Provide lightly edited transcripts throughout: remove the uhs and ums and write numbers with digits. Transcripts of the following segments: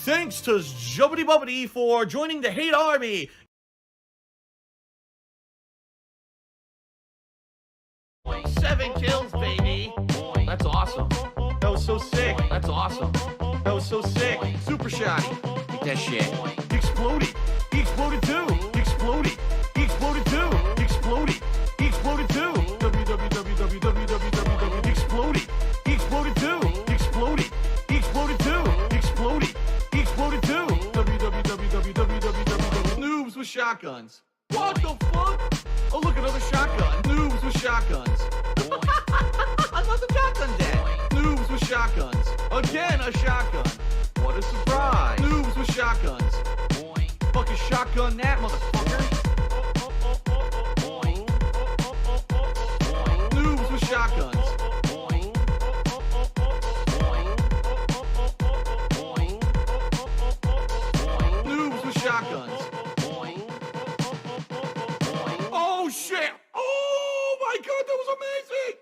Thanks to Jubbity Bubbity for joining the hate army. Seven kills, baby. That's awesome. That was so sick. That's awesome. That was so sick. Super shoddy. Eat that shit. He exploded. He exploded too. He exploded. He exploded too. He exploded. He exploded too. www. He exploded. He exploded too. He exploded. He exploded too. He exploded. He exploded too. www. Noobs with shotguns. What the fuck? Oh, look, another shotgun. Noobs with shotguns. Another shotgun dead. Noobs with shotguns. Again, a shotgun. What a surprise. Noobs with shotguns. Fucking shotgun that, motherfucker. Noobs with shotguns. Noobs with shotguns. Oh shit! Oh my god, that was amazing!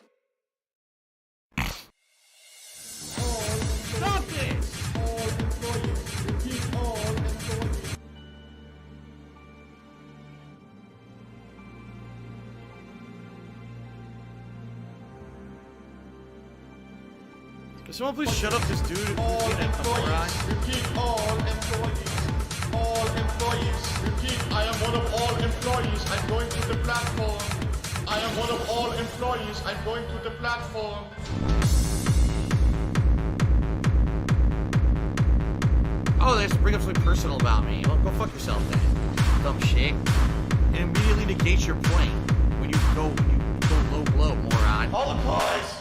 Stop this! Can someone please shut up this dude who's being a moron? Repeat, all employees. All employees. Repeat, I am one of all employees. I'm going to the platform. I am one of all employees. I'm going to the platform. Oh, they have to bring up something personal about me. Well, go fuck yourself then. Dumb shit. It immediately negates your point when you go low blow, moron. All employees.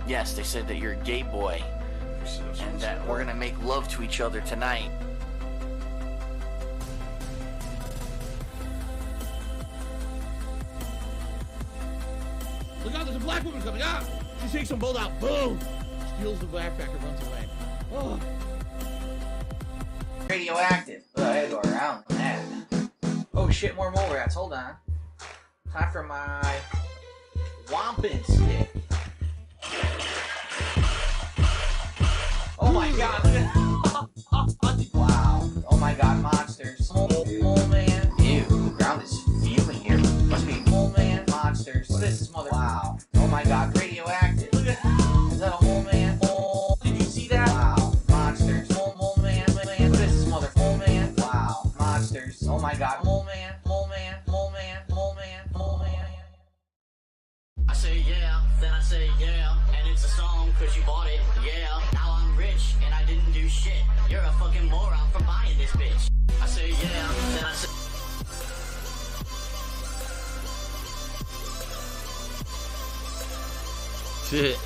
Yes, they said that you're a gay boy and that we're gonna make love to each other tonight. Look out, there's a black woman coming out! She takes some bolt out, boom! Steals the backpack and runs away. Oh. Radioactive. I had to go around that. Oh shit, more mole rats. Hold on. Time for my Wampin stick. Oh my god. Wow. Oh my god, monsters. Mole man. Ew, the ground is fuming here. Must be mole man, monsters. What is this mother? Wow. Oh my god, radioactive. Is that a mole man? Mole. Did you see that? Wow. Monsters. Mole man. What is this mother? Mole man. Wow. Monsters. Oh my god. Mole man. Mole man. Mole man. Mole man. Mole man. I say yeah, then I say yeah, and it's a song cause you bought it, yeah. Now I'm rich and I didn't do shit. You're a fucking moron for buying this bitch. I say yeah, then I say Shit.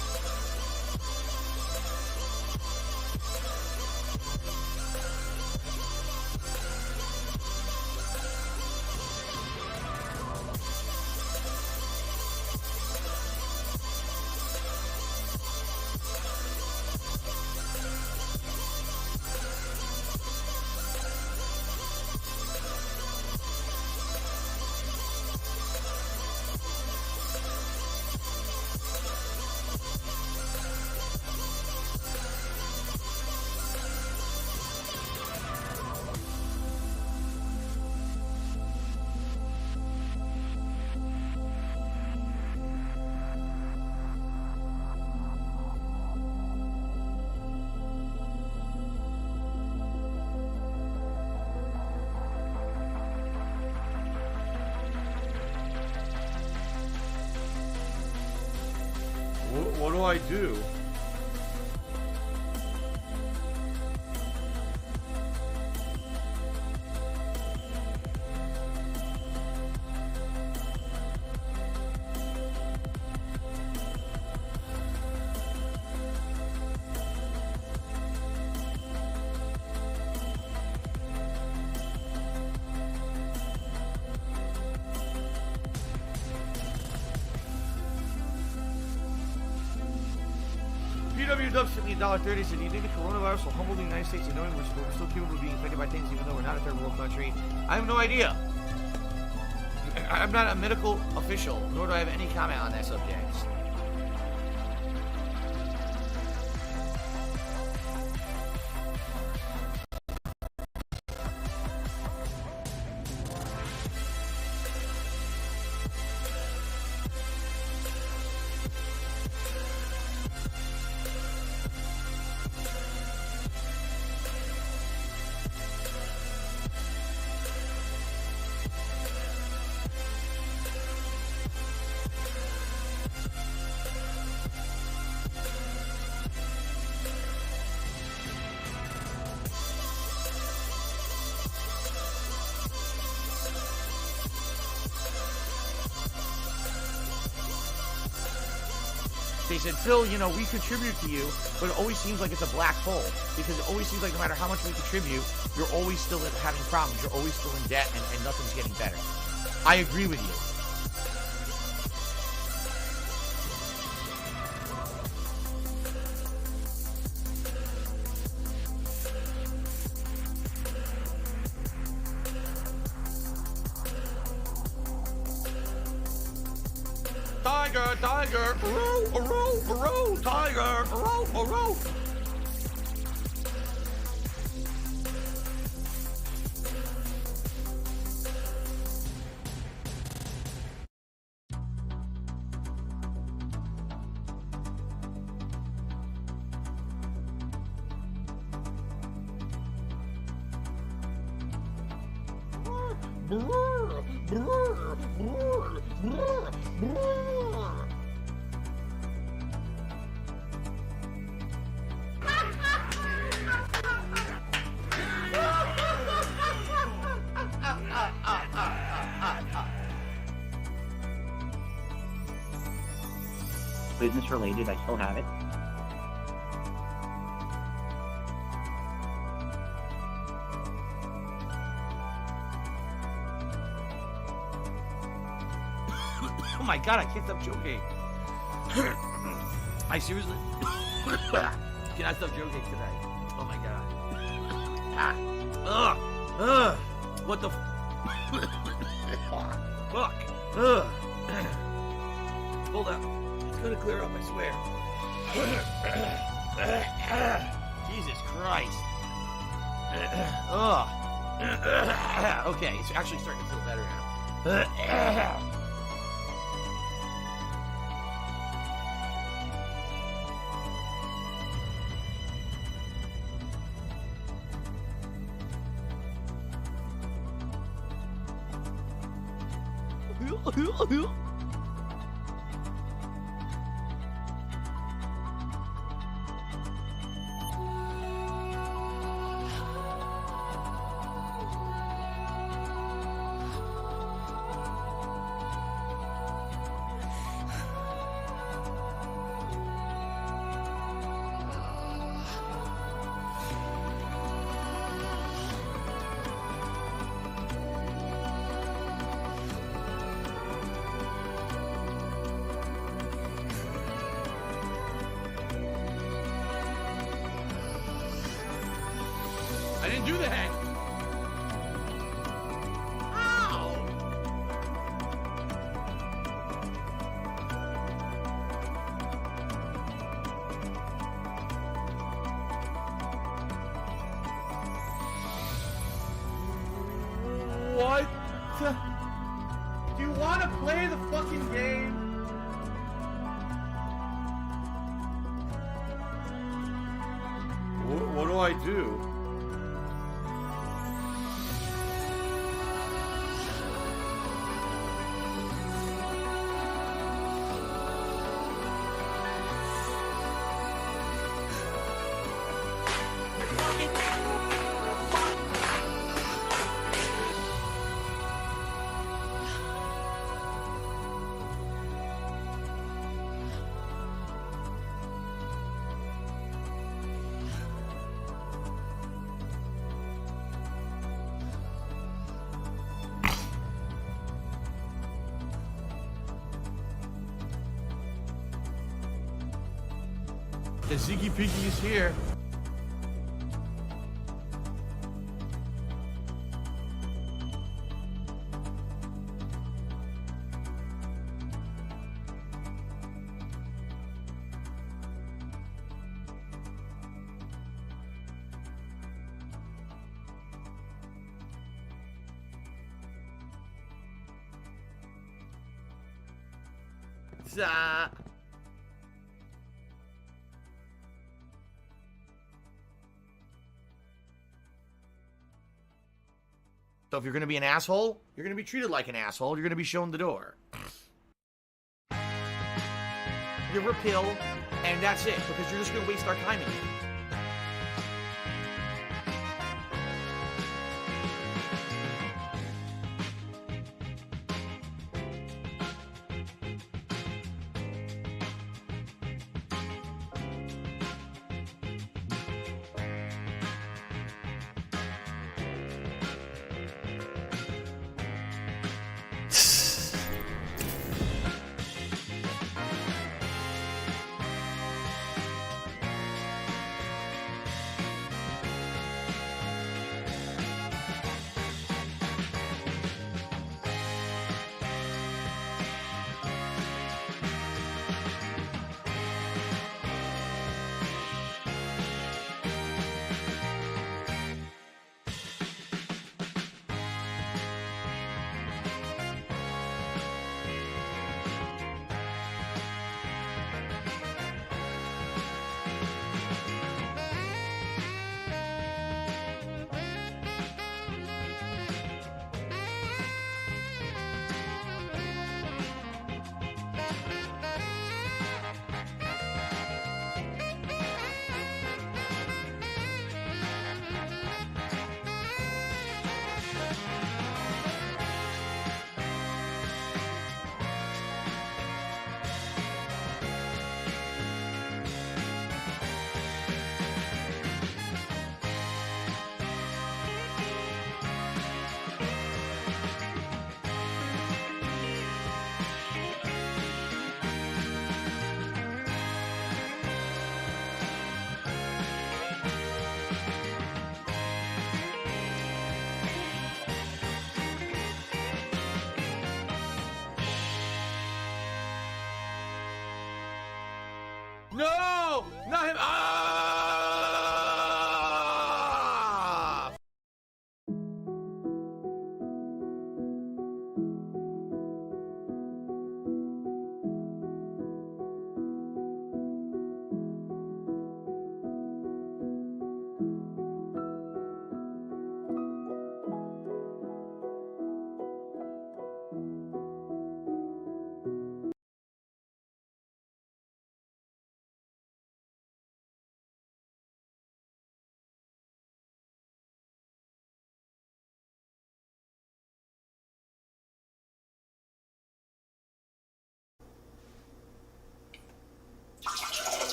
What do I do? PW Dub sent me $1.30. Said, do you think the coronavirus will humble the United States in knowing we're still capable of being affected by things even though we're not a third world country? I have no idea. I'm not a medical official, nor do I have any comment on that subject. They said, Phil, you know, we contribute to you, but it always seems like it's a black hole. Because it always seems like no matter how much we contribute, you're always still having problems. You're always still in debt, and nothing's getting better. I agree with you. Tiger, tiger, row, tiger, row. business related. I still have it. Oh my god, I can't stop joking. I seriously cannot stop joking today. Oh my god. What the fuck? Hold up. It's gonna clear up, I swear. Jesus Christ. Okay, it's actually starting to feel better now. I didn't do that. Ow! What? Do you want to play the fucking game? What do I do? The Ziggy Piggy is here. So if you're going to be an asshole, you're going to be treated like an asshole. You're going to be shown the door. Give her a pill, and that's it, because you're just going to waste our time again.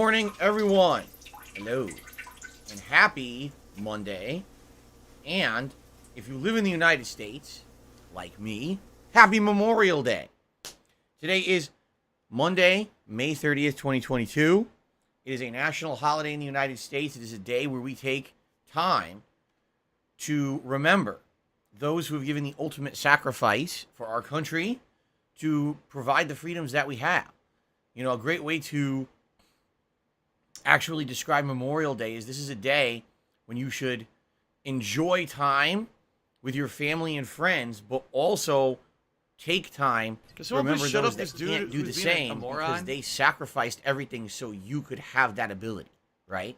morning, everyone. Hello. And happy Monday. And if you live in the United States, like me, happy Memorial Day. Today is Monday, May 30th, 2022. It is a national holiday in the United States. It is a day where we take time to remember those who have given the ultimate sacrifice for our country to provide the freedoms that we have. You know, a great way to actually describe Memorial Day is this is a day when you should enjoy time with your family and friends, but also take time to remember those that can't do the same because they sacrificed everything so you could have that ability, right?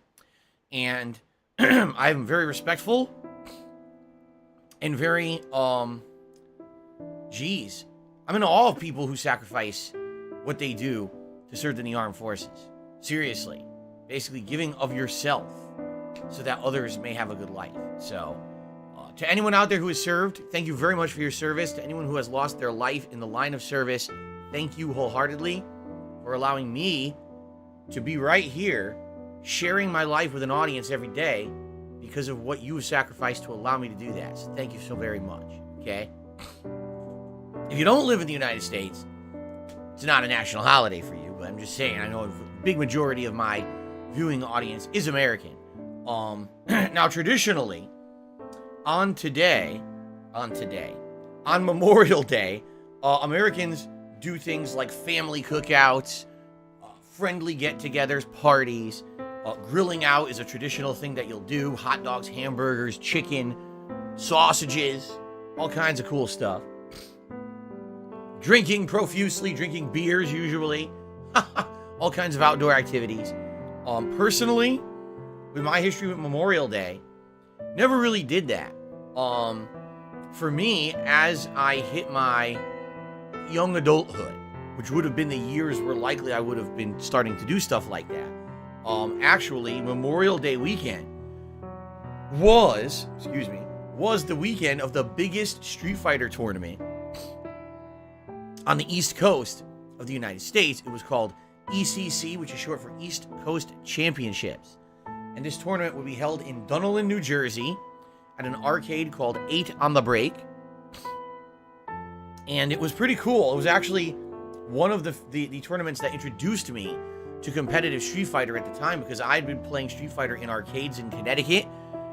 And I'm very respectful and very, I'm in awe of people who sacrifice what they do to serve in the armed forces. Seriously. Basically giving of yourself so that others may have a good life. So, to anyone out there who has served, thank you very much for your service. To anyone who has lost their life in the line of service, thank you wholeheartedly for allowing me to be right here, sharing my life with an audience every day because of what you have sacrificed to allow me to do that. So thank you so very much, okay? If you don't live in the United States, it's not a national holiday for you, but I'm just saying, I know a big majority of my viewing audience is American. Now, traditionally, on Memorial Day, Americans do things like family cookouts, friendly get-togethers, parties. Grilling out is a traditional thing that you'll do. Hot dogs, hamburgers, chicken, sausages, all kinds of cool stuff. Drinking profusely, drinking beers usually. All kinds of outdoor activities. Personally, with my history with Memorial Day, never really did that. For me, as I hit my young adulthood, which would have been the years where likely I would have been starting to do stuff like that. Actually, Memorial Day weekend was the weekend of the biggest Street Fighter tournament on the East Coast of the United States. It was called ECC, which is short for East Coast Championships. And this tournament would be held in Dunellen, New Jersey, at an arcade called 8 on the Break. And it was pretty cool. It was actually one of the tournaments that introduced me to competitive Street Fighter at the time, because I'd been playing Street Fighter in arcades in Connecticut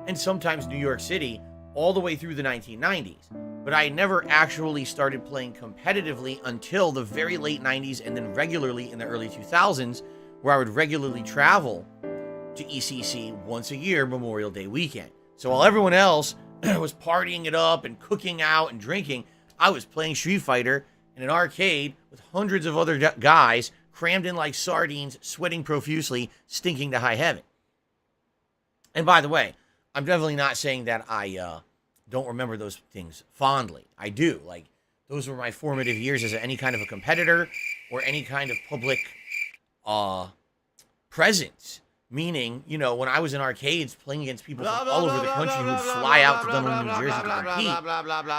and sometimes New York City all the way through the 1990s. But I never actually started playing competitively until the very late 90s and then regularly in the early 2000s, where I would regularly travel to ECC once a year, Memorial Day weekend. So while everyone else was partying it up and cooking out and drinking, I was playing Street Fighter in an arcade with hundreds of other guys crammed in like sardines, sweating profusely, stinking to high heaven. And by the way, I'm definitely not saying that I don't remember those things fondly. I do. Like, those were my formative years as any kind of a competitor or any kind of public presence. Meaning, you know, when I was in arcades playing against people from all over the country who would fly out to Dunellen, New Jersey to compete,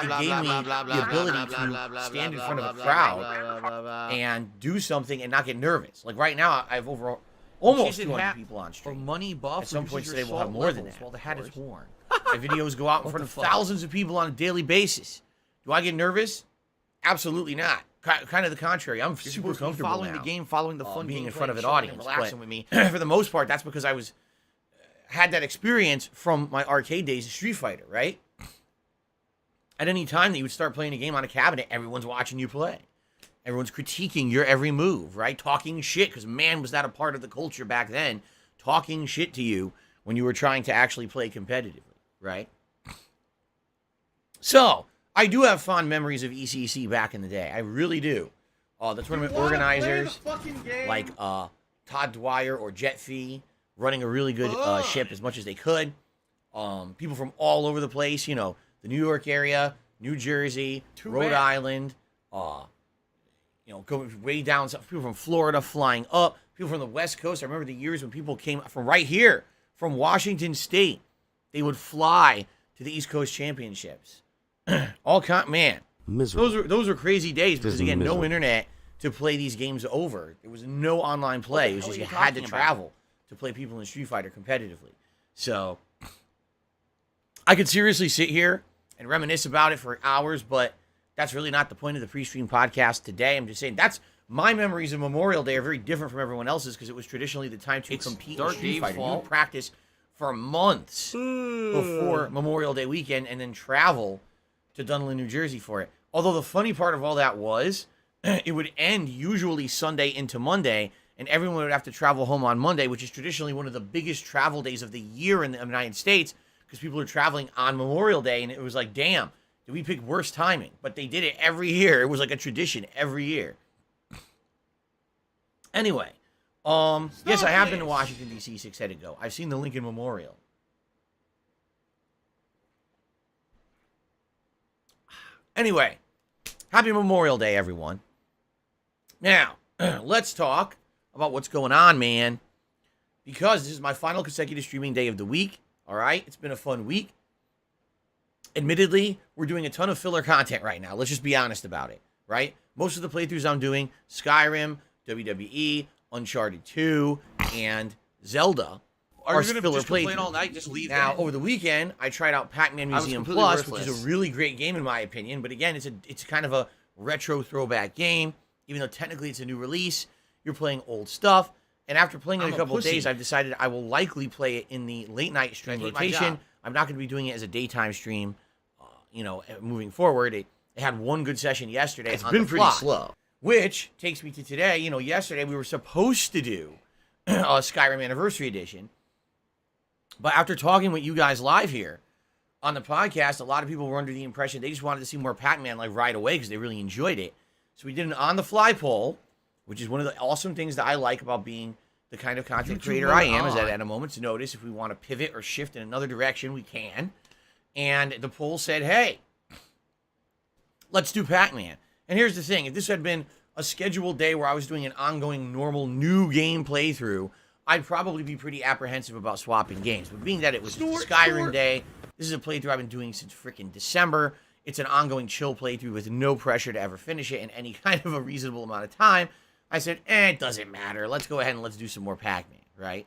it gave me the ability to stand in front of a crowd and do something and not get nervous. Like right now, I have over almost 200 people on stream. Money buff. At some point today, we'll have more than that. Well, the hat is worn. My videos go out in front of thousands of people on a daily basis. Do I get nervous? Absolutely not. Kind of the contrary. I'm super comfortable following now, the game, following the fun, being in front of an audience, relaxing with me. For the most part, that's because I had that experience from my arcade days of Street Fighter, right? At any time that you would start playing a game on a cabinet, everyone's watching you play. Everyone's critiquing your every move, right? Talking shit, because man, was that a part of the culture back then, talking shit to you when you were trying to actually play competitively, right? So, I do have fond memories of ECC back in the day. I really do. The tournament organizers, like Todd Dwyer or Jet Fee, running a really good ship as much as they could. People from all over the place, you know, the New York area, New Jersey, Rhode Island, you know, going way down south. People from Florida flying up. People from the West Coast. I remember the years when people came from right here, from Washington State. They would fly to the East Coast Championships. Man, those are crazy days because again, no internet, to play these games over. There was no online play. It was just you had to travel to play people in Street Fighter competitively. So I could seriously sit here and reminisce about it for hours, but that's really not the point of the pre-stream podcast today. I'm just saying that's my memories of Memorial Day are very different from everyone else's because it was traditionally the time to compete in Street Fighter. You would practice for months before Memorial Day weekend and then travel to Dunlin, New Jersey for it. Although the funny part of all that was it would end usually Sunday into Monday, and everyone would have to travel home on Monday, which is traditionally one of the biggest travel days of the year in the United States because people are traveling on Memorial Day, and it was like, damn, did we pick worse timing? But they did it every year. It was like a tradition every year. Anyway, yes, I have been to Washington, D.C. 6 headed go. I've seen the Lincoln Memorial. Anyway, happy Memorial Day, everyone. Now, let's talk about what's going on, man. Because this is my final consecutive streaming day of the week. All right? It's been a fun week. Admittedly, we're doing a ton of filler content right now. Let's just be honest about it, right? Most of the playthroughs I'm doing, Skyrim, WWE, Uncharted 2, and Zelda are filler playthroughs. All night, just leave now, over the weekend, I tried out Pac-Man Museum Plus, which is a really great game in my opinion. But again, it's kind of a retro throwback game. Even though technically it's a new release, you're playing old stuff. And after playing it a couple of days, I've decided I will likely play it in the late night stream rotation. I'm not going to be doing it as a daytime stream, moving forward. It had one good session yesterday. It's been pretty slow. Which takes me to today. Yesterday we were supposed to do a Skyrim Anniversary Edition. But after talking with you guys live here on the podcast, a lot of people were under the impression they just wanted to see more Pac-Man right away because they really enjoyed it. So we did an on-the-fly poll, which is one of the awesome things that I like about being the kind of content creator I am, is that at a moment's notice, if we want to pivot or shift in another direction, we can. And the poll said, hey, let's do Pac-Man. And here's the thing. If this had been a scheduled day where I was doing an ongoing, normal, new game playthrough, I'd probably be pretty apprehensive about swapping games. But being that it was Skyrim Day, this is a playthrough I've been doing since freaking December. It's an ongoing chill playthrough with no pressure to ever finish it in any kind of a reasonable amount of time. I said, it doesn't matter. Let's go ahead and let's do some more Pac-Man, right?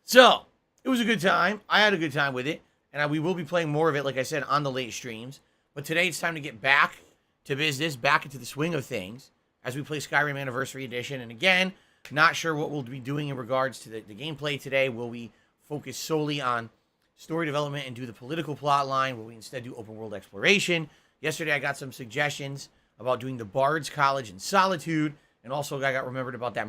So, it was a good time. I had a good time with it. And we will be playing more of it, like I said, on the late streams. But today it's time to get back to business, back into the swing of things, as we play Skyrim Anniversary Edition. And again, not sure what we'll be doing in regards to the gameplay today. Will we focus solely on story development and do the political plot line? Will we instead do open world exploration? Yesterday I got some suggestions about doing the Bard's College in Solitude, and also I got remembered about that I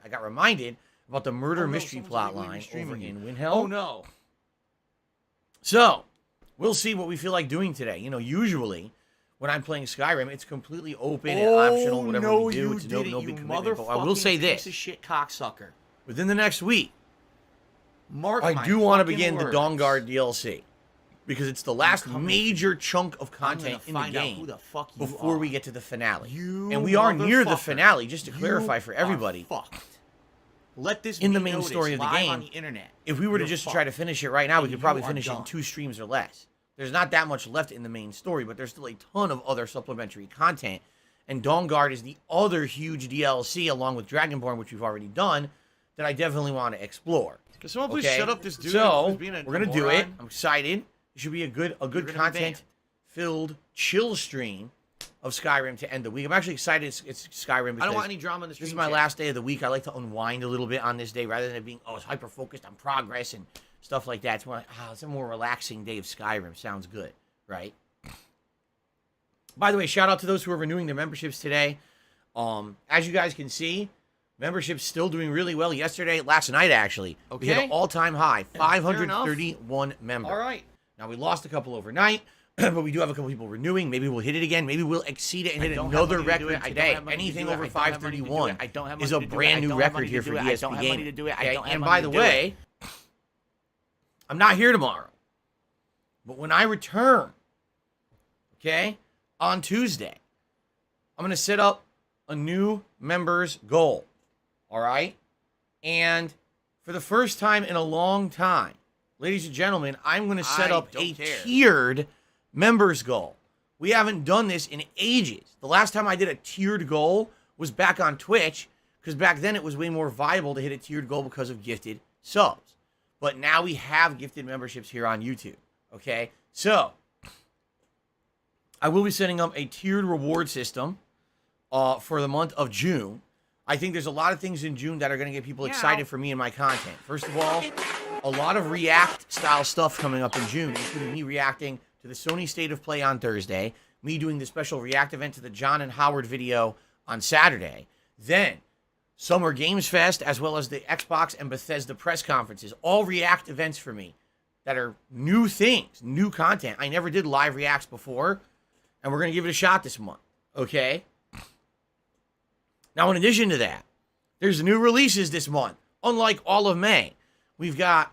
got reminded about the murder mystery plot line over in Windhelm. Oh no. So, we'll see what we feel like doing today. Usually when I'm playing Skyrim, it's completely open and optional, whatever we do. It's no big commitment. But I will say this. Piece of shit cocksucker. Within the next week, Mark I do want to begin the Dawnguard DLC. Because it's the last major chunk of content in the game before we get to the finale. And we are near the finale, just to clarify for everybody. Let this in the main story of the game. On the internet. If we were to just try to finish it right now, we could probably finish it in 2 streams or less. There's not that much left in the main story, but there's still a ton of other supplementary content. And Dawnguard is the other huge DLC, along with Dragonborn, which we've already done, that I definitely want to explore. Can someone please shut up this dude? So, we're going to do it. I'm excited. It should be a good content-filled chill stream of Skyrim to end the week. I'm actually excited it's Skyrim because I don't want any drama in the stream. This is my last day of the week. I like to unwind a little bit on this day rather than it being, it's hyper-focused on progress and stuff like that. It's more like, it's a more relaxing day of Skyrim. Sounds good, right? By the way, shout out to those who are renewing their memberships today. As you guys can see, membership's still doing really well. Last night actually, we hit an all-time high, 531 members. All right. Now, we lost a couple overnight, but we do have a couple people renewing. Maybe we'll hit it again. Maybe we'll exceed it and hit another record today. Anything over 531 is a brand new record here for DSP Gaming. And by the way, I'm not here tomorrow. But when I return, on Tuesday, I'm going to set up a new members goal. All right? And for the first time in a long time, ladies and gentlemen, I'm going to set up a tiered members goal. We haven't done this in ages. The last time I did a tiered goal was back on Twitch, because back then it was way more viable to hit a tiered goal because of gifted subs. But now we have gifted memberships here on YouTube, okay? So, I will be setting up a tiered reward system for the month of June. I think there's a lot of things in June that are going to get people excited for me and my content. First of all, a lot of React-style stuff coming up in June, including me reacting to the Sony State of Play on Thursday, me doing the special React event to the John and Howard video on Saturday, then Summer Games Fest, as well as the Xbox and Bethesda press conferences, all React events for me that are new things, new content. I never did live reacts before, and we're going to give it a shot this month, okay? Now, in addition to that, there's new releases this month, unlike all of May. We've got,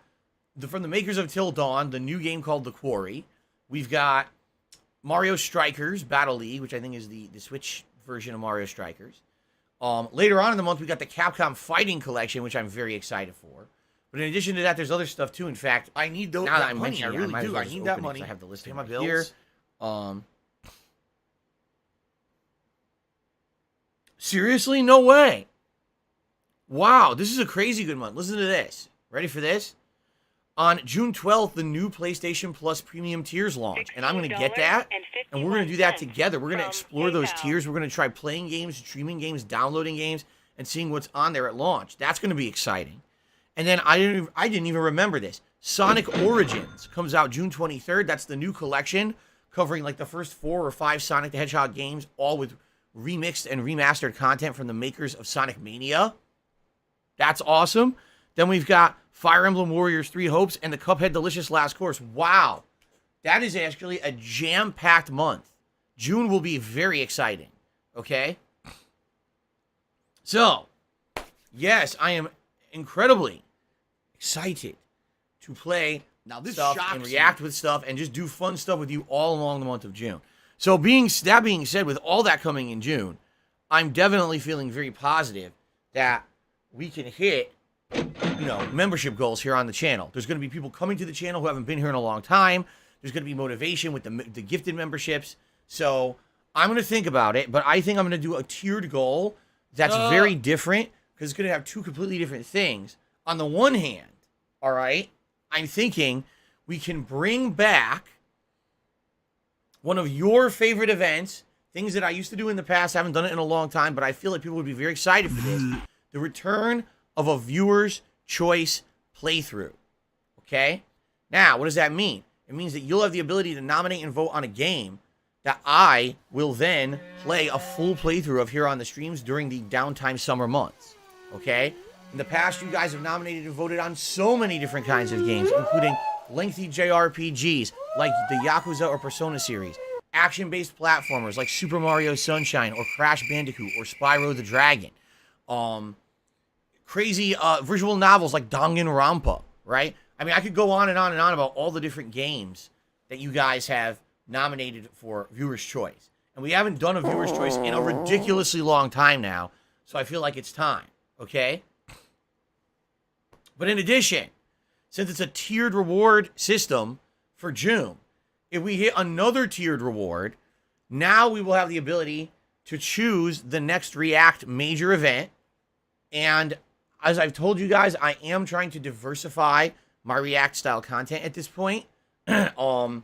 from the makers of Till Dawn, the new game called The Quarry. We've got Mario Strikers Battle League, which I think is the Switch version of Mario Strikers. Later on in the month, we got the Capcom Fighting Collection, which I'm very excited for. But in addition to that, there's other stuff too. In fact, I need those. Now that I'm money, I really do. I need that money. I have the list of my bills here. Seriously, no way. Wow, this is a crazy good month. Listen to this. Ready for this? On June 12th, the new PlayStation Plus Premium tiers launch, and I'm going to get that, and we're going to do that together. We're going to explore those tiers. We're going to try playing games, streaming games, downloading games, and seeing what's on there at launch. That's going to be exciting. And then I didn't even remember this. Sonic Origins comes out June 23rd. That's the new collection covering like the first 4 or 5 Sonic the Hedgehog games, all with remixed and remastered content from the makers of Sonic Mania. That's awesome. Then we've got Fire Emblem Warriors 3 Hopes and the Cuphead Delicious Last Course. Wow. That is actually a jam-packed month. June will be very exciting. Okay? So, yes, I am incredibly excited to play Now this stuff shocks and react with stuff and just do fun stuff with you all along the month of June. So that being said, with all that coming in June, I'm definitely feeling very positive that we can hit, membership goals here on the channel. There's going to be people coming to the channel who haven't been here in a long time. There's going to be motivation with the gifted memberships. So I'm going to think about it, but I think I'm going to do a tiered goal that's very different because it's going to have 2 completely different things. On the one hand, all right, I'm thinking we can bring back one of your favorite events, things that I used to do in the past, haven't done it in a long time, but I feel like people would be very excited for this. The return of a viewer's choice playthrough. Okay? Now, what does that mean? It means that you'll have the ability to nominate and vote on a game that I will then play a full playthrough of here on the streams during the downtime summer months. Okay? In the past, you guys have nominated and voted on so many different kinds of games, including lengthy JRPGs like the Yakuza or Persona series, action-based platformers like Super Mario Sunshine or Crash Bandicoot or Spyro the Dragon, crazy visual novels like Danganronpa, right? I mean, I could go on and on and on about all the different games that you guys have nominated for Viewer's Choice. And we haven't done a Viewer's Choice in a ridiculously long time now, so I feel like it's time, okay? But in addition, since it's a tiered reward system for June, if we hit another tiered reward, now we will have the ability to choose the next React major event. And as I've told you guys, I am trying to diversify my React style content at this point. And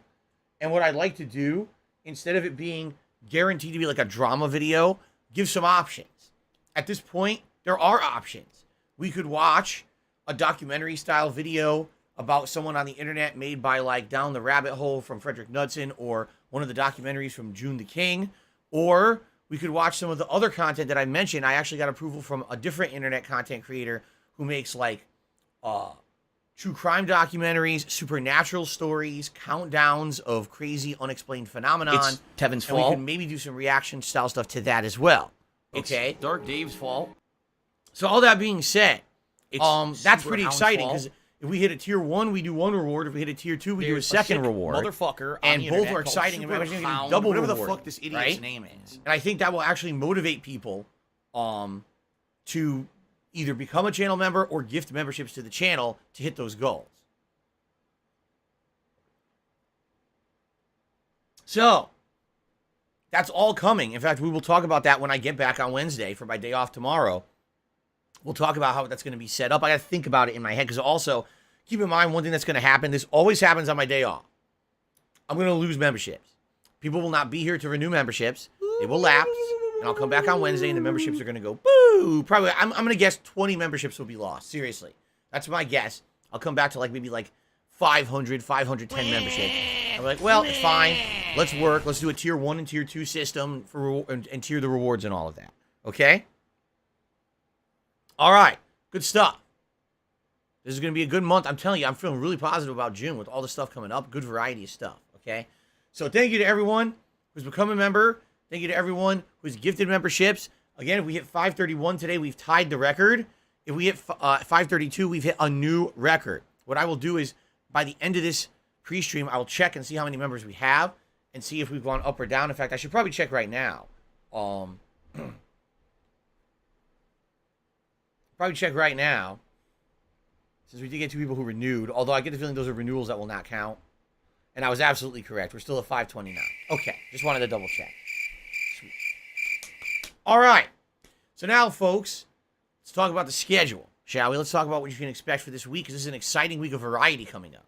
what I'd like to do, instead of it being guaranteed to be like a drama video, give some options. At this point, there are options. We could watch a documentary style video about someone on the internet made by like Down the Rabbit Hole from Frederick Knudsen, or one of the documentaries from June the King, or we could watch some of the other content that I mentioned. I actually got approval from a different internet content creator who makes like true crime documentaries, supernatural stories, countdowns of crazy unexplained phenomenon. It's Tevin's and we fault. can maybe do some reaction style stuff to that as well. Okay? It's Dark Dave's fault. So all that being said, It's that's Super pretty Hound's exciting fault. because if we hit a tier 1, we do 1 reward. If we hit a tier 2, we do a There's second sick reward. motherfucker on And the both internet are called exciting. Super Imagine getting Hound, double whatever the rewarded, fuck this idiot's right? name is. And I think that will actually motivate people to either become a channel member or gift memberships to the channel to hit those goals. So, that's all coming. In fact, we will talk about that when I get back on Wednesday for my day off tomorrow. We'll talk about how that's going to be set up. I got to think about it in my head because also, keep in mind one thing that's going to happen. This always happens on my day off. I'm going to lose memberships. People will not be here to renew memberships. They will lapse, and I'll come back on Wednesday, and the memberships are going to go boo. Probably, I'm going to guess 20 memberships will be lost. Seriously. That's my guess. I'll come back to maybe 500, 510 memberships. I'm like, well, it's fine. Let's work. Let's do a tier 1 and tier 2 system and tier the rewards and all of that. Okay? All right. Good stuff. This is going to be a good month. I'm telling you, I'm feeling really positive about June with all the stuff coming up. Good variety of stuff. Okay? So thank you to everyone who's become a member. Thank you to everyone who's gifted memberships. Again, if we hit 531 today, we've tied the record. If we hit 532, we've hit a new record. What I will do is, by the end of this pre-stream, I will check and see how many members we have and see if we've gone up or down. In fact, I should probably check right now. Probably check right now. Since we did get 2 people who renewed, although I get the feeling those are renewals that will not count. And I was absolutely correct. We're still at 529. Okay, just wanted to double check. Sweet. All right. So now, folks, let's talk about the schedule, shall we? Let's talk about what you can expect for this week, because this is an exciting week of variety coming up.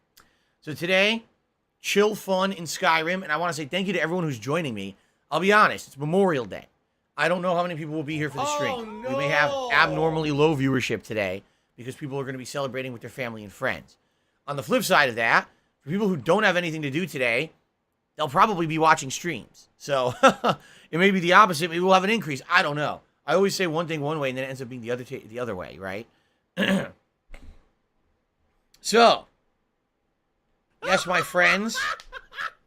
So today, chill fun in Skyrim, and I want to say thank you to everyone who's joining me. I'll be honest, it's Memorial Day. I don't know how many people will be here for the stream. We may have abnormally low viewership today because people are going to be celebrating with their family and friends. On the flip side of that, for people who don't have anything to do today, they'll probably be watching streams. So it may be the opposite. Maybe we'll have an increase. I don't know. I always say one thing one way, and then it ends up being the other way, right? So, yes, my friends,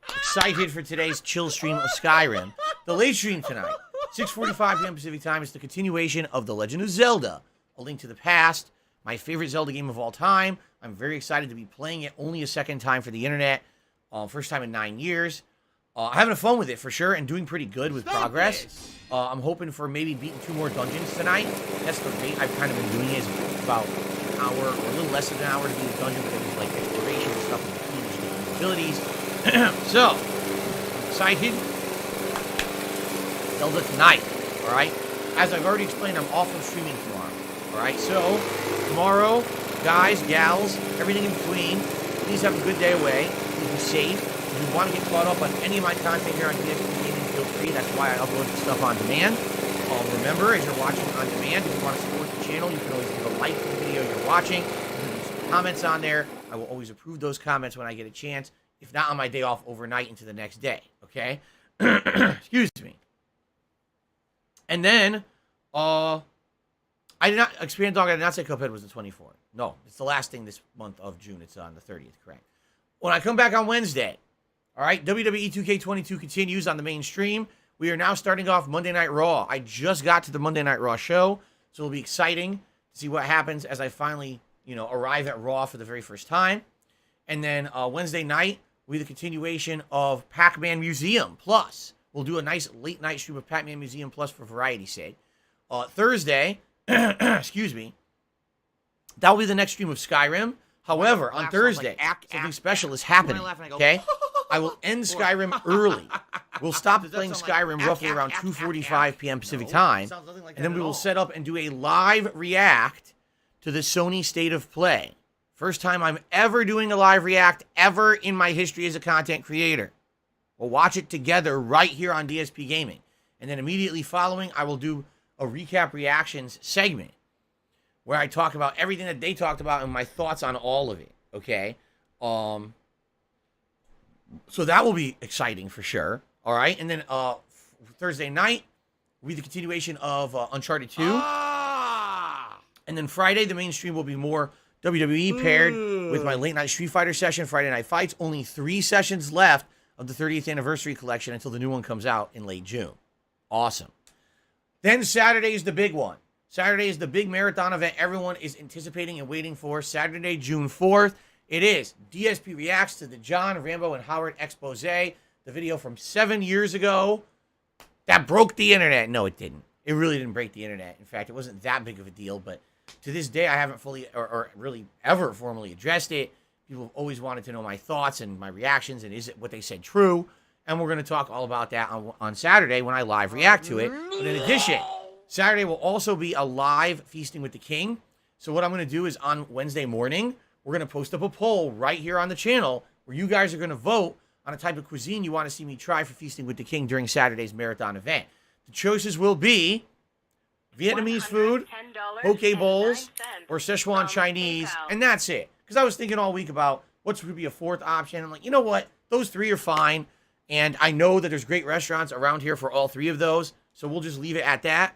excited for today's chill stream of Skyrim. The late stream tonight, 6:45 p.m. Pacific time, is the continuation of The Legend of Zelda, A Link to the Past, my favorite Zelda game of all time. I'm very excited to be playing it only a second time for the internet. First time in 9 years. Having fun with it for sure and doing pretty good with progress. I'm hoping for maybe beating 2 more dungeons tonight. That's the rate I've kind of been doing it, is about an hour or a little less than an hour to beat a dungeon, but then there's exploration and stuff with the keys and different abilities. So, I'm excited. Zelda tonight, alright? As I've already explained, I'm also streaming tomorrow. Alright, so tomorrow, guys, gals, everything in between, please have a good day away. Please be safe. If you want to get caught up on any of my content here on DSP Gaming, feel free. That's why I upload the stuff on demand. Remember, as you're watching on demand, if you want to support the channel, you can always leave a like to the video you're watching. You can leave some comments on there. I will always approve those comments when I get a chance. If not on my day off, overnight into the next day. Okay? Excuse me. And then, I did not, Expand Dog, I did not say Cuphead was the 24th. No, it's the last thing this month of June. It's on the 30th, correct. When I come back on Wednesday, all right, WWE 2K22 continues on the main stream. We are now starting off Monday Night Raw. I just got to the Monday Night Raw show, so it'll be exciting to see what happens as I finally, arrive at Raw for the very first time. And then Wednesday night will be the continuation of Pac-Man Museum Plus. We'll do a nice late night stream of Pac-Man Museum Plus for variety's sake. Thursday, excuse me, that will be the next stream of Skyrim. However, on Thursday, something special is happening, okay? I will end Skyrim early. We'll stop playing Skyrim roughly around 2:45 p.m. Pacific time, and then we will set up and do a live react to the Sony State of Play. First time I'm ever doing a live react ever in my history as a content creator. We'll watch it together right here on DSP Gaming. And then immediately following, I will do a recap reactions segment where I talk about everything that they talked about and my thoughts on all of it, okay? So that will be exciting for sure, all right? And then Thursday night will be the continuation of Uncharted 2. And then Friday, the main stream will be more WWE paired with my late night Street Fighter session, Friday Night Fights. Only 3 sessions left of the 30th anniversary collection until the new one comes out in late June. Awesome. Then Saturday is the big one. Saturday is the big marathon event everyone is anticipating and waiting for. Saturday, June 4th. It is DSP Reacts to the John, Rambo, and Howard expose, the video from 7 years ago that broke the internet. No, it didn't. It really didn't break the internet. In fact, it wasn't that big of a deal, but to this day, I haven't fully or really ever formally addressed it. People have always wanted to know my thoughts and my reactions, and is it what they said true? and we're going to talk all about that on Saturday when I live react to it. But in addition, Saturday will also be a live Feasting with the King. So what I'm going to do is on Wednesday morning, we're going to post up a poll right here on the channel where you guys are going to vote on a type of cuisine you want to see me try for Feasting with the King during Saturday's marathon event. The choices will be Vietnamese food, poke bowls, or Szechuan Chinese, and that's it. Because I was thinking all week about what's going to be a fourth option. I'm like, you know what? Those three are fine. And I know that there's great restaurants around here for all three of those. So we'll just leave it at that.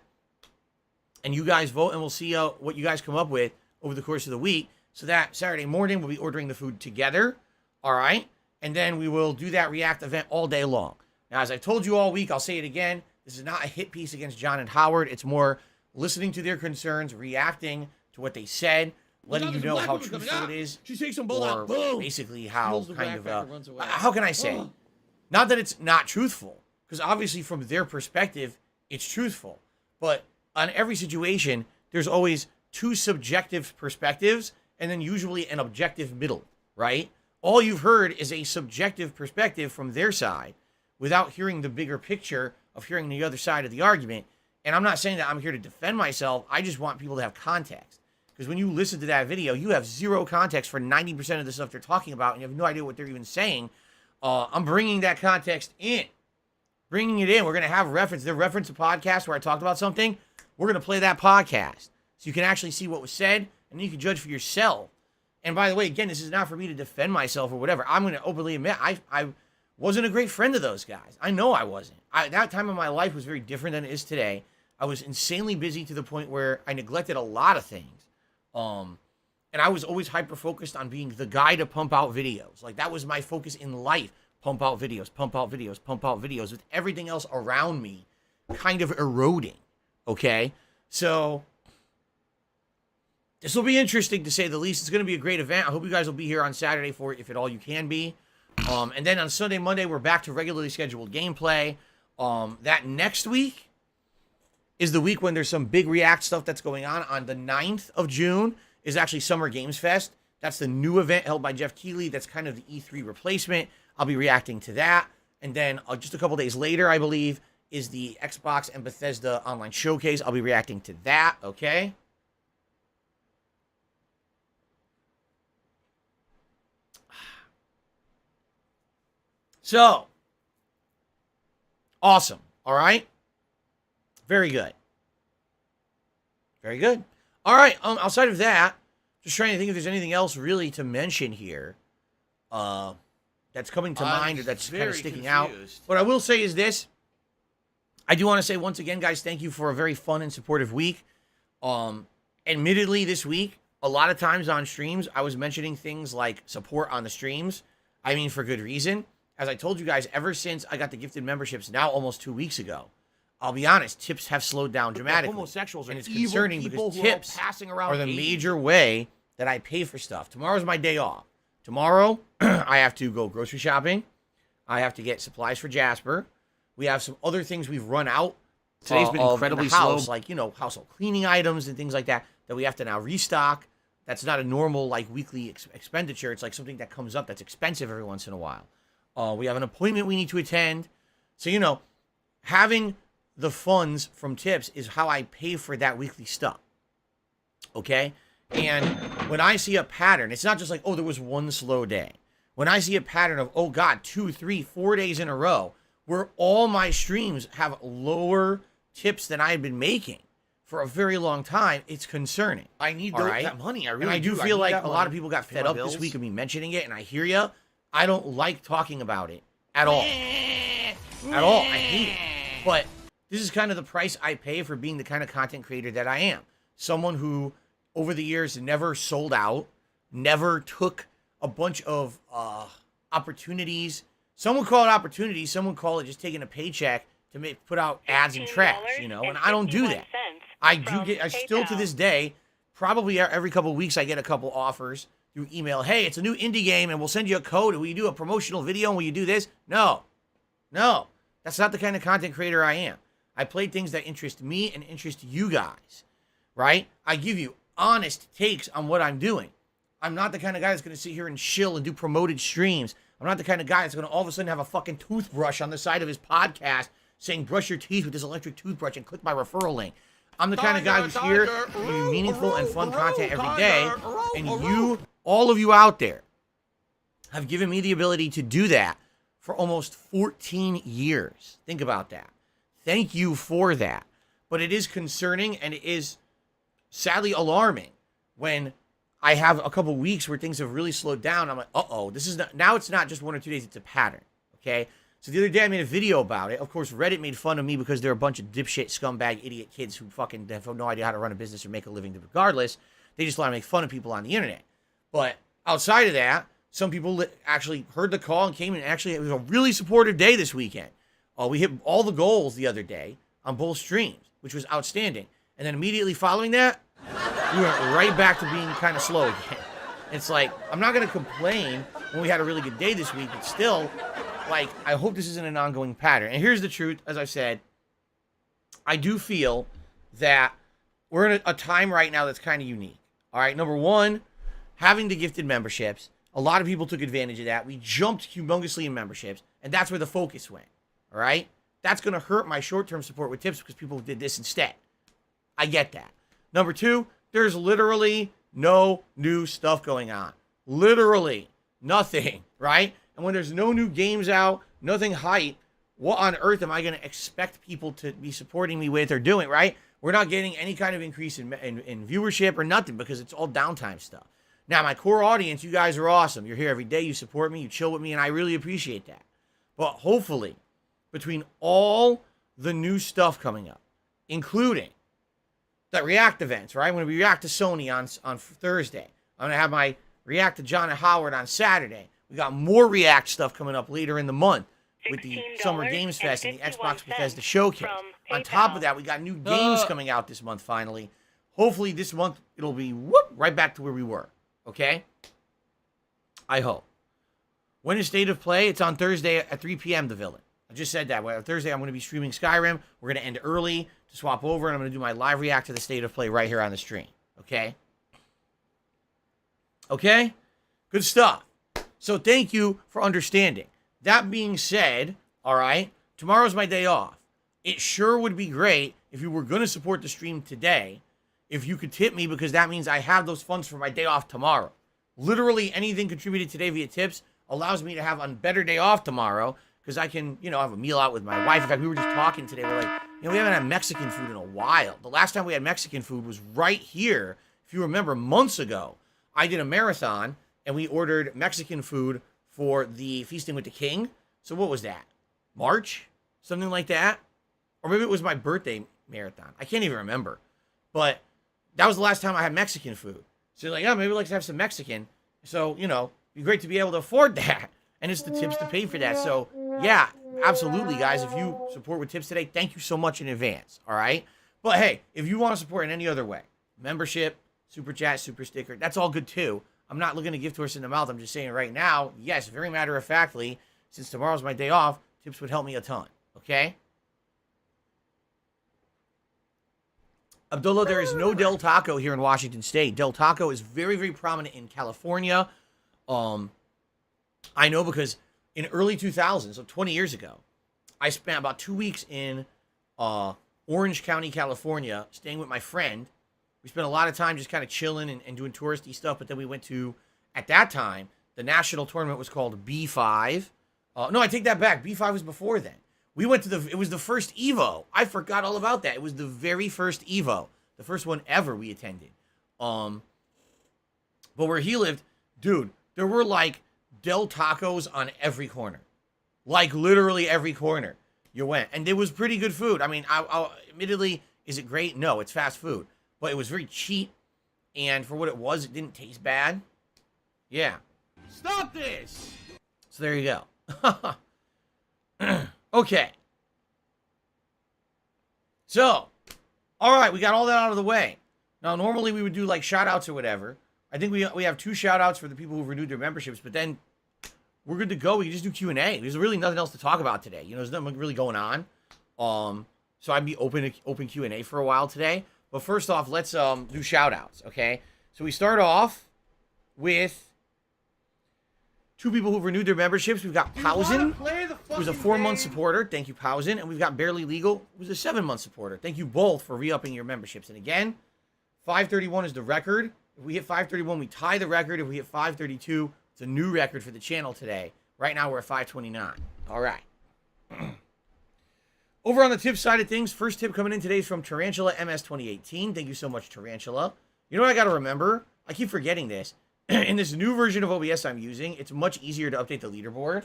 And you guys vote, and we'll see what you guys come up with over the course of the week. So that Saturday morning, we'll be ordering the food together. All right? And then we will do that React event all day long. Now, as I've told you all week, I'll say it again. This is not a hit piece against John and Howard. It's more listening to their concerns, reacting to what they said, letting you know how truthful it is. She takes some bowl or out. Boom. basically how Spills the kind of, backpack and runs away. how can I say? Not that it's not truthful, because obviously from their perspective, it's truthful. But on every situation, there's always two subjective perspectives and then usually an objective middle, right? All you've heard is a subjective perspective from their side without hearing the bigger picture of hearing the other side of the argument. And I'm not saying that I'm here to defend myself. I just want people to have context. Because when you listen to that video, you have zero context for 90% of the stuff they're talking about, and you have no idea what they're even saying. I'm bringing that context in. Bringing it in. We're going to have reference. They reference a podcast where I talked about something. We're going to play that podcast. So you can actually see what was said, and then you can judge for yourself. And by the way, again, this is not for me to defend myself or whatever. I'm going to openly admit I wasn't a great friend of those guys. I know I wasn't. That time of my life was very different than it is today. I was insanely busy to the point where I neglected a lot of things. And I was always hyper-focused on being the guy to pump out videos. Like, that was my focus in life. Pump out videos, pump out videos, pump out videos, with everything else around me kind of eroding. Okay? So this will be interesting, to say the least. It's going to be a great event. I hope you guys will be here on Saturday for it, if at all you can be. And then on Sunday, Monday, we're back to regularly scheduled gameplay. That next week is the week when there's some big React stuff that's going on. On the 9th of June is actually Summer Games Fest. That's the new event held by Jeff Keighley. That's kind of the E3 replacement. I'll be reacting to that. And then just a couple days later, I believe, is the Xbox and Bethesda online showcase. I'll be reacting to that, okay? So, awesome. All right? Very good. Very good. All right. Outside of that, just trying to think if there's anything else really to mention here that's coming to mind or that's kind of sticking out. What I will say is this. I do want to say once again, guys, thank you for a very fun and supportive week. Admittedly, this week, a lot of times on streams, I was mentioning things like support on the streams. I mean, for good reason. As I told you guys, ever since I got the gifted memberships now almost 2 weeks ago, I'll be honest, tips have slowed down dramatically. Homosexuals are and it's concerning because tips passing around are the major way that I pay for stuff. Tomorrow's my day off. Tomorrow, I have to go grocery shopping. I have to get supplies for Jasper. We have some other things we've run out. Today's been incredibly slow. Like, you know, household cleaning items and things like that we have to now restock. That's not a normal, like, weekly expenditure. It's like something that comes up that's expensive every once in a while. We have an appointment we need to attend. So, you know, having the funds from tips is how I pay for that weekly stuff. Okay? And when I see a pattern, it's not just like, oh, there was one slow day. When I see a pattern of, oh, God, 2, 3, 4 days in a row where all my streams have lower tips than I've been making for a very long time, it's concerning. I need that money. I really and I do feel like a lot of people got fed up bills this week of me mentioning it, and I hear you. I don't like talking about it at all. At all. I hate it. But this is kind of the price I pay for being the kind of content creator that I am. Someone who, over the years, never sold out, never took a bunch of opportunities. Some would call it opportunities. Some would call it just taking a paycheck to put out ads and trash, you know, and I don't do that. I still to this day, probably every couple of weeks, I get a couple offers through email. Hey, it's a new indie game and we'll send you a code. Will you do a promotional video and will you do this? No, that's not the kind of content creator I am. I play things that interest me and interest you guys, right? I give you honest takes on what I'm doing. I'm not the kind of guy that's going to sit here and chill and do promoted streams I'm not the kind of guy that's going to all of a sudden have a fucking toothbrush on the side of his podcast saying brush your teeth with this electric toothbrush and click my referral link. I'm the kind of guy who's here to give you meaningful and fun content every day. And you, all of you out there, have given me the ability to do that for almost 14 years. Think about that. Thank you for that. But it is concerning and it is sadly alarming when I have a couple weeks where things have really slowed down. I'm like, uh-oh, this is not, now it's not just 1 or 2 days, it's a pattern, okay? So the other day I made a video about it. Of course, Reddit made fun of me because they're a bunch of dipshit, scumbag, idiot kids who fucking have no idea how to run a business or make a living regardless. They just want to make fun of people on the internet. But outside of that, some people actually heard the call and came in. Actually, it was a really supportive day this weekend. We hit all the goals the other day on both streams, which was outstanding. And then immediately following that, we went right back to being kind of slow again. It's like, I'm not going to complain when we had a really good day this week, but still, like, I hope this isn't an ongoing pattern. And here's the truth, as I said, I do feel that we're in a time right now that's kind of unique. All right, number one, having the gifted memberships. A lot of people took advantage of that. We jumped humongously in memberships, and that's where the focus went. All right? That's going to hurt my short-term support with tips because people did this instead. I get that. Number two, there's literally no new stuff going on. Literally nothing, right? And when there's no new games out, nothing hype, what on earth am I going to expect people to be supporting me with or doing, right? We're not getting any kind of increase in viewership or nothing because it's all downtime stuff. Now, my core audience, you guys are awesome. You're here every day. You support me. You chill with me, and I really appreciate that. But hopefully, between all the new stuff coming up, including the React events, right? I'm going to react to Sony on Thursday. I'm going to have my react to John and Howard on Saturday. We got more React stuff coming up later in the month with the Summer Games Fest and the Xbox Bethesda Showcase. On top of that, we got new games coming out this month finally. Hopefully this month it'll be right back to where we were. Okay? I hope. When is State of Play? It's on Thursday at 3 p.m. The Villain. I just said that. Well, Thursday I'm going to be streaming Skyrim. We're going to end early to swap over, and I'm going to do my live react to the State of Play right here on the stream. Okay? Okay? Good stuff. So thank you for understanding. That being said, all right, tomorrow's my day off. It sure would be great if you were going to support the stream today, if you could tip me, because that means I have those funds for my day off tomorrow. Literally anything contributed today via tips allows me to have a better day off tomorrow because I can, have a meal out with my wife. In fact, we were just talking today. We're like, we haven't had Mexican food in a while. The last time we had Mexican food was right here. If you remember, months ago, I did a marathon and we ordered Mexican food for the Feasting with the King. So what was that? March? Something like that? Or maybe it was my birthday marathon. I can't even remember. But that was the last time I had Mexican food. So you're like, maybe we'd like to have some Mexican. So, it'd be great to be able to afford that. And it's the tips to pay for that. So, yeah, absolutely, guys. If you support with tips today, thank you so much in advance. All right? But, hey, if you want to support in any other way, membership, super chat, super sticker, that's all good, too. I'm not looking to give to us in the mouth. I'm just saying right now, yes, very matter-of-factly, since tomorrow's my day off, tips would help me a ton. Okay? Abdullah, there is no Del Taco here in Washington State. Del Taco is very, very prominent in California. I know because in early 2000s, so 20 years ago, I spent about 2 weeks in Orange County, California, staying with my friend. We spent a lot of time just kind of chilling and doing touristy stuff, but then we went to, at that time, the national tournament was called B5. No, I take that back. B5 was before then. We went to it was the first Evo. I forgot all about that. It was the very first Evo. The first one ever we attended. But where he lived, dude, there were like Del Tacos on every corner. Like literally every corner you went. And it was pretty good food. I mean, admittedly, is it great? No, it's fast food. But it was very cheap. And for what it was, it didn't taste bad. Yeah. Stop this! So there you go. Okay. So, all right, we got all that out of the way. Now, normally we would do like shout-outs or whatever. I think we have 2 shout-outs for the people who renewed their memberships, but then we're good to go. We can just do Q&A. There's really nothing else to talk about today. There's nothing really going on. So I'd be open Q&A for a while today. But first off, let's do shout-outs, okay? So we start off with 2 people who've renewed their memberships. We've got Pausen, who's a 4-month supporter. Thank you, Pausen. And we've got Barely Legal, who's a 7-month supporter. Thank you both for re-upping your memberships. And again, 531 is the record. If we hit 531, we tie the record. If we hit 532, it's a new record for the channel today. Right now, we're at 529. All right. Over on the tip side of things, first tip coming in today is from Tarantula MS 2018. Thank you so much, Tarantula. You know what I got to remember? I keep forgetting this. In this new version of OBS I'm using, it's much easier to update the leaderboard.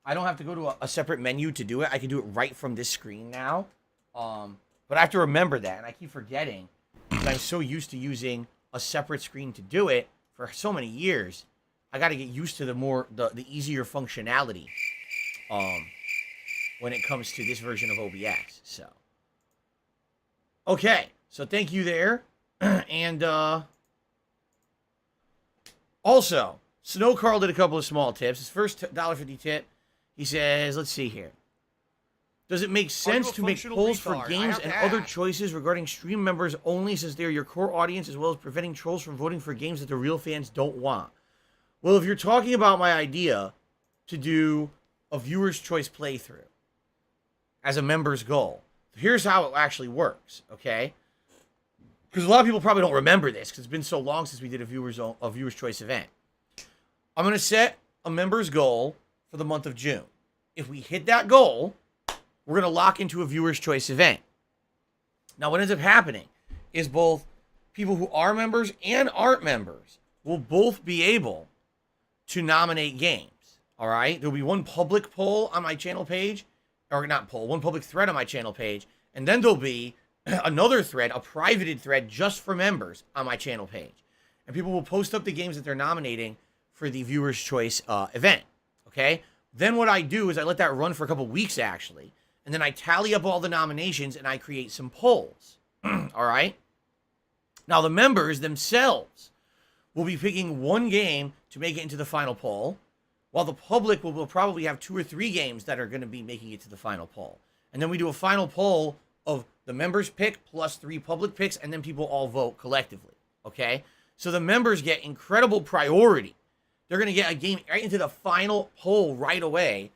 I don't have to go to a separate menu to do it. I can do it right from this screen now. But I have to remember that, and I keep forgetting because I'm so used to using a separate screen to do it for so many years. I got to get used to the easier functionality when it comes to this version of OBS. So, okay. So thank you there. And also, Snow Carl did a couple of small tips. His first $1.50 tip, he says, let's see here. Does it make sense to make polls for games and other choices regarding stream members only since they're your core audience, as well as preventing trolls from voting for games that the real fans don't want? Well, if you're talking about my idea to do a viewer's choice playthrough as a member's goal, here's how it actually works, okay? Because a lot of people probably don't remember this because it's been so long since we did a viewer's choice event. I'm going to set a member's goal for the month of June. If we hit that goal, we're going to lock into a viewer's choice event. Now, what ends up happening is both people who are members and aren't members will both be able to nominate games, all right? There'll be one public poll on my channel page, or not poll, one public thread on my channel page, and then there'll be another thread, a privated thread just for members on my channel page. And people will post up the games that they're nominating for the viewer's choice event, okay? Then what I do is I let that run for a couple weeks, actually, and then I tally up all the nominations and I create some polls, all right? Now, the members themselves will be picking one game to make it into the final poll, while the public will probably have 2 or 3 games that are going to be making it to the final poll. And then we do a final poll of the members pick plus 3 public picks, and then people all vote collectively, okay? So the members get incredible priority. They're going to get a game right into the final poll right away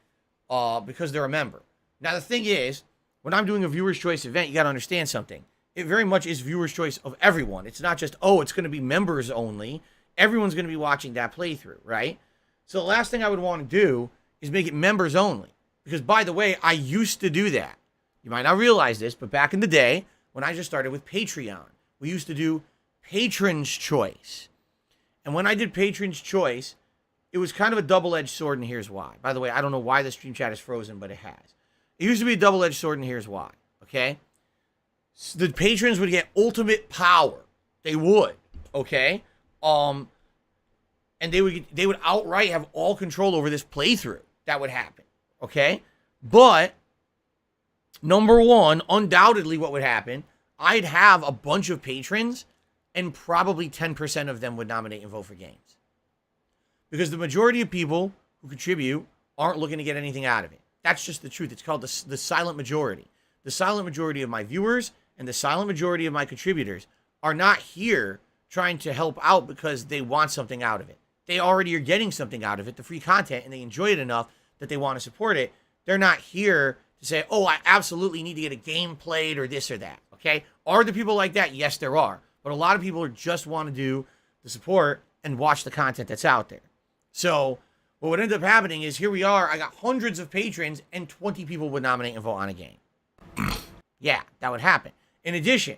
because they're a member. Now, the thing is, when I'm doing a viewer's choice event, you got to understand something. It very much is viewer's choice of everyone. It's not just, oh, it's going to be members only. Everyone's going to be watching that playthrough, right? So the last thing I would want to do is make it members only. Because, by the way, I used to do that. You might not realize this, but back in the day, when I just started with Patreon, we used to do Patron's Choice. And when I did Patron's Choice, it was kind of a double-edged sword, and here's why. By the way, I don't know why the stream chat is frozen, but it has. It used to be a double-edged sword, and here's why, okay? The patrons would get ultimate power. They would, okay? And they would outright have all control over this playthrough. That would happen, okay? But number one, undoubtedly what would happen, I'd have a bunch of patrons and probably 10% of them would nominate and vote for games. Because the majority of people who contribute aren't looking to get anything out of it. That's just the truth. It's called the silent majority. The silent majority of my viewers and the silent majority of my contributors are not here trying to help out because they want something out of it. They already are getting something out of it, the free content, and they enjoy it enough that they want to support it. They're not here to say, oh, I absolutely need to get a game played or this or that, okay? Are there people like that? Yes, there are. But a lot of people just want to do the support and watch the content that's out there. So what would end up happening is here we are. I got hundreds of patrons and 20 people would nominate and vote on a game. Yeah, that would happen. In addition,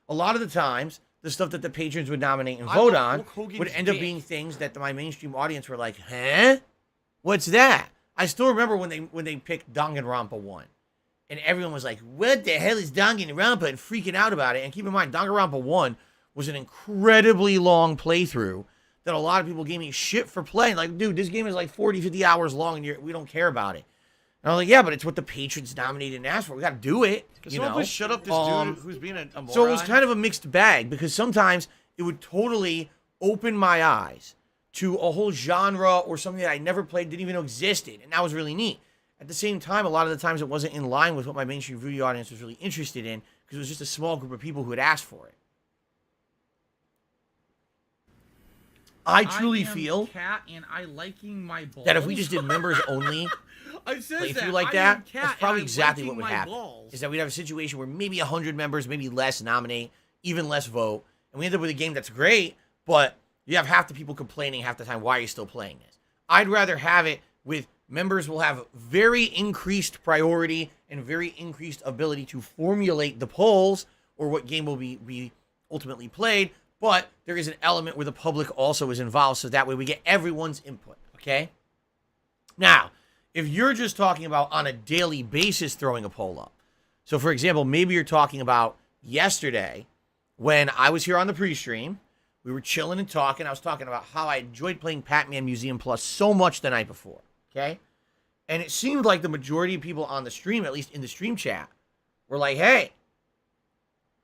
a lot of the times, the stuff that the patrons would nominate and vote on would end up being things that my mainstream audience were like, huh? What's that? I still remember when they picked Danganronpa 1. And everyone was like, what the hell is Danganronpa? And freaking out about it. And keep in mind, Danganronpa 1 was an incredibly long playthrough that a lot of people gave me shit for playing. Like, dude, this game is like 40, 50 hours long and we don't care about it. And I was like, yeah, but it's what the patrons nominated and asked for. We got to do it. Can someone please shut up this dude who's being a moron? So it was kind of a mixed bag because sometimes it would totally open my eyes to a whole genre or something that I never played, didn't even know existed. And that was really neat. At the same time, a lot of the times it wasn't in line with what my mainstream video audience was really interested in because it was just a small group of people who had asked for it. I truly feel cat and I liking my balls. that if we just did members only I says playthrough that. like I that, am cat that's probably and I'm exactly liking what would my happen. balls. Is that we'd have a situation where maybe 100 members, maybe less nominate, even less vote, and we end up with a game that's great, but you have half the people complaining half the time, why are you still playing this? I'd rather have it with members will have very increased priority and very increased ability to formulate the polls or what game will be ultimately played, but there is an element where the public also is involved, so that way we get everyone's input, okay? Now, if you're just talking about on a daily basis throwing a poll up, so for example, maybe you're talking about yesterday when I was here on the pre-stream, we were chilling and talking. I was talking about how I enjoyed playing Pac-Man Museum Plus so much the night before, okay? And it seemed like the majority of people on the stream, at least in the stream chat, were like, hey,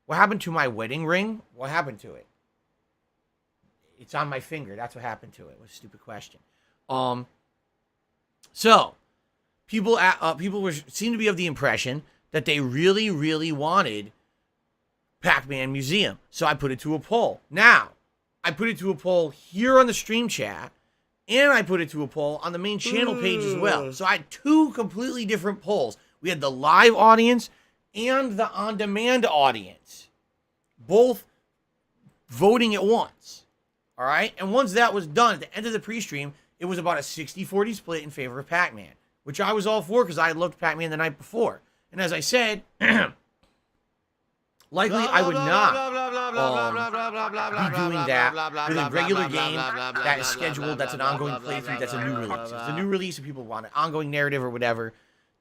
what happened to my wedding ring? What happened to it? It's on my finger. That's what happened to it. What a stupid question. So, people seem to be of the impression that they really, really wanted Pac-Man Museum. So I put it to a poll. Now, I put it to a poll here on the stream chat, and I put it to a poll on the main channel page as well. So I had two completely different polls. We had the live audience and the on-demand audience, both voting at once. All right? And once that was done, at the end of the pre-stream, it was about a 60-40 split in favor of Pac-Man, which I was all for because I had loved Pac-Man the night before. And as I said, likely I would not be doing that with a regular game that is scheduled, that's an ongoing playthrough, that's a new release. If it's a new release and people want an ongoing narrative or whatever,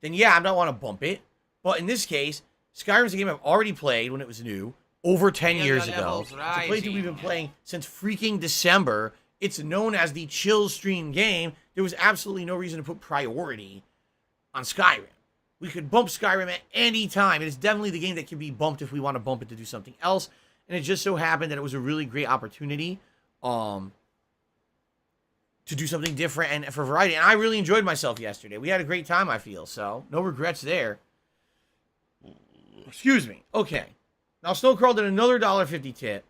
then yeah, I don't want to bump it. But in this case, Skyrim's a game I've already played when it was new, over 10 years ago. It's a playthrough we've been playing since freaking December. It's known as the chill stream game. There was absolutely no reason to put priority on Skyrim. We could bump Skyrim at any time. It is definitely the game that can be bumped if we want to bump it to do something else. And it just so happened that it was a really great opportunity to do something different and for variety. And I really enjoyed myself yesterday. We had a great time, I feel. So, no regrets there. Excuse me. Okay. Now, Snowcrawl did another $1.50 tip.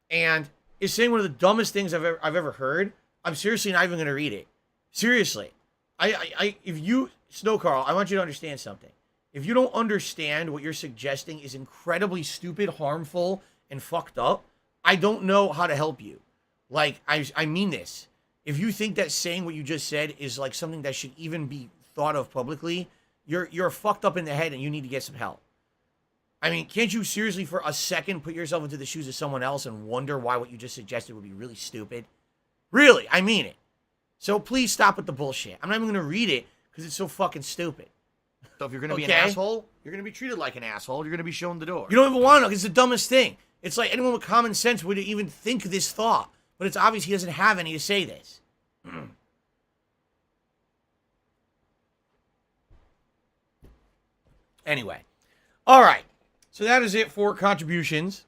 And is saying one of the dumbest things I've ever heard. I'm seriously not even going to read it. Seriously. If you... Snow Carl, I want you to understand something. If you don't understand what you're suggesting is incredibly stupid, harmful, and fucked up, I don't know how to help you. Like, I mean this. If you think that saying what you just said is like something that should even be thought of publicly, you're fucked up in the head and you need to get some help. I mean, can't you seriously for a second put yourself into the shoes of someone else and wonder why what you just suggested would be really stupid? Really, I mean it. So please stop with the bullshit. I'm not even going to read it because it's so fucking stupid. So if you're going to be an asshole, you're going to be treated like an asshole. You're going to be shown the door. You don't even want to know because it's the dumbest thing. It's like anyone with common sense would even think this thought. But it's obvious he doesn't have any to say this. Anyway. All right. So that is it for contributions.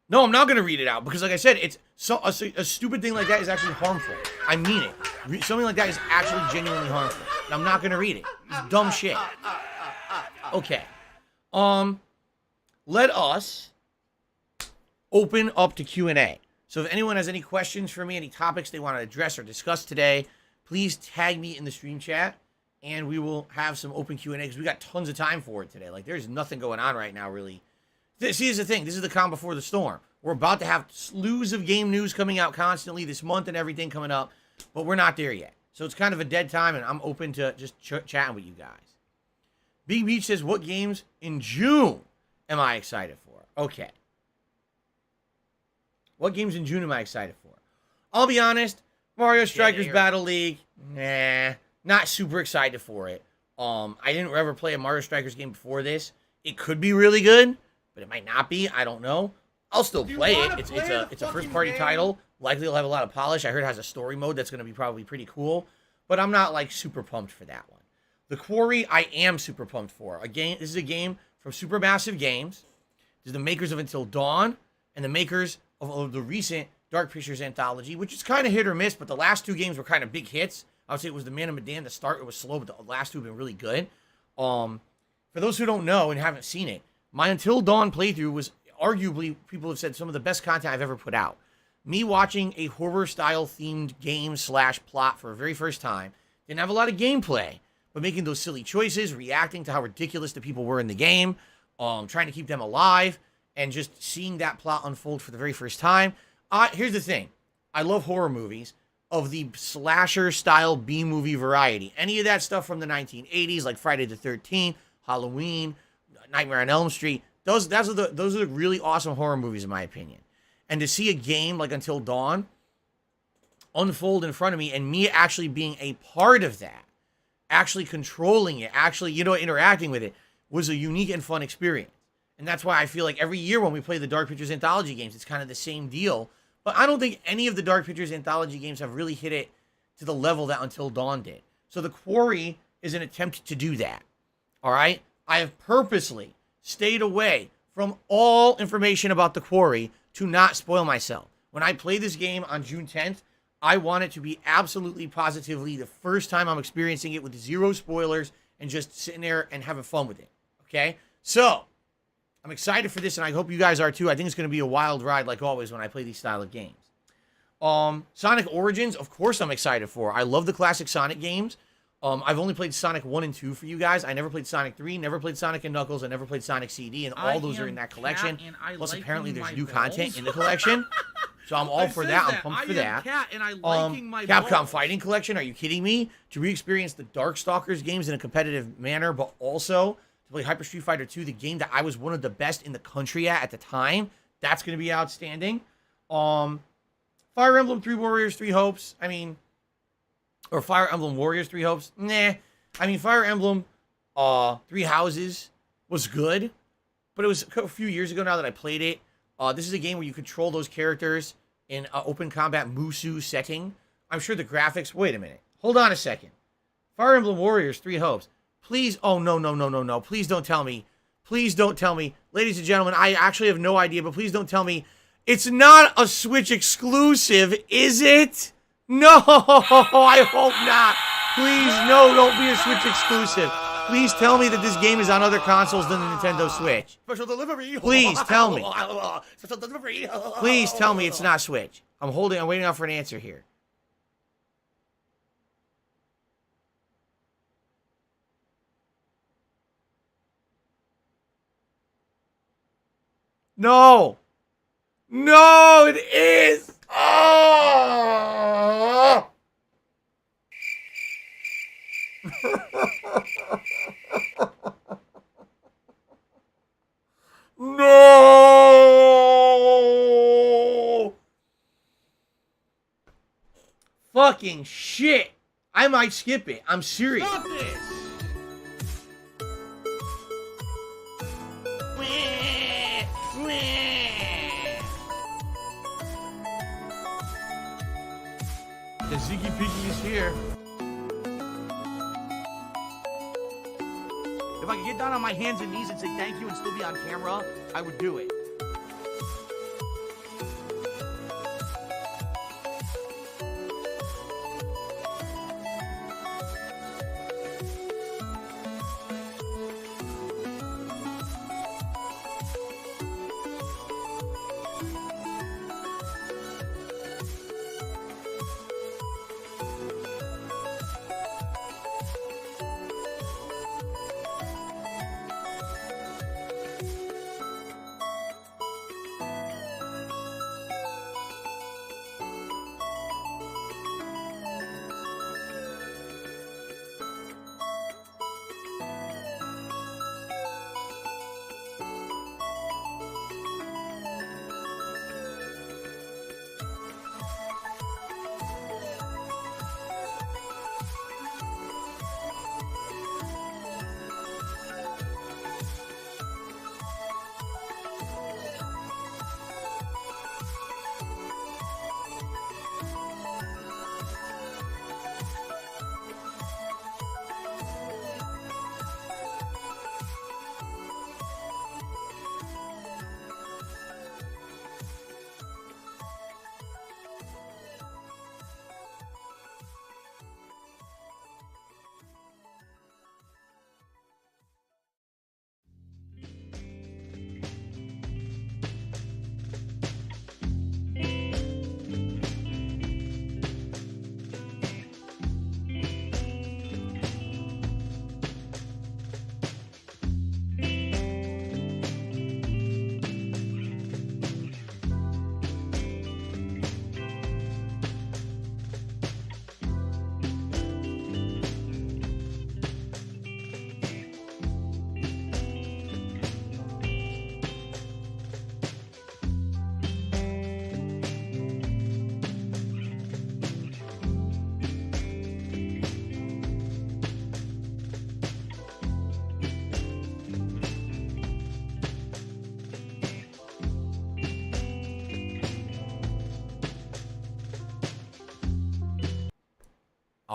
No, I'm not going to read it out because, like I said, it's a stupid thing like that is actually harmful. I mean it. Something like that is actually genuinely harmful. And I'm not going to read it. It's dumb shit. Okay. Let us open up to Q&A. So if anyone has any questions for me, any topics they want to address or discuss today, please tag me in the stream chat, and we will have some open Q&A because we got tons of time for it today. Like, there's nothing going on right now, really. See, here's the thing. This is the calm before the storm. We're about to have slews of game news coming out constantly this month and everything coming up, but we're not there yet. So it's kind of a dead time, and I'm open to just chatting with you guys. Big Beach says, what games in June am I excited for? Okay. What games in June am I excited for? I'll be honest, Mario Strikers Battle League, nah, not super excited for it. I didn't ever play a Mario Strikers game before this. It could be really good, but it might not be. I don't know. I'll still play it. It's a first-party title. Likely it'll have a lot of polish. I heard it has a story mode that's going to be probably pretty cool, but I'm not, like, super pumped for that one. The Quarry, I am super pumped for. This is a game from Supermassive Games. This is the makers of Until Dawn and the makers of the recent Dark Pictures anthology, which is kind of hit or miss, but the last two games were kind of big hits. I would say it was the Man of Medan. The start, it was slow, but the last two have been really good. For those who don't know and haven't seen it, my Until Dawn playthrough was arguably, people have said, some of the best content I've ever put out. me watching a horror-style themed game / plot for the very first time. Didn't have a lot of gameplay, but making those silly choices, reacting to how ridiculous the people were in the game, trying to keep them alive, and just seeing that plot unfold for the very first time. Here's the thing. I love horror movies of the slasher-style B-movie variety. Any of that stuff from the 1980s, like Friday the 13th, Halloween, Nightmare on Elm Street, those are the really awesome horror movies, in my opinion. And to see a game like Until Dawn unfold in front of me, and me actually being a part of that, actually controlling it, actually, interacting with it, was a unique and fun experience. And that's why I feel like every year when we play the Dark Pictures Anthology games, it's kind of the same deal. But I don't think any of the Dark Pictures Anthology games have really hit it to the level that Until Dawn did. So The Quarry is an attempt to do that. All right? I have purposely stayed away from all information about The Quarry to not spoil myself. When I play this game on June 10th, I want it to be absolutely positively the first time I'm experiencing it with 0 spoilers and just sitting there and having fun with it. Okay? So, I'm excited for this, and I hope you guys are too. I think it's going to be a wild ride, like always, when I play these style of games. Sonic Origins, of course I'm excited for. I love the classic Sonic games. I've only played Sonic 1 and 2 for you guys. I never played Sonic 3, never played Sonic and Knuckles, and never played Sonic CD, and all those are in that collection. Plus, apparently, there's new content in the collection. So I'm all for that. I'm pumped for that. Capcom Fighting Collection, are you kidding me? To re-experience the Darkstalkers games in a competitive manner, but also to play Hyper Street Fighter 2, the game that I was one of the best in the country at the time. That's going to be outstanding. Fire Emblem 3 Warriors 3 Hopes. Or Fire Emblem Warriors 3 Hopes. Nah. Fire Emblem 3 Houses was good, but it was a few years ago now that I played it. This is a game where you control those characters in an open combat Musu setting. I'm sure the graphics... Wait a minute. Hold on a second. Fire Emblem Warriors 3 Hopes. Please... Oh, no. Please don't tell me. Please don't tell me. Ladies and gentlemen, I actually have no idea, but please don't tell me. It's not a Switch exclusive, is it? No, I hope not. Please, no, don't be a Switch exclusive. Please tell me that this game is on other consoles than the Nintendo Switch. Special delivery. Please tell me. Special delivery. Please tell me it's not Switch. I'm waiting out for an answer here. No. No, it is. Oh. No. Fucking shit. I might skip it. I'm serious. Stop this. The Ziggy Piggy is here. If I could get down on my hands and knees and say thank you and still be on camera, I would do it.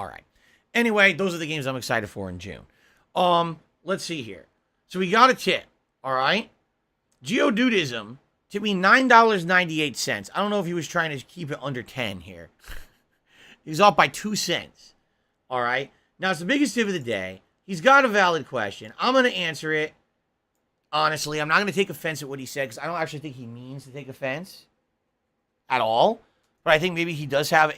All right. Anyway, those are the games I'm excited for in June. Let's see here. So we got a tip. All right. Geodudism tipped me $9.98. I don't know if he was trying to keep it under 10 here. He's off by 2 cents. All right. Now, it's the biggest tip of the day. He's got a valid question. I'm going to answer it. Honestly, I'm not going to take offense at what he said because I don't actually think he means to take offense at all. But I think maybe he does have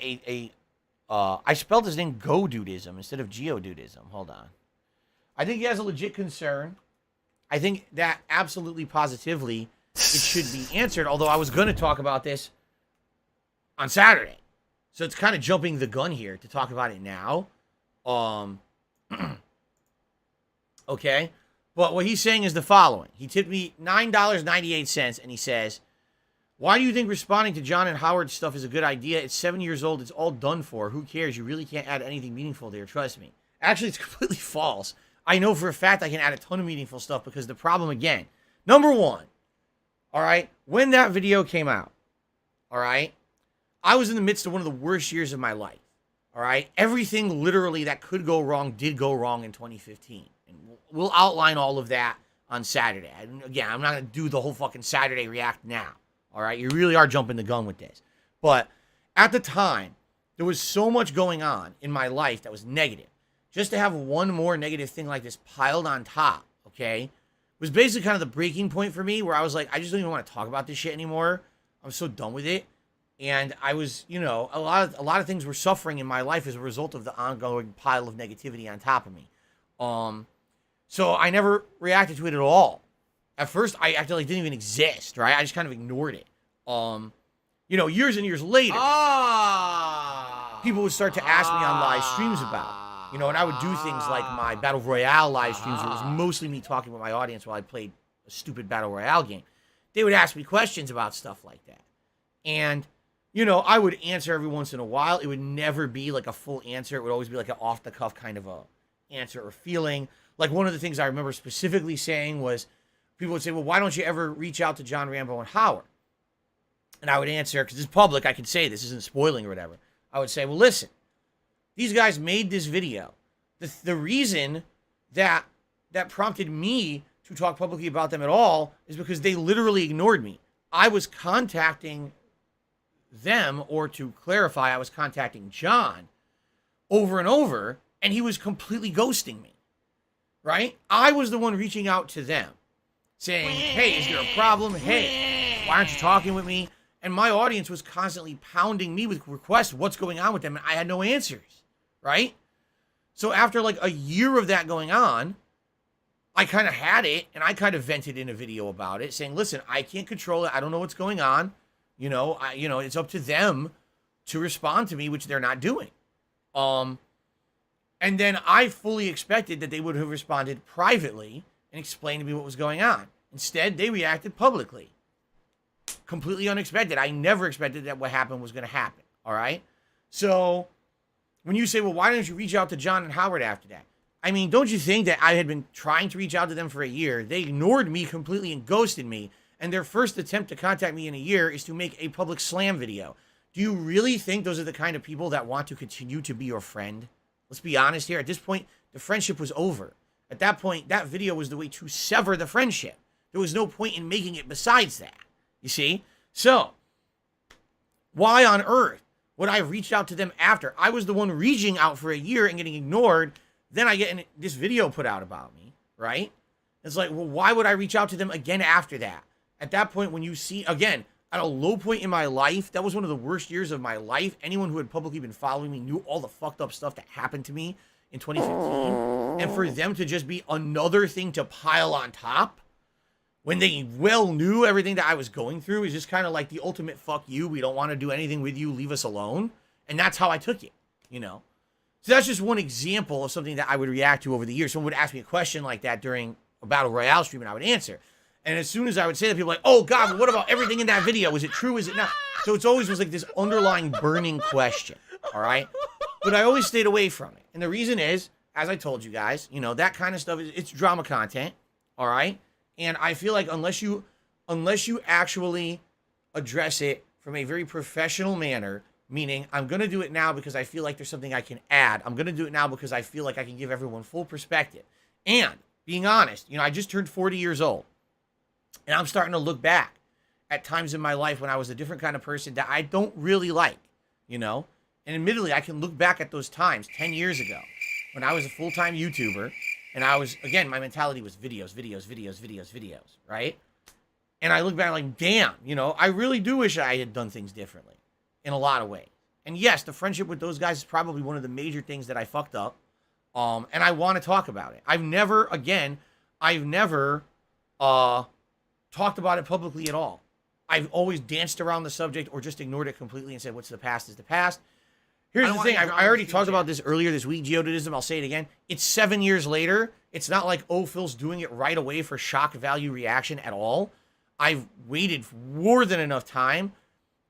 I spelled his name Godudism instead of Geodudism. Hold on. I think he has a legit concern. I think that absolutely positively it should be answered, although I was going to talk about this on Saturday. So it's kind of jumping the gun here to talk about it now. Okay. But what he's saying is the following. He tipped me $9.98, and he says, why do you think responding to John and Howard's stuff is a good idea? It's 7 years old. It's all done for. Who cares? You really can't add anything meaningful there. Trust me. Actually, it's completely false. I know for a fact I can add a ton of meaningful stuff because the problem, again, number one, all right, when that video came out, all right, I was in the midst of one of the worst years of my life, all right? Everything literally that could go wrong did go wrong in 2015. And we'll outline all of that on Saturday. And again, I'm not going to do the whole fucking Saturday react now. All right, you really are jumping the gun with this. But at the time, there was so much going on in my life that was negative. Just to have one more negative thing like this piled on top, okay, was basically kind of the breaking point for me where I was like, I just don't even want to talk about this shit anymore. I'm so done with it. And I was, you know, a lot of things were suffering in my life as a result of the ongoing pile of negativity on top of me. So I never reacted to it at all. At first, I acted like it didn't even exist, right? I just kind of ignored it. You know, years and years later, people would start to ask me on live streams about it. You know, and I would do things like my Battle Royale live streams where it was mostly me talking with my audience while I played a stupid Battle Royale game. They would ask me questions about stuff like that. And, you know, I would answer every once in a while. It would never be like a full answer. It would always be like an off-the-cuff kind of a answer or feeling. Like one of the things I remember specifically saying was, people would say, well, why don't you ever reach out to John Rambo and Howard? And I would answer, because it's public, I can say this isn't spoiling or whatever. I would say, well, listen, these guys made this video. The reason that prompted me to talk publicly about them at all is because they literally ignored me. I was contacting them, or to clarify, I was contacting John over and over, and he was completely ghosting me, right? I was the one reaching out to them, saying, hey, is there a problem? Hey, why aren't you talking with me? And my audience was constantly pounding me with requests, what's going on with them? And I had no answers, right? So after like a year of that going on, I kind of had it, and I kind of vented in a video about it, saying, listen, I can't control it. I don't know what's going on. You know, it's up to them to respond to me, which they're not doing. And then I fully expected that they would have responded privately and explained to me what was going on. Instead, they reacted publicly. Completely unexpected. I never expected that what happened was going to happen. All right? So when you say, well, why didn't you reach out to John and Howard after that? I mean, don't you think that I had been trying to reach out to them for a year? They ignored me completely and ghosted me. And their first attempt to contact me in a year is to make a public slam video. Do you really think those are the kind of people that want to continue to be your friend? Let's be honest here. At this point, the friendship was over. At that point, that video was the way to sever the friendship. There was no point in making it besides that. You see? So, why on earth would I have reached out to them after? I was the one reaching out for a year and getting ignored. Then I get this video put out about me, right? It's like, well, why would I reach out to them again after that? At that point, when you see, again, at a low point in my life, that was one of the worst years of my life. Anyone who had publicly been following me knew all the fucked up stuff that happened to me in 2015. And for them to just be another thing to pile on top, when they well knew everything that I was going through, is just kind of like the ultimate fuck you. We don't want to do anything with you. Leave us alone. And that's how I took it, you know? So that's just one example of something that I would react to over the years. Someone would ask me a question like that during a Battle Royale stream, and I would answer. And as soon as I would say that, people were like, oh, God, but what about everything in that video? Is it true? Is it not? So it's always was like this underlying burning question, all right? But I always stayed away from it. And the reason is, as I told you guys, you know, that kind of stuff, it's drama content, all right? And I feel like unless you actually address it from a very professional manner, Meaning, I'm going to do it now because I feel like there's something I can add. I'm going to do it now because I feel like I can give everyone full perspective. And being honest, I just turned 40 years old. And I'm starting to look back at times in my life when I was a different kind of person that I don't really like, And admittedly, I can look back at those times 10 years ago when I was a full-time YouTuber. And I was, again, my mentality was videos, right? And I look back like, damn, I really do wish I had done things differently in a lot of ways. And yes, the friendship with those guys is probably one of the major things that I fucked up. And I want to talk about it. I've never talked about it publicly at all. I've always danced around the subject or just ignored it completely and said, what's the past is the past. Here's the thing. I already talked about this earlier this week, geodidism. I'll say it again. It's 7 years later. It's not like, oh, Phil's doing it right away for shock value reaction at all. I've waited more than enough time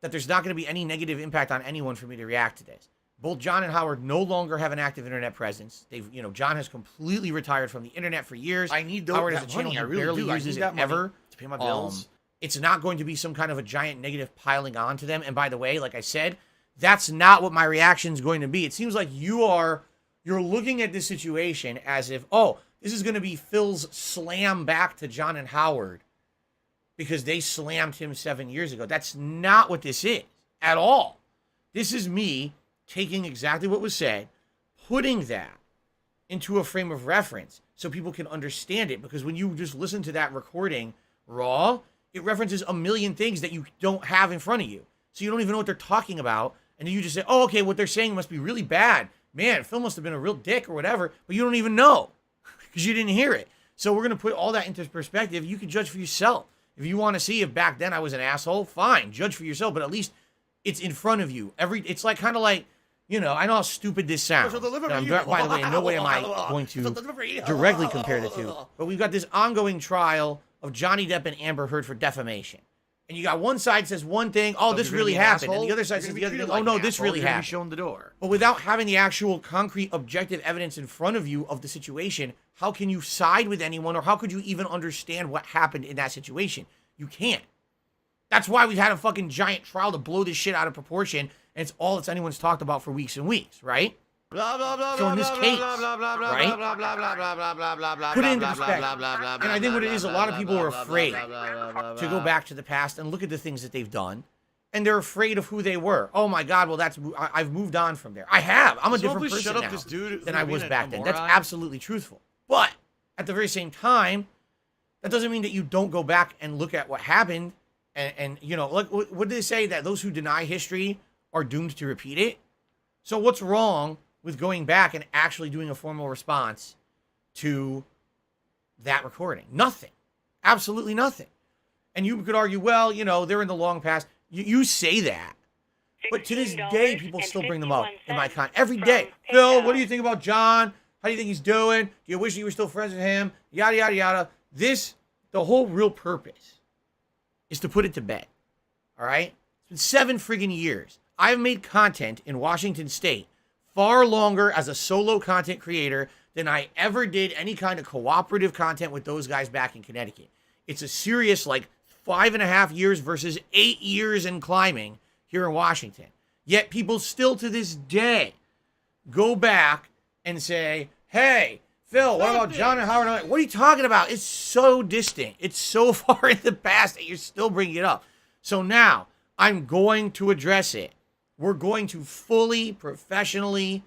that there's not going to be any negative impact on anyone for me to react to this. Both John and Howard no longer have an active internet presence. John has completely retired from the internet for years. I need Howard has a that channel money. he I really barely do. I uses need that it money ever to pay my bills. It's not going to be some kind of a giant negative piling on to them. And by the way, like I said, that's not what my reaction is going to be. It seems like you're looking at this situation as if, oh, this is going to be Phil's slam back to John and Howard because they slammed him 7 years ago. That's not what this is at all. This is me taking exactly what was said, putting that into a frame of reference so people can understand it. Because when you just listen to that recording raw, it references a million things that you don't have in front of you. So you don't even know what they're talking about. And then you just say, oh, okay, what they're saying must be really bad. Man, Phil must have been a real dick or whatever. But you don't even know because you didn't hear it. So we're going to put all that into perspective. You can judge for yourself. If you want to see if back then I was an asshole, fine, judge for yourself. But at least it's in front of you. It's like kind of like, I know how stupid this sounds. By the way, in no way am I going to directly compare the two. But we've got this ongoing trial of Johnny Depp and Amber Heard for defamation. And you got one side says one thing, oh, this really happened. And the other side says the other thing, oh, no, this really happened. Shown the door. But without having the actual concrete objective evidence in front of you of the situation, how can you side with anyone or how could you even understand what happened in that situation? You can't. That's why we've had a fucking giant trial to blow this shit out of proportion, and it's all that's anyone's talked about for weeks and weeks, right? So in this case, right? Put it into perspective. And I think what it is, a lot of people are afraid to go back to the past and look at the things that they've done, and they're afraid of who they were. Oh my God, well I've moved on from there. I have. I'm a different person now than I was back then. That's absolutely truthful. But at the very same time, that doesn't mean that you don't go back and look at what happened. And like, what do they say? That those who deny history are doomed to repeat it? So what's wrong with going back and actually doing a formal response to that recording? Nothing. Absolutely nothing. And you could argue, well, they're in the long past. You say that. But to this day, people still bring them up in my con every day. Phil, what do you think about John? How do you think he's doing? Do you wish you were still friends with him? Yada, yada, yada. The whole real purpose is to put it to bed. All right? It's been 7 friggin' years. I've made content in Washington State far longer as a solo content creator than I ever did any kind of cooperative content with those guys back in Connecticut. It's a serious, 5.5 years versus 8 years in climbing here in Washington. Yet people still to this day go back and say, hey, Phil, what about John and Howard? What are you talking about? It's so distant. It's so far in the past that you're still bringing it up. So now I'm going to address it. We're going to fully, professionally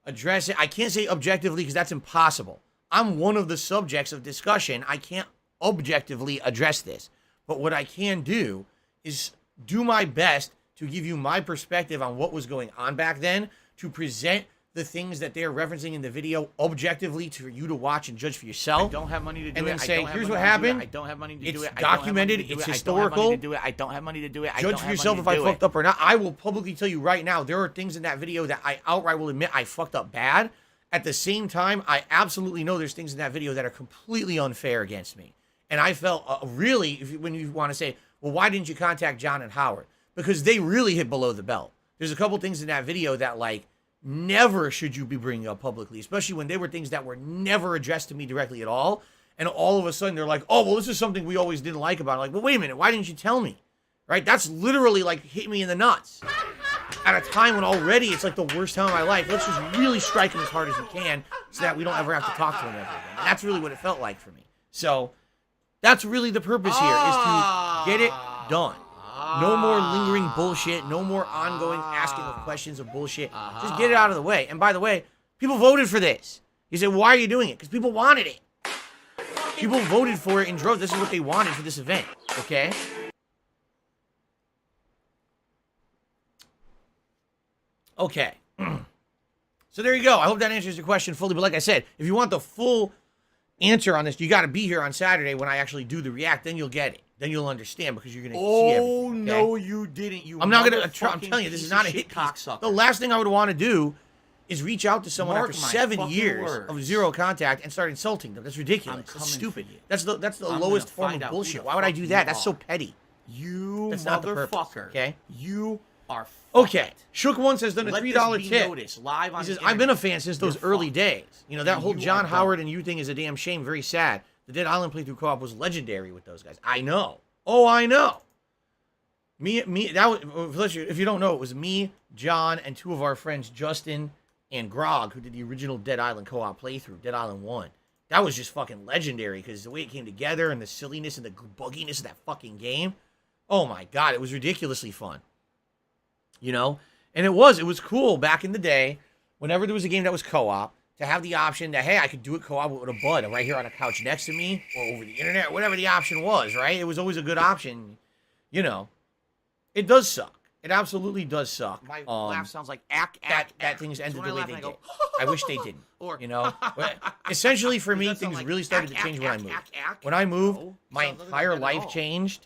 address it. I can't say objectively because that's impossible. I'm one of the subjects of discussion. I can't objectively address this. But what I can do is do my best to give you my perspective on what was going on back then, to present the things that they're referencing in the video objectively for you to watch and judge for yourself. I don't have money to do it. And then say, here's what happened. I don't have money to do it. It's documented. It's historical. I don't have money to do it. Judge for yourself if I fucked up or not. I will publicly tell you right now, there are things in that video that I outright will admit I fucked up bad. At the same time, I absolutely know there's things in that video that are completely unfair against me. And I felt really, when you want to say, well, why didn't you contact John and Howard? Because they really hit below the belt. There's a couple things in that video that never should you be bringing up publicly, especially when they were things that were never addressed to me directly at all. And all of a sudden they're like, oh, well, this is something we always didn't like about it. Well, wait a minute. Why didn't you tell me? Right? That's literally hit me in the nuts. at a time when already it's like the worst time of my life. Let's just really strike him as hard as we can so that we don't ever have to talk to him ever again. And that's really what it felt like for me. So that's really the purpose here, is to get it done. No more lingering bullshit. No more ongoing asking of questions of bullshit. Just get it out of the way. And by the way, people voted for this. You say, why are you doing it? Because people wanted it. People voted for it in droves. This is what they wanted for this event. Okay? Okay. So there you go. I hope that answers your question fully. But like I said, if you want the full answer on this, you got to be here on Saturday when I actually do the react. Then you'll get it. Then you'll understand because you're going to see everything. Oh, no, you didn't. I'm not going to. I'm telling you, this is not a hit piece. The last thing I would want to do is reach out to someone after 7 years of zero contact and start insulting them. That's ridiculous. That's stupid. That's the lowest form of bullshit. Why would I do that? That's so petty. That's not the purpose, okay? You are okay. Shook Once has done a $3 tip. Live on he says, I've been a fan since those early days. You know, that whole John Howard and you thing is a damn shame. Very sad. The Dead Island playthrough co-op was legendary with those guys. I know. Oh, I know. If you don't know, it was me, John, and 2 of our friends, Justin and Grog, who did the original Dead Island co-op playthrough, Dead Island 1. That was just fucking legendary because the way it came together and the silliness and the bugginess of that fucking game. Oh my God, it was ridiculously fun. You know? And it was cool back in the day, whenever there was a game that was co-op, to have the option that, hey, I could do it co-op with a bud right here on a couch next to me or over the internet, or whatever the option was, right? It was always a good option. You know, it does suck. It absolutely does suck. My laugh sounds like that things ended the way they did. I wish they didn't. You know, essentially for me, things really started to change when I moved. When I moved, my entire life changed.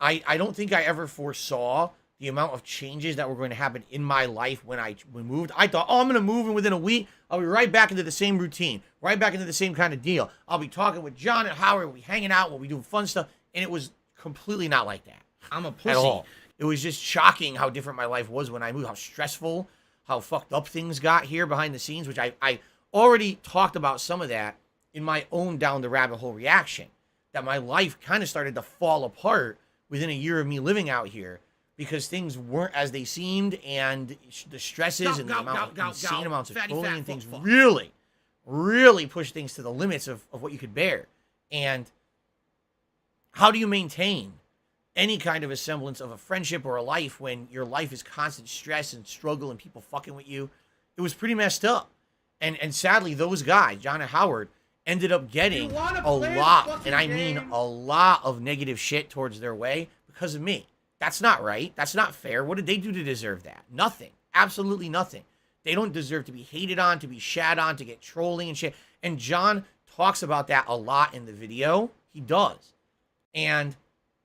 I don't think I ever foresaw the amount of changes that were going to happen in my life when I moved. I thought, oh, I'm going to move, and within a week, I'll be right back into the same routine, right back into the same kind of deal. I'll be talking with John and Howard, we'll be hanging out, we'll be doing fun stuff, and it was completely not like that. I'm a pussy. At all. It was just shocking how different my life was when I moved, how stressful, how fucked up things got here behind the scenes, which I already talked about some of that in my own down the rabbit hole reaction, that my life kind of started to fall apart within a year of me living out here because things weren't as they seemed, and the stresses and the insane amounts of bullying and things really pushed things to the limits of what you could bear. And how do you maintain any kind of a semblance of a friendship or a life when your life is constant stress and struggle and people fucking with you? It was pretty messed up. And sadly, those guys, John and Howard, ended up getting a lot, and I mean a lot of negative shit towards their way because of me. That's not right. That's not fair. What did they do to deserve that? Nothing. Absolutely nothing. They don't deserve to be hated on, to be shat on, to get trolling and shit. And John talks about that a lot in the video. He does. And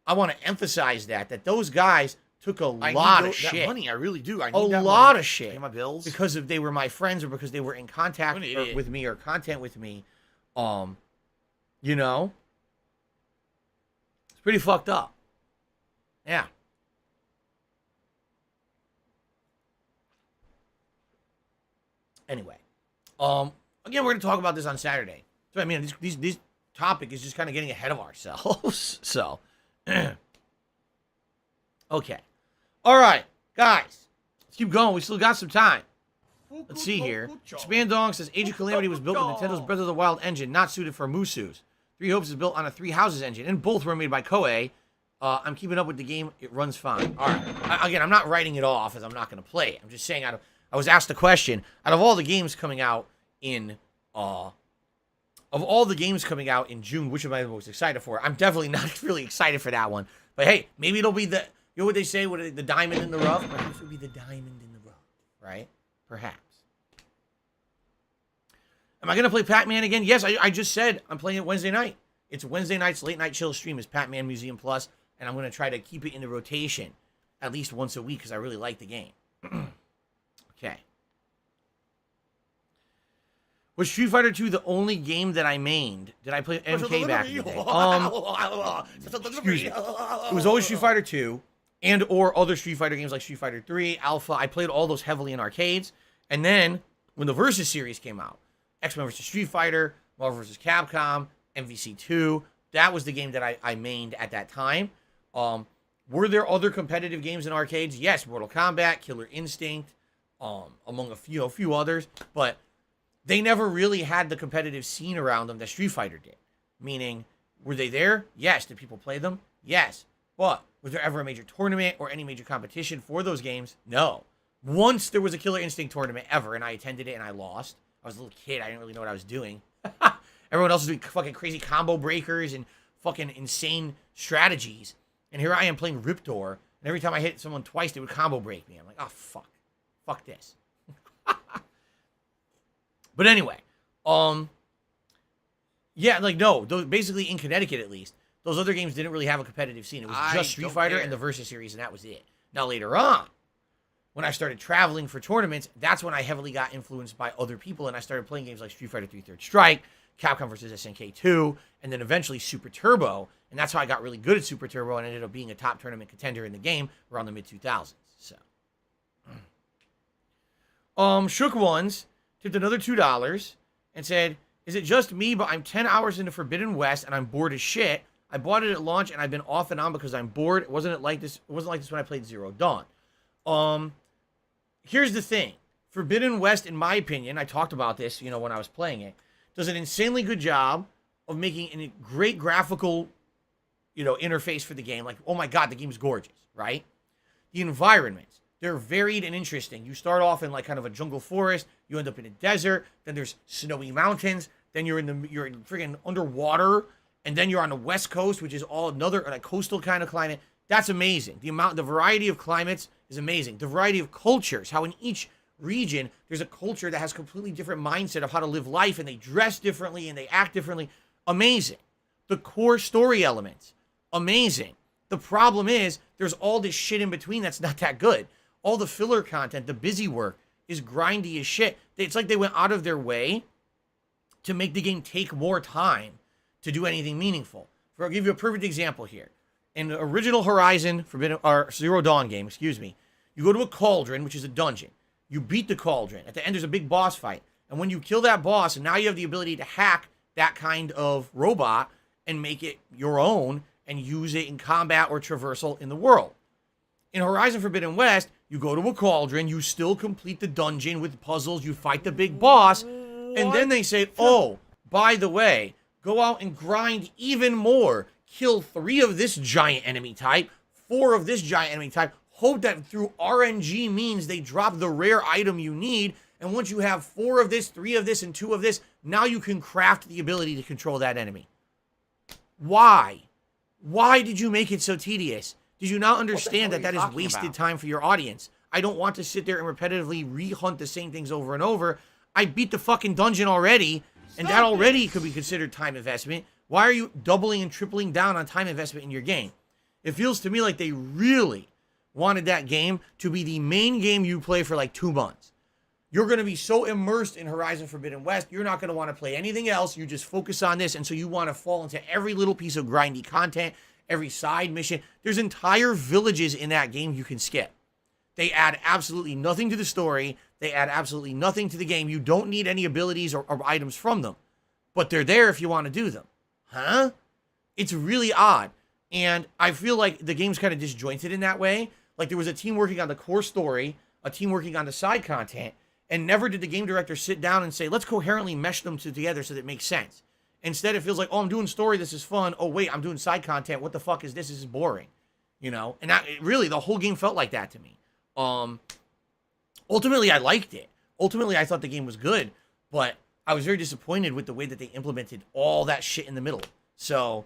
I want to emphasize that those guys took a lot of shit. That money, I really do. I need a that lot money. of shit. Pay my bills. Because they were my friends or because they were in contact with me or content with me. You know? It's pretty fucked up. Yeah. Anyway. Again, we're going to talk about this on Saturday. So, I mean, this topic is just kind of getting ahead of ourselves. So, okay. All right, guys. Let's keep going. We still got some time. Let's see here. Expandong says Age of Calamity was built with Nintendo's Breath of the Wild engine, not suited for Musu's. Three Hopes is built on a Three Houses engine, and both were made by Koei. I'm keeping up with the game. It runs fine. All right. Again, I'm not writing it off as I'm not going to play it. I'm just saying I was asked a question. Out of all the games coming out in June, which am I the most excited for? I'm definitely not really excited for that one. But hey, maybe it'll be the, you know what they say, the diamond in the rough? Perhaps it'll be the diamond in the rough, right? Perhaps. Am I going to play Pac-Man again? Yes, I just said I'm playing it Wednesday night. It's Wednesday night's late night chill stream is Pac-Man Museum Plus, and I'm going to try to keep it in the rotation at least once a week because I really like the game. Okay. Was Street Fighter 2 the only game that I mained? Did I play MK back in the day? Excuse me. It was always Street Fighter 2 and or other Street Fighter games like Street Fighter 3, Alpha. I played all those heavily in arcades. And then when the Versus series came out, X-Men vs. Street Fighter, Marvel vs. Capcom, MVC2, that was the game that I mained at that time. Were there other competitive games in arcades? Yes, Mortal Kombat, Killer Instinct, among a few others, but they never really had the competitive scene around them that Street Fighter did. Meaning, were they there? Yes. Did people play them? Yes. But was there ever a major tournament or any major competition for those games? No. Once there was a Killer Instinct tournament ever, and I attended it and I lost. I was a little kid. I didn't really know what I was doing. Everyone else was doing fucking crazy combo breakers and fucking insane strategies. And here I am playing Riptor, and every time I hit someone twice, they would combo break me. I'm like, oh, fuck. Fuck this. But anyway, yeah, like, no, those, basically in Connecticut at least, those other games didn't really have a competitive scene. It was just Street Fighter and the Versus series, and that was it. Now, later on, when I started traveling for tournaments, that's when I heavily got influenced by other people, and I started playing games like Street Fighter 3 Third Strike, Capcom vs. SNK 2, and then eventually Super Turbo, and that's how I got really good at Super Turbo and ended up being a top tournament contender in the game around the mid-2000s. So, Shook Ones tipped another $2 and said, is it just me, but I'm 10 hours into Forbidden West and I'm bored as shit. I bought it at launch and I've been off and on because I'm bored. It wasn't like this when I played Zero Dawn. Here's the thing. Forbidden West, in my opinion, I talked about this, when I was playing it, does an insanely good job of making a great graphical, interface for the game. Like, oh my God, the game's gorgeous, right? The environments, they're varied and interesting. You start off in like kind of a jungle forest, you end up in a desert, then there's snowy mountains, then you're in friggin' underwater, and then you're on the West Coast, which is all another like coastal kind of climate. That's amazing. The variety of climates is amazing. The variety of cultures, how in each region there's a culture that has completely different mindset of how to live life, and they dress differently and they act differently. Amazing. The core story elements, amazing. The problem is there's all this shit in between that's not that good. All the filler content, the busy work is grindy as shit. It's like they went out of their way to make the game take more time to do anything meaningful. I'll give you a perfect example here. In the original Horizon Zero Dawn game, you go to a cauldron, which is a dungeon. You beat the cauldron. At the end, there's a big boss fight. And when you kill that boss, now you have the ability to hack that kind of robot and make it your own and use it in combat or traversal in the world. In Horizon Forbidden West, you go to a cauldron, you still complete the dungeon with puzzles, you fight the big boss, and then they say, oh, by the way, go out and grind even more. Kill 3 of this giant enemy type, 4 of this giant enemy type. Hope that through RNG means they drop the rare item you need. And once you have 4 of this, 3 of this, and 2 of this, now you can craft the ability to control that enemy. Why? Why did you make it so tedious? Did you not understand that is wasted time for your audience? I don't want to sit there and repetitively re-hunt the same things over and over. I beat the fucking dungeon already, and that already could be considered time investment. Why are you doubling and tripling down on time investment in your game? It feels to me like they really wanted that game to be the main game you play for like 2 months. You're going to be so immersed in Horizon Forbidden West, you're not going to want to play anything else. You just focus on this, and so you want to fall into every little piece of grindy content, every side mission. There's entire villages in that game you can skip. They add absolutely nothing to the story. They add absolutely nothing to the game. You don't need any abilities or items from them, but they're there if you want to do them. Huh? It's really odd. And I feel like the game's kind of disjointed in that way. Like there was a team working on the core story, a team working on the side content, and never did the game director sit down and say, let's coherently mesh them together so that it makes sense. Instead, it feels like, oh, I'm doing story, this is fun. Oh, wait, I'm doing side content. What the fuck is this? This is boring. And really, the whole game felt like that to me. Ultimately, I liked it. Ultimately, I thought the game was good, but I was very disappointed with the way that they implemented all that shit in the middle. So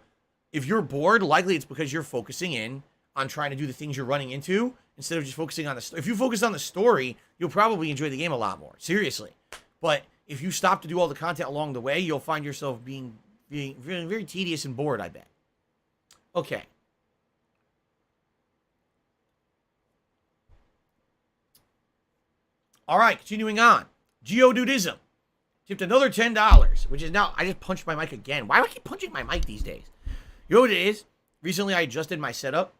if you're bored, likely it's because you're focusing in on trying to do the things you're running into instead of just focusing on the story. If you focus on the story, you'll probably enjoy the game a lot more. Seriously. But if you stop to do all the content along the way, you'll find yourself being very, very tedious and bored, I bet. Okay. All right, continuing on. Geodudism tipped another $10, which is now, I just punched my mic again. Why do I keep punching my mic these days? You know what it is? Recently, I adjusted my setup.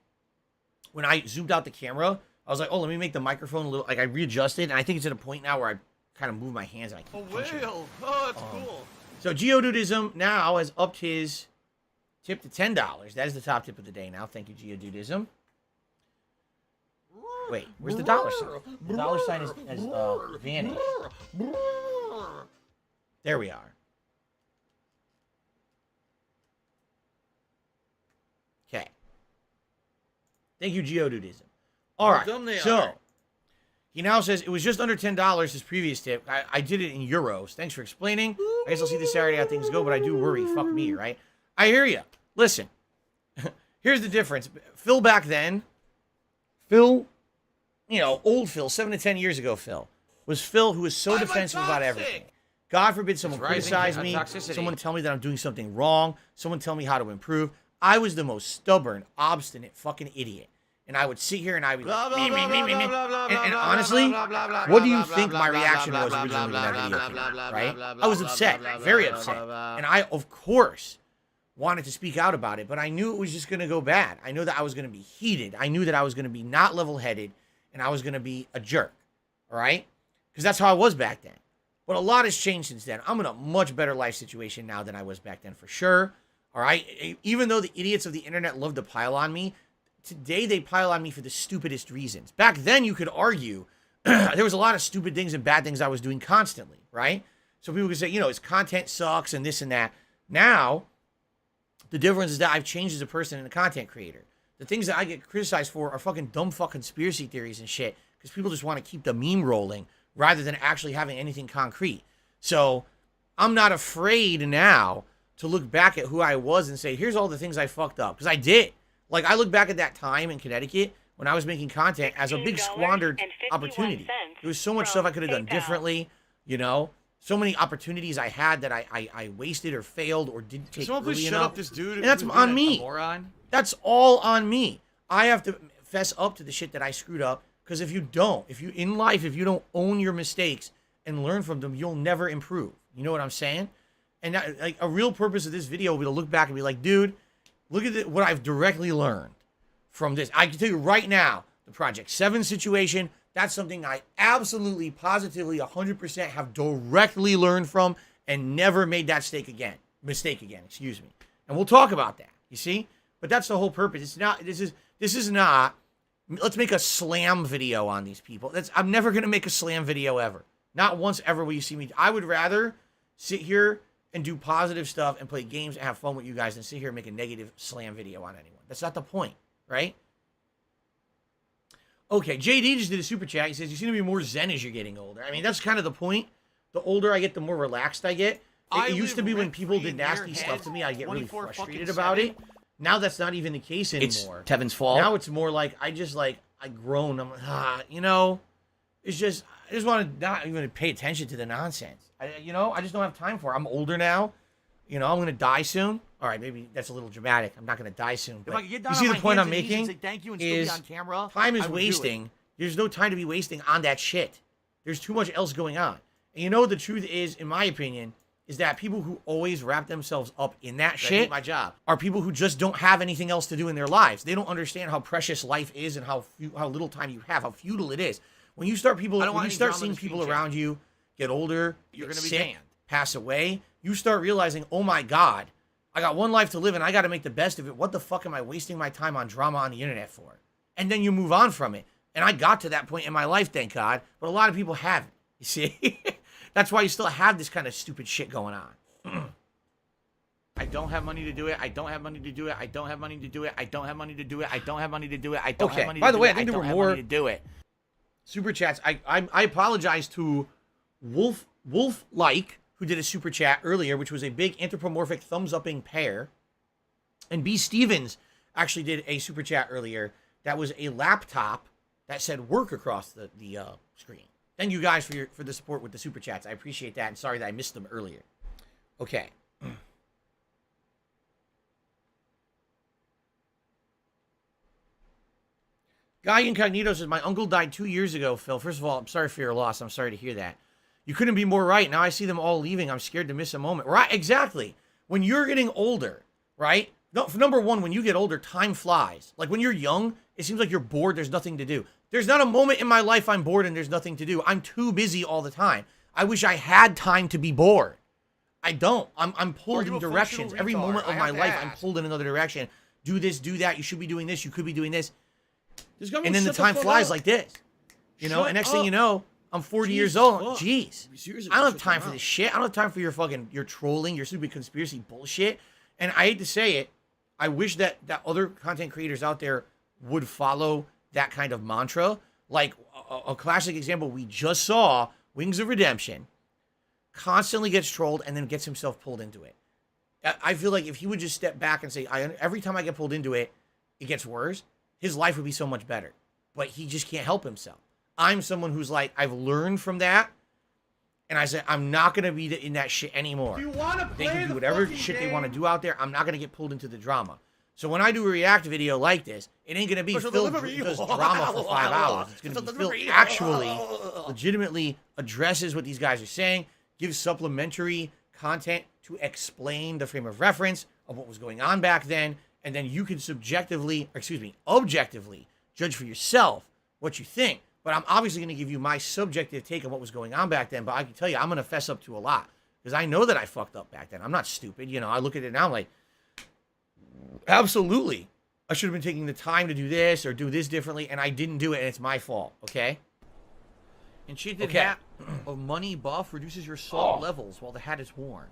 When I zoomed out the camera, I was like, oh, let me make the microphone a little, like I readjusted, and I think it's at a point now where I kind of move my hands and I keep punching. Oh, that's cool. So Geodudism now has upped his tip to $10. That is the top tip of the day now. Thank you, Geodudism. Wait, where's the dollar sign? The dollar sign has vanished. There we are. Okay. Thank you, Geodudism. All right, so he now says it was just under $10, his previous tip. I did it in euros. Thanks for explaining. I guess I'll see this Saturday how things go, but I do worry. Fuck me, right? I hear you. Listen, here's the difference. Phil back then, Phil, you know, old Phil, 7 to 10 years ago, Phil, was Phil who was so defensive about everything. God forbid someone criticize me, someone tell me that I'm doing something wrong, someone tell me how to improve. I was the most stubborn, obstinate fucking idiot. And I would sit here and I would and honestly, what do you think my reaction was originally when that video came out, right? I was upset, very upset. And I, of course, wanted to speak out about it, but I knew it was just going to go bad. I knew that I was going to be heated. I knew that I was going to be not level-headed and I was going to be a jerk, all right? Because that's how I was back then. But a lot has changed since then. I'm in a much better life situation now than I was back then for sure, all right? Even though the idiots of the internet love to pile on me, today they pile on me for the stupidest reasons. Back then, you could argue there was a lot of stupid things and bad things I was doing constantly, right? So people could say, you know, his content sucks and this and that. Now, the difference is that I've changed as a person and a content creator. The things that I get criticized for are fucking dumb fucking conspiracy theories and shit because people just want to keep the meme rolling rather than actually having anything concrete. So I'm not afraid now to look back at who I was and say, here's all the things I fucked up. Because I did. Like, I look back at that time in Connecticut when I was making content as a big squandered opportunity. There was so much stuff I could have done differently, you know? So many opportunities I had that I wasted or failed or didn't take Someone please early shut enough. up this dude. And that's on me. That's all on me. I have to fess up to the shit that I screwed up, because if you don't own your mistakes and learn from them, you'll never improve. You know what I'm saying? And that, like, a real purpose of this video will be to look back and be like, dude, look at what I've directly learned from this. I can tell you right now, the Project 7 situation, that's something I absolutely, positively, 100% have directly learned from and never made that mistake again, excuse me. And we'll talk about that, you see? But that's the whole purpose. It's not, this is not, let's make a slam video on these people. I'm never going to make a slam video ever. Not once ever will you see me. I would rather sit here and do positive stuff and play games and have fun with you guys than sit here and make a negative slam video on anyone. That's not the point, right? Okay, JD just did a super chat. He says, you seem to be more zen as you're getting older. I mean, that's kind of the point. The older I get, the more relaxed I get. It used to be when people did nasty stuff to me, I'd get really frustrated about it. Now that's not even the case anymore. It's Tevin's fault. Now it's more like, I groan. I'm like, you know, it's just, I just want to not even pay attention to the nonsense. I just don't have time for it. I'm older now. You know, I'm going to die soon. All right, maybe that's a little dramatic. I'm not going to die soon. But you see the point I'm making is time is wasting. There's no time to be wasting on that shit. There's too much else going on. And you know, the truth is, in my opinion, is that people who always wrap themselves up in that shit are people who just don't have anything else to do in their lives. They don't understand how precious life is and how little time you have, how futile it is. When you start seeing people around you get older, you're going to be sick, pass away, you start realizing, oh my God, I got one life to live and I got to make the best of it. What the fuck am I wasting my time on drama on the internet for? And then you move on from it. And I got to that point in my life, thank God. But a lot of people haven't, you see? That's why you still have this kind of stupid shit going on. I don't have money to do it. I don't have money to do it. I don't have money to do it. I don't have money to do it. I don't have money to do it. I don't have money to do it. By the way, I think there were more to do it. Super chats. I apologize to Wolf Like, who did a super chat earlier, which was a big anthropomorphic thumbs-upping pair. And B. Stevens actually did a super chat earlier that was a laptop that said work across the screen. Thank you guys for the support with the super chats. I appreciate that, and sorry that I missed them earlier. Okay. Guy Incognito says, my uncle died 2 years ago, Phil. First of all, I'm sorry for your loss. I'm sorry to hear that. You couldn't be more right. Now I see them all leaving. I'm scared to miss a moment. Right, exactly. When you're getting older, right? No, for number one, when you get older, time flies. Like when you're young, it seems like you're bored. There's nothing to do. There's not a moment in my life I'm bored and there's nothing to do. I'm too busy all the time. I wish I had time to be bored. I don't. I'm pulled in directions. Every moment of my life, I'm pulled in another direction. Do this, do that. You should be doing this. You could be doing this. And then the time flies like this. You know, and next thing you know, I'm 40 years old. Jeez. I don't have time for this shit. I don't have time for your trolling, your stupid conspiracy bullshit. And I hate to say it, I wish that other content creators out there would follow that kind of mantra. Like a classic example we just saw, Wings of Redemption, constantly gets trolled and then gets himself pulled into it. I feel like if he would just step back and say, every time I get pulled into it, it gets worse, his life would be so much better. But he just can't help himself. I'm someone who's like, I've learned from that, and I said, I'm not going to be in that shit anymore. They can do whatever shit they want to do out there. I'm not going to get pulled into the drama. So when I do a react video like this, it ain't going to be filled with just drama for 5 hours. It's going to be filled actually, legitimately addresses what these guys are saying, gives supplementary content to explain the frame of reference of what was going on back then, and then you can objectively judge for yourself what you think. But I'm obviously going to give you my subjective take on what was going on back then, but I can tell you I'm going to fess up to a lot, because I know that I fucked up back then. I'm not stupid. You know, I look at it now, I'm like, absolutely, I should have been taking the time to do this or do this differently, and I didn't do it, and it's my fault, okay? Enchanted hat of money buff reduces your salt levels while the hat is worn.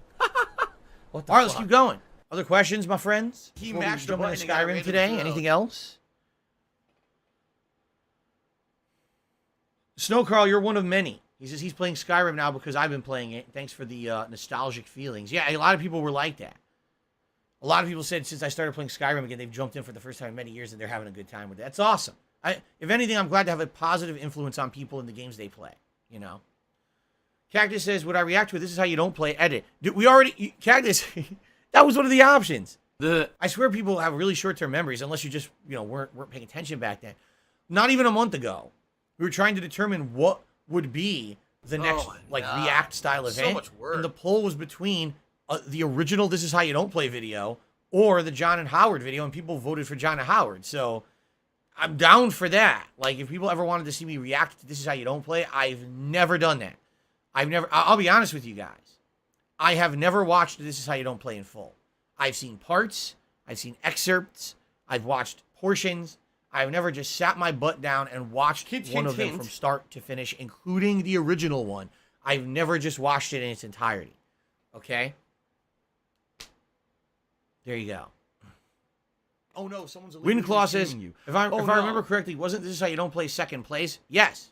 All right, let's keep going. Other questions, my friends? He Before we mashed the jump into button and got Skyrim random today. throw. Anything else? Snow Carl, you're one of many. He says he's playing Skyrim now because I've been playing it. Thanks for the nostalgic feelings. Yeah, a lot of people were like that. A lot of people said since I started playing Skyrim again, they've jumped in for the first time in many years and they're having a good time with it. That's awesome. If anything, I'm glad to have a positive influence on people in the games they play, you know? Cactus says, would I react to it? This is how you don't play. Edit. Dude, Cactus, that was one of the options. I swear people have really short-term memories unless you just, weren't paying attention back then. Not even a month ago, we were trying to determine what would be the next, React style event. So much work. And the poll was between the original This Is How You Don't Play video or the John and Howard video, and people voted for John and Howard. So I'm down for that. Like, if people ever wanted to see me react to This Is How You Don't Play, I've never done that. I'll be honest with you guys. I have never watched This Is How You Don't Play in full. I've seen parts. I've seen excerpts. I've watched portions. I've never just sat my butt down and watched one of them from start to finish, including the original one. I've never just watched it in its entirety. Okay? There you go. Oh no, someone's Windclaw says, you. if I remember correctly, wasn't This Is How You Don't Play second place? Yes.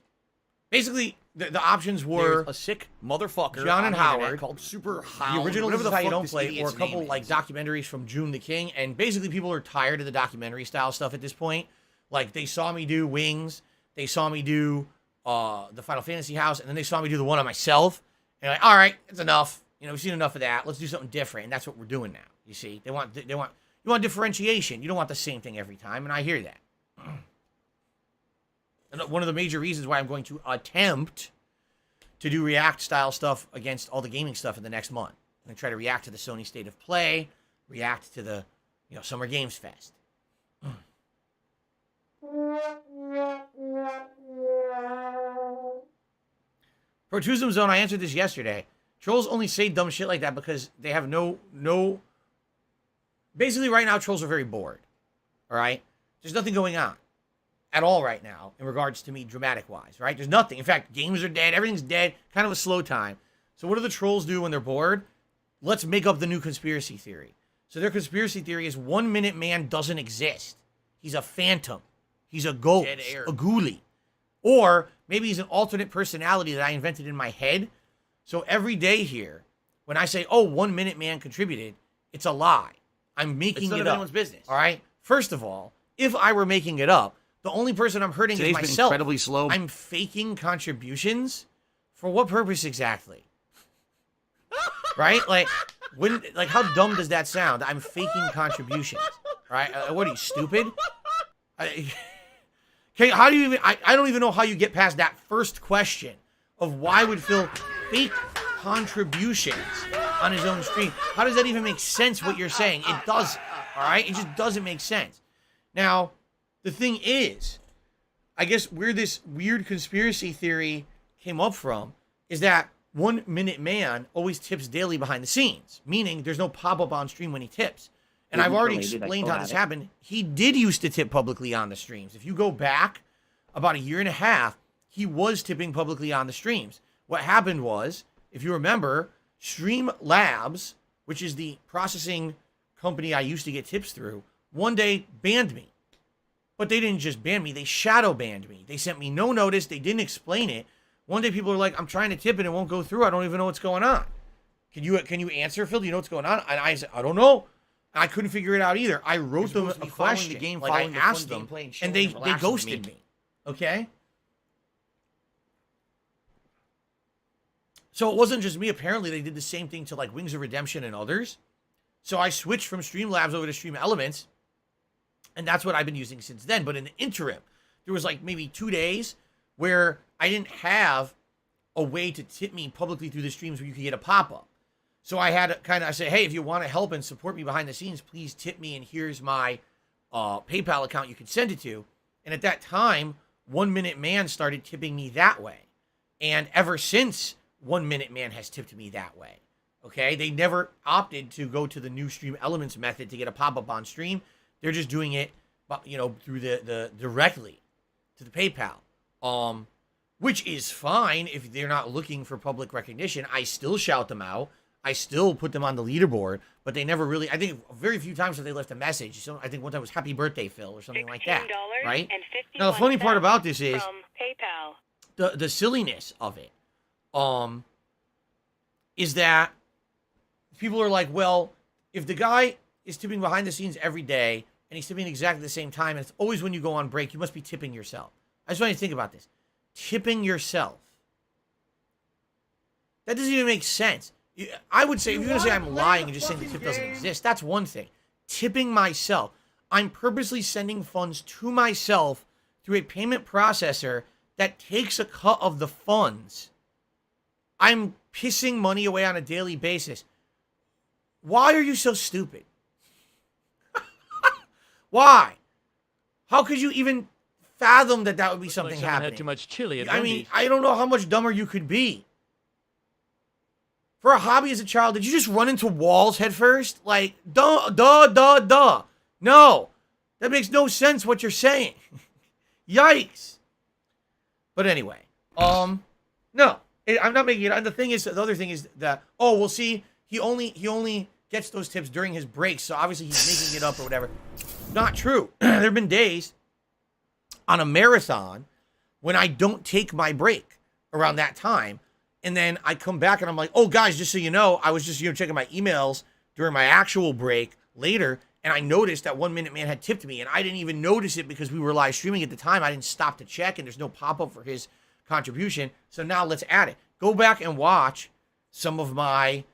Basically, the options were There's a sick motherfucker John and on the internet Howard called Super the Hound, original This whatever Is the How You fuck Don't this Play, or a idiot's couple name like is. documentaries from June the King, and basically people are tired of the documentary style stuff at this point. Like, they saw me do Wings, they saw me do the Final Fantasy House, and then they saw me do the one on myself, and like, all right, it's enough. We've seen enough of that. Let's do something different, and that's what we're doing now. You see, you want differentiation. You don't want the same thing every time, and I hear that. And one of the major reasons why I'm going to attempt to do React style stuff against all the gaming stuff in the next month. I'm going to try to react to the Sony State of Play, react to the Summer Games Fest. Protuzum Zone, I answered this yesterday. Trolls only say dumb shit like that because they have no... Basically, right now, trolls are very bored. All right? There's nothing going on at all right now in regards to me dramatic-wise, right? There's nothing. In fact, games are dead. Everything's dead. Kind of a slow time. So what do the trolls do when they're bored? Let's make up the new conspiracy theory. So their conspiracy theory is 1 Minute Man doesn't exist. He's a phantom. He's a ghost. Dead air. A ghoulie. Or maybe he's an alternate personality that I invented in my head. So every day here, when I say, 1 Minute Man contributed, it's a lie. I'm making It's none it of up. anyone's business. All right? First of all, if I were making it up, the only person I'm hurting Today's is been myself. incredibly slow. I'm faking contributions? For what purpose exactly? Right? Like how dumb does that sound? I'm faking contributions. Right? What are you, stupid? Okay, how do you even... I don't even know how you get past that first question of why would Phil fake contributions on his own stream. How does that even make sense, what you're saying? It doesn't, all right? It just doesn't make sense. Now, the thing is, I guess where this weird conspiracy theory came up from is that 1 Minute Man always tips daily behind the scenes, meaning there's no pop-up on stream when he tips. And I've already Related, I explained still how this have it. happened. He did used to tip publicly on the streams. If you go back about a year and a half, he was tipping publicly on the streams. What happened was, if you remember, Streamlabs, which is the processing company I used to get tips through, one day banned me. But they didn't just ban me, they shadow banned me. They sent me no notice, they didn't explain it. One day people are like, I'm trying to tip and it won't go through. I don't even know what's going on. Can you answer, Phil? Do you know what's going on? And I said, I don't know. I couldn't figure it out either. I wrote them a question. The game, like I asked them, and they relaxing ghosted me. Okay? So it wasn't just me. Apparently, they did the same thing to like Wings of Redemption and others. So I switched from Streamlabs over to Stream Elements, and that's what I've been using since then. But in the interim, there was like maybe 2 days where I didn't have a way to tip me publicly through the streams where you could get a pop-up. So I had to kind of say, hey, if you want to help and support me behind the scenes, please tip me, and here's my PayPal account you can send it to. And at that time, 1 Minute Man started tipping me that way. And ever since, 1 Minute Man has tipped me that way. Okay? They never opted to go to the new Stream Elements method to get a pop-up on stream. They're just doing it, through the directly to the PayPal. Which is fine if they're not looking for public recognition. I still shout them out. I still put them on the leaderboard, but they never really, I think very few times have they left a message. So I think one time was happy birthday, Phil, or something like that. Right? Now, the funny part about this is PayPal. the silliness of it is that people are like, well, if the guy is tipping behind the scenes every day and he's tipping exactly the same time, and it's always when you go on break, you must be tipping yourself. I just want you to think about this. Tipping yourself. That doesn't even make sense. I would say, if you're going to say I'm lying and just saying the tip doesn't exist, that's one thing. Tipping myself. I'm purposely sending funds to myself through a payment processor that takes a cut of the funds. I'm pissing money away on a daily basis. Why are you so stupid? Why? How could you even fathom that would be something happening? Had too much chili. I mean, I don't know how much dumber you could be. For a hobby as a child, did you just run into walls head first? Like, duh. No. That makes no sense what you're saying. Yikes. But anyway, no. I'm not making it. And the other thing is that, well, see, he only gets those tips during his breaks, so obviously he's making it up or whatever. Not true. There have been days on a marathon when I don't take my break around that time. And then I come back and I'm like, oh, guys, just so you know, I was just checking my emails during my actual break later, and I noticed that 1 Minute Man had tipped me, and I didn't even notice it because we were live streaming at the time. I didn't stop to check, and there's no pop-up for his contribution. So now let's add it. Go back and watch some of my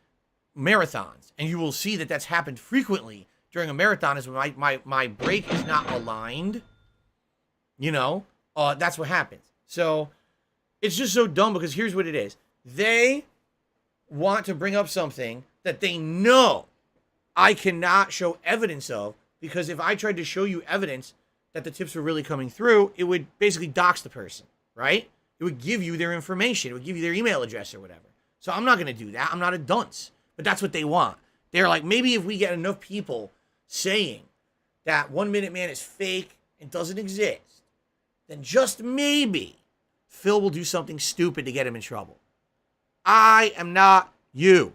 marathons, and you will see that that's happened frequently during a marathon is when my break is not aligned. That's what happens. So it's just so dumb because here's what it is. They want to bring up something that they know I cannot show evidence of, because if I tried to show you evidence that the tips were really coming through, it would basically dox the person, right? It would give you their information. It would give you their email address or whatever. So I'm not going to do that. I'm not a dunce. But that's what they want. They're like, maybe if we get enough people saying that 1 Minute Man is fake and doesn't exist, then just maybe Phil will do something stupid to get him in trouble. I am not you.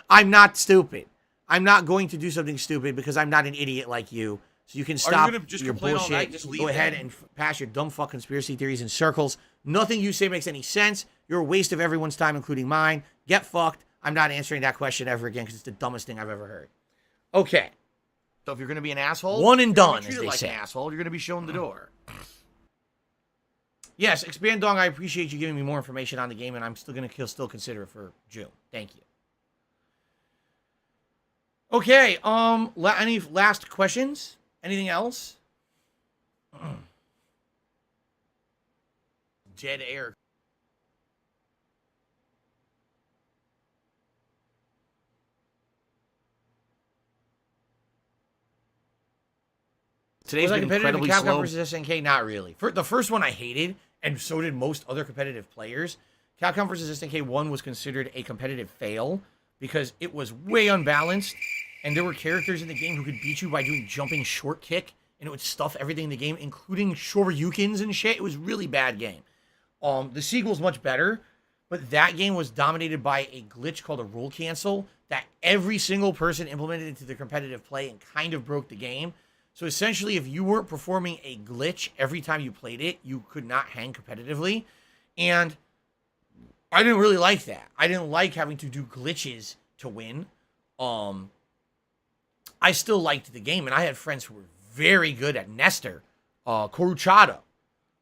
I'm not stupid. I'm not going to do something stupid because I'm not an idiot like you. So you can stop your bullshit. Go ahead and pass your dumb fuck conspiracy theories in circles. Nothing you say makes any sense. You're a waste of everyone's time, including mine. Get fucked. I'm not answering that question ever again because it's the dumbest thing I've ever heard. Okay. So if you're going to be an asshole, one and done, as they say. An asshole, you're going to be shown the door. Yes, Expand Dong, I appreciate you giving me more information on the game, and I'm still going to still consider it for June. Thank you. Okay, any last questions? Anything else? Dead air. Today's been incredibly Capcom slow. versus SNK, not really. The first one I hated, and so did most other competitive players. Capcom versus SNK 1 was considered a competitive fail because it was way unbalanced, and there were characters in the game who could beat you by doing jumping short kick, and it would stuff everything in the game, including Shoryukens and shit. It was a really bad game. The sequel's much better, but that game was dominated by a glitch called a rule cancel that every single person implemented into their competitive play and kind of broke the game. So essentially, if you weren't performing a glitch every time you played it, you could not hang competitively. And I didn't really like that. I didn't like having to do glitches to win. I still liked the game, and I had friends who were very good at Nestor. Coruchado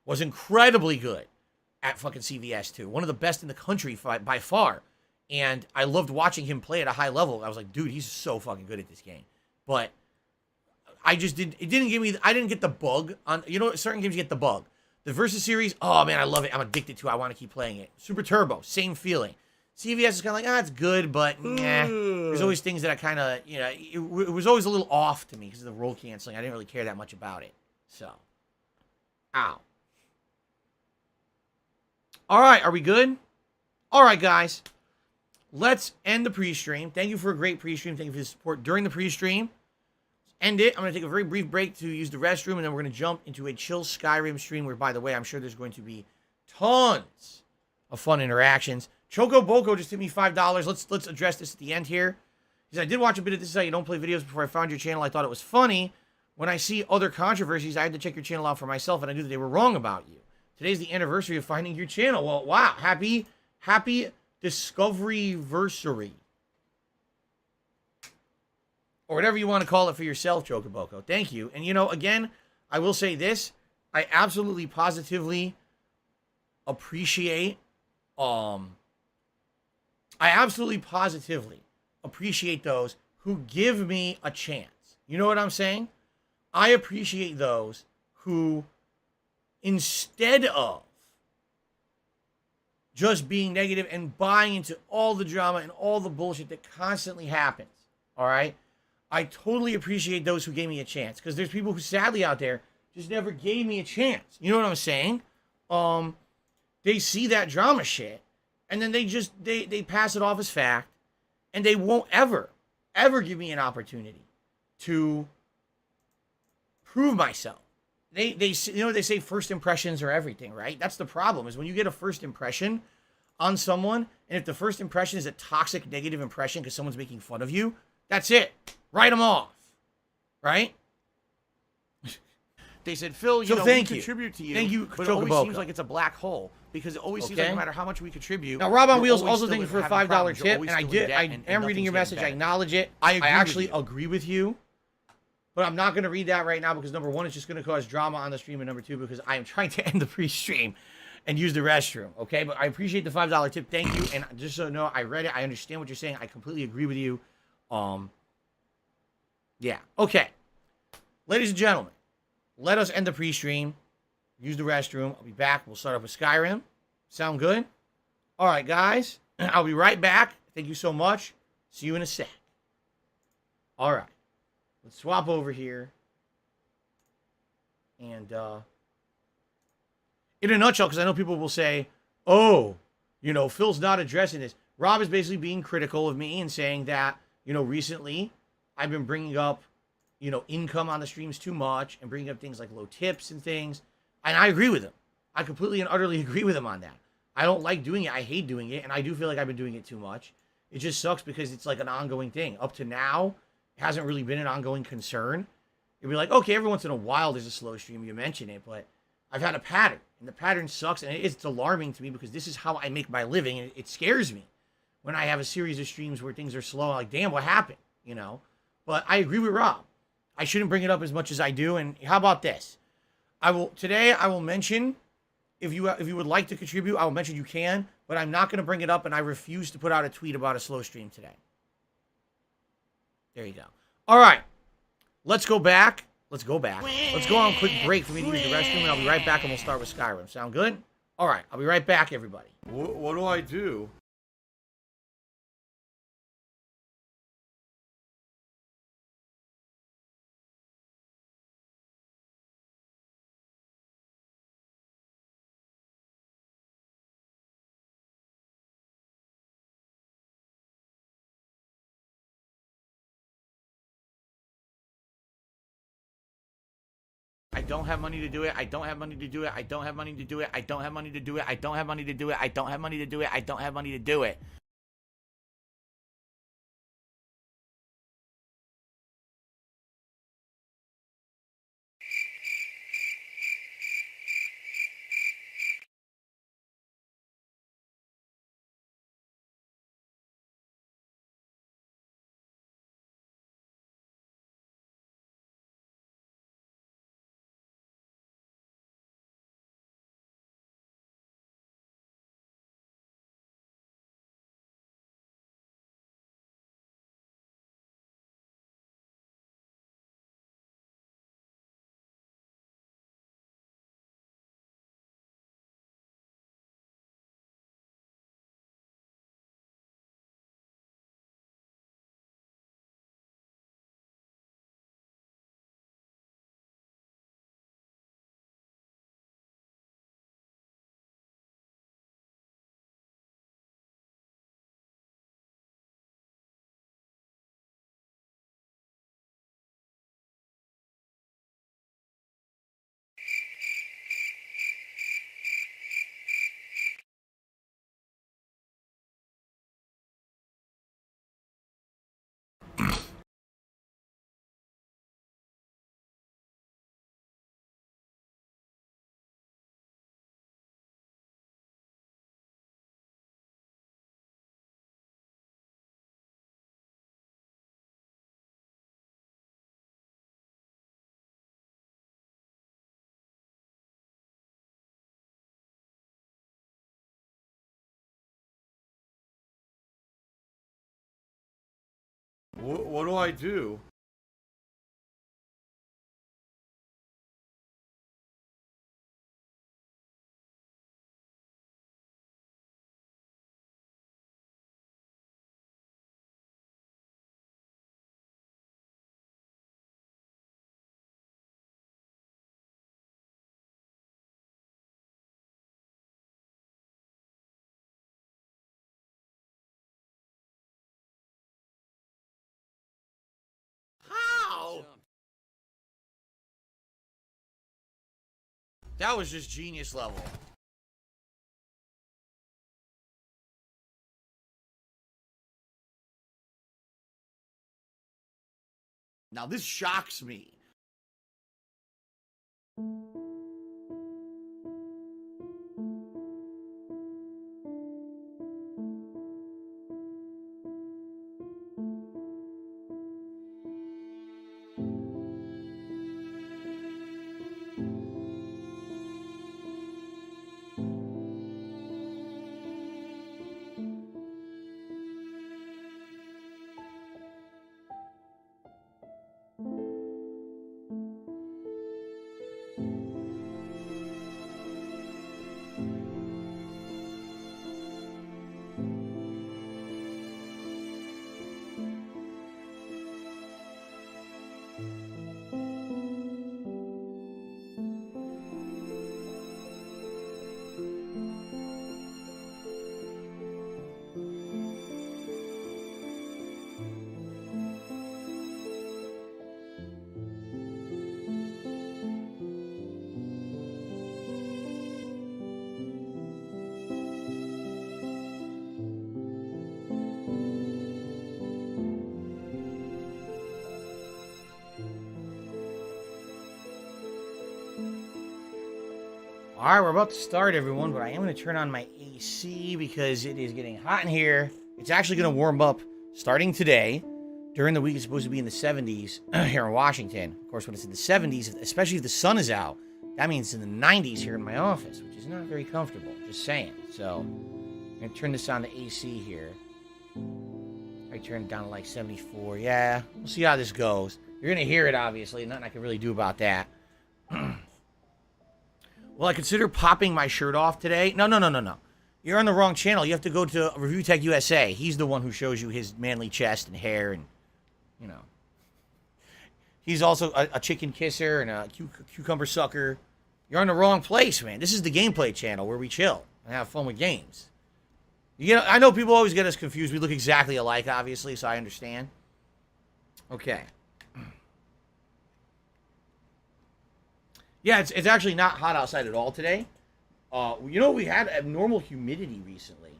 was incredibly good at fucking CVS2. One of the best in the country by far. And I loved watching him play at a high level. I was like, dude, he's so fucking good at this game. But I just didn't, it didn't give me, I didn't get the bug on, you know, certain games you get the bug. The Versus series, oh man, I love it. I'm addicted to it. I want to keep playing it. Super Turbo, same feeling. CVS is kind of like, it's good, but nah. There's always things that I kind of, you know, it was always a little off to me because of the role canceling. I didn't really care that much about it. So, ow. All right, are we good? All right, guys. Let's end the pre-stream. Thank you for a great pre-stream. Thank you for the support during the pre-stream. End it. I'm going to take a very brief break to use the restroom, and then we're going to jump into a chill Skyrim stream where, by the way, I'm sure there's going to be tons of fun interactions. Choco Boko just hit me $5. Let's address this at the end here. He said, I did watch a bit of This Is How You Don't Play Videos before I found your channel. I thought it was funny. When I see other controversies, I had to check your channel out for myself, and I knew that they were wrong about you. Today's the anniversary of finding your channel. Well, wow. Happy Discovery-versary. Or whatever you want to call it for yourself, Chocoboko. Thank you. And, you know, again, I will say this. I absolutely, positively appreciate, those who give me a chance. You know what I'm saying? I appreciate those who, instead of just being negative and buying into all the drama and all the bullshit that constantly happens, all right? I totally appreciate those who gave me a chance, because there's people who sadly out there just never gave me a chance. You know what I'm saying? They see that drama shit, and then they pass it off as fact, and they won't ever give me an opportunity to prove myself. They say first impressions are everything, right? That's the problem, is when you get a first impression on someone, and if the first impression is a toxic, negative impression because someone's making fun of you, that's it. Write them off, right? They said, Phil, you know, we contribute to you. Thank you, but it always seems like it's a black hole, because it always seems like no matter how much we contribute. Now, Rob on Wheels also thank you for a $5 tip, and I am reading your message. I acknowledge it. I actually agree with you, but I'm not going to read that right now because, number one, it's just going to cause drama on the stream, and number two, because I am trying to end the pre-stream and use the restroom, okay? But I appreciate the $5 tip. Thank you, and just so you know, I read it. I understand what you're saying. I completely agree with you. Yeah. Okay. Ladies and gentlemen, let us end the pre-stream. Use the restroom. I'll be back. We'll start off with Skyrim. Sound good? All right, guys. I'll be right back. Thank you so much. See you in a sec. All right. Let's swap over here. And, in a nutshell, because I know people will say, oh, you know, Phil's not addressing this. Rob is basically being critical of me and saying that, you know, recently I've been bringing up, you know, income on the streams too much and bringing up things like low tips and things. And I agree with him. I completely and utterly agree with him on that. I don't like doing it. I hate doing it. And I do feel like I've been doing it too much. It just sucks because it's like an ongoing thing. Up to now, it hasn't really been an ongoing concern. It'd be like, okay, every once in a while there's a slow stream. You mention it, but I've had a pattern. And the pattern sucks. And it's alarming to me because this is how I make my living. And it scares me when I have a series of streams where things are slow. I'm like, damn, what happened? You know? But I agree with Rob. I shouldn't bring it up as much as I do. And how about this? Today I will mention, if you would like to contribute, I will mention you can, but I'm not going to bring it up, and I refuse to put out a tweet about a slow stream today. There you go. All right. Let's go back. Let's go on a quick break for me to use the restroom, and I'll be right back, and we'll start with Skyrim. Sound good? All right. I'll be right back, everybody. What do I do? don't have money to do it. I don't have money to do it. I don't have money to do it. I don't have money to do it. I don't have money to do it. I don't have money to do it. I don't have money to do it. What do I do? How? That was just genius level. Now this shocks me. All right, we're about to start, everyone, but I am going to turn on my AC because it is getting hot in here. It's actually going to warm up starting today. During the week, it's supposed to be in the 70s here in Washington. Of course, when it's in the 70s, especially if the sun is out, that means it's in the 90s here in my office, which is not very comfortable, just saying. So, I'm going to turn this on to AC here. I turn it down to like 74. Yeah, we'll see how this goes. You're going to hear it, obviously. Nothing I can really do about that. Well, I consider popping my shirt off today. No. You're on the wrong channel. You have to go to Review Tech USA. He's the one who shows you his manly chest and hair and, you know. He's also a chicken kisser and a cucumber sucker. You're on the wrong place, man. This is the gameplay channel where we chill and have fun with games. You know, I know people always get us confused. We look exactly alike, obviously, so I understand. Okay. Yeah, it's actually not hot outside at all today. You know, we had abnormal humidity recently.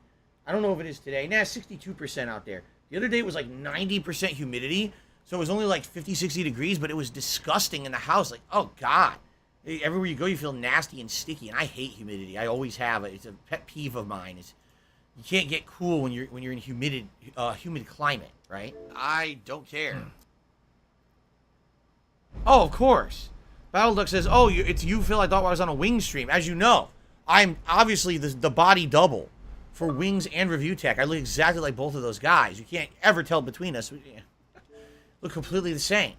I don't know if it is today. Nah, 62% out there. The other day it was like 90% humidity, so it was only like 50, 60 degrees, but it was disgusting in the house. Like, oh, God. Everywhere you go, you feel nasty and sticky, and I hate humidity. I always have it. It's a pet peeve of mine. You can't get cool when you're in humid climate, right? I don't care. Oh, of course. Battleduck says, oh, it's you, Phil. I thought I was on a Wings stream. As you know, I'm obviously the body double for Wings and Review Tech. I look exactly like both of those guys. You can't ever tell between us. We look completely the same.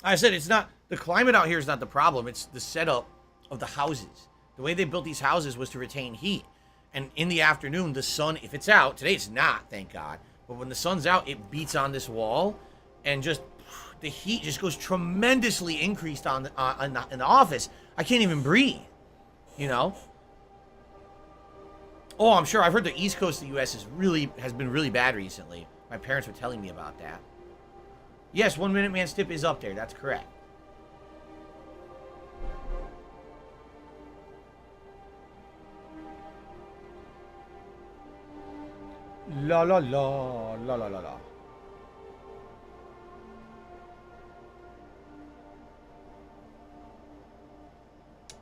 I said it's not, the climate out here is not the problem. It's the setup of the houses. The way they built these houses was to retain heat. And in the afternoon, the sun, if it's out, today it's not, thank God. But when the sun's out, it beats on this wall. And just, the heat just goes tremendously increased in the office. I can't even breathe, you know? Oh, I'm sure. I've heard the East Coast of the U.S. has been really bad recently. My parents were telling me about that. Yes, 1 Minute Man's tip is up there. That's correct. La la la la la la la.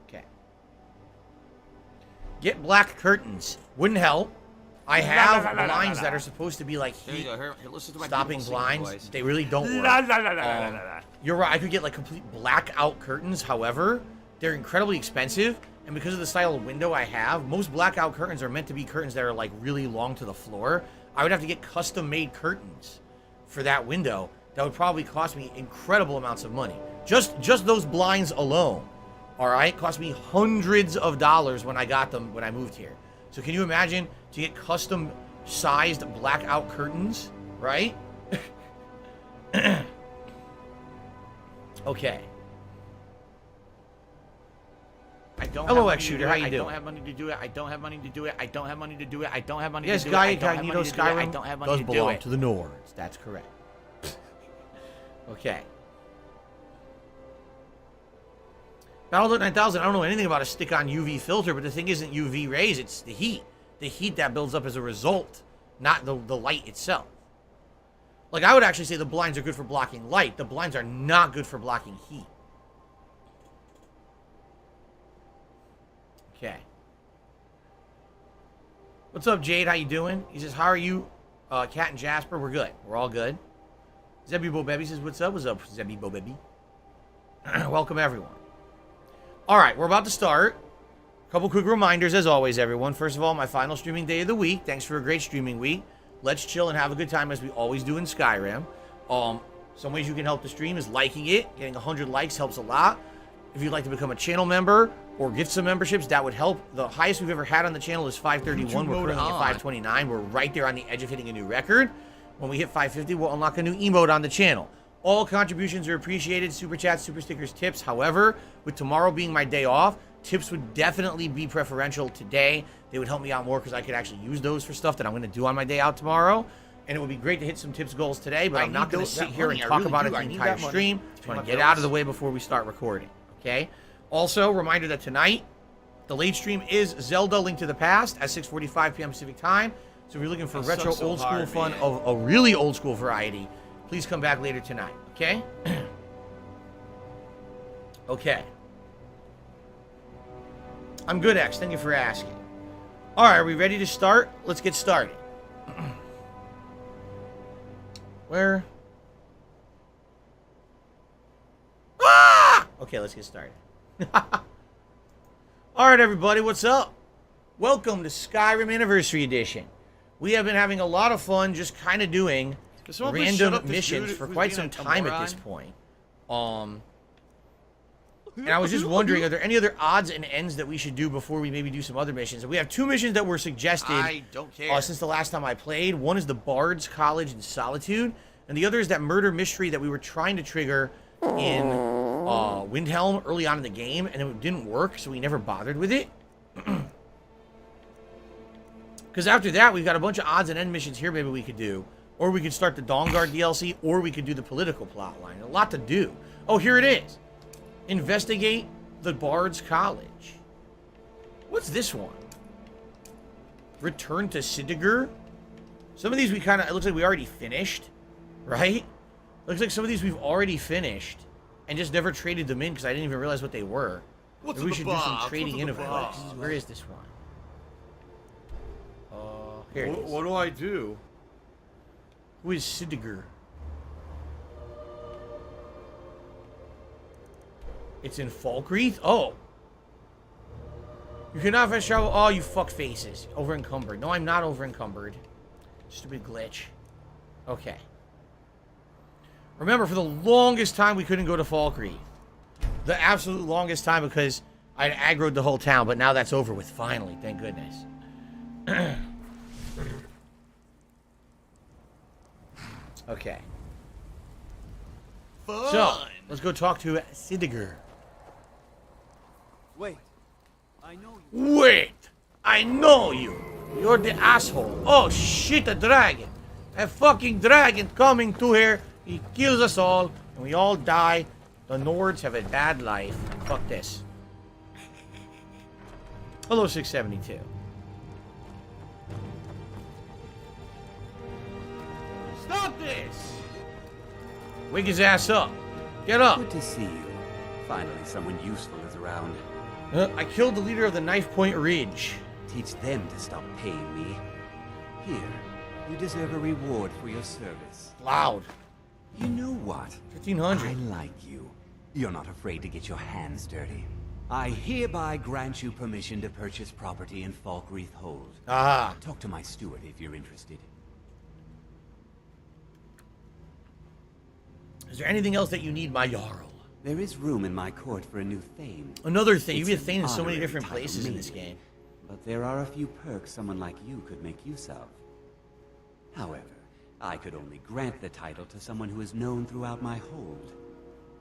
Okay. Get black curtains. Wouldn't help. I have blinds that are supposed to be like heat stopping blinds. They really don't work. You're right. I could get like complete blackout curtains. However, they're incredibly expensive. And because of the style of window I have, most blackout curtains are meant to be curtains that are like really long to the floor. I would have to get custom made curtains for that window. That would probably cost me incredible amounts of money. Just those blinds alone, all right, cost me hundreds of dollars when I got them when I moved here. So can you imagine to get custom sized blackout curtains, right? Okay. Hello, X Shooter. How you doing? I don't have money to do it. I don't have money to do it. I don't have money to do it. I don't have money to do it. Yes, Guy Incognito Skyrim I don't have money does to do belong it. to the Nords. That's correct. Okay. Battlefield 9000, I don't know anything about a stick-on UV filter, but the thing isn't UV rays, it's the heat. The heat that builds up as a result, not the light itself. Like, I would actually say the blinds are good for blocking light. The blinds are not good for blocking heat. Okay. What's up, Jade? How you doing? He says, how are you, Kat and Jasper? We're good. We're all good. Zebby Bo Baby says, what's up? What's up, Zebby Bo Baby? Welcome, everyone. All right, we're about to start. A couple quick reminders, as always, everyone. First of all, my final streaming day of the week. Thanks for a great streaming week. Let's chill and have a good time, as we always do in Skyrim. Some ways you can help the stream is liking it. Getting 100 likes helps a lot. If you'd like to become a channel member or gift some memberships, that would help. The highest we've ever had on the channel is 531. We're currently at 529. We're right there on the edge of hitting a new record. When we hit 550, we'll unlock a new emote on the channel. All contributions are appreciated. Super chats, super stickers, tips. However, with tomorrow being my day off, tips would definitely be preferential today. They would help me out more because I could actually use those for stuff that I'm going to do on my day out tomorrow. And it would be great to hit some tips goals today, but I'm not going to sit here and talk about it the entire stream. I want to get out of the way before we start recording. Okay? Also, reminder that tonight, the late stream is Zelda Link to the Past at 6:45 p.m. Pacific Time. So if you're looking for retro old school fun of a really old school variety, please come back later tonight. Okay? Okay. I'm good, X. Thank you for asking. All right, are we ready to start? Let's get started. Where? Ah! Okay, let's get started. All right, everybody, what's up? Welcome to Skyrim Anniversary Edition. We have been having a lot of fun just kind of doing random missions for quite some time at this point. And I was just wondering, are there any other odds and ends that we should do before we maybe do some other missions? We have two missions that were suggested I don't care. Since the last time I played. One is the Bard's College in Solitude, and the other is that murder mystery that we were trying to trigger in Windhelm early on in the game, and it didn't work, so we never bothered with it. Because after that, we've got a bunch of odds and end missions here maybe we could do. Or we could start the Dawnguard DLC, or we could do the political plot line. A lot to do. Oh, here it is. Investigate the Bard's College. What's this one? Return to Sidiger? Some of these we kind of... It looks like we already finished. Right? Looks like some of these we've already finished. And just never traded them in because I didn't even realize what they were. Maybe we should do some trading in of it. Where is this one? Here it is. What do I do? Who is Sidiger? It's in Falkreath? Oh. You cannot fast travel. Oh, you fuck faces. Over encumbered. No, I'm not over encumbered. Stupid glitch. Okay. Remember, for the longest time, we couldn't go to Falkreath. The absolute longest time because I'd aggroed the whole town, but now that's over with, finally. Thank goodness. Okay. Fun. So, let's go talk to Sidiger. Wait. I know you. Wait! I know you! You're the asshole. Oh shit, a dragon! A fucking dragon coming to here. He kills us all, and we all die. The Nords have a bad life. Fuck this. Hello, 672. Stop this! Wake his ass up. Get up. Good to see you. Finally, someone useful is around. I killed the leader of the Knife Point Ridge. Teach them to stop paying me. Here, you deserve a reward for your service. Loud. You know what? 1500. I like you. You're not afraid to get your hands dirty. I hereby grant you permission to purchase property in Falkreath Hold. Ah. Talk to my steward if you're interested. Is there anything else that you need, my Jarl? There is room in my court for a new Thane. Another thing. You It's can be a an Thane in so many honorary different title, places in this maybe, game. But there are a few perks someone like you could make use of. However, I could only grant the title to someone who is known throughout my hold.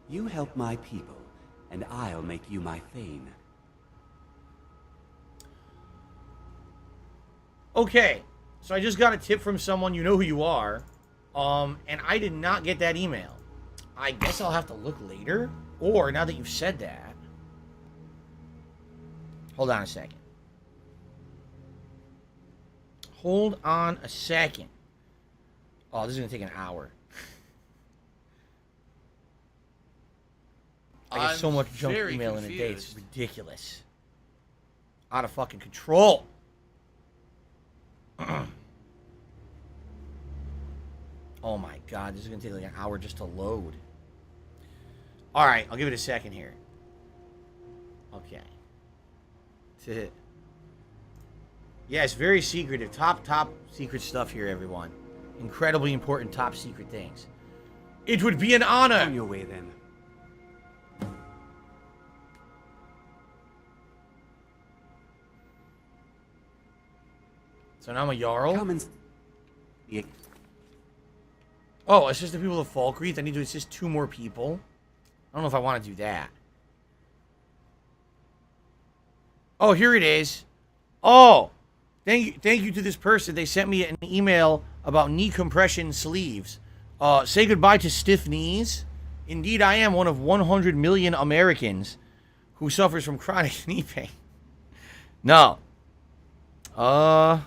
You help my people, and I'll make you my Thane. Okay, so I just got a tip from someone, you know who you are, and I did not get that email. I guess I'll have to look later, or now that you've said that. Hold on a second. Hold on a second. Oh, this is going to take an hour. I get so much junk email in a day, it's ridiculous. Out of fucking control. Oh my god, this is gonna take like an hour just to load. Alright, I'll give it a second here. Okay. Yeah, it's very secretive. Top secret stuff here, everyone. Incredibly important top secret things. It would be an honor! On your way then. So now I'm a Jarl? Come and... Yeah. Oh, assist the people of Falkreath. I need to assist 2 more people. I don't know if I want to do that. Oh, here it is. Oh, thank you to this person. They sent me an email about knee compression sleeves. Say goodbye to stiff knees. Indeed, I am one of 100 million Americans who suffers from chronic knee pain. No. Ugh.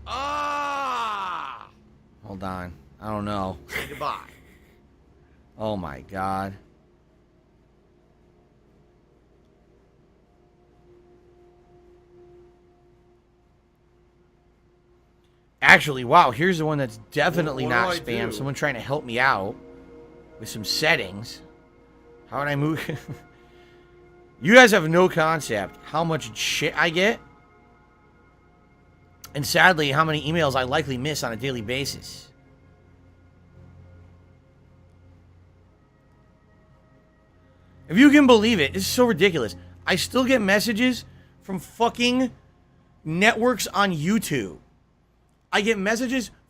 Ah! Hold on. I don't know. Say goodbye. Oh my god. Actually, wow, here's the one that's definitely What not do I spam. do? Someone trying to help me out with some settings. How would I move? You guys have no concept how much shit I get. And sadly, how many emails I likely miss on a daily basis. If you can believe it, this is so ridiculous. I still get messages from fucking networks on YouTube. I get messages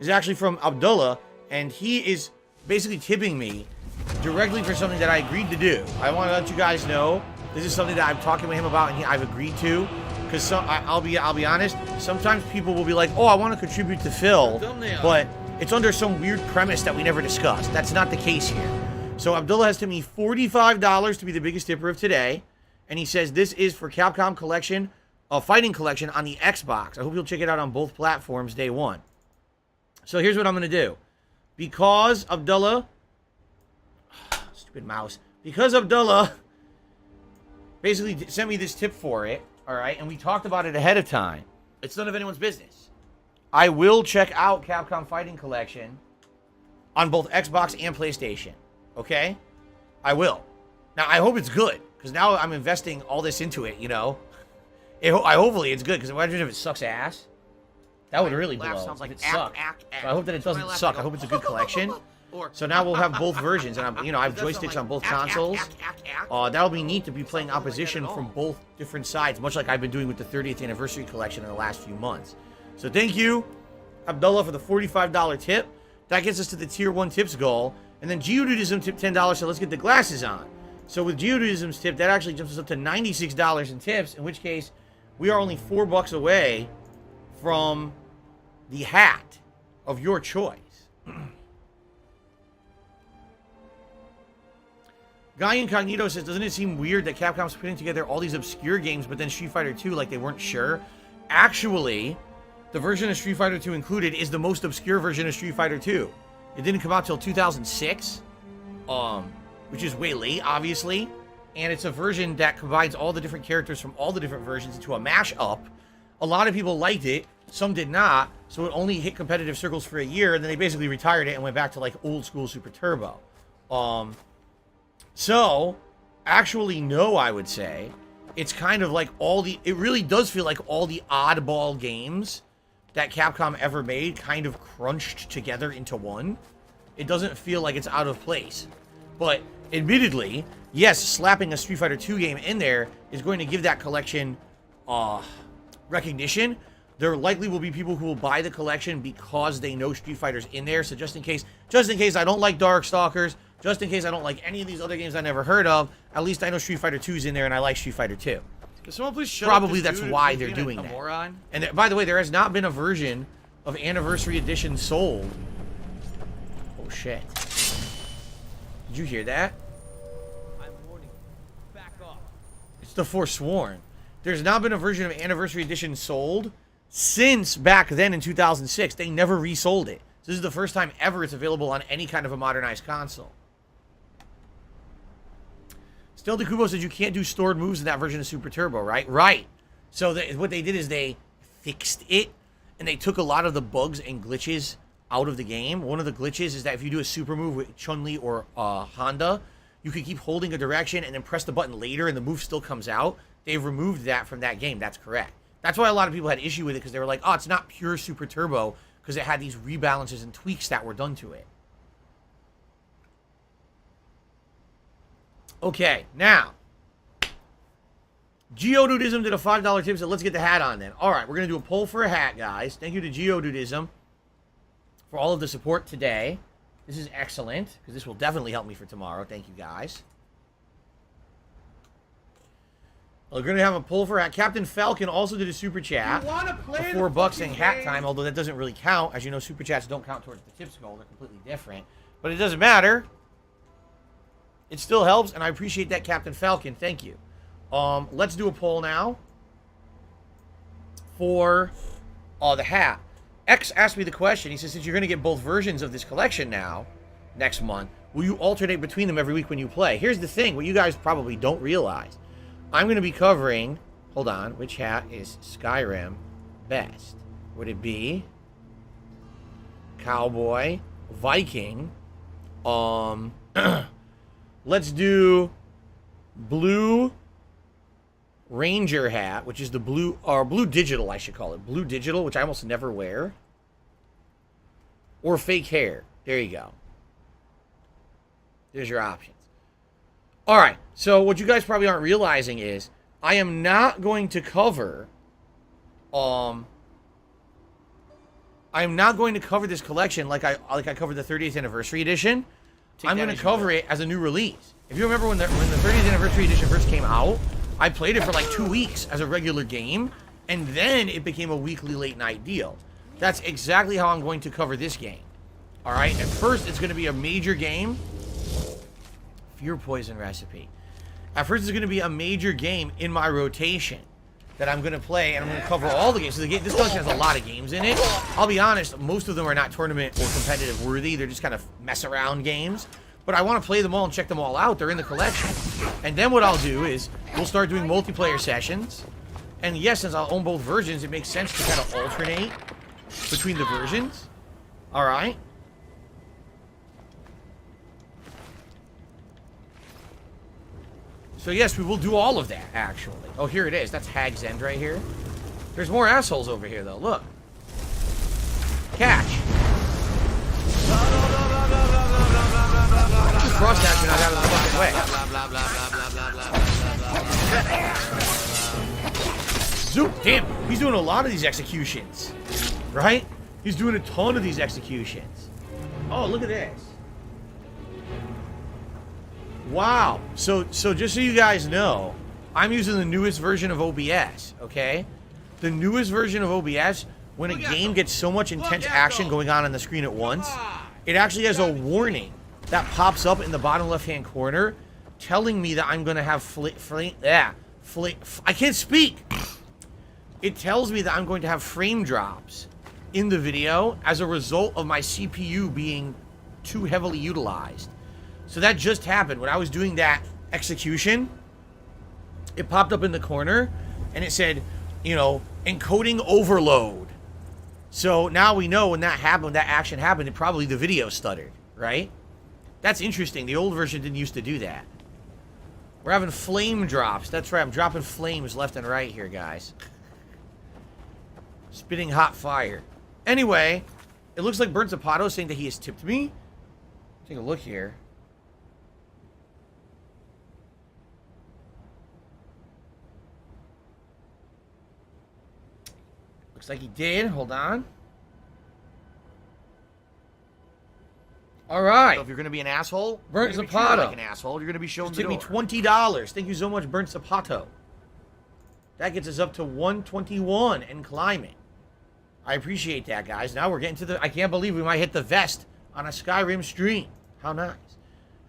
is actually from Abdullah, and he is basically tipping me directly for something that I agreed to do. I want to let you guys know this is something that I'm talking with him about, and I've agreed to. Because I'll be honest, sometimes people will be like, oh, I want to contribute to Phil, but it's under some weird premise that we never discussed. That's not the case here. So Abdullah has tipped me $45 to be the biggest tipper of today, and he says this is for Capcom Collection, a fighting collection on the Xbox. I hope you'll check it out on both platforms day one. So here's what I'm going to do. Because Abdullah, stupid mouse, because Abdullah basically sent me this tip for it, all right, and we talked about it ahead of time. It's none of anyone's business. I will check out Capcom Fighting Collection on both Xbox and PlayStation, okay? I will. Now, I hope it's good, because now I'm investing all this into it, you know? Hopefully it's good, because imagine if it sucks ass. That would really blow. Sounds like if it sucks. So I hope that it doesn't suck. I hope it's a good collection. So now we'll have both versions, and I have joysticks on both consoles. That'll be neat to be playing opposition from both different sides, much like I've been doing with the 30th anniversary collection in the last few months. So thank you, Abdullah, for the $45 tip. That gets us to the tier 1 tips goal. And then Geodudism tipped $10, so let's get the glasses on. So with Geodudism's tip, that actually jumps us up to $96 in tips, in which case we are only $4 away from the hat of your choice. Guy Incognito says, doesn't it seem weird that Capcom's putting together all these obscure games, but then Street Fighter 2 like they weren't sure? Actually, the version of Street Fighter 2 included is the most obscure version of Street Fighter 2. It didn't come out till 2006, which is way late, obviously. And it's a version that combines all the different characters from all the different versions into a mash-up. A lot of people liked it, some did not, so it only hit competitive circles for a year, and then they basically retired it and went back to like old school Super Turbo. So, actually, no, I would say. It's kind of like it really does feel like all the oddball games that Capcom ever made kind of crunched together into one. It doesn't feel like it's out of place. But, admittedly, yes, slapping a Street Fighter 2 game in there is going to give that collection, recognition. There likely will be people who will buy the collection because they know Street Fighter's in there. So just in case I don't like Darkstalkers, just in case I don't like any of these other games I never heard of, at least I know Street Fighter 2's in there and I like Street Fighter 2. Can someone please shut Probably up that's why they're doing that. Moron? And by the way, there has not been a version of Anniversary Edition sold. Oh shit. Did you hear that? I'm warning you. Back off. It's the Forsworn. There's not been a version of Anniversary Edition sold since back then in 2006. They never resold it. So this is the first time ever it's available on any kind of a modernized console. Still, DeKubo said you can't do stored moves in that version of Super Turbo, right? Right. So what they did is they fixed it, and they took a lot of the bugs and glitches out of the game. One of the glitches is that if you do a super move with Chun-Li or Honda, you can keep holding a direction and then press the button later and the move still comes out. They've removed that from that game. That's correct. That's why a lot of people had issue with it, because they were like, oh, it's not pure Super Turbo, because it had these rebalances and tweaks that were done to it. Okay, now, Geodudism did a $5 tip, so let's get the hat on then. All right, we're going to do a poll for a hat, guys. Thank you to Geodudism for all of the support today. This is excellent, because this will definitely help me for tomorrow. Thank you, guys. We're going to have a poll for a hat. Captain Falcon also did a super chat for $4 saying hat time, although that doesn't really count. As you know, super chats don't count towards the tips goal. They're completely different. But it doesn't matter. It still helps, and I appreciate that, Captain Falcon. Thank you. Let's do a poll now for the hat. X asked me the question. He says, since you're going to get both versions of this collection now, next month, will you alternate between them every week when you play? Here's the thing, what you guys probably don't realize. I'm going to be covering, hold on, which hat is Skyrim best? Would it be Cowboy, Viking, let's do Blue Ranger hat, which is the blue, or Blue Digital, I should call it. Blue Digital, which I almost never wear. Or fake hair. There you go. There's your options. All right, so what you guys probably aren't realizing is I am not going to cover, I'm I'm not going to cover this collection like I covered the 30th anniversary edition. I'm going to cover it as a new release. If you remember when the 30th anniversary edition first came out, I played it for like 2 weeks as a regular game, and then it became a weekly late night deal. That's exactly how I'm going to cover this game. All right, at first it's going to be a major game. Fear Poison Recipe. At first it's going to be a major game in my rotation that I'm going to play, and I'm going to cover all the games. So this collection has a lot of games in it. I'll be honest, most of them are not tournament or competitive worthy. They're just kind of mess around games. But I want to play them all and check them all out. They're in the collection. And then what I'll do is we'll start doing multiplayer sessions. And yes, since I'll own both versions, it makes sense to kind of alternate between the versions. All right. So yes, we will do all of that, actually. Oh, here it is. That's Hag's End right here. There's more assholes over here, though. Look. Catch. Just cross that you're not out of the fucking way. Zoop. Damn. He's doing a lot of these executions. Right? He's doing a ton of these executions. Oh, look at this. Wow. So just so you guys know, I'm using the newest version of OBS, okay? The newest version of OBS, when a game gets so much intense action going on the screen at once, it actually has a warning that pops up in the bottom left-hand corner telling me that I'm going to have I can't speak. It tells me that I'm going to have frame drops in the video as a result of my CPU being too heavily utilized. So that just happened. When I was doing that execution, it popped up in the corner, and it said, you know, encoding overload. So now we know when that happened, when that action happened, probably the video stuttered, right? That's interesting. The old version didn't used to do that. We're having flame drops. That's right. I'm dropping flames left and right here, guys. Spitting hot fire. Anyway, it looks like Burnt Zapato saying that he has tipped me. Take a look here. Looks like he did. Hold on. All right. So if you're going to be an asshole, Burnt you're Zapato. like an asshole. You're going to be shown the Tip me door. $20. Thank you so much, Burnt Zapato. That gets us up to 121 and climbing. I appreciate that, guys. Now we're getting to the... I can't believe we might hit the vest on a Skyrim stream. How nice.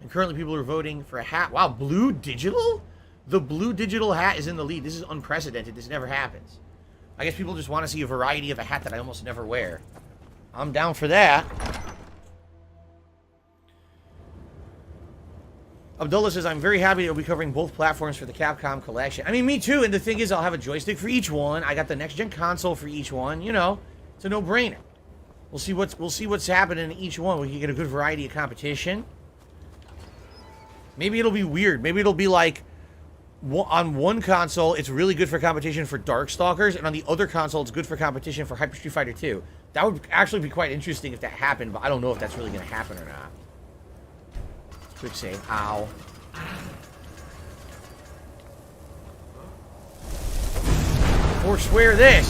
And currently people are voting for a hat. Wow, blue digital? The blue digital hat is in the lead. This is unprecedented. This never happens. I guess people just want to see a variety of a hat that I almost never wear. I'm down for that. Abdullah says, I'm very happy that we'll be covering both platforms for the Capcom collection. I mean, me too. And the thing is, I'll have a joystick for each one. I got the next-gen console for each one. You know, it's a no-brainer. We'll see what's happening in each one. We can get a good variety of competition. Maybe it'll be weird. Maybe it'll be like, on one console, it's really good for competition for Darkstalkers, and on the other console, it's good for competition for Hyper Street Fighter 2. That would actually be quite interesting if that happened, but I don't know if that's really going to happen or not. Quick save. Ow. Forswear this.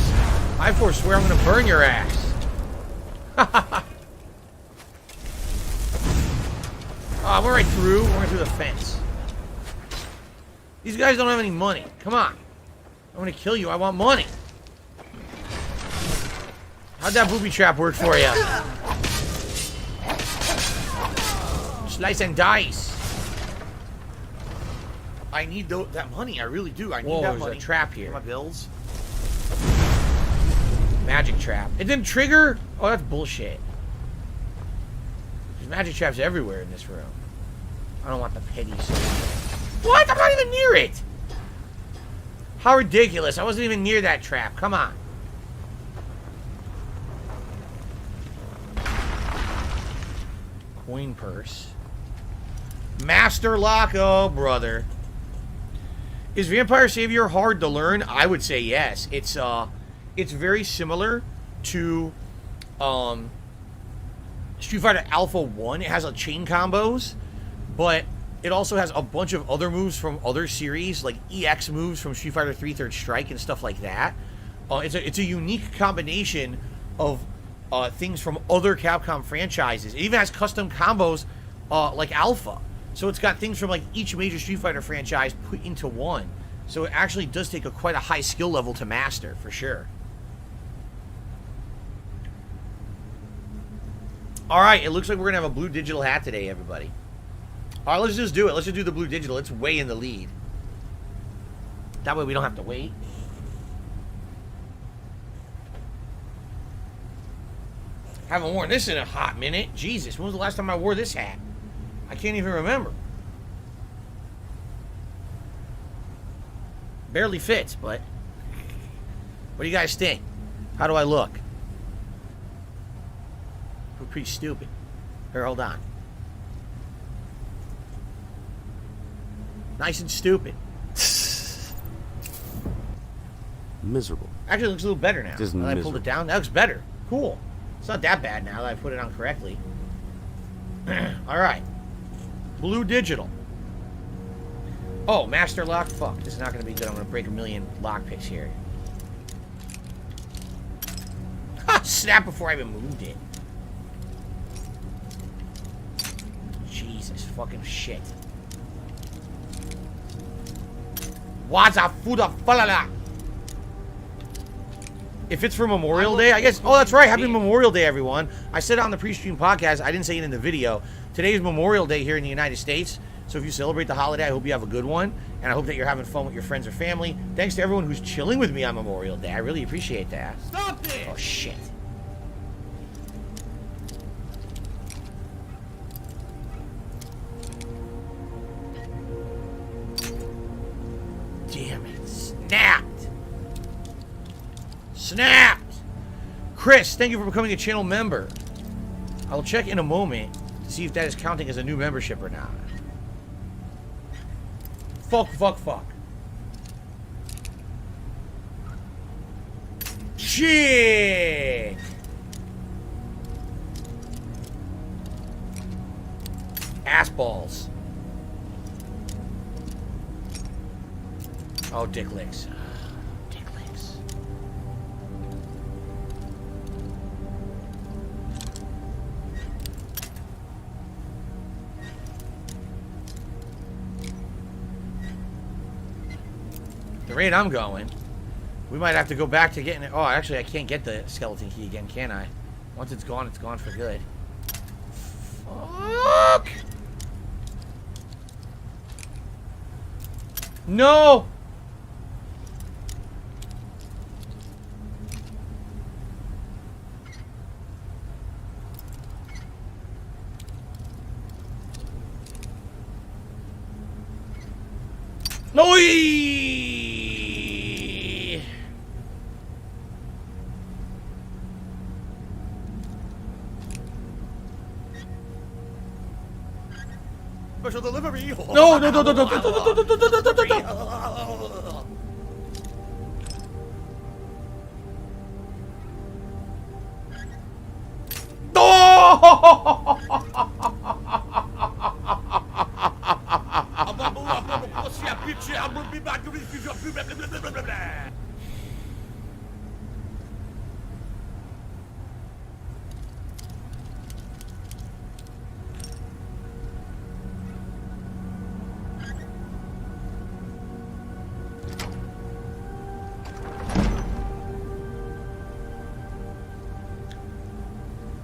I forswear I'm going to burn your ass. Oh, we're right through. We're right through the fence. These guys don't have any money. Come on. I'm going to kill you. I want money. How'd that booby trap work for you? Slice and dice. I need that money. I really do. I need that money. There's a trap here. My bills. Magic trap. It didn't trigger? Oh, that's bullshit. There's magic traps everywhere in this room. I don't want the petty soldier. What? I'm not even near it. How ridiculous. I wasn't even near that trap. Come on. Coin purse. Master Lock. Oh, brother. Is Vampire Savior hard to learn? I would say yes. It's very similar to Street Fighter Alpha 1. It has a chain combos, but it also has a bunch of other moves from other series, like EX moves from Street Fighter 3 Third Strike and stuff like that. It's a unique combination of things from other Capcom franchises. It even has custom combos like Alpha. So it's got things from like each major Street Fighter franchise put into one. So it actually does take quite a high skill level to master, for sure. Alright, it looks like we're going to have a blue digital hat today, everybody. Alright, let's just do it. Let's just do the blue digital. It's way in the lead. That way we don't have to wait. Haven't worn this in a hot minute. Jesus, when was the last time I wore this hat? I can't even remember. Barely fits, but... What do you guys think? How do I look? We're pretty stupid. Here, hold on. Nice and stupid. Miserable. Actually, it looks a little better now. Just now that I pulled it down, that looks better. Cool. It's not that bad now that I put it on correctly. Alright. Blue digital. Oh, master lock? Fuck, this is not going to be good. I'm going to break a million lock picks here. Ha! Snap before I even moved it. Jesus fucking shit. What's a fuda falala? If it's for Memorial Day, I guess... Oh, that's right. Happy Memorial Day, everyone. I said it on the pre-stream podcast. I didn't say it in the video. Today is Memorial Day here in the United States. So if you celebrate the holiday, I hope you have a good one. And I hope that you're having fun with your friends or family. Thanks to everyone who's chilling with me on Memorial Day. I really appreciate that. Stop it! Oh, shit. Damn it. Snapped. Snapped! Chris, thank you for becoming a channel member. I will check in a moment to see if that is counting as a new membership or not. Fuck, fuck, fuck. Shit! Ass balls. Oh, dick licks. Dick licks. The rate I'm going, we might have to go back to getting it. Oh, actually, I can't get the skeleton key again, can I? Once it's gone for good. Fuck! No! No! Special delivery. No, no, no, no, no, no, no, no, no, no, no, no, no.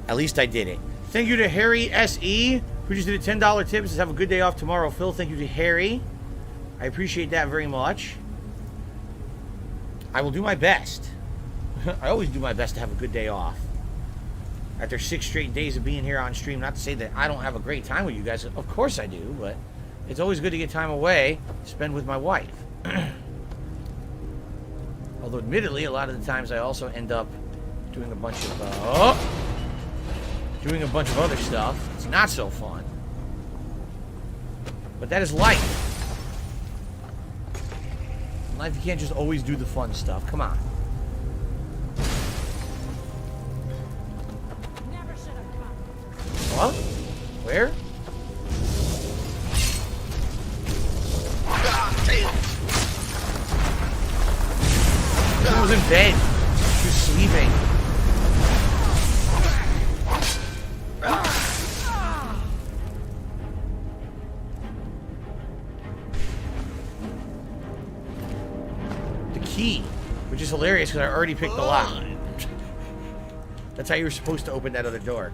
At least I did it. Thank you to Harry SE, who just did a $10 tip. Says have a good day off tomorrow, Phil. Thank you to Harry. I appreciate that very much. I will do my best. I always do my best to have a good day off. After 6 straight days of being here on stream, not to say that I don't have a great time with you guys. Of course I do, but it's always good to get time away to spend with my wife. Although, admittedly, a lot of the times I also end up doing a bunch of other stuff. It's not so fun. But that is life. In life, you can't just always do the fun stuff. Come on. What? Where? She was in bed. She was sleeping. key, which is hilarious because I already picked the lock. That's how you were supposed to open that other door.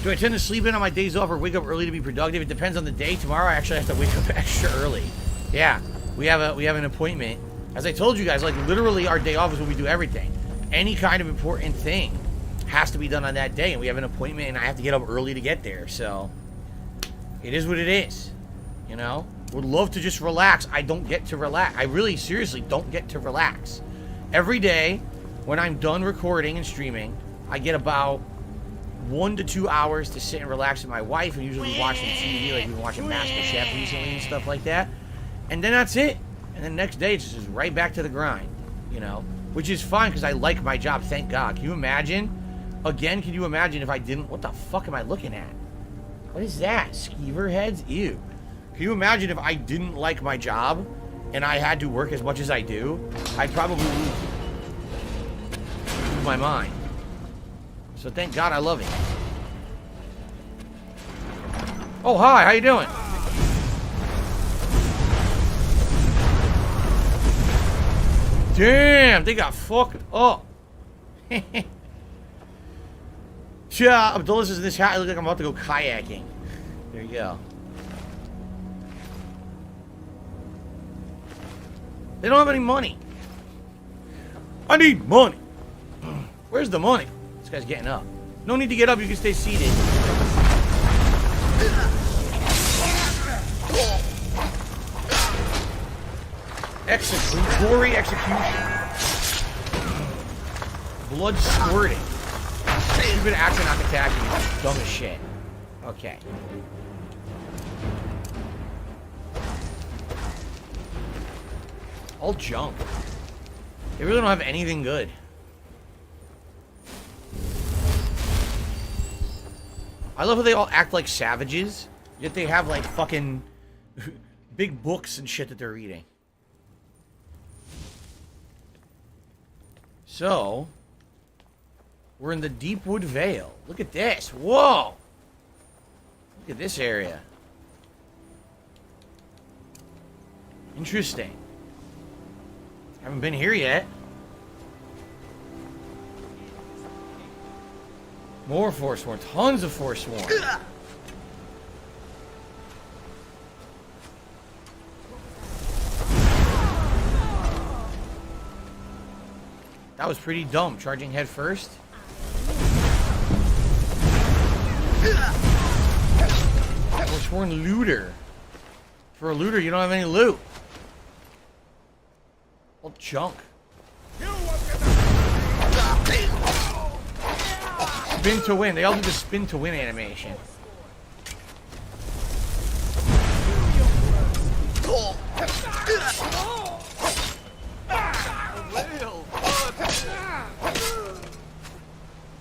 Do I tend to sleep in on my days off or wake up early to be productive? It depends on the day. Tomorrow I actually have to wake up extra early. Yeah, we have an appointment. As I told you guys, like literally our day off is when we do everything. Any kind of important thing has to be done on that day, and we have an appointment, and I have to get up early to get there. So it is what it is. You know, would love to just relax. I don't get to relax. I really seriously don't get to relax. Every day when I'm done recording and streaming, I get about 1 to 2 hours to sit and relax with my wife, and usually we watch some TV, like we've been watching MasterChef recently and stuff like that. And then that's it. And then the next day, it's just right back to the grind, you know, which is fine because I like my job, thank God. Can you imagine? Again, can you imagine if I didn't? What the fuck am I looking at? What is that? Skeever heads? Ew. Can you imagine if I didn't like my job and I had to work as much as I do? I'd probably lose my mind. So thank God I love it. Oh, hi. How you doing? Damn, they got fucked up. Yeah, Abdullah says in this hat, I look like I'm about to go kayaking. There you go. They don't have any money. I need money. Where's the money? This guy's getting up. No need to get up, you can stay seated. Gory execution. Blood squirting. Stupid action not attacking you. Dumb as shit. Okay. All junk. They really don't have anything good. I love how they all act like savages, yet they have like fucking big books and shit that they're reading. So, we're in the Deepwood Vale. Look at this. Whoa! Look at this area. Interesting. Haven't been here yet. More Forsworn. Tons of Forsworn. That was pretty dumb. Charging head first. Forsworn looter. For a looter, you don't have any loot. All junk. Spin to win. They all do the spin to win animation.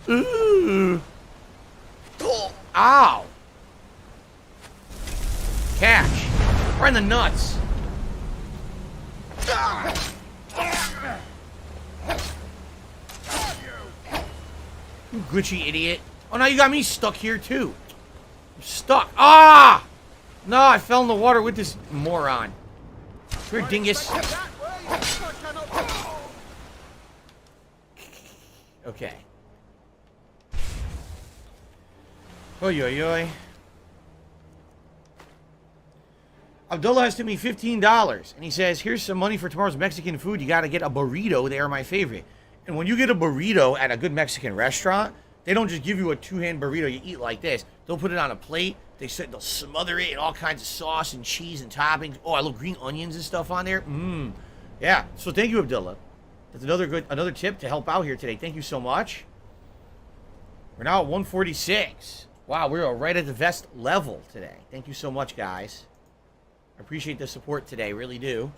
Ooh. Ow. Catch. Right in the nuts. You glitchy idiot. Oh, now you got me stuck here, too. I'm stuck. Ah! No, I fell in the water with this moron. Come here, dingus. Okay. Oy, oy, oy. Abdullah has to me $15, and he says, here's some money for tomorrow's Mexican food. You got to get a burrito. They are my favorite. And when you get a burrito at a good Mexican restaurant, they don't just give you a two-hand burrito you eat like this. They'll put it on a plate. They'll smother it in all kinds of sauce and cheese and toppings. Oh, I love green onions and stuff on there. Mmm. Yeah. So thank you, Abdullah. That's another tip to help out here today. Thank you so much. We're now at 146. Wow, we're right at the vest level today. Thank you so much, guys. I appreciate the support today, really do.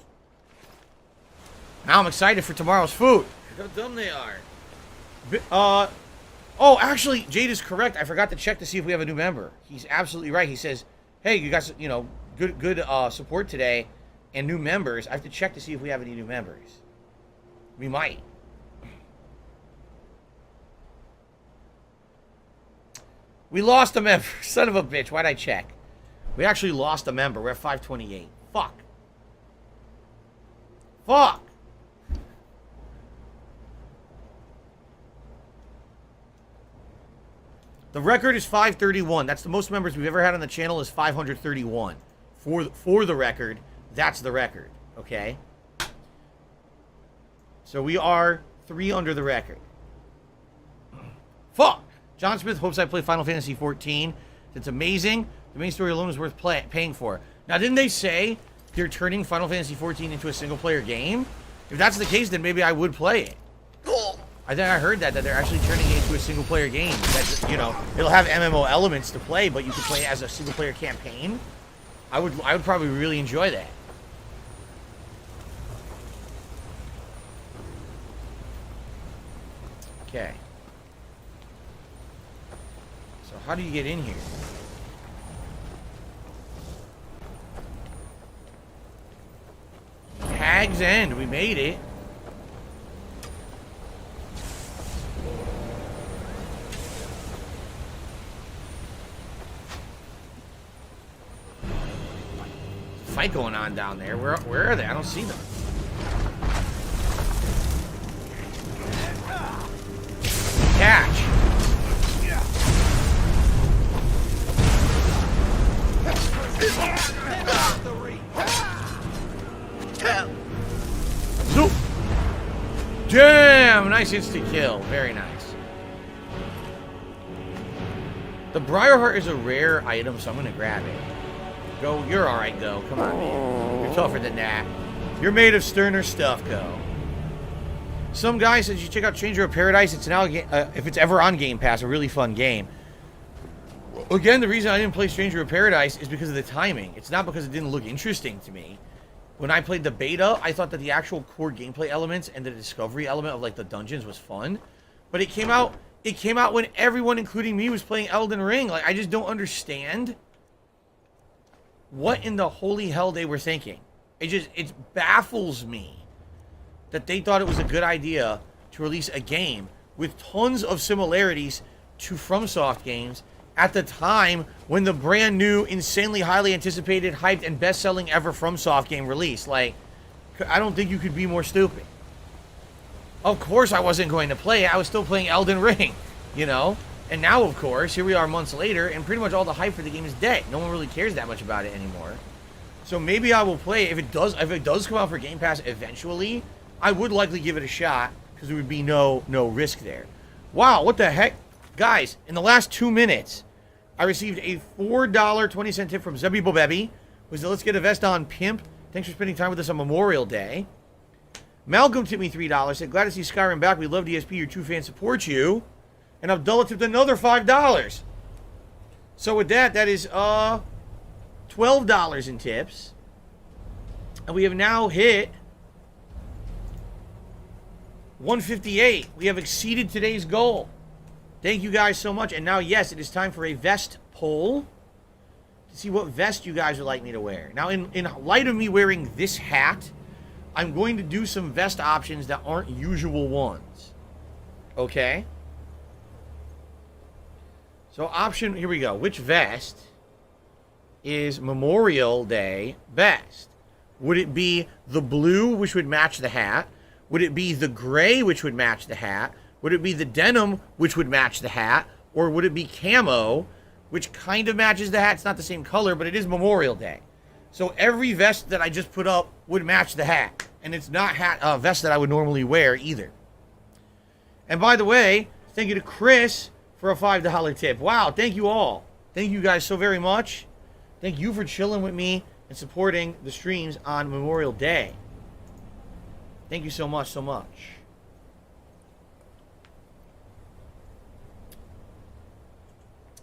Now I'm excited for tomorrow's food. Look how dumb they are. Oh, actually, Jade is correct. I forgot to check to see if we have a new member. He's absolutely right. He says, hey, you guys, you know, good support today and new members. I have to check to see if we have any new members. We might. We lost a member. Son of a bitch. Why'd I check? We actually lost a member. We're at 528. Fuck. Fuck. The record is 531. That's the most members we've ever had on the channel is 531. For the record, that's the record. Okay? So we are 3 under the record. Fuck! John Smith hopes I play Final Fantasy XIV. It's amazing. The main story alone is worth paying for. Now, didn't they say they're turning Final Fantasy XIV into a single-player game? If that's the case, then maybe I would play it. I think I heard that they're actually turning it into a single-player game. That, you know, it'll have MMO elements to play, but you can play it as a single-player campaign. I would probably really enjoy that. Okay. So how do you get in here? Hag's End. We made it. Fight going on down there. Where are they? I don't see them. Catch. Zoop. Damn, nice instant kill. Very nice. The Briarheart is a rare item, so I'm gonna grab it. Go, you're alright, Go. Come on, man. You're tougher than that. You're made of sterner stuff, Go. Some guy says you check out Stranger of Paradise. It's now, if it's ever on Game Pass, a really fun game. Again, the reason I didn't play Stranger of Paradise is because of the timing. It's not because it didn't look interesting to me. When I played the beta, I thought that the actual core gameplay elements and the discovery element of like the dungeons was fun. But it came out when everyone, including me, was playing Elden Ring. Like, I just don't understand what in the holy hell they were thinking. It baffles me that they thought it was a good idea to release a game with tons of similarities to FromSoft games at the time when the brand new, insanely highly anticipated, hyped, and best-selling ever FromSoft game released. Like, I don't think you could be more stupid. Of course I wasn't going to play it. I was still playing Elden Ring, you know? And now, of course, here we are months later, and pretty much all the hype for the game is dead. No one really cares that much about it anymore. So maybe I will play it. If it does come out for Game Pass eventually, I would likely give it a shot, because there would be no risk there. Wow, what the heck? Guys, in the last 2 minutes, I received a $4.20 tip from Zebby Bobebi, who said, let's get a vest on, pimp. Thanks for spending time with us on Memorial Day. Malcolm tipped me $3, said, glad to see Skyrim back. We love DSP. Your true fans support you. And Abdullah tipped another $5. So with that, that is $12 in tips. And we have now hit 158. We have exceeded today's goal. Thank you guys so much. And now, yes, it is time for a vest poll to see what vest you guys would like me to wear. Now, in light of me wearing this hat, I'm going to do some vest options that aren't usual ones. Okay? So option, here we go. Which vest is Memorial Day best? Would it be the blue, which would match the hat? Would it be the gray, which would match the hat? Would it be the denim, which would match the hat? Or would it be camo, which kind of matches the hat? It's not the same color, but it is Memorial Day. So every vest that I just put up would match the hat. And it's not a vest that I would normally wear either. And by the way, thank you to Chris for a $5 tip. Wow, thank you all. Thank you guys so very much. Thank you for chilling with me and supporting the streams on Memorial Day. Thank you so much, so much.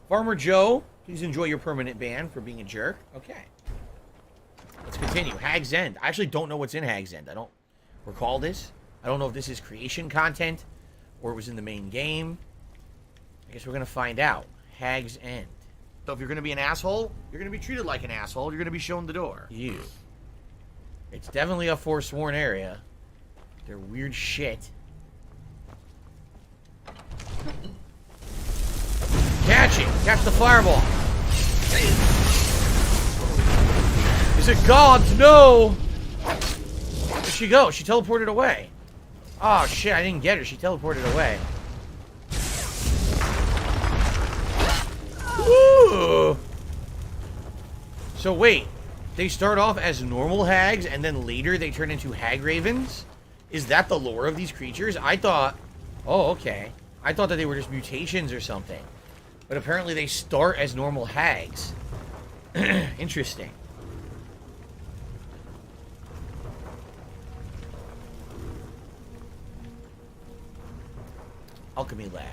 Farmer Joe, please enjoy your permanent ban for being a jerk. Okay. Let's continue. Hag's End. I actually don't know what's in Hag's End. I don't recall this. I don't know if this is creation content or it was in the main game. I guess we're going to find out. Hag's End. So if you're going to be an asshole, you're going to be treated like an asshole. You're going to be shown the door. You. It's definitely a forsworn area. They're weird shit. Catch it! Catch the fireball! Is it God's? No! she go? She teleported away. Oh, shit, I didn't get her. She teleported away. Ooh. So, wait. They start off as normal hags, and then later they turn into hag ravens? Is that the lore of these creatures? I thought... Oh, okay. I thought that they were just mutations or something. But apparently they start as normal hags. Interesting. Alchemy Lab.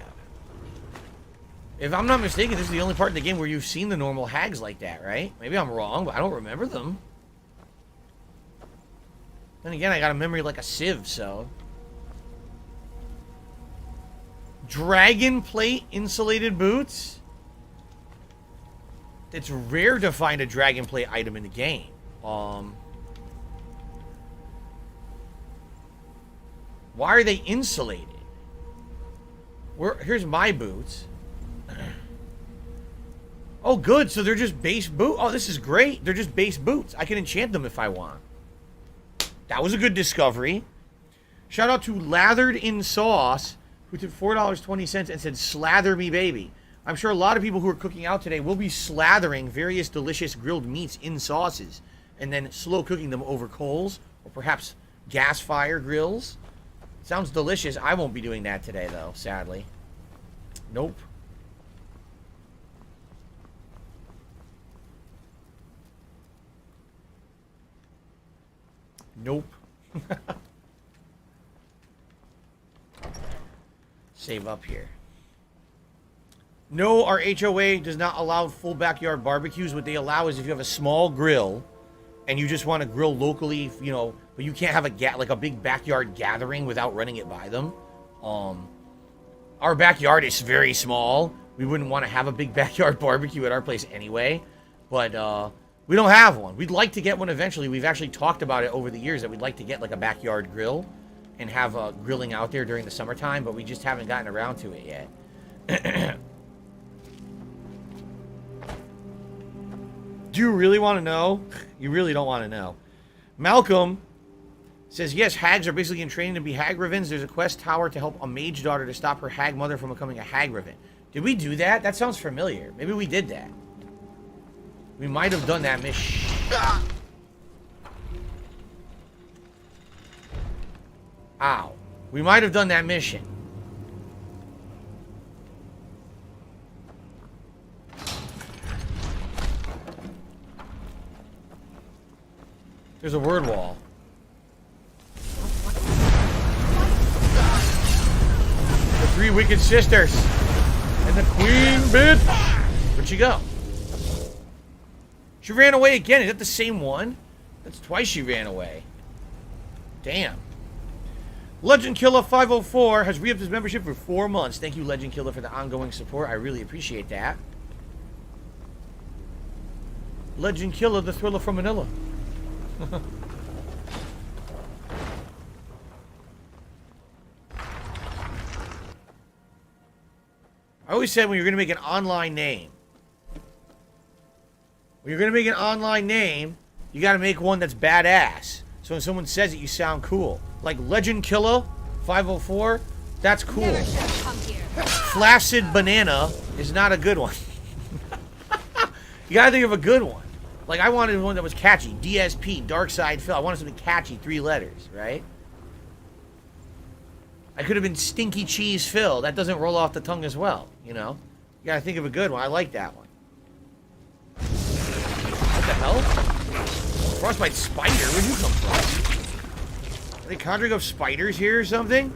If I'm not mistaken, this is the only part in the game where you've seen the normal hags like that, right? Maybe I'm wrong, but I don't remember them. Then again, I got a memory like a sieve, so... Dragon plate insulated boots? It's rare to find a dragon plate item in the game. Why are they insulated? Here's my boots. Oh, good. So they're just base boot. Oh, this is great. They're just base boots. I can enchant them if I want. That was a good discovery. Shout out to Lathered in Sauce, who took $4.20 and said, "Slather me, baby." I'm sure a lot of people who are cooking out today will be slathering various delicious grilled meats in sauces and then slow cooking them over coals or perhaps gas fire grills. Sounds delicious. I won't be doing that today, though, sadly. Nope. Nope. Save up here. No, our HOA does not allow full backyard barbecues. What they allow is if you have a small grill and you just want to grill locally, you know, but you can't have like a big backyard gathering without running it by them. Our backyard is very small. We wouldn't want to have a big backyard barbecue at our place anyway, but we don't have one. We'd like to get one eventually. We've actually talked about it over the years that we'd like to get like a backyard grill and have grilling out there during the summertime, but we just haven't gotten around to it yet. Do you really want to know? You really don't want to know. Malcolm says, yes, hags are basically in training to be hag ravens. There's a quest tower to help a mage daughter to stop her hag mother from becoming a hag raven. Did we do that? That sounds familiar. Maybe we did that. We might have done that mission. Ow. We might have done that mission. There's a word wall. The three wicked sisters. And the queen, bitch. Where'd she go? She ran away again. Is that the same one? That's twice she ran away. Damn. Legend Killer 504 has re-upped his membership for 4 months. Thank you, Legend Killer, for the ongoing support. I really appreciate that. Legend Killer, the thriller from Manila. I always said when you're going to make an online name, you got to make one that's badass. So when someone says it, you sound cool. Like Legend Killer 504, that's cool. Flaccid Banana is not a good one. You got to think of a good one. Like, I wanted one that was catchy. DSP, Dark Side Phil. I wanted something catchy, 3 letters, right? I could have been Stinky Cheese Phil. That doesn't roll off the tongue as well, you know? You gotta think of a good one. I like that one. What the hell? Frostbite spider? Where'd you come from? Are they conjuring up spiders here or something?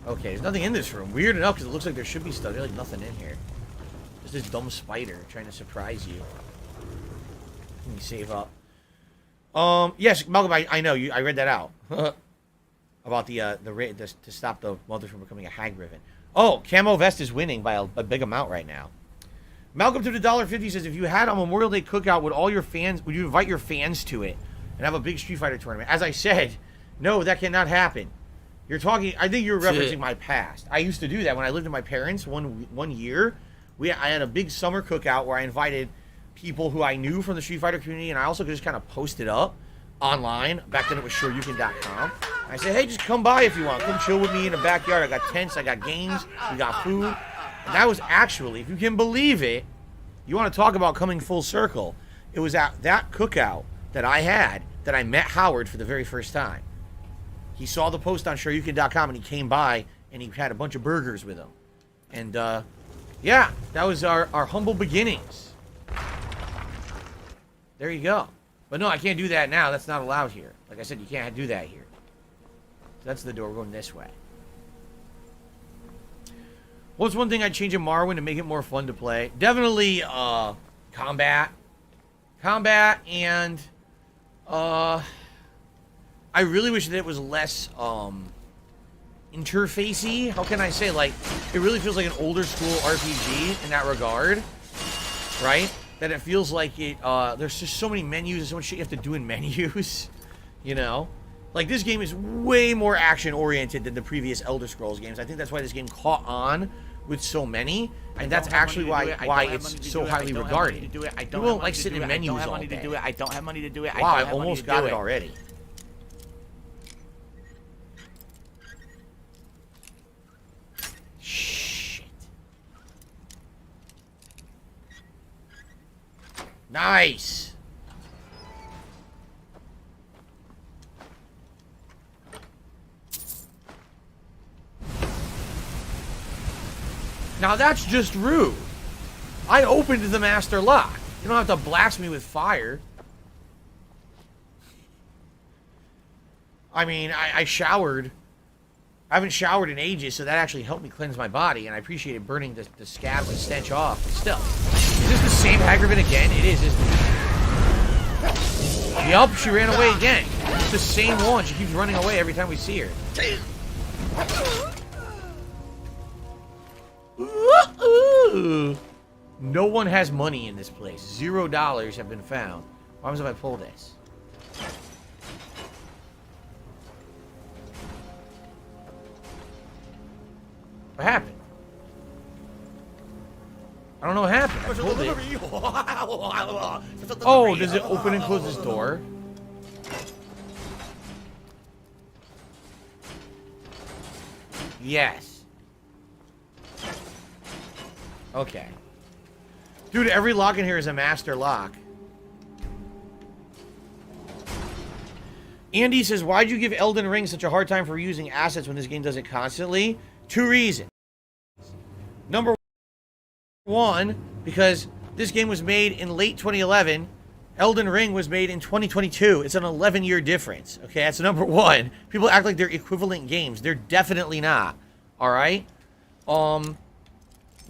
Okay, there's nothing in this room. Weird enough, because it looks like there should be stuff. There's like nothing in here. Just this dumb spider trying to surprise you. Let me save up. Yes, Malcolm, I know you. I read that out about to stop the mother from becoming a hag raven. Oh, Camo Vest is winning by a big amount right now. Malcolm to the $1.50 says, if you had a Memorial Day cookout, would you invite your fans to it and have a big Street Fighter tournament? As I said, no, that cannot happen. You're talking. I think you're referencing my past. I used to do that when I lived with my parents. One year, I had a big summer cookout where I invited people who I knew from the Street Fighter community, and I also could just kind of post it up online. Back then it was shoryuken.com. I said, hey, just come by if you want. Come chill with me in the backyard. I got tents, I got games, we got food. And that was actually, if you can believe it, you want to talk about coming full circle. It was at that cookout that I had that I met Howard for the very first time. He saw the post on shoryuken.com and he came by and he had a bunch of burgers with him. And yeah, that was our humble beginnings. There you go. But no, I can't do that now. That's not allowed here. Like I said, you can't do that here. So that's the door. We're going this way. What's one thing I'd change in Morrowind to make it more fun to play? Definitely combat. Combat and I really wish that it was less interfacey. How can I say? Like, it really feels like an older school RPG in that regard, right? That it feels like it. There's just so many menus and so much shit you have to do in menus, you know. Like, this game is way more action oriented than the previous Elder Scrolls games. I think that's why this game caught on with so many, and that's actually why it's so highly regarded. You don't like sitting in menus all day. I don't have money to do it. Wow, I almost got it already. Shit. Nice. Now that's just rude. I opened the master lock. You don't have to blast me with fire. I mean, I showered. I haven't showered in ages, so that actually helped me cleanse my body, and I appreciated burning the scab and stench off. But still, is this the same Hagerman again? It is, isn't it? Yup, she ran away again. It's the same one. She keeps running away every time we see her. No one has money in this place. $0 have been found. What happens if I pull this? What happened? I don't know what happened. I pulled it. Oh, does it open and close this door? Yes. Okay. Dude, every lock in here is a master lock. Andy says, why'd you give Elden Ring such a hard time for using assets when this game does it constantly? 2 reasons. Number one, because this game was made in late 2011. Elden Ring was made in 2022. It's an 11-year difference. Okay, that's number one. People act like they're equivalent games. They're definitely not. All right?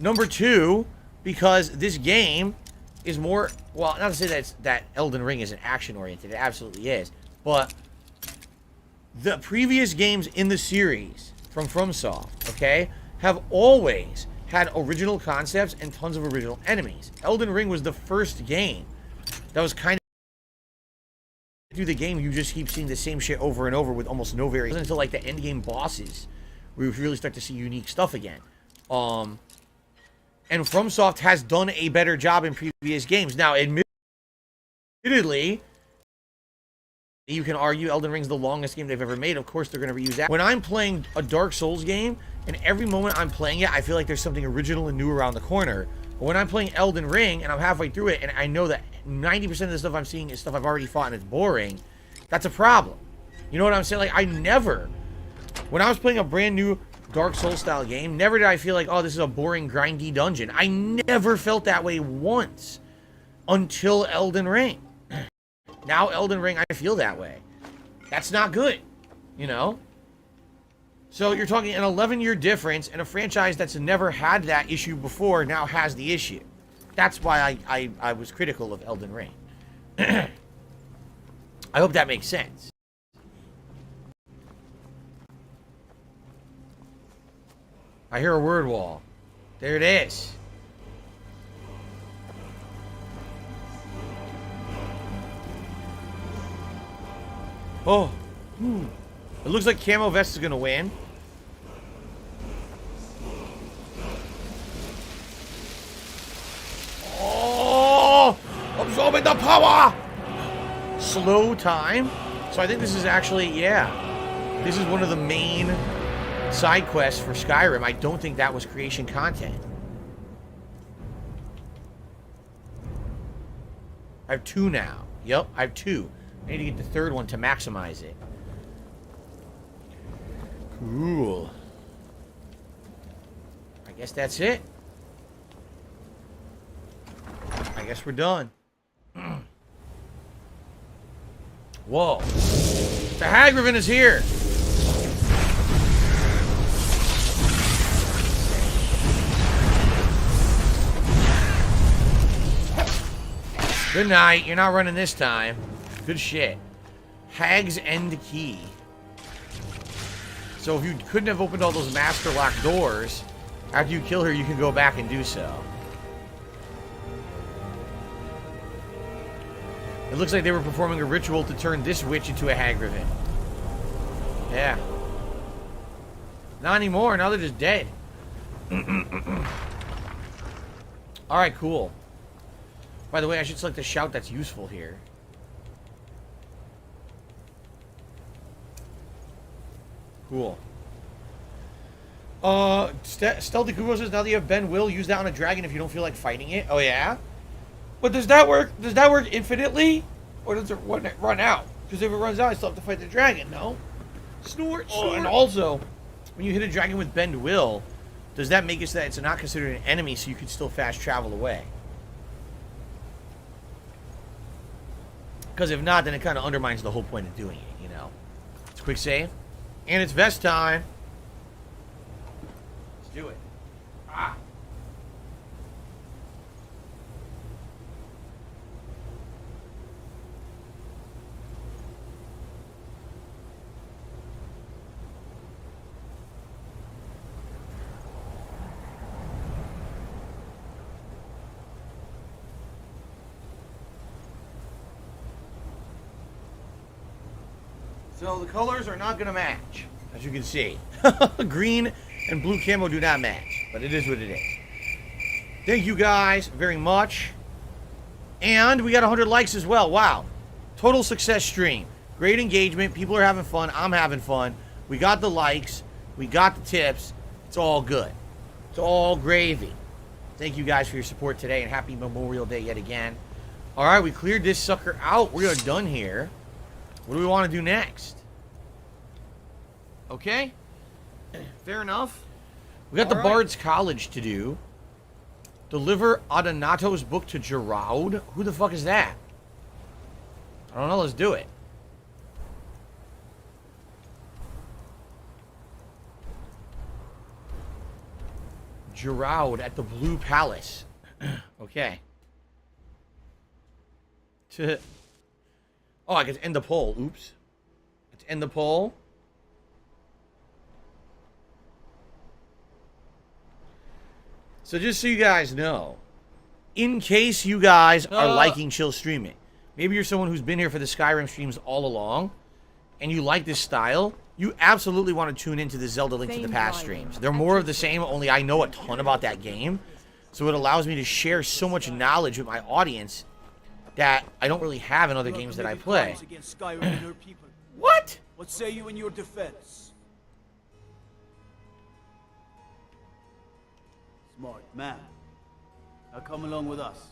Number two, because this game is more, well, not to say that Elden Ring isn't action-oriented. It absolutely is. But the previous games in the series from FromSoft, okay, have always had original concepts and tons of original enemies. Elden Ring was the first game that was kind of through the game, you just keep seeing the same shit over and over with almost no variation until like the end game bosses, where you really start to see unique stuff again. And FromSoft has done a better job in previous games. Now, admittedly, you can argue Elden Ring's the longest game they've ever made. Of course, they're going to reuse that. When I'm playing a Dark Souls game, and every moment I'm playing it, I feel like there's something original and new around the corner. But when I'm playing Elden Ring, and I'm halfway through it, and I know that 90% of the stuff I'm seeing is stuff I've already fought, and it's boring, that's a problem. You know what I'm saying? Like, I never, when I was playing a brand new Dark Souls style game, never did I feel like, oh, this is a boring, grindy dungeon. I never felt that way once until Elden Ring. Now Elden Ring, I feel that way. That's not good, you know? So you're talking an 11-year difference, and a franchise that's never had that issue before now has the issue. That's why I was critical of Elden Ring. I hope that makes sense. I hear a word wall. There it is. Oh. It looks like Camo Vest is going to win. Oh! Absorbing the power! Slow time. So I think this is actually, yeah. This is one of the main side quests for Skyrim. I don't think that was creation content. I have 2 now. Yep, I have 2. I need to get the 3rd one to maximize it. Cool. I guess that's it. I guess we're done. Whoa. The Hagrivan is here. Good night. You're not running this time. Good shit. Hag's End Key. So if you couldn't have opened all those master lock doors, after you kill her, you can go back and do so. It looks like they were performing a ritual to turn this witch into a Hagrivan. Yeah. Not anymore. Now they're just dead. Alright, cool. By the way, I should select a shout that's useful here. Cool. Stealthy Kubo says, now that you have Ben Will, use that on a dragon if you don't feel like fighting it. Oh, yeah? But does that work? Does that work infinitely? Or does it run out? Because if it runs out, I still have to fight the dragon, no? Snort, snort. Oh, and also, when you hit a dragon with Bend Will, does that make it so that it's not considered an enemy so you can still fast travel away? Because if not, then it kind of undermines the whole point of doing it, you know? It's a quick save. And it's vest time. Let's do it. Ah. So the colors are not going to match, as you can see. Green and blue camo do not match, but it is what it is. Thank you guys very much. And we got 100 likes as well. Wow. Total success stream. Great engagement. People are having fun. I'm having fun. We got the likes. We got the tips. It's all good. It's all gravy. Thank you guys for your support today, and happy Memorial Day yet again. All right, we cleared this sucker out. We are done here. What do we want to do next? Okay. Fair enough. We got the Bard's College to do. Deliver Adonato's book to Gerard. Who the fuck is that? I don't know. Let's do it. Gerard at the Blue Palace. Okay. Oh, I get to end the poll. Oops. Let's end the poll. So just so you guys know, in case you guys are liking chill streaming, maybe you're someone who's been here for the Skyrim streams all along, and you like this style, you absolutely want to tune into the Zelda Link to the Past streams. They're more of the same, only I know a ton about that game, so it allows me to share so much knowledge with my audience that I don't really have in other games that I play. What? What say you in your defense? Smart man. Now come along with us.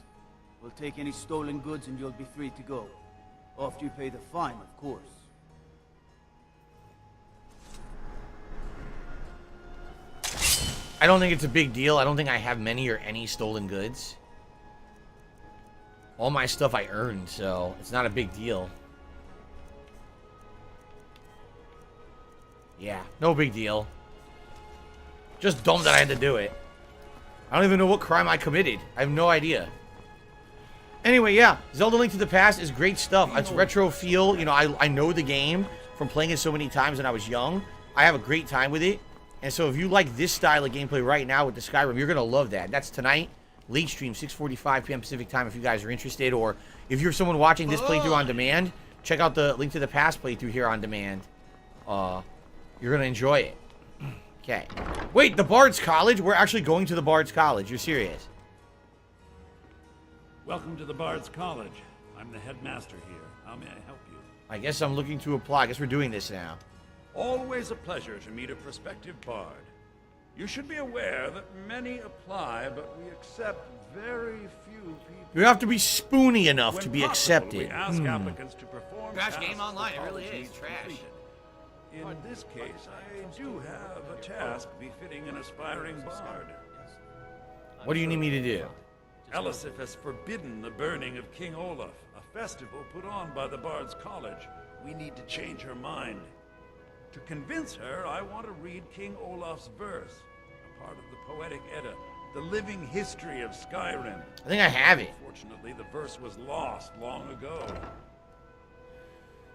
We'll take any stolen goods and you'll be free to go. After you pay the fine, of course. I don't think it's a big deal. I don't think I have many or any stolen goods. All my stuff I earned, so it's not a big deal. Yeah, no big deal. Just dumb that I had to do it. I don't even know what crime I committed. I have no idea. Anyway, yeah, Zelda Link to the Past is great stuff. It's retro feel. You know, I know the game from playing it so many times when I was young. I have a great time with it. And so if you like this style of gameplay right now with the Skyrim, you're going to love that. That's tonight. Late stream, 6:45 p.m. Pacific time if you guys are interested. Or if you're someone watching this playthrough on demand, check out the Link to the Past playthrough here on demand. you're gonna enjoy it. Okay. Wait, the Bard's College? We're actually going to the Bard's College. You're serious? Welcome to the Bard's College. I'm the headmaster here. How may I help you? I guess I'm looking to apply. I guess we're doing this now. Always a pleasure to meet a prospective bard. You should be aware that many apply, but we accept very few people. You have to be spoony enough When to be possible, accepted. We ask applicants to perform Trash tasks game online, the it really college is. needs Trash. completed. In this case, I do have a task befitting an aspiring bard. What do you need me to do? Elisif has forbidden the burning of King Olaf, a festival put on by the Bard's College. We need to change her mind. To convince her, I want to read King Olaf's verse, a part of the Poetic Edda, the living history of Skyrim. I think I have it. Fortunately, the verse was lost long ago.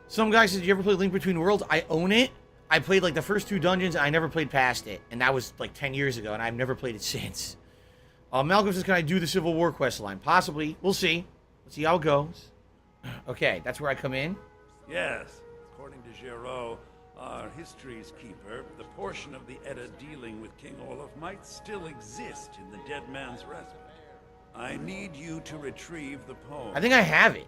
Some guy said, "Did you ever play Link Between Worlds?" I own it. I played like the first 2 dungeons, and I never played past it. And that was like 10 years ago, and I've never played it since. Malcolm says, "Can I do the Civil War quest line?" Possibly. We'll see. Let's see how it goes. Okay, that's where I come in. Yes, according to Giraud, our history's keeper, the portion of the Edda dealing with King Olaf might still exist in the dead man's respite. I need you to retrieve the poem. I think I have it.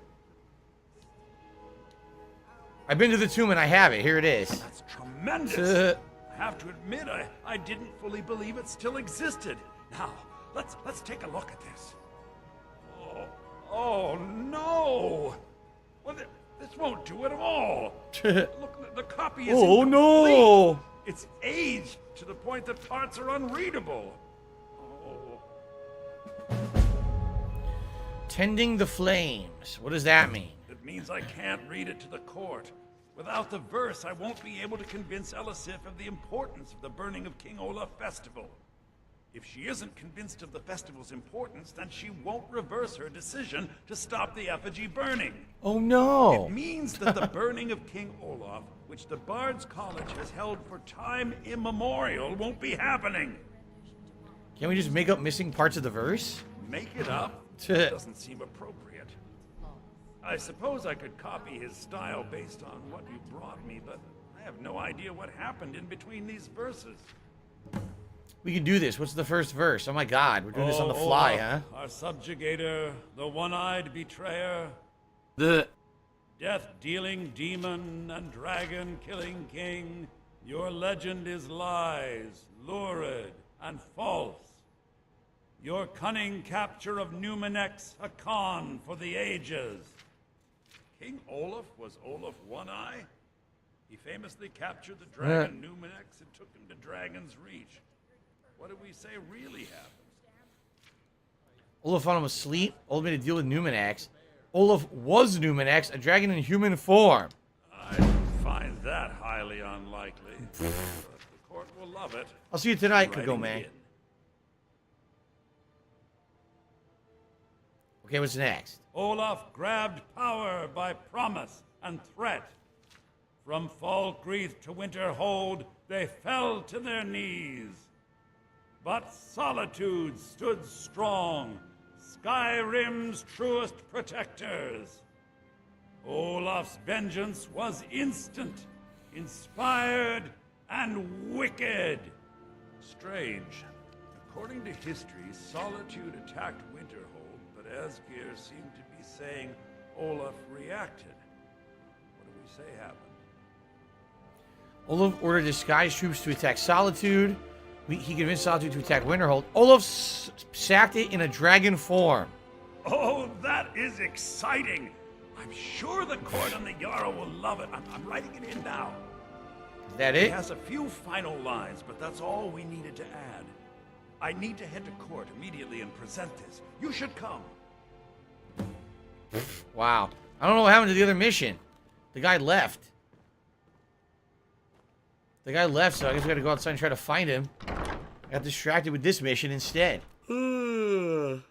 I've been to the tomb and I have it. Here it is. That's tremendous. I have to admit, I didn't fully believe it still existed. Now, let's take a look at this. Oh no! Well, this won't do it at all. Look, the copy is Oh incomplete. no! It's aged to the point that parts are unreadable. Oh. Tending the flames. What does that mean? It means I can't read it to the court. Without the verse, I won't be able to convince Elisif of the importance of the burning of King Olaf festival. If she isn't convinced of the festival's importance, then she won't reverse her decision to stop the effigy burning. Oh no! It means that the burning of King Olaf, which the Bard's College has held for time immemorial, won't be happening. Can't we just make up missing parts of the verse? Make it up? Doesn't seem appropriate. I suppose I could copy his style based on what you brought me, but I have no idea what happened in between these verses. We can do this. What's the first verse? Oh my god, we're doing this on the fly, huh? Our subjugator, the one-eyed betrayer, The death-dealing demon and dragon-killing king, your legend is lies, lurid, and false. Your cunning capture of Numenex, a con for the ages. King Olaf was Olaf One-Eye? He famously captured the dragon Numenex and took him to Dragon's Reach. What did we say really happened? Olaf found him asleep. Olaf made a deal with Numenex. Olaf was Numenex, a dragon in human form. I find that highly unlikely. But the court will love it. I'll see you tonight, Writing Kago man. in. Okay, what's next? Olaf grabbed power by promise and threat. From Falkreath to Winterhold, they fell to their knees. But solitude stood strong, Skyrim's truest protectors. Olaf's vengeance was instant, inspired, and wicked. Strange. According to history, Solitude attacked Winterhold, but Asgeir seemed to be saying Olaf reacted. What do we say happened? Olaf ordered disguised troops to attack Solitude. He convinced Solitude to attack Winterhold. Olaf sacked it in a dragon form. Oh, that is exciting! I'm sure the court and the Jarl will love it. I'm writing it in now. Is that It it? has a few final lines, but that's all we needed to add. I need to head to court immediately and present this. You should come. Wow. I don't know what happened to the other mission. The guy left. The guy left, so I guess we gotta go outside and try to find him. I got distracted with this mission instead. I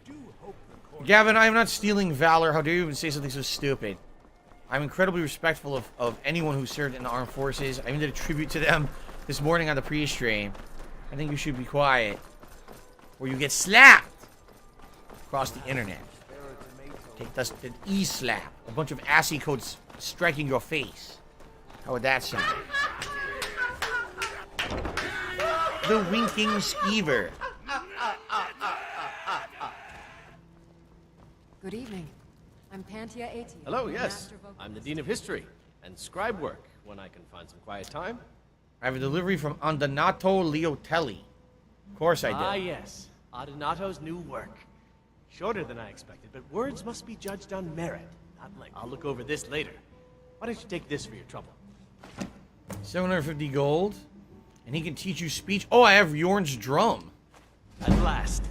do hope the court... Gavin, I am not stealing valor. How dare you even say something so stupid? I'm incredibly respectful of anyone who served in the armed forces. I even did a tribute to them this morning on the pre-stream. I think you should be quiet, or you get slapped across the internet. Take the E-slap. A bunch of assy codes striking your face. How would that sound? The winking skeever. Good evening. I'm Pantia Ati. Hello, yes. I'm the Dean of History and scribe work when I can find some quiet time. I have a delivery from Andonato Liotelli. Of course I do. Ah, yes. Adonato's new work. Shorter than I expected, but words must be judged on merit, not length. I'll look over this later. Why don't you take this for your trouble? 750 gold. And he can teach you speech. Oh, I have Yorn's drum. At last.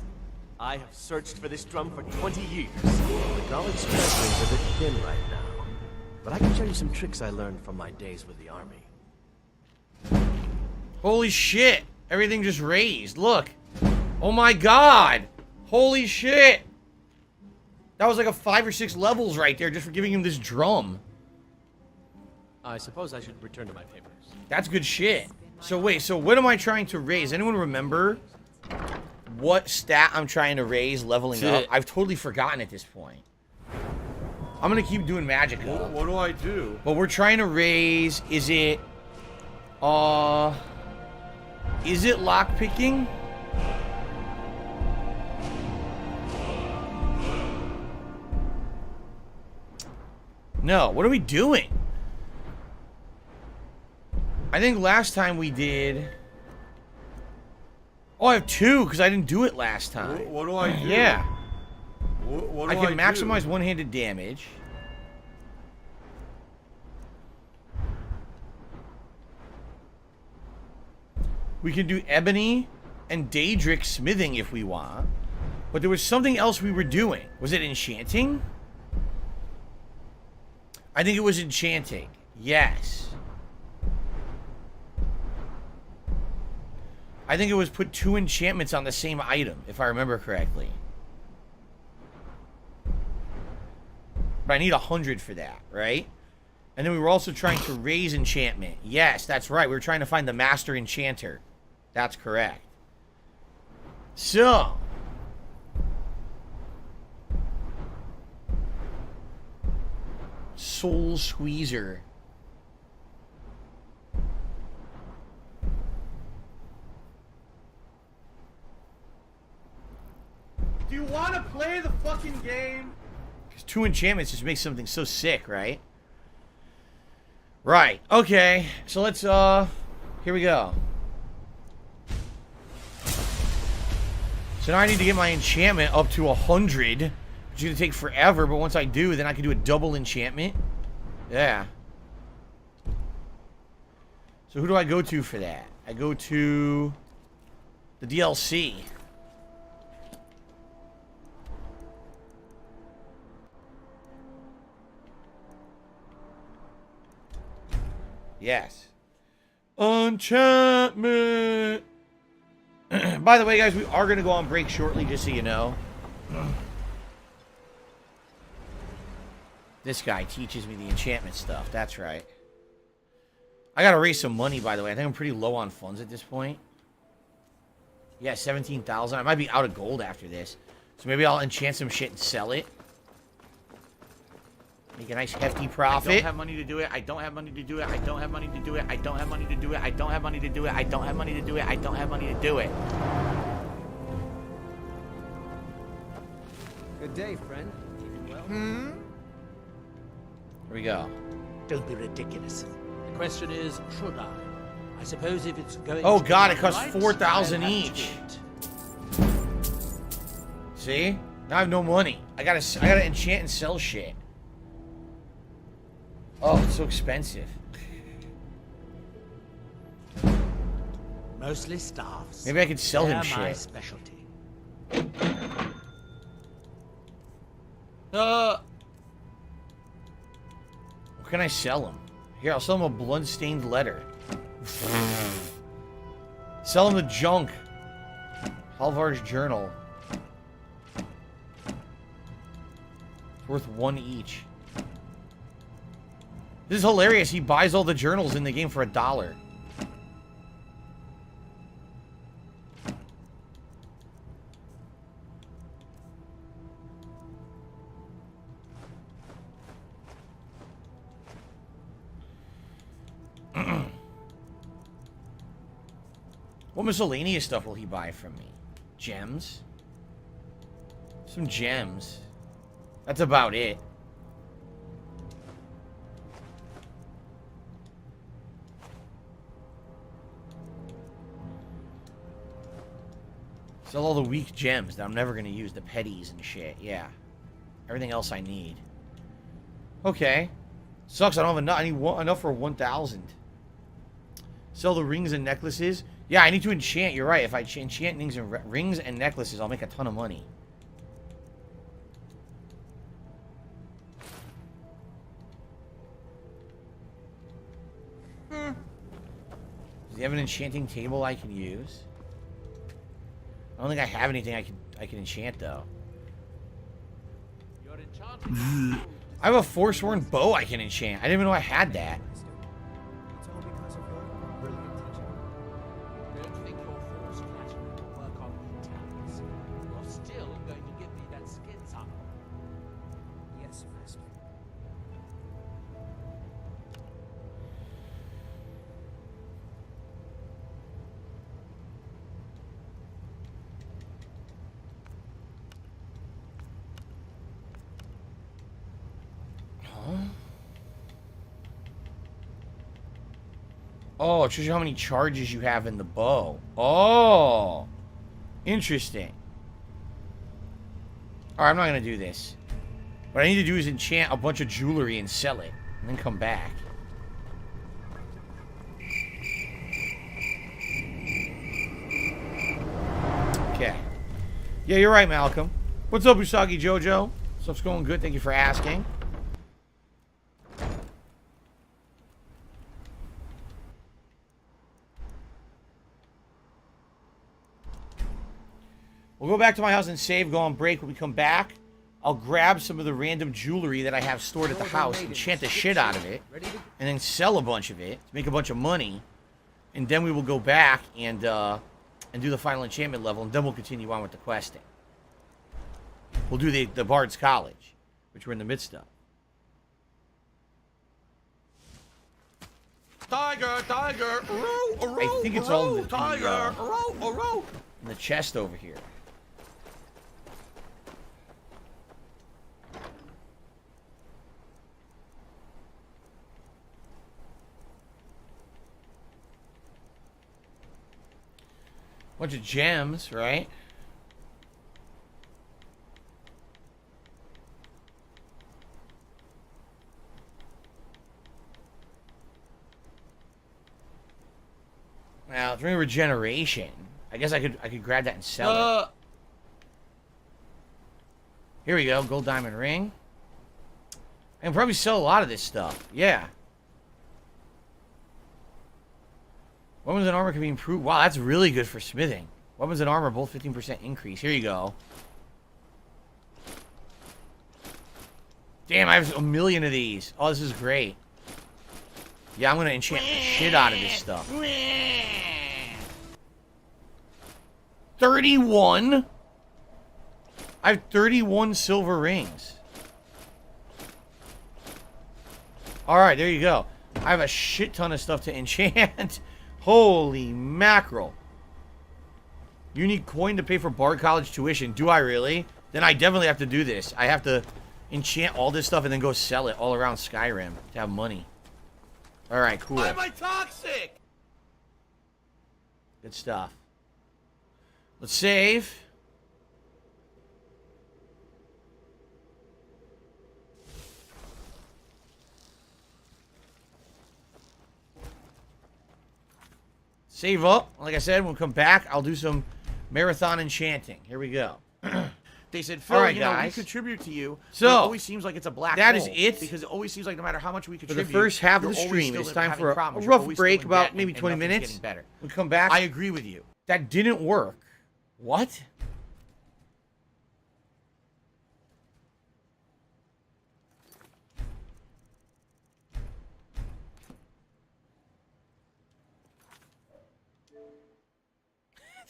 I have searched for this drum for 20 years. The knowledge treasury is a bit thin right now. But I can show you some tricks I learned from my days with the army. Holy shit. Everything just raised. Look. Oh my god. Holy shit. That was like a 5 or 6 levels right there just for giving him this drum. I suppose I should return to my papers. That's good shit. So wait, so what am I trying to raise? Anyone remember what stat I'm trying to raise leveling up? I've totally forgotten at this point. I'm gonna keep doing magic. What do I do? But we're trying to raise, is it lockpicking? No, what are we doing? I think last time we did... Oh, I have 2, because I didn't do it last time. What do I do? Yeah. What do I can do? maximize one-handed damage. We can do Ebony and Daedric smithing if we want. But there was something else we were doing. Was it enchanting? I think it was enchanting. Yes. I think it was put 2 enchantments on the same item, if I remember correctly. But I need 100 for that, right? And then we were also trying to raise enchantment. Yes, that's right. We were trying to find the master enchanter. That's correct. So. Soul Squeezer. Do you want to play the fucking game? Because 2 enchantments just makes something so sick, right? Right. Okay. So let's, here we go. So now I need to get my enchantment up to 100. Which is going to take forever, but once I do, then I can do a double enchantment. Yeah. So who do I go to for that? I go to the DLC. Yes. Enchantment. By the way, guys, we are going to go on break shortly, just so you know. This guy teaches me the enchantment stuff. That's right. I got to raise some money, by the way. I think I'm pretty low on funds at this point. Yeah, 17,000. I might be out of gold after this. So maybe I'll enchant some shit and sell it. Make a nice hefty profit. I don't have money to do it. I don't have money to do it. I don't have money to do it. I don't have money to do it. I don't have money to do it. I don't have money to do it. I don't have money to do it. Good day, friend. Keeping well? Here we go. Don't be ridiculous. The question is, should I? I suppose if it's going Oh to god, be it costs right, 4,000 I'll have each. to do it. See? Now I have no money. I gotta enchant and sell shit. Oh, it's so expensive. Mostly staffs. Maybe I could sell him They're my shit. specialty. What can I sell him? Here, I'll sell him a blood-stained letter. Sell him the junk. Halvar's journal. It's worth 1 each. This is hilarious. He buys all the journals in the game for $1. What miscellaneous stuff will he buy from me? Gems? Some gems. That's about it. Sell all the weak gems that I'm never going to use. The petties and shit. Yeah. Everything else I need. Okay. Sucks I don't have enough. I need enough for 1,000. Sell the rings and necklaces. Yeah, I need to enchant. You're right. If I enchant rings and necklaces, I'll make a ton of money. Does he have an enchanting table I can use? I don't think I have anything I can enchant though. I have a forsworn bow I can enchant. I didn't even know I had that. It's all because of your brilliant teaching. Don't think your force clash will work on talents. You're still going to give me that skin sample. Yes, Master. Oh, it shows you how many charges you have in the bow. Oh, interesting. Alright, I'm not going to do this. What I need to do is enchant a bunch of jewelry and sell it. And then come back. Okay. Yeah, you're right, Malcolm. What's up, Usagi Jojo? Stuff's going good. Thank you for asking. We'll go back to my house and save, go on break. When we come back, I'll grab some of the random jewelry that I have stored at the house, enchant the shit out of it, and then sell a bunch of it to make a bunch of money. And then we will go back and do the final enchantment level, and then we'll continue on with the questing. We'll do the Bard's College, which we're in the midst of. Tiger, tiger, I think it's all in the, tiger, in the chest over here. Bunch of gems, right? Now, during regeneration, I guess I could grab that and sell it. Here we go, gold diamond ring. I can probably sell a lot of this stuff. Yeah. Weapons and armor can be improved. Wow, that's really good for smithing. Weapons and armor both 15% increase. Here you go. Damn, I have a million of these. Oh, this is great. Yeah, I'm going to enchant the shit out of this stuff. 31? I have 31 silver rings. Alright, there you go. I have a shit ton of stuff to enchant. Holy mackerel. You need coin to pay for Bard College tuition. Do I really? Then I definitely have to do this. I have to enchant all this stuff and then go sell it all around Skyrim to have money. Alright, cool. Why am I toxic? Good stuff. Let's save. Save up. Like I said, we'll come back. I'll do some marathon enchanting. Here we go. They said, Phil, right, you know, we guys. contribute to you. So, it always seems like it's a black that hole. is it. Because it always seems like no matter how much we For contribute, the first half of the you're always stream, still it's time having for a problems. You're rough always break, still in debt about maybe and 20 nothing's minutes. getting better. We come back. I agree with you. That didn't work. What?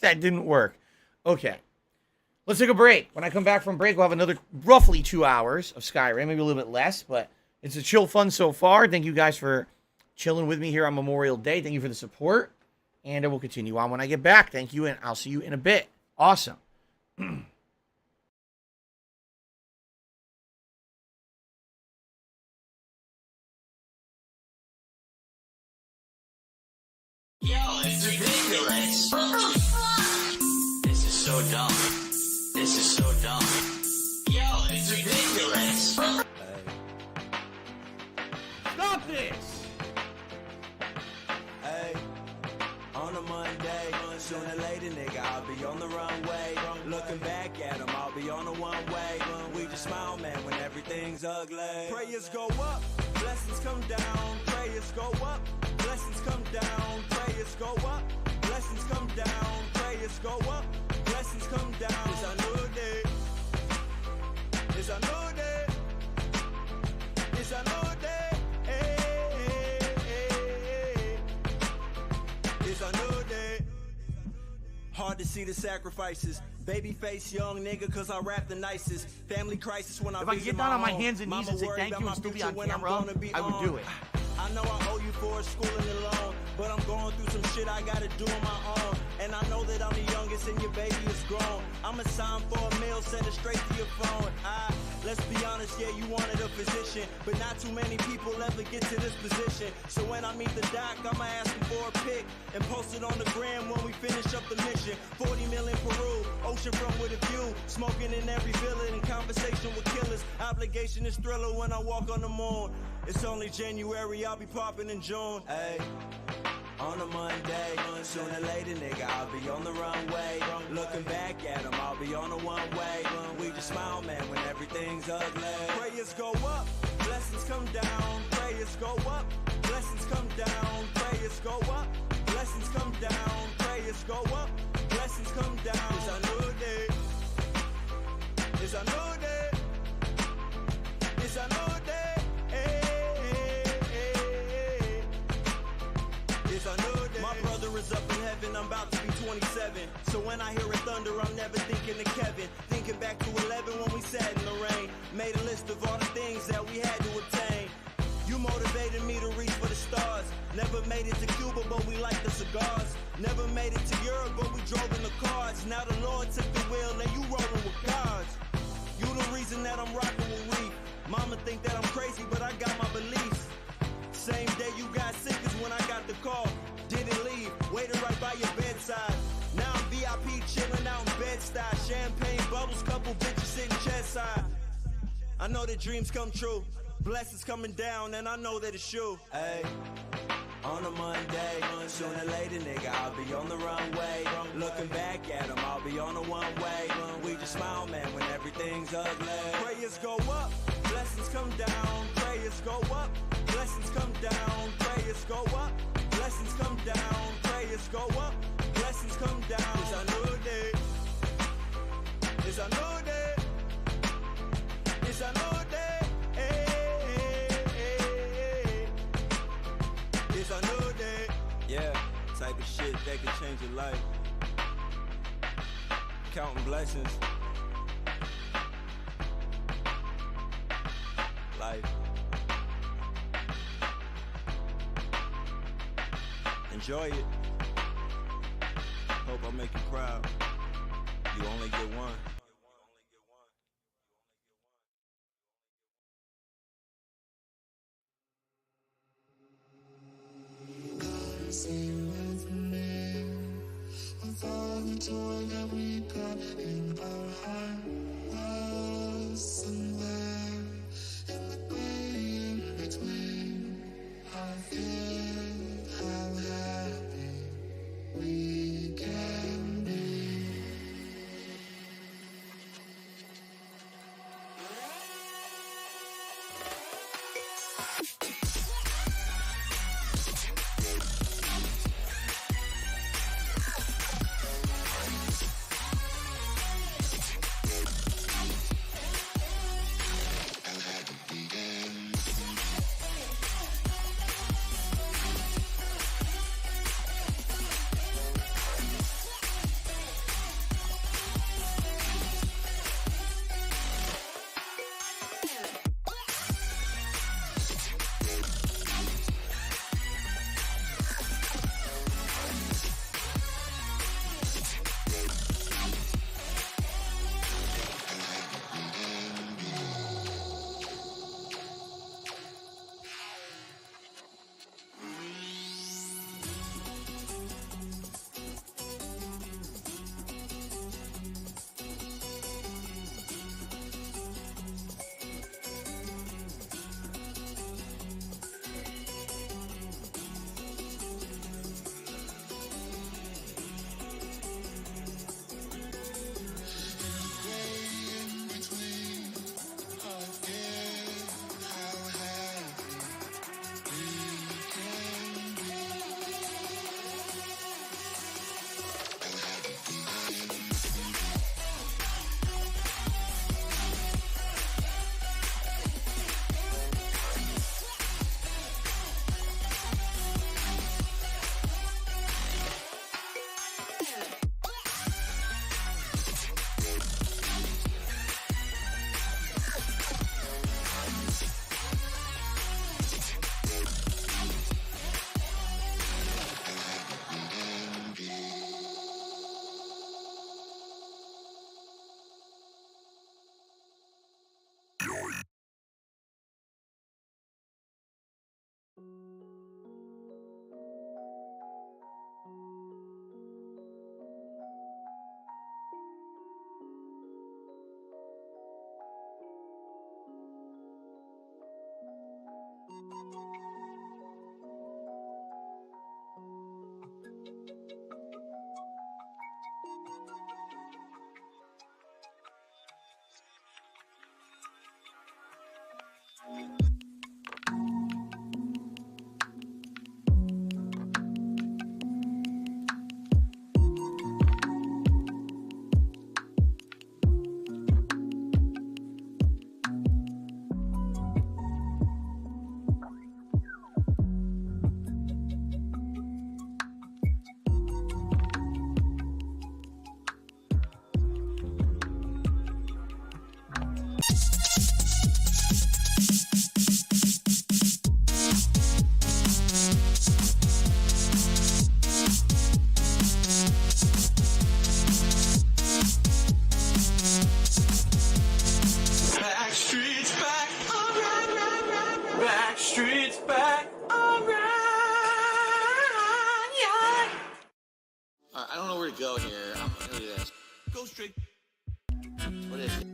That didn't work. Okay. Let's take a break. When I come back from break, we'll have another roughly 2 hours of Skyrim. Maybe a little bit less, but it's a chill fun so far. Thank you guys for chilling with me here on Memorial Day. Thank you for the support. And I will continue on when I get back. Thank you, and I'll see you in a bit. Awesome. Yo, it's ridiculous. This is so dumb. This is so dumb. Yo, it's ridiculous. Stop this! Hey, on a Monday, sooner or later, nigga, I'll be on the runway. Looking back at him, I'll be on the one way. We just smile, man, when everything's ugly. Prayers go up, blessings come down. Prayers go up, blessings come down. Prayers go up, blessings come down. Prayers go up, blessings come down. It's a new day. It's a new day. It's a new day. It's a new day. Hard to see the sacrifices. Babyface young nigga, cause I rap the nicest. Family crisis when I If I could get down on my hands and knees and say thank you and still be on camera, I would do it. I know I owe you for schooling alone, but I'm going through some shit I gotta do on my own. And I know that I'm the youngest and your baby is grown. I'ma sign for a meal, send it straight to your phone. Let's be honest, yeah, you wanted a physician, but not too many people ever get to this position. So when I meet the doc, I'ma ask him for a pic and post it on the gram when we finish up the mission. 40 mil in Peru, oceanfront with a view, smoking in every villa and conversation with killers. Obligation is Thriller when I walk on the moon. It's only January, I'll be popping in June. Hey, on a Monday, sooner or later, nigga, I'll be on the runway. Looking back at him, I'll be on the one way. We just smile, man, when everything's ugly. Prayers go up, blessings come down. Prayers go up, blessings come down. Prayers go up, blessings come down. Prayers go up, blessings come down. It's a new day. It's a new day. It's a new day. My brother is up in heaven, I'm about to be 27. So when I hear a thunder, I'm never thinking of Kevin. Thinking back to 11 when we sat in the rain. Made a list of all the things that we had to obtain. You motivated me to reach for the stars. Never made it to Cuba, but we liked the cigars. Never made it to Europe, but we drove in the cars. Now the Lord took the wheel and you rolling with cars. You the reason that I'm rocking with Reef. Mama think that I'm crazy, but I got my beliefs. Same day you got sick is when I got the call. Didn't leave, waited right by your bedside. Now I'm VIP chilling out in Bed-Stuy. Champagne bubbles, couple bitches sitting chest side. I know that dreams come true. Blessings coming down, and I know that it's you. Hey, on a Monday, sooner or later, nigga, I'll be on the runway. Looking back at him, I'll be on the one way. We just smile, man, when everything's ugly. Prayers go up, blessings come down. Prayers go up, blessings come down. Prayers go up, blessings come down. Prayers go up, blessings come down. It's a new day. It's a new day. It's a new day. It's a new day. Yeah, type of shit that could change your life. Counting blessings. Life. Enjoy it. Hope I make you proud. You only get one. Stay with me with all the joy that we got in our heart. Was somewhere in the gray in between. I feel how happy we can be. to go here. I'm gonna do this. Go straight. What is it?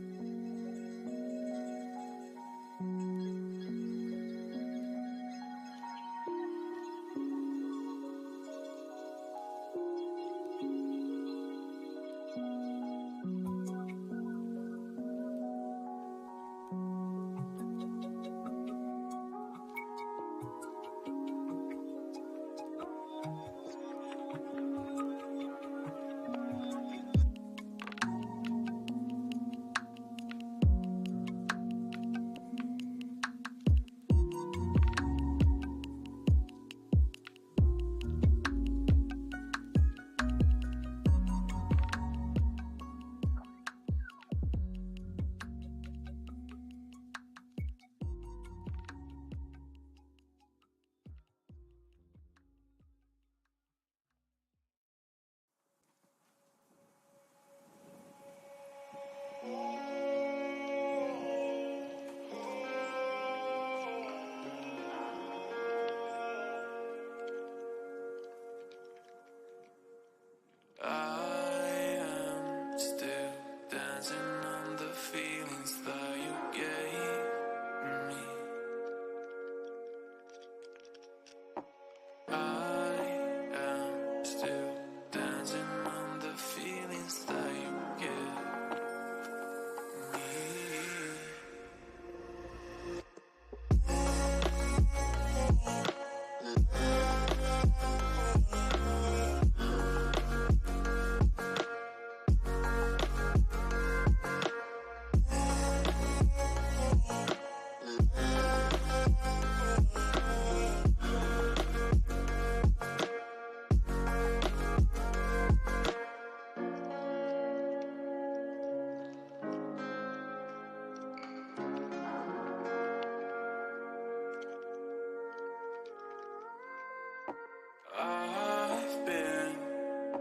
I've been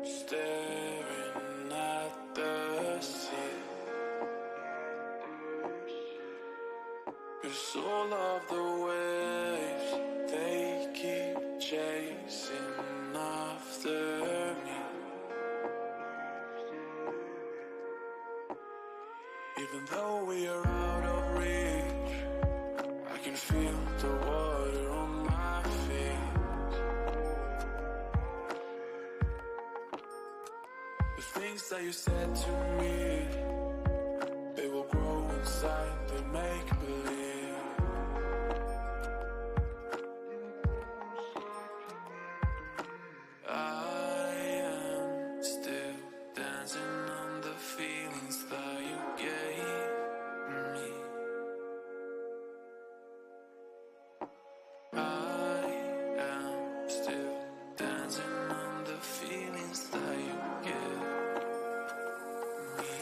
staring at the sea, 'cause all of the waves, they keep chasing after me. Even though we are out of reach, I can feel the water on my feet. The things that you said to me, they will grow inside, they make believe. I am still dancing on the feelings that you gave me. I am still dancing on the feelings that you give me.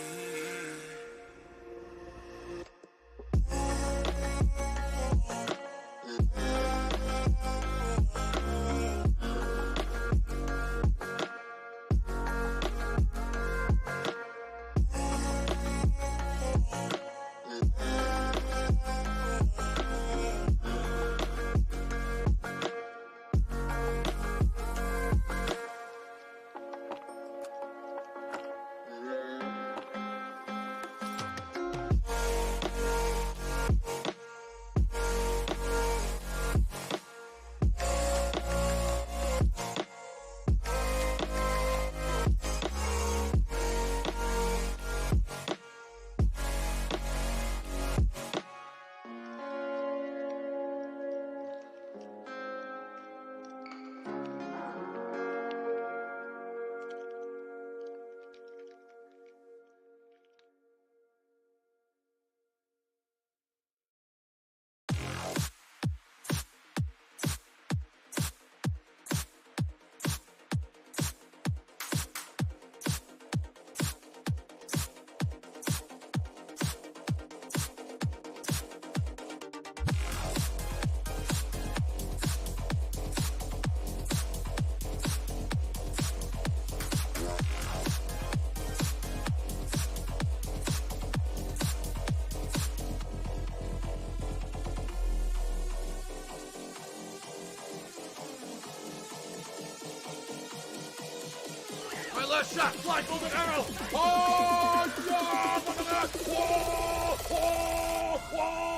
last shot. Fly, golden arrow. Oh, yeah! Look at that. Whoa! Whoa! Whoa!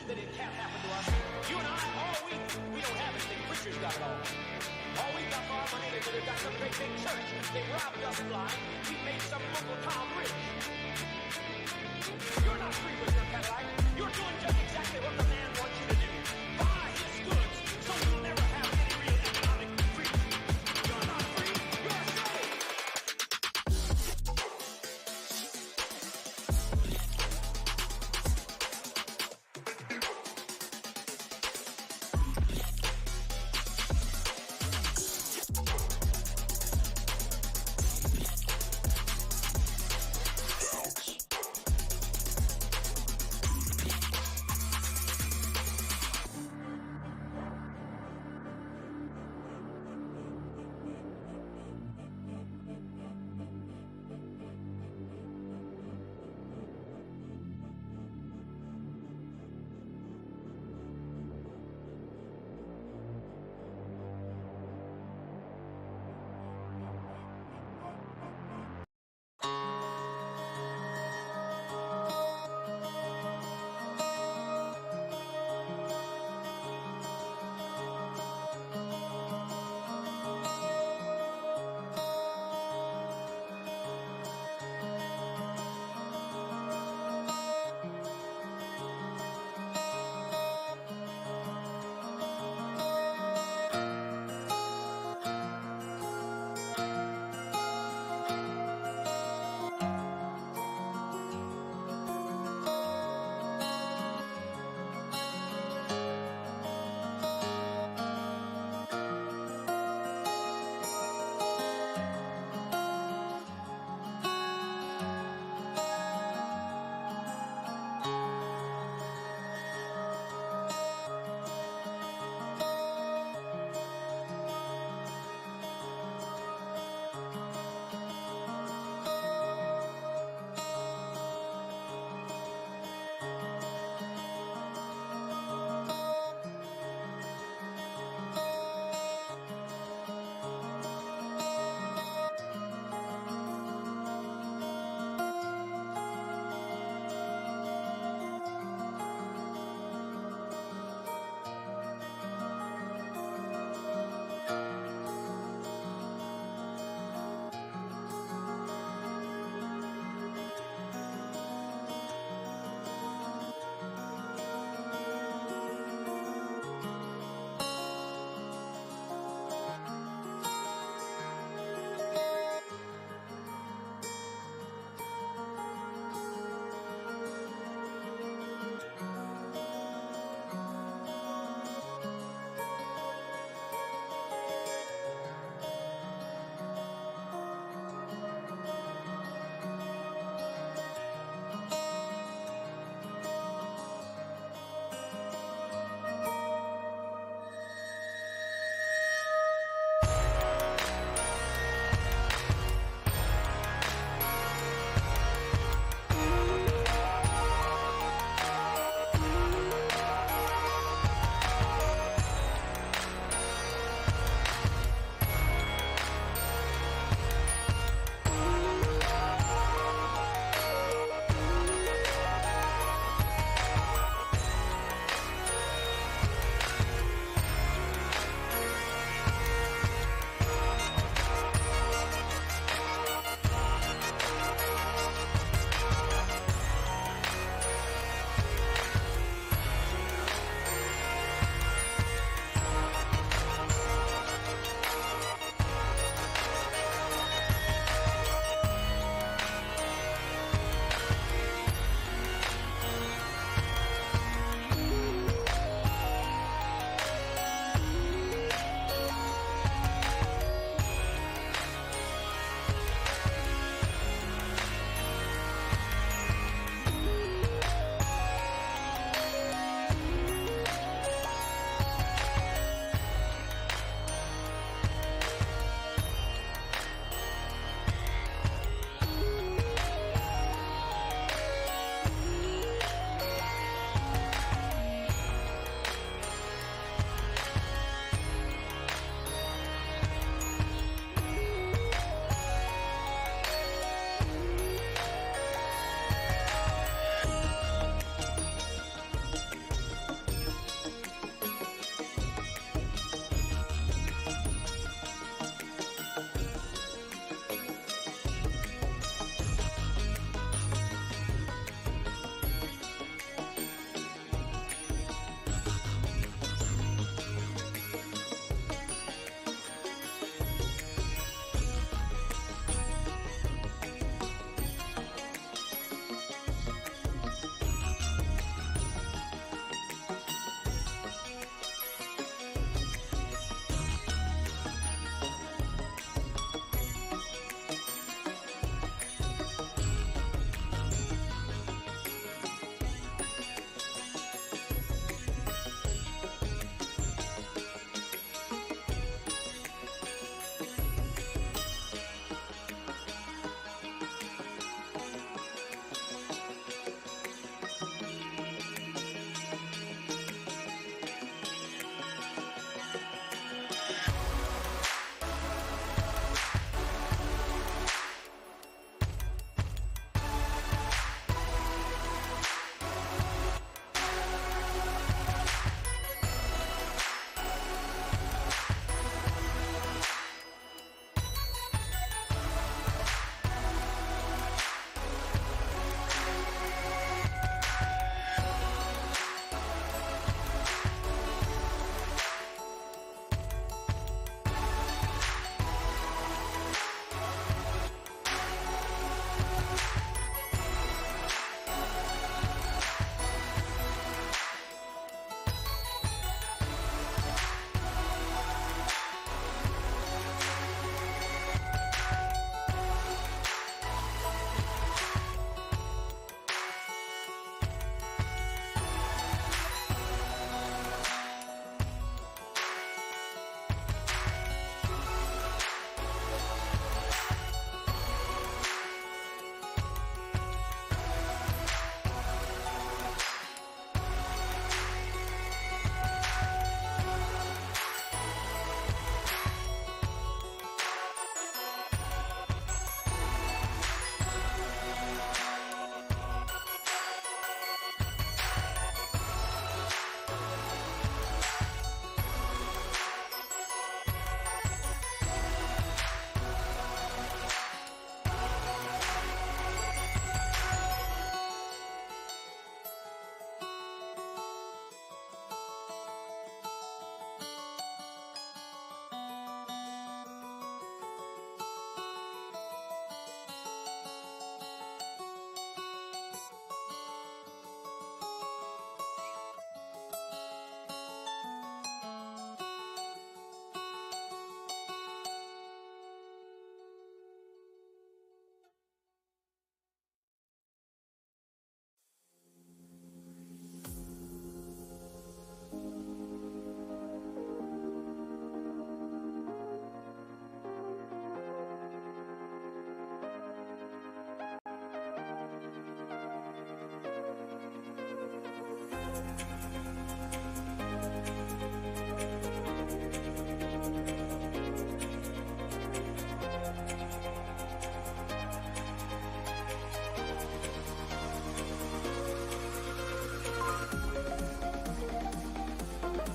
that it can't happen to us. You and I, all we don't have anything. Preachers got it all. All we got for our money, they've got some great big church. They robbed us blind. We made some local town rich. You're not free with your Cadillac. You're doing just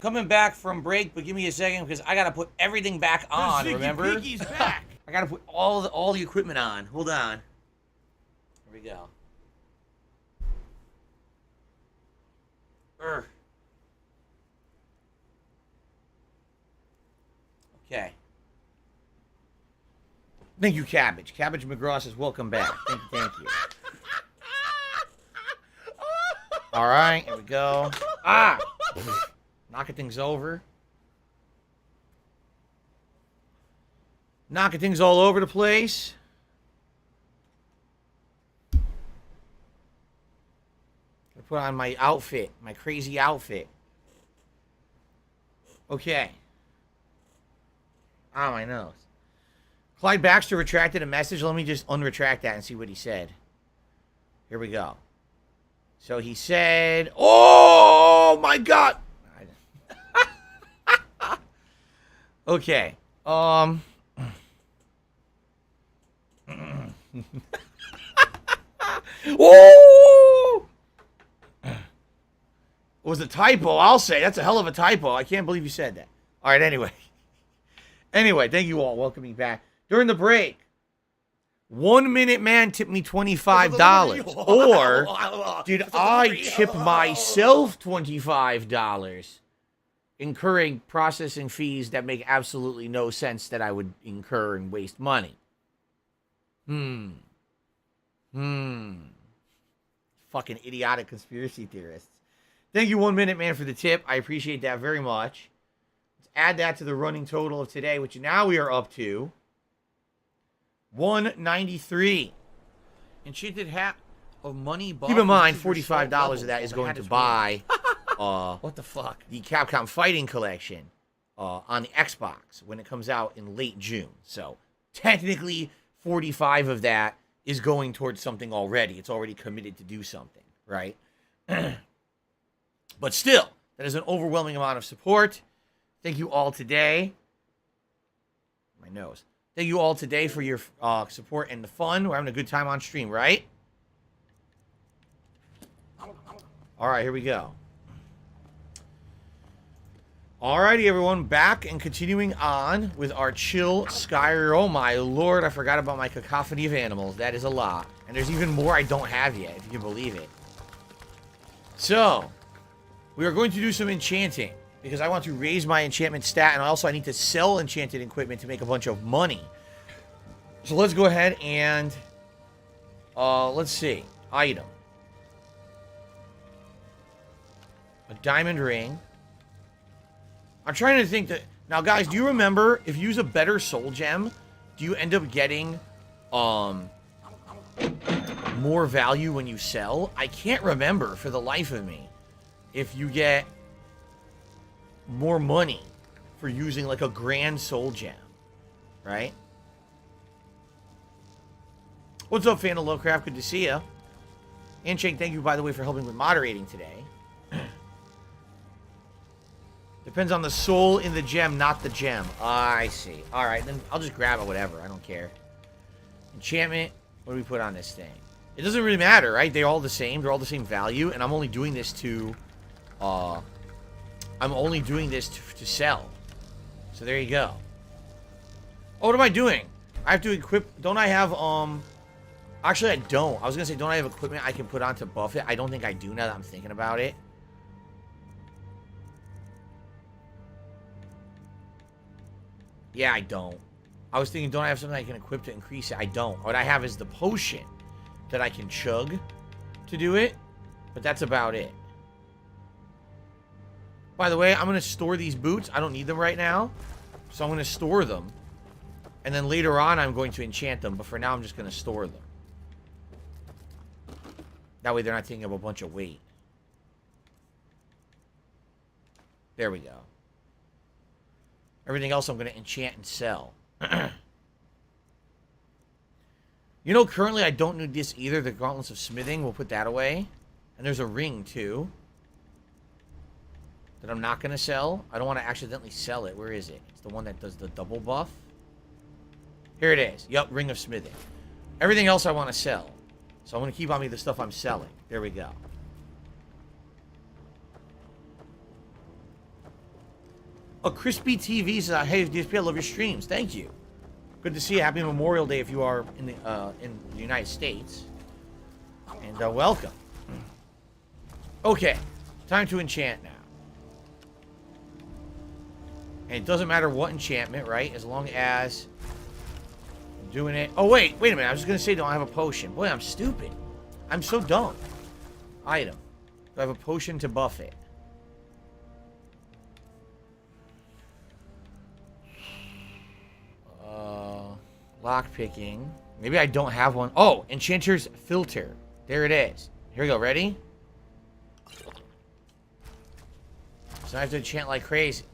Coming back from break, but give me a second because I gotta put everything back on. Remember? Piggy's back. I gotta put all the equipment on. Hold on. Here we go. Okay. Thank you, Cabbage. Cabbage McGraw says, welcome back. Thank you. All right, here we go. Ah! Knocking things over. Knocking things all over the place. I put on my outfit, my crazy outfit. Okay. Ah, my nose. Clyde Baxter retracted a message. Let me just unretract that and see what he said. Here we go. So he said, oh my God. Okay. It was a typo, I'll say. That's a hell of a typo. I can't believe you said that. All right, anyway. Anyway, thank you all. Welcome me back. During the break, 1 Minute Man tipped me $25. Or did I tip myself $25? Incurring processing fees that make absolutely no sense that I would incur and waste money. Fucking idiotic conspiracy theorists. Thank you, 1 Minute Man, for the tip. I appreciate that very much. Let's add that to the running total of today, which now we are up to $193. Enchanted hat of money. Keep in mind, $45 of that is going to buy what the fuck? The Capcom Fighting Collection on the Xbox when it comes out in late June. So technically 45 of that is going towards something already. It's already committed to do something, right? But still, that is an overwhelming amount of support. Thank you all today. My nose. Thank you all today for your support and the fun. We're having a good time on stream, right? All right, here we go. Alrighty, everyone, back and continuing on with our chill Skyrim. Oh my lord, I forgot about my cacophony of animals. That is a lot. And there's even more I don't have yet, if you can believe it. So, we are going to do some enchanting, because I want to raise my enchantment stat, and also I need to sell enchanted equipment to make a bunch of money. So let's go ahead and, let's see. Item. A diamond ring. I'm trying to think that... Now, guys, do you remember, if you use a better soul gem, do you end up getting, more value when you sell? I can't remember for the life of me if you get more money for using, like, a grand soul gem, right? What's up, fan of Lovecraft? Good to see you. Handshake, thank you, by the way, for helping with moderating today. Depends on the soul in the gem, not the gem. I see. Alright, then I'll just grab it, whatever. I don't care. Enchantment. What do we put on this thing? It doesn't really matter, right? They're all the same. They're all the same value. And I'm only doing this to... I'm only doing this to sell. So there you go. Oh, what am I doing? I have to equip... Don't I have, Actually, I don't. I was going to say, don't I have equipment I can put on to buff it? I don't think I do now that I'm thinking about it. Yeah, I don't. I was thinking, don't I have something I can equip to increase it? I don't. What I have is the potion that I can chug to do it. But that's about it. By the way, I'm going to store these boots. I don't need them right now. So I'm going to store them. And then later on, I'm going to enchant them. But for now, I'm just going to store them. That way, they're not taking up a bunch of weight. There we go. Everything else I'm going to enchant and sell. You know, currently I don't need this either. The Gauntlets of Smithing. We'll put that away. And there's a ring, too. That I'm not going to sell. I don't want to accidentally sell it. Where is it? It's the one that does the double buff. Here it is. Yup, Ring of Smithing. Everything else I want to sell. So I'm going to keep on me the stuff I'm selling. There we go. A Crispy TV says, hey, DSP, I love your streams. Thank you. Good to see you. Happy Memorial Day if you are in the United States. And welcome. Okay, time to enchant now. And it doesn't matter what enchantment, right? As long as I'm doing it. Oh, wait a minute. I was going to say, don't I have a potion? Boy, I'm stupid. I'm so dumb. Item. Do I have a potion to buff it? Lock picking. Maybe I don't have one. Oh, Enchanter's Filter. There it is. Here we go. Ready? So I have to enchant like crazy.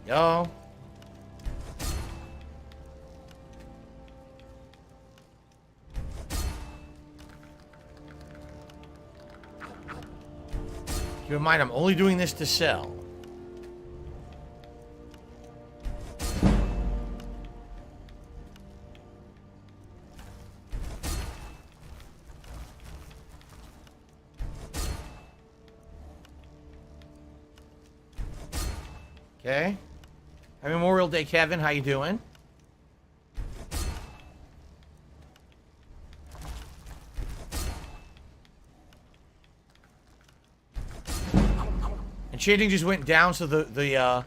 Go. Keep in mind, I'm only doing this to sell. Okay. Happy Memorial Day, Kevin. How you doing? Enchanting just went down, so the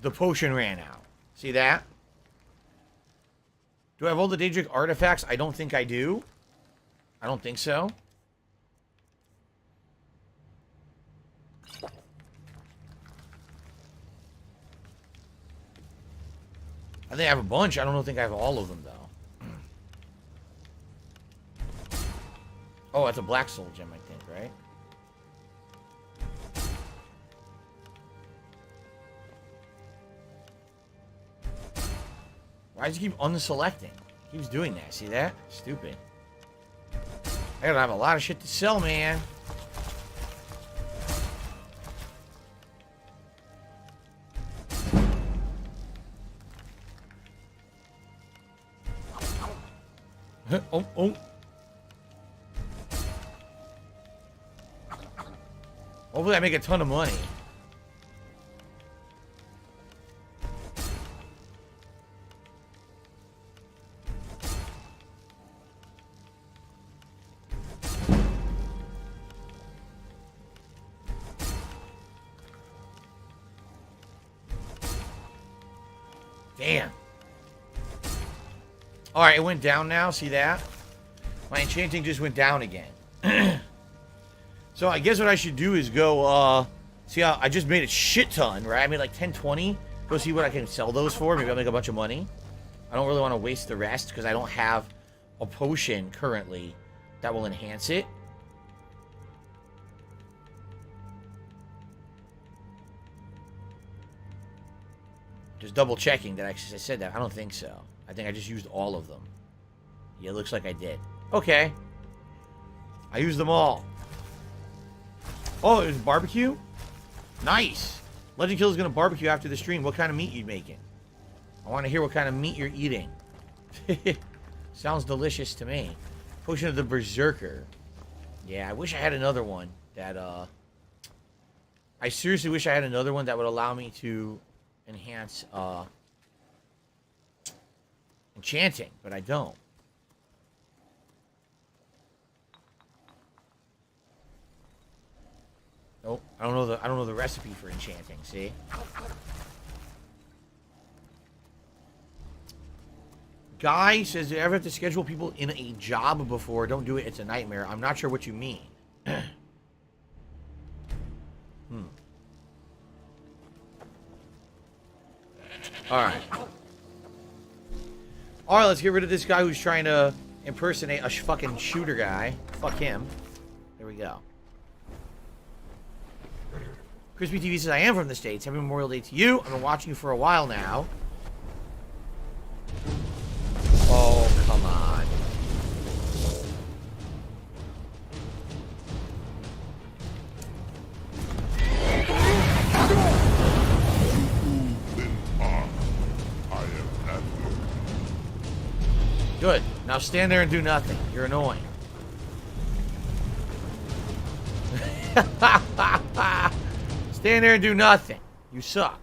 potion ran out. See that? Do I have all the Daedric artifacts? I don't think I do. I don't think so. I think I have a bunch. I don't think I have all of them, though. Oh, that's a Black Soul gem, I think, right? Why does he keep unselecting? He keeps doing that. See that? Stupid. I gotta have a lot of shit to sell, man. Oh. Hopefully I make a ton of money. Damn. Alright, it went down now. See that? My enchanting just went down again. So I guess what I should do is go, see how I just made a shit ton, right? I made like 10, 20. Go see what I can sell those for. Maybe I'll make a bunch of money. I don't really want to waste the rest because I don't have a potion currently that will enhance it. Just double checking that I said that. I don't think so. I think I just used all of them. Yeah, it looks like I did. Okay. I used them all. Oh, it was barbecue? Nice. Legend Kill is going to barbecue after the stream. What kind of meat you making? I want to hear what kind of meat you're eating. Sounds delicious to me. Potion of the Berserker. Yeah, I wish I had another one that, I seriously wish I had another one that would allow me to enhance, enchanting, but I don't. Nope, I don't know the recipe for enchanting, see? Guy says, do you ever have to schedule people in a job before? Don't do it, it's a nightmare. I'm not sure what you mean. Alright. Alright, let's get rid of this guy who's trying to impersonate a fucking shooter guy. Fuck him. There we go. Crispy TV says, I am from the States. Happy Memorial Day to you. I've been watching you for a while now. Oh, come on. Good. Now stand there and do nothing. You're annoying. Stand there and do nothing. You suck.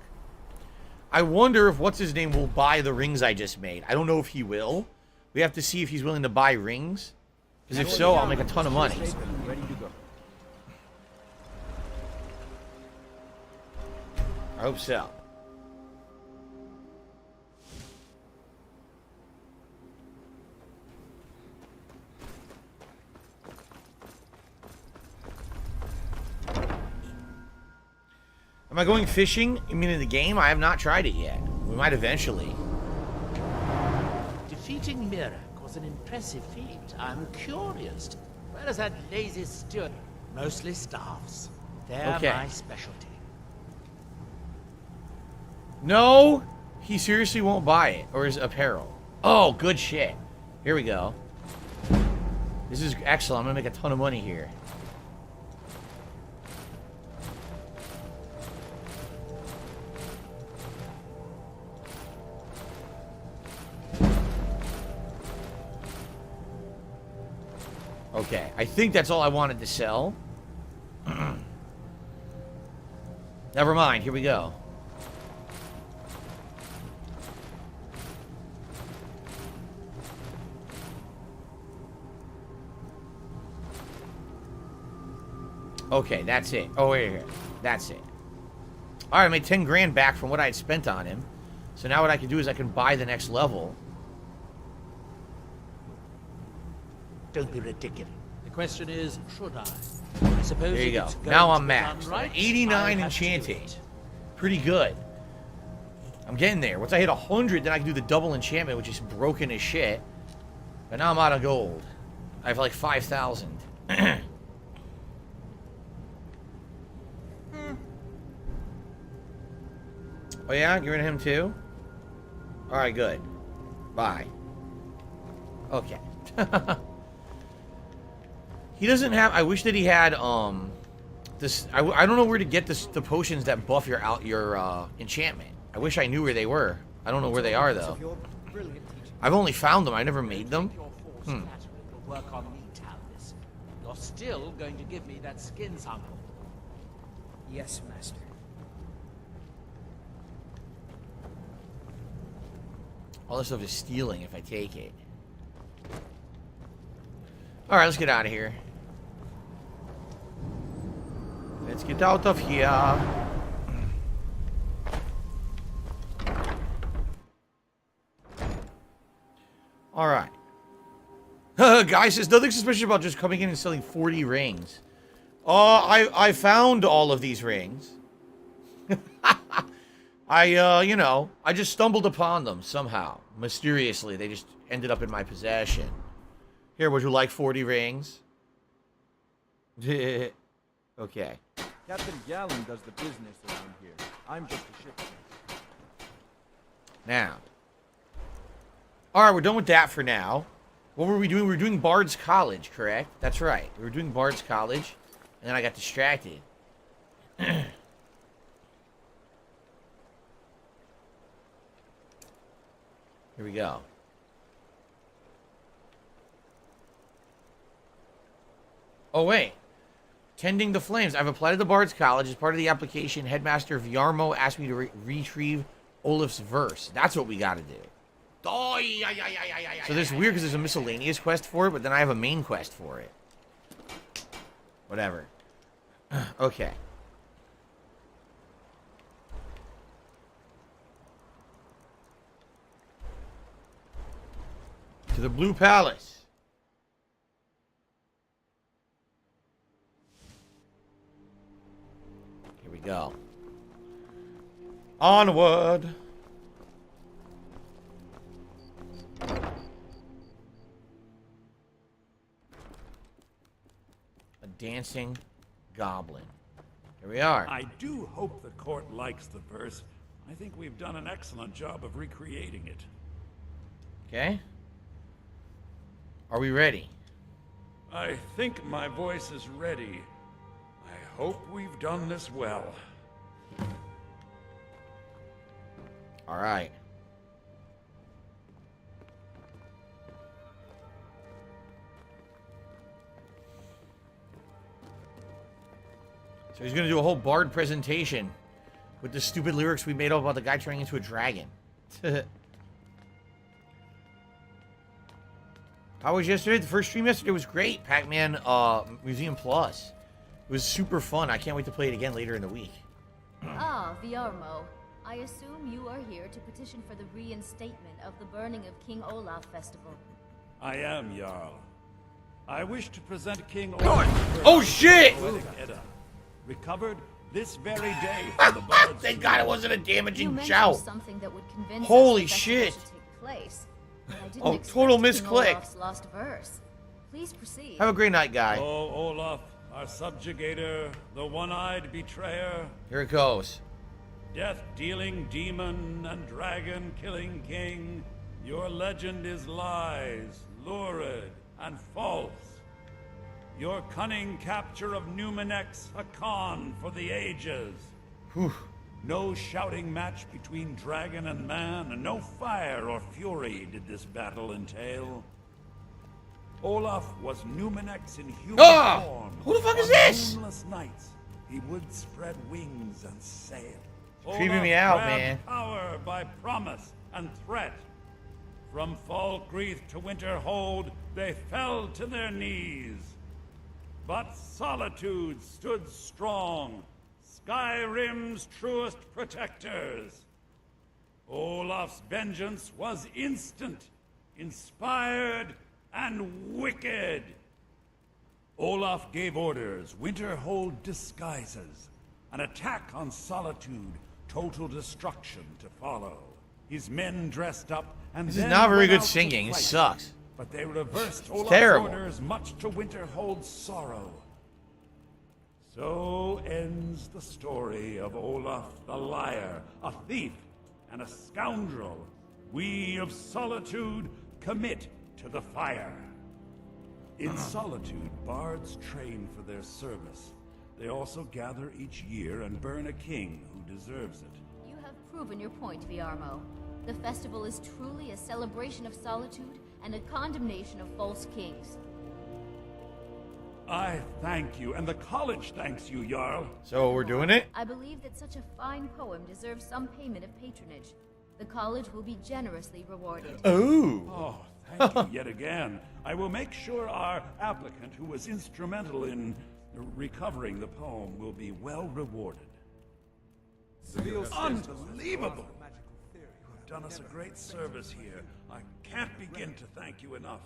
I wonder if what's-his-name will buy the rings I just made. I don't know if he will. We have to see if he's willing to buy rings. Because if so, I'll make a ton of money. Ready to go. I hope so. Am I going fishing? You mean in the game? I have not tried it yet. We might eventually. Defeating Mirror was an impressive feat. I'm curious. Where is that lazy steward? Mostly staffs. They're Okay. my specialty. No, he seriously won't buy it, or his apparel. Oh, good shit. Here we go. This is excellent. I'm gonna make a ton of money here. Okay, I think that's all I wanted to sell. Never mind, here we go. Okay, that's it. Oh, wait. That's it. Alright, I made 10 grand back from what I had spent on him. So now what I can do is I can buy the next level. Don't be ridiculous. The question is, should I? I suppose There you if go. it's going Now I'm to be maxed. done right, 89 I'll have to do enchanting. it. Pretty good. I'm getting there. Once I hit 100, then I can do the double enchantment, which is broken as shit. But now I'm out of gold. I have like 5,000. Oh yeah? Get rid of him too? Alright, good. Bye. Okay. He doesn't have... I wish that he had, this... I don't know where to get the potions that buff your enchantment. I wish I knew where they were. I don't know where they are, though. I've only found them. I never made them. Hmm. Work on me, Talbis. You're still going to give me that skin sample. Yes, Master. All this stuff is stealing if I take it. Alright, let's get out of here. Let's get out of here. Alright. Guy says, nothing suspicious about just coming in and selling 40 rings. I found all of these rings. You know, I just stumbled upon them somehow. Mysteriously, they just ended up in my possession. Here, would you like 40 rings? Okay. Captain Gallon does the business around here. I'm just a shipman. Now. Alright, we're done with that for now. What were we doing? We were doing Bard's College, correct? That's right. We were doing Bard's College, and then I got distracted. Here we go. Oh, wait. Tending the Flames. I've applied to the Bard's College. As part of the application, Headmaster of Yarmo asked me to retrieve Olaf's verse. That's what we got to do. So this is weird because there's a miscellaneous quest for it, but then I have a main quest for it. Whatever. Okay. To the Blue Palace. Here we go. Onward. A dancing goblin. Here we are. I do hope the court likes the verse. I think we've done an excellent job of recreating it. Okay. Are we ready? I think my voice is ready. I hope we've done this well. All right. So he's gonna do a whole bard presentation with the stupid lyrics we made up about the guy turning into a dragon. How was yesterday? The first stream yesterday was great. Pac-Man Museum Plus. It was super fun. I can't wait to play it again later in the week. Ah, Viarmo. I assume you are here to petition for the reinstatement of the burning of King Olaf Festival. I am, Jarl. I wish to present King Olaf. Oh shit! Edda, recovered this very day from the Bard's Thank God it wasn't a damaging You shout. mentioned something that would convince Holy us the shit. festival should take place, but I didn't Oh, expect total King misclick. Olaf's lost verse. Please proceed. Have a great night, guy. Oh, Olaf, our subjugator, the one-eyed betrayer, Here it goes. death-dealing demon and dragon-killing king, your legend is lies, lurid, and false. Your cunning capture of Numenex, a con for the ages. Whew. No shouting match between dragon and man, and no fire or fury did this battle entail. Olaf was Numenex in human form. Who the fuck is On this? moonless nights, he would spread wings and sail. Creeping me out, grabbed man. Power by promise and threat. From Falkreath to Winterhold, they fell to their knees. But Solitude stood strong, Skyrim's truest protectors. Olaf's vengeance was instant, inspired, and wicked. Olaf gave orders, Winterhold disguises, an attack on Solitude, total destruction to follow. His men dressed up and This is then not very went good out to singing. It fight. sucks. But they reversed Olaf's terrible. orders, much to Winterhold's sorrow. So ends the story of Olaf the liar, a thief and a scoundrel. We of Solitude commit to the fire. In Solitude, bards train for their service. They also gather each year and burn a king who deserves it. You have proven your point, Viarmo. The festival is truly a celebration of solitude and a condemnation of false kings. I thank you, and the college thanks you, Jarl. So we're doing it? I believe that such a fine poem deserves some payment of patronage. The college will be generously rewarded. Oh, thank you yet again. I will make sure our applicant, who was instrumental in recovering the poem, will be well rewarded. Unbelievable! You have done us a great service here. I can't begin to thank you enough.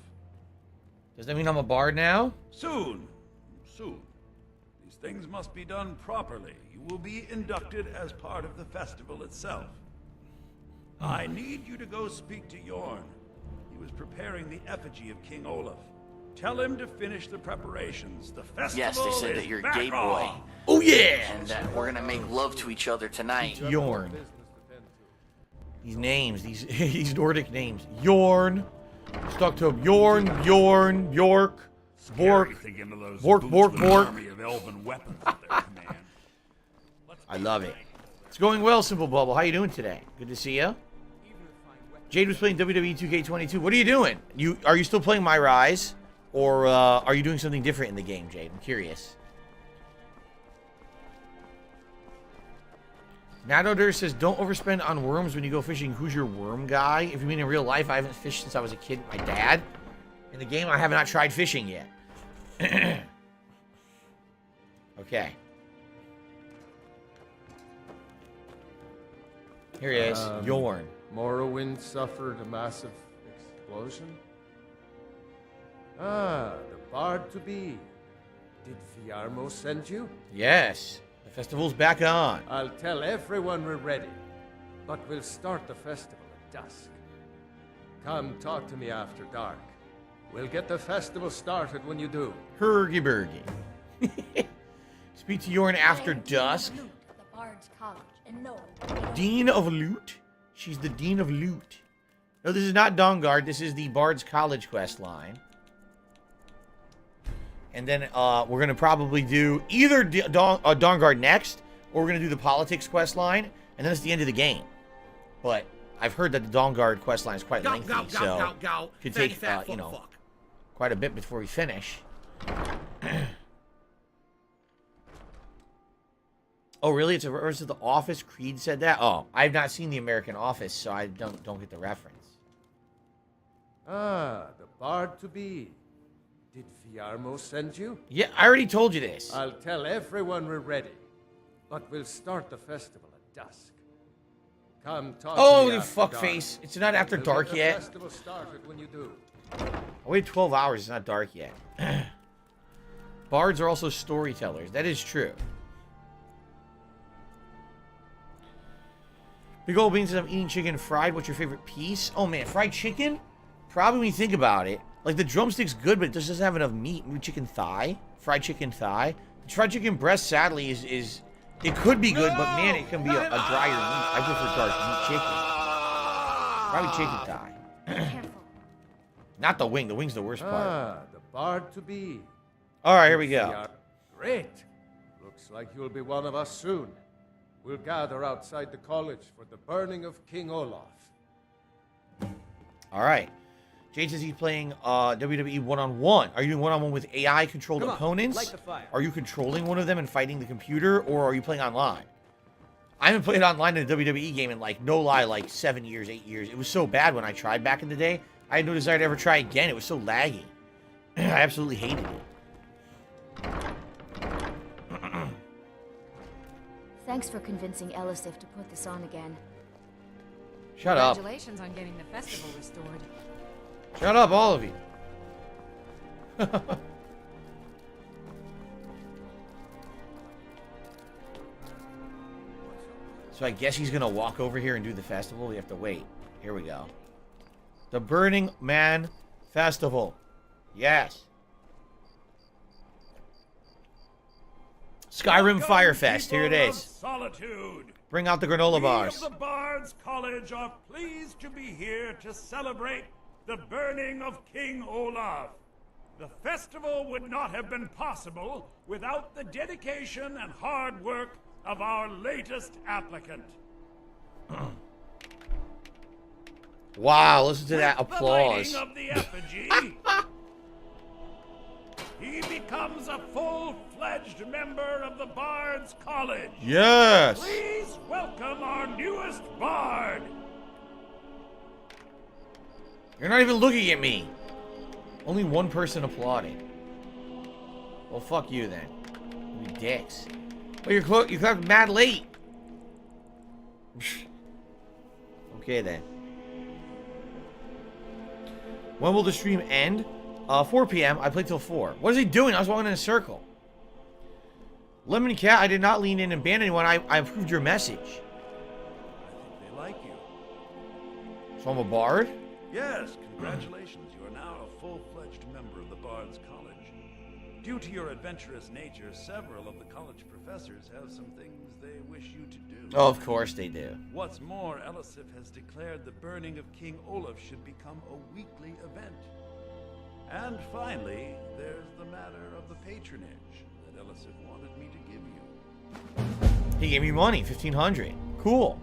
Does that mean I'm a bard now? Soon. These things must be done properly. You will be inducted as part of the festival itself. I need you to go speak to Yorn. He was preparing the effigy of King Olaf. Tell him to finish the preparations. The festival Yes, they said is that you're a back gay boy. on. Oh yeah! And we're gonna make love to each other tonight. Yorn. These names, these Nordic names. Yorn. Stuck to Bjorn, Bjorn, Bjork, Bork, Thinking of those Bork, boots Bork, with an Bork. army of elven weapons at their command. I love it. It's going well, Simple Bubble. How you doing today? Good to see you. Jade was playing WWE 2K22. What are you doing? Are you still playing My Rise? Or are you doing something different in the game, Jade? I'm curious. Nadodur says, don't overspend on worms when you go fishing. Who's your worm guy? If you mean in real life, I haven't fished since I was a kid with my dad. In the game, I have not tried fishing yet. Okay. Here he is, Yorn. Morrowind suffered a massive explosion? Ah, the bard to be. Did Viarmo send you? Yes. The festival's back on. I'll tell everyone we're ready, but we'll start the festival at dusk. Come talk to me after dark. We'll get the festival started when you do. Hergy-burgy. Speak to Yorn after dusk. Dean of Loot? She's the Dean of Loot. No, this is not Dawnguard. This is the Bard's College quest line. And then we're going to probably do either Dawnguard next, or we're going to do the Politics quest line, and then it's the end of the game. But I've heard that the Dawnguard quest line is quite lengthy, so could take, you know, quite a bit before we finish. Oh, really? It's a reference to The Office? Creed said that? Oh, I've not seen The American Office, so I don't get the reference. Ah, the bard to be. Did Viarmo send you? Yeah, I already told you this. I'll tell everyone we're ready, but we'll start the festival at dusk. Come talk Oh, to me you after fuckface. dark. It's not after We'll dark get the yet. festival started when you do. I waited 12 hours. It's not dark yet. Bards are also storytellers. That is true. Big old beans says, I'm eating chicken fried. What's your favorite piece? Oh, man. Fried chicken? Probably when you think about it. Like, the drumstick's good, but it just doesn't have enough meat. Maybe chicken thigh? Fried chicken thigh? The fried chicken breast, sadly, is it could be good, but, man, it can be a drier meat. I prefer dark meat chicken. Probably chicken thigh. Not the wing. The wing's the worst part. Ah, the bard to be. All right, here we go. Great. Looks like you'll be one of us soon. We'll gather outside the college for the burning of King Olaf. All right. Jade says he's playing WWE one-on-one. Are you doing one-on-one with AI-controlled opponents? light the fire. Are you controlling one of them and fighting the computer, or are you playing online? I haven't played online in a WWE game in, like, no lie, like 7 years, 8 years. It was so bad when I tried back in the day. I had no desire to ever try again. It was so laggy. I absolutely hated it. Thanks for convincing Elisif to put this on again. Shut up. Congratulations on getting the festival restored. Shut up, all of you. So I guess he's going to walk over here and do the festival. We have to wait. Here we go. The Burning Man Festival. Yes. Skyrim Firefest. Here it is. Solitude. Bring out the granola bars. We of the Bards College are pleased to be here to celebrate the burning of King Olaf. The festival would not have been possible without the dedication and hard work of our latest applicant. Wow, listen to that With applause. The lighting of the effigy, he becomes a full-fledged member of the Bards College. Yes. Please welcome our newest bard. You're not even looking at me. Only one person applauding. Well, fuck you then. You dicks. Oh, you clapped mad late. Okay then. When will the stream end? 4 p.m. I played till 4. What is he doing? I was walking in a circle. Lemon Cat, I did not lean in and ban anyone. I approved your message. I think they like you. So I'm a bard? Yes, congratulations. You are now a full-fledged member of the Bards College. Due to your adventurous nature, several of the college professors have some things they wish you to do. Oh, of course they do. What's more, Elisif has declared the burning of King Olaf should become a weekly event. And finally, there's the matter of the patronage that Elisif wanted me to give you. He gave me money, 1,500. Cool.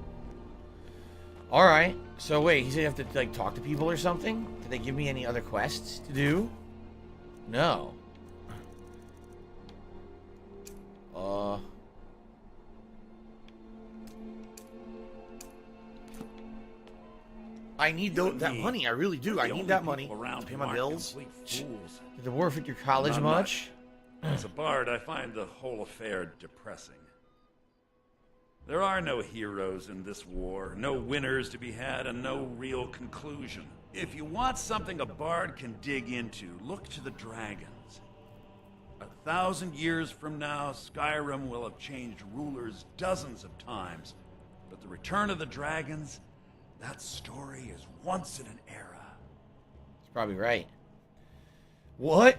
All right. So wait, he said you have to like talk to people or something? Did they give me any other quests to do? No. I need that money. I really do. I need that money to pay my bills. Did the war fit your college Not much? As a bard, I find the whole affair depressing. There are no heroes in this war, no winners to be had, and no real conclusion. If you want something a bard can dig into, look to the dragons. 1,000 years from now, Skyrim will have changed rulers dozens of times, but the return of the dragons, that story is once in an era. He's probably right. What?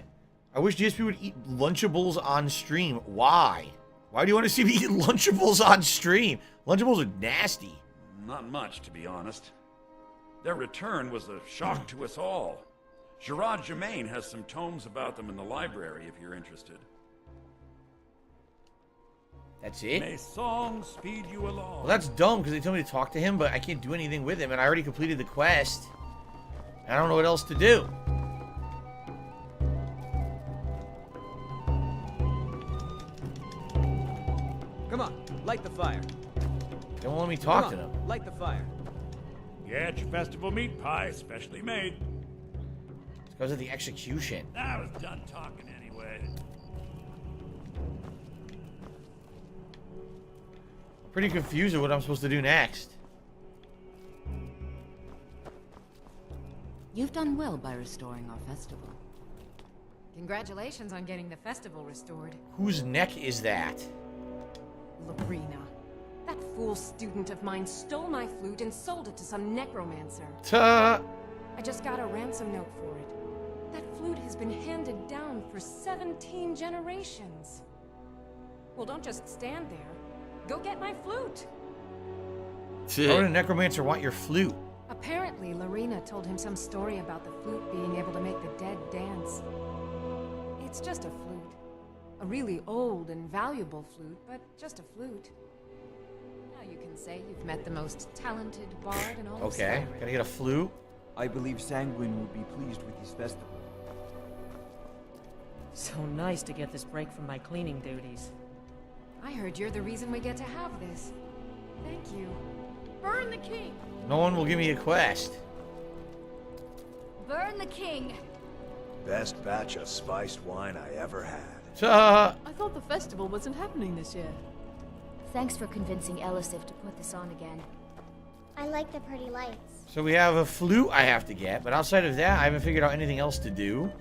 I wish GSP would eat Lunchables on stream. Why? Why do you want to see me eat Lunchables on stream? Lunchables are nasty. Not much, to be honest. Their return was a shock to us all. Gerard Germain has some tomes about them in the library, if you're interested. That's it? May song speed you along. Well, that's dumb, because they told me to talk to him, but I can't do anything with him, and I already completed the quest. I don't know what else to do. Come on. Light the fire. They won't let me talk to Come on, them. Light the fire. Get your festival meat pie, specially made. This goes to the execution. I was done talking anyway. I'm pretty confused with what I'm supposed to do next. You've done well by restoring our festival. Congratulations on getting the festival restored. Whose neck is that? Lorena. That fool student of mine stole my flute and sold it to some necromancer. Ta. I just got a ransom note for it. That flute has been handed down for 17 generations. Well, don't just stand there. Go get my flute. Why would a necromancer want your flute? Apparently, Lorena told him some story about the flute being able to make the dead dance. It's just a flute. A really old and valuable flute, but just a flute. Now you can say you've met the most talented bard in all of Okay, Skyrim. gotta get a flute. I believe Sanguine will be pleased with his festival. So nice to get this break from my cleaning duties. I heard you're the reason we get to have this. Thank you. Burn the king! No one will give me a quest. Burn the king! Best batch of spiced wine I ever had. Ta. I thought the festival wasn't happening this year. Thanks for convincing Elisif to put this on again. I like the pretty lights. So we have a flute I have to get, but outside of that, I haven't figured out anything else to do.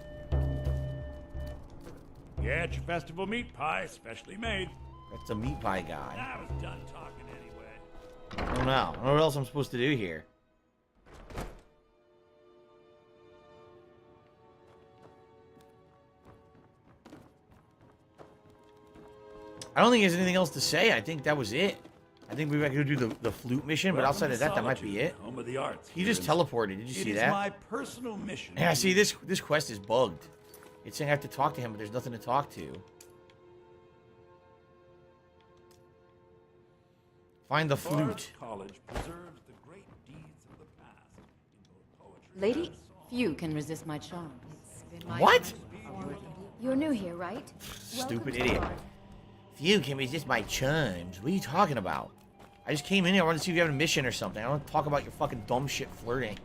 Get your festival meat pie, specially made. That's the meat pie guy. I was done talking anyway. I don't know. I don't know what else I'm supposed to do here. I don't think there's anything else to say. I think that was it. I think we might go do the flute mission, but outside of that, that might be it. Home of the arts. He just teleported. Did you see that? It is my personal mission. Yeah, see, this quest is bugged. It's saying I have to talk to him, but there's nothing to talk to. Find the flute. College preserves the great deeds of the past in both poetry Lady, and song. few can resist my charm. It's been my What? You're new here, right? Stupid idiot. Few can resist my charms. What are you talking about? I just came in here. I wanted to see if you have a mission or something. I don't want to talk about your fucking dumb shit flirting.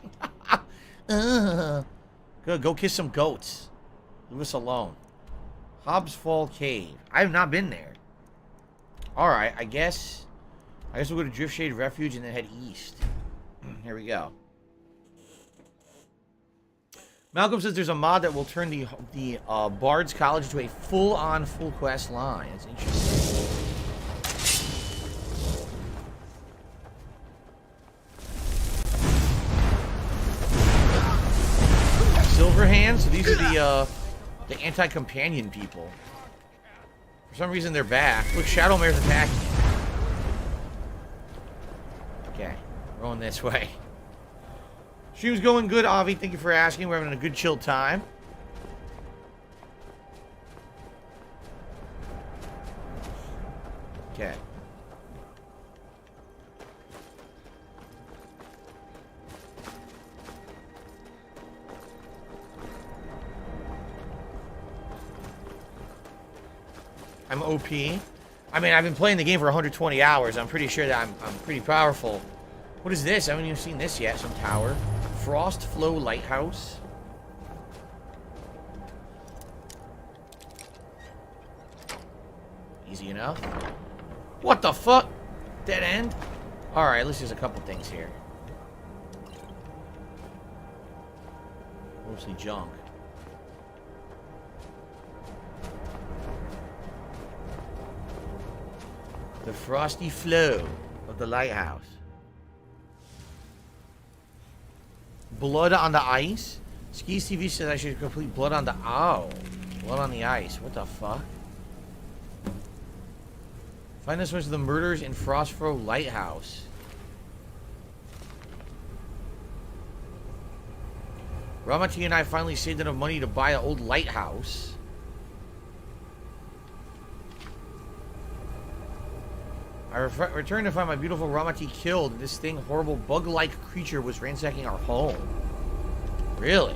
Good, go kiss some goats. Leave us alone. Hobbs Fall Cave. I have not been there. Alright, I guess we'll go to Driftshade Refuge and then head east. Here we go. Malcolm says there's a mod that will turn the Bard's College into a full-on full quest line. That's interesting. Silverhands. So these are the anti-companion people. For some reason they're back. Look, Shadowmare's attacking. Okay, we're going this way. Stream's going good, Avi. Thank you for asking. We're having a good chill time. Okay. I'm OP. I mean, I've been playing the game for 120 hours. I'm pretty sure that I'm pretty powerful. What is this? I haven't even seen this yet. Some tower. Frost Flow Lighthouse. Easy enough. What the fuck? Dead end? Alright, let's use a couple things here. Mostly junk. The frosty flow of the lighthouse. Blood on the ice? Skis TV says I should complete blood on the... Oh. Blood on the ice. What the fuck? Find this one to the murders in Frostfro Lighthouse. Ramati and I finally saved enough money to buy an old lighthouse. I returned to find my beautiful Ramati killed. This thing, horrible bug-like creature, was ransacking our home. Really?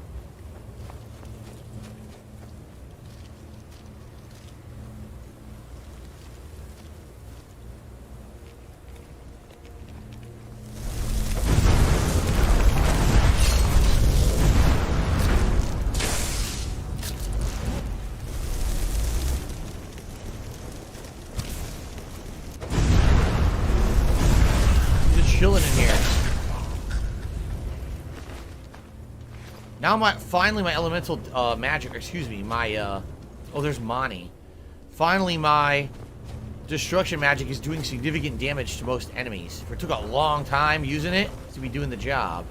Now finally my elemental magic, excuse me, my oh, there's Mani. Finally my destruction magic is doing significant damage to most enemies. It took a long time using it to be doing the job.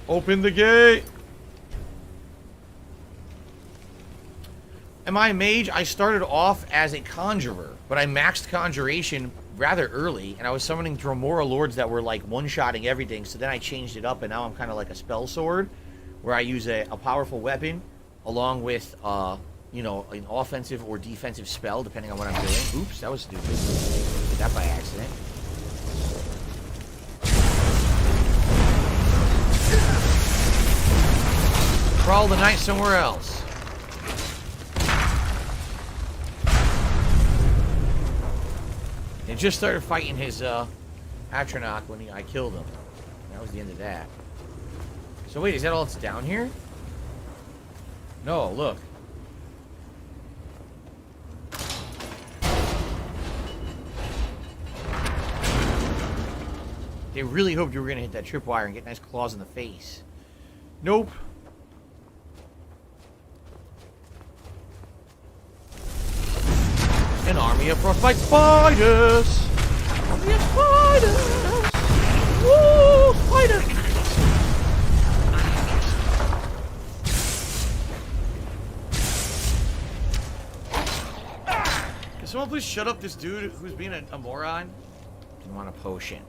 Open the gate! Am I a mage? I started off as a conjurer, but I maxed conjuration rather early, and I was summoning Dromora lords that were like one-shotting everything, so then I changed it up, and now I'm kind of like a spell sword, where I use a powerful weapon, along with, you know, an offensive or defensive spell, depending on what I'm doing. Oops, that was stupid. Did that by accident. Crawl the knight somewhere else. He just started fighting his Atronach when I killed him. That was the end of that. So wait, is that all that's down here? No, look. They really hoped you were going to hit that tripwire and get nice claws in the face. Nope. An army of frostbite spiders! Army of spiders! Woo! Spiders! Can someone please shut up this dude who's being a moron? Didn't want a potion.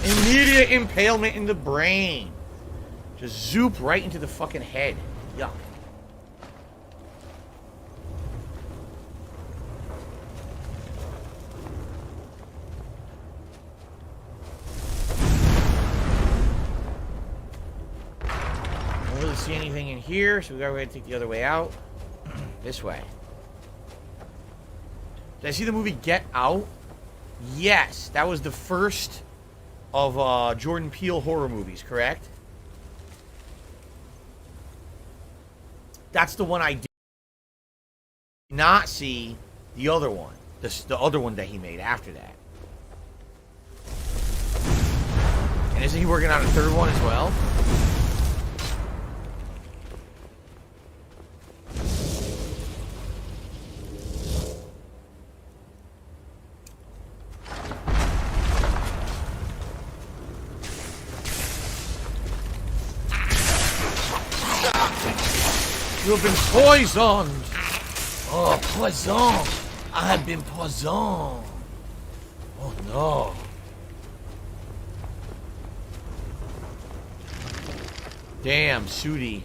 Immediate impalement in the brain. Just zoop right into the fucking head. Yuck. I don't really see anything in here, so we gotta go ahead and take the other way out. This way. Did I see the movie Get Out? Yes, that was the first of Jordan Peele horror movies, correct? That's the one I did not see. The other one, the other one that he made after that. And isn't he working on a third one as well? You've been poisoned! Oh, poison! I have been poisoned! Oh no! Damn, Sudi.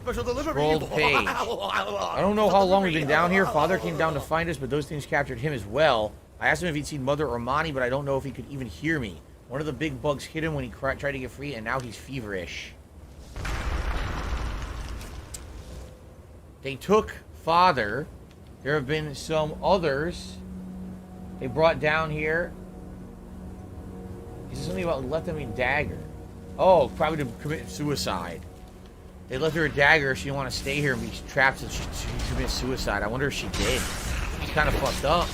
Scrolled page. I don't know how long we've been down here. Father came down to find us, but those things captured him as well. I asked him if he'd seen Mother or Mani, but I don't know if he could even hear me. One of the big bugs hit him when he tried to get free, and now he's feverish. They took Father. There have been some others they brought down here. Is this something about let them a dagger? Oh, probably to commit suicide. They left her a dagger. She didn't want to stay here and be trapped and she commit suicide. I wonder if she did. She's kind of fucked up.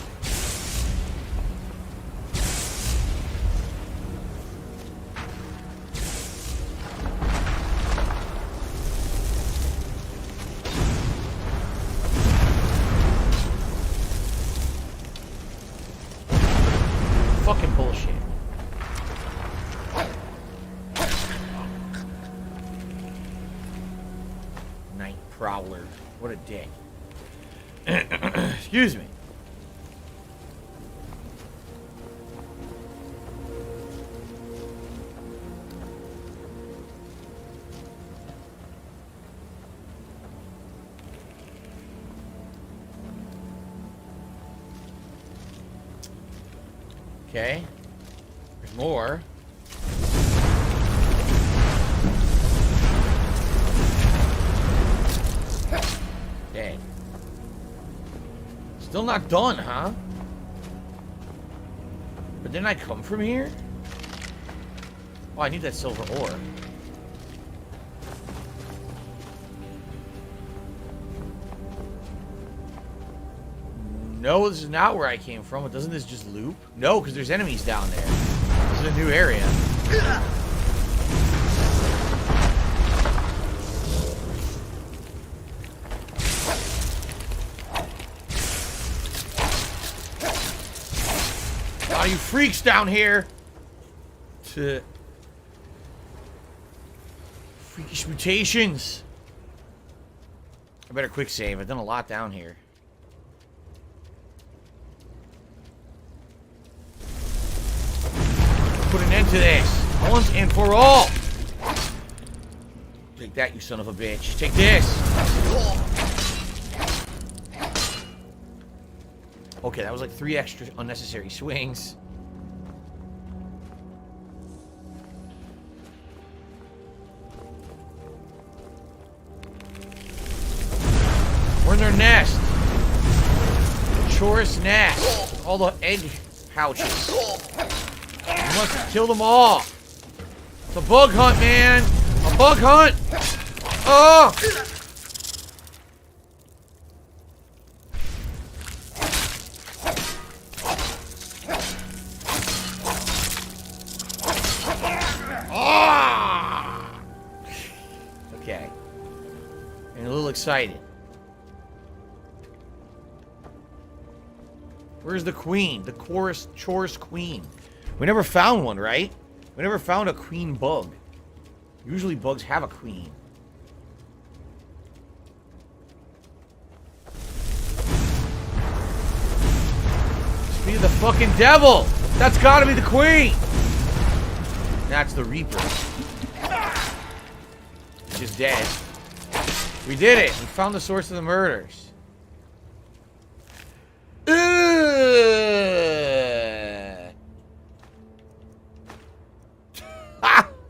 Fucking bullshit. Night Prowler. What a dick. Excuse me. Okay. There's more. Dead. Still not done, huh? But didn't I come from here? Oh, I need that silver ore. No, this is not where I came from. But doesn't this just loop? No, because there's enemies down there. This is a new area. A lot of you freaks down here. To freakish mutations. I better quick save. I've done a lot down here. Put an end to this. Once and for all. Take that, you son of a bitch. Take this. Okay, that was like 3 extra unnecessary swings. We're in their nest. Chorus nest. All the egg pouches. We must kill them all. It's a bug hunt, man. A bug hunt. Oh! Ah! Okay. I'm a little excited. Where's the queen? The chorus queen. We never found one, right? We never found a queen bug. Usually bugs have a queen. Speed of the fucking devil! That's gotta be the queen! That's the Reaper. She's dead. We did it! We found the source of the murders.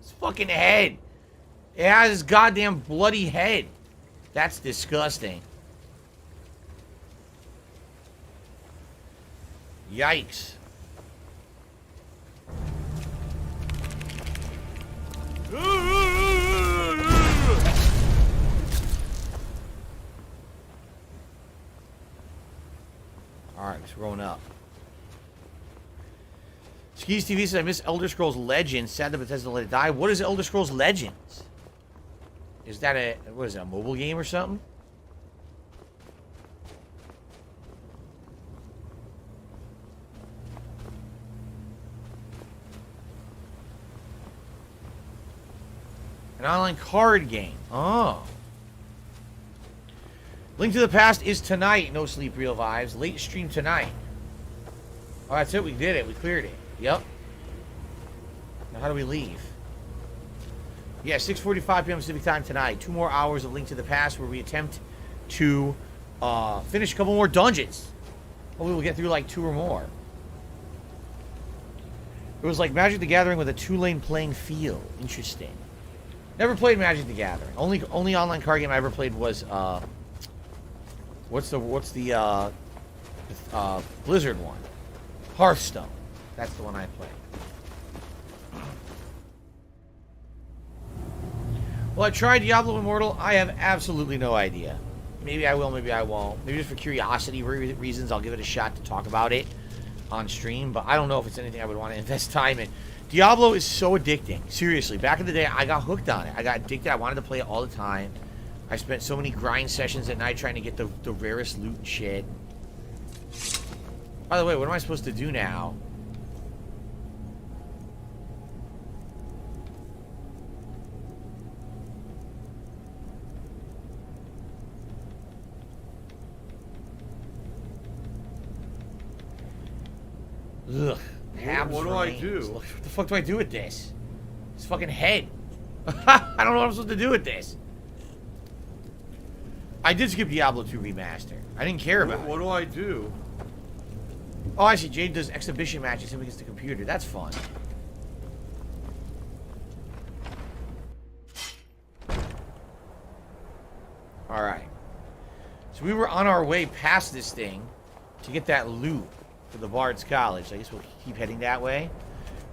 His fucking head. It has his goddamn bloody head. That's disgusting. Yikes. Alright, it's rolling up. Skis TV says, I miss Elder Scrolls Legends. Sad that Bethesda let it die. What is Elder Scrolls Legends? Is that a, what is it, a mobile game or something? An online card game. Oh. Link to the Past is tonight. No sleep, real vibes. Late stream tonight. Oh, that's it. We did it. We cleared it. Yep. Now how do we leave? Yeah, 6:45 p.m. Pacific time tonight. 2 more hours of Link to the Past where we attempt to finish a couple more dungeons. Hopefully we'll get through like 2 or more. It was like Magic the Gathering with a 2-lane playing field. Interesting. Never played Magic the Gathering. Only online card game I ever played was what's the Blizzard one? Hearthstone. That's the one I played. Well, I tried Diablo Immortal. I have absolutely no idea. Maybe I will, maybe I won't. Maybe just for curiosity reasons, I'll give it a shot to talk about it on stream. But I don't know if it's anything I would want to invest time in. Diablo is so addicting. Seriously, back in the day, I got hooked on it. I got addicted. I wanted to play it all the time. I spent so many grind sessions at night trying to get the rarest loot and shit. By the way, what am I supposed to do now? Ugh. What do I do? What the fuck do I do with this? This fucking head. I don't know what I'm supposed to do with this. I did skip Diablo 2 Remaster. I didn't care about it. What do I do? Oh, I see. Jade does exhibition matches against the computer. That's fun. Alright. So we were on our way past this thing to get that loot for the Bard's College. I guess we'll keep heading that way.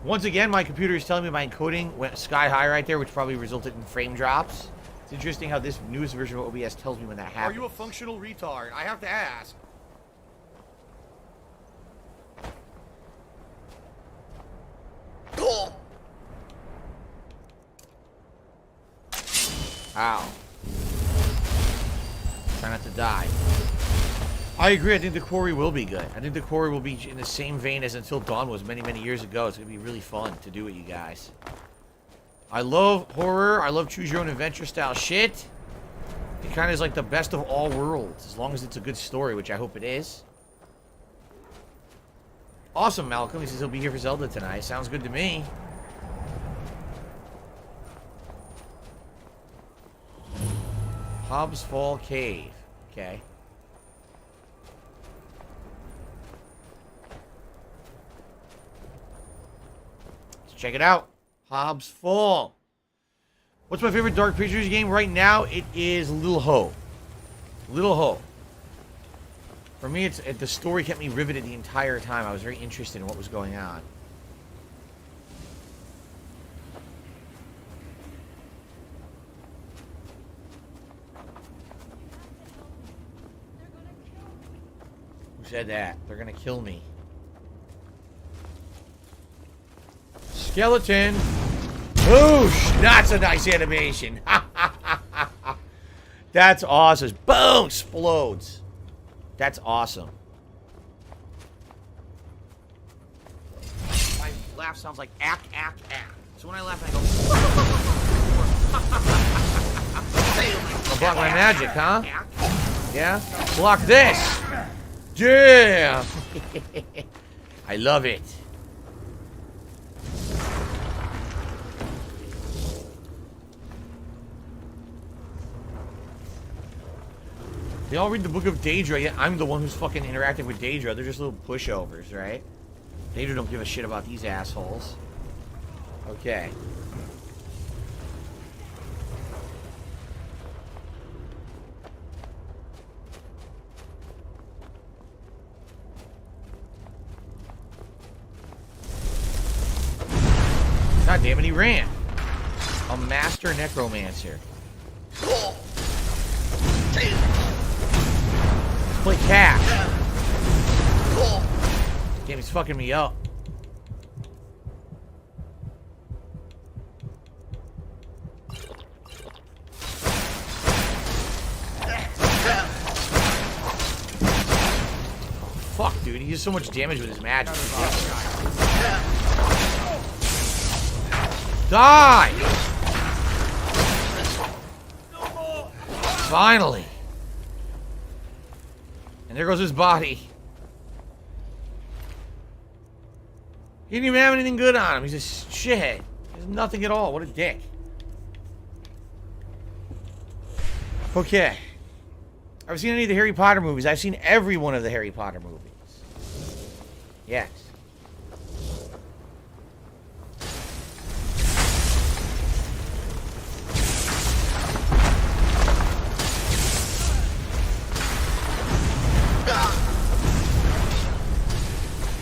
Once again, my computer is telling me my encoding went sky high right there, which probably resulted in frame drops. It's interesting how this newest version of OBS tells me when that happens. Are you a functional retard? I have to ask. Ow. Try not to die. I agree. I think the quarry will be good. I think the quarry will be in the same vein as Until Dawn was many, many years ago. It's going to be really fun to do with you guys. I love horror. I love choose your own adventure style shit. It kind of is like the best of all worlds, as long as it's a good story, which I hope it is. Awesome, Malcolm. He says he'll be here for Zelda tonight. Sounds good to me. Hobbs Fall Cave. Okay. Let's check it out. Hobbs Fall. What's my favorite Dark Pictures game right now? It is Little Hope. Little Hope. For me, the story kept me riveted the entire time. I was very interested in what was going on. Who said that? They're gonna kill me. Skeleton! Whoosh! That's a nice animation. That's awesome. Boom! Explodes. That's awesome. My laugh sounds like ack, ack, ack. So when I laugh, I go... I'll block my magic, huh? Yeah? Block this! Yeah! I love it. They all read the Book of Daedra, yet I'm the one who's fucking interacting with Daedra. They're just little pushovers, right? Daedra don't give a shit about these assholes. Okay. God damn it, he ran. A master necromancer. Play cat. Damn, he's fucking me up. Fuck, dude. He does so much damage with his magic. Die! Finally. And there goes his body. He didn't even have anything good on him. He's a shithead. He has nothing at all. What a dick. Okay. I've seen any of the Harry Potter movies. I've seen every one of the Harry Potter movies. Yes.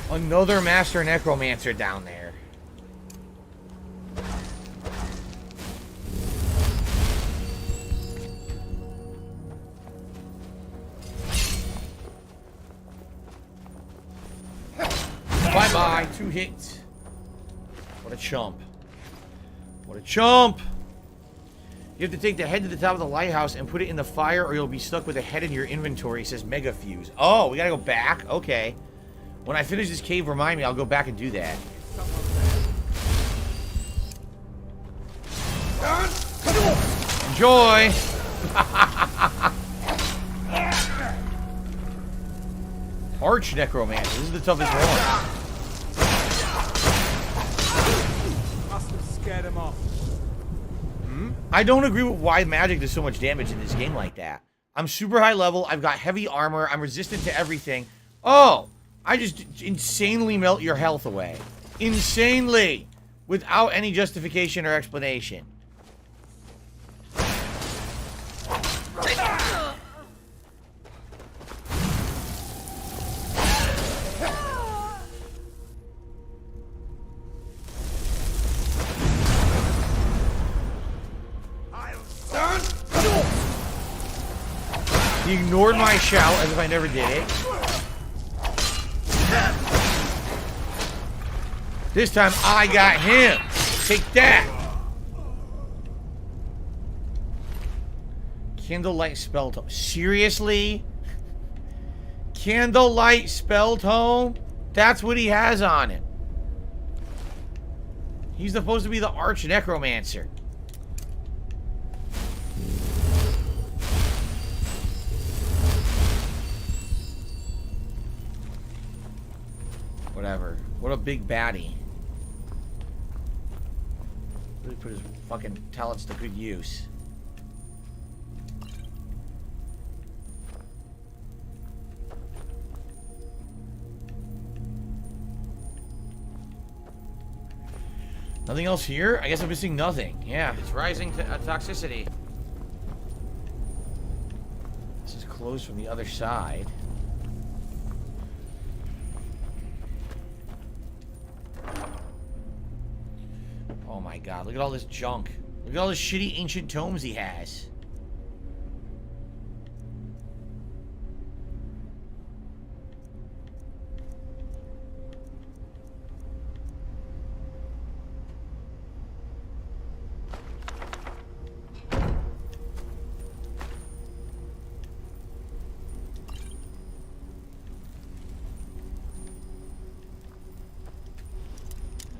Another master necromancer down there. Bye-bye. 2 hits. What a chump. What a chump. You have to take the head to the top of the lighthouse and put it in the fire or you'll be stuck with a head in your inventory. It says Mega Fuse. Oh, we gotta go back? Okay. When I finish this cave, remind me, I'll go back and do that. Enjoy! Arch Necromancer. This is the toughest one. Must have scared him off. I don't agree with why magic does so much damage in this game like that. I'm super high level. I've got heavy armor. I'm resistant to everything. Oh! I just insanely melt your health away. Insanely! Without any justification or explanation. He ignored my shout as if I never did it. This time I got him. Take that. Candlelight spell tome. Seriously? Candlelight spell tome? That's what he has on it. He's supposed to be the arch necromancer. Whatever. What a big baddie. Really put his fucking talents to good use. Nothing else here? I guess I'm missing nothing. Yeah. It's rising to toxicity. This is closed from the other side. Oh my god, look at all this junk. Look at all the shitty ancient tomes he has.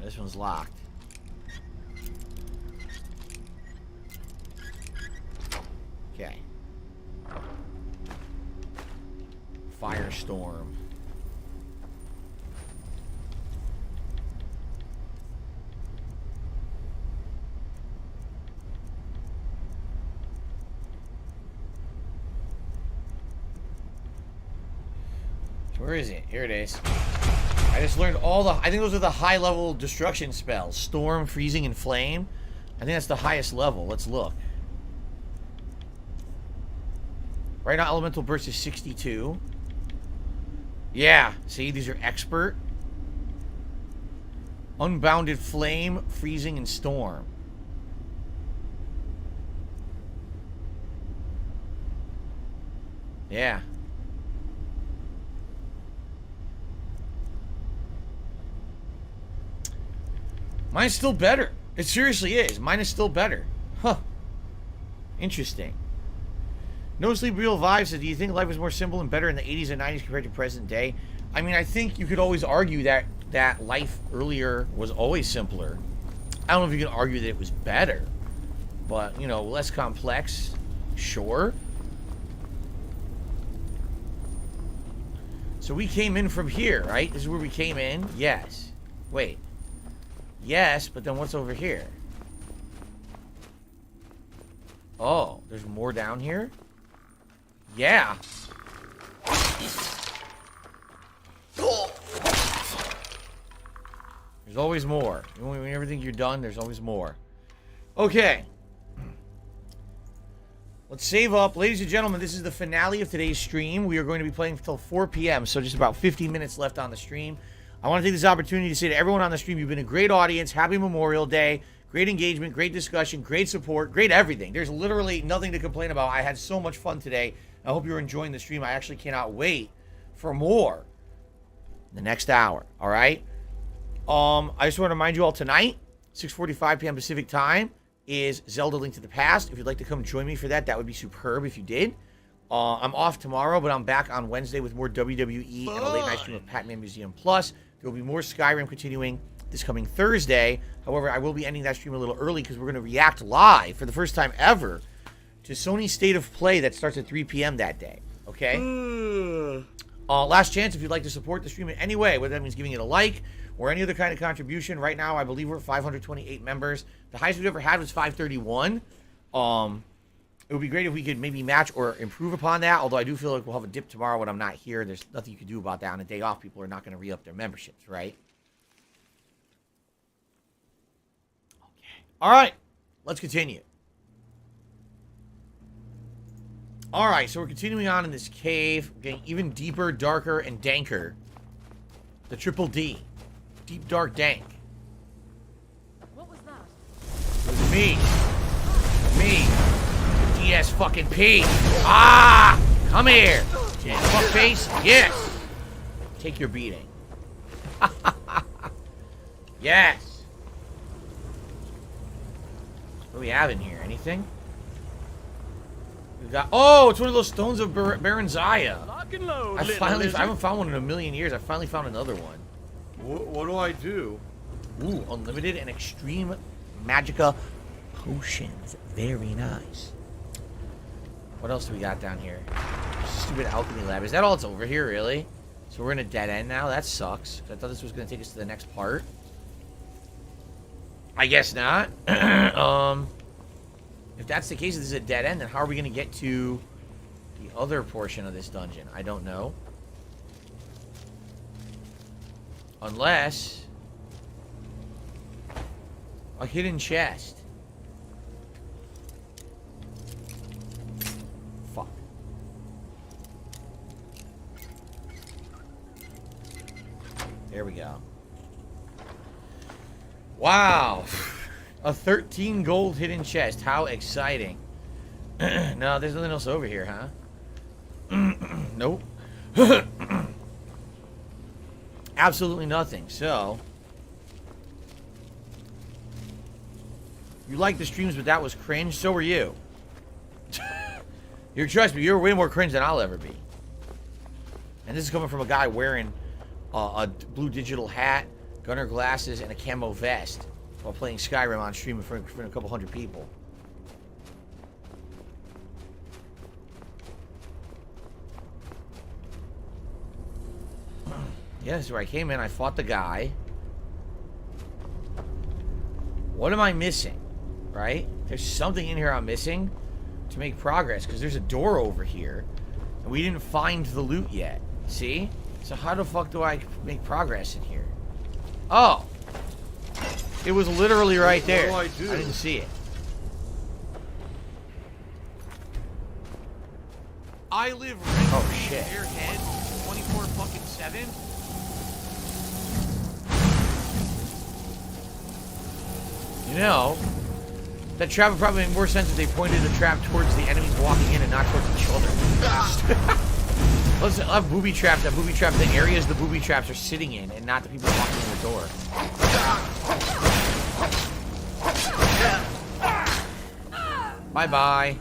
This one's locked. Okay. Firestorm. Where is it? Here it is. I just learned all the... I think those are the high-level destruction spells. Storm, Freezing, and Flame. I think that's the highest level. Let's look. Right now, Elemental Burst is 62. Yeah. See, these are Expert. Unbounded Flame, Freezing, and Storm. Yeah. Mine's still better. It seriously is. Mine is still better. Huh. Interesting. No Sleep Real Vibe says, do you think life was more simple and better in the 80s and 90s compared to present day? I mean, I think you could always argue that life earlier was always simpler. I don't know if you can argue that it was better. But, you know, less complex. Sure. So we came in from here, right? This is where we came in? Yes. Wait. Yes, but then what's over here? Oh, there's more down here? Yeah. There's always more. When you ever think you're done, there's always more. Okay. Let's save up. Ladies and gentlemen, this is the finale of today's stream. We are going to be playing until 4 p.m., so just about 15 minutes left on the stream. I want to take this opportunity to say to everyone on the stream, you've been a great audience. Happy Memorial Day. Great engagement, great discussion, great support, great everything. There's literally nothing to complain about. I had so much fun today. I hope you're enjoying the stream. I actually cannot wait for more the next hour, all right? I just want to remind you all tonight, 6:45 p.m. Pacific time, is Zelda Link to the Past. If you'd like to come join me for that, that would be superb if you did. I'm off tomorrow, but I'm back on Wednesday with more WWE and a late night stream of Pac-Man Museum Plus. There will be more Skyrim continuing this coming Thursday. However, I will be ending that stream a little early because we're going to react live for the first time ever to Sony's State of Play that starts at 3 p.m. that day. Okay? Last chance, if you'd like to support the stream in any way, whether that means giving it a like or any other kind of contribution. Right now, I believe we're at 528 members. The highest we've ever had was 531. It would be great if we could maybe match or improve upon that, although I do feel like we'll have a dip tomorrow when I'm not here. There's nothing you can do about that. On a day off, people are not going to re-up their memberships, right? Okay. All right. Let's continue. All right, so we're continuing on in this cave. We're getting even deeper, darker, and danker. The triple D. Deep, dark, dank. What was that? It was me. Me. DS fucking P. Ah! Come here. Fuckface. Yes. Take your beating. Yes. What do we have in here? Anything? Oh, it's one of those stones of Baron Zaya. Lock and load, I little lizard. haven't found one in a million years. I finally found another one. What do I do? Ooh, unlimited and extreme magica potions. Very nice. What else do we got down here? Stupid alchemy lab. Is that all it's over here, really? So we're in a dead end now? That sucks. I thought this was going to take us to the next part. I guess not. If that's the case, this is a dead end, then how are we going to get to the other portion of this dungeon? I don't know. Unless a hidden chest. Fuck. There we go. Wow. A 13 gold hidden chest. How exciting. No, there's nothing else over here, huh? Nope. Absolutely nothing. So, you like the streams, but that was cringe. So were you. Trust me, you're way more cringe than I'll ever be. And this is coming from a guy wearing a blue digital hat, gunner glasses, and a camo vest while playing Skyrim on stream in front of a couple hundred people. Yeah, this is where I came in. I fought the guy. What am I missing? Right? There's something in here I'm missing to make progress, because there's a door over here, and we didn't find the loot yet. See? So how the fuck do I make progress in here? Oh! It was literally right there. What do I do? I didn't see it. I live Oh shit. Airhead 24 fucking 7. You know, that trap would probably make more sense if they pointed the trap towards the enemies walking in and not towards each other. Let's have booby traps that the areas the booby traps are sitting in and not the people walking in the door. Bye-bye.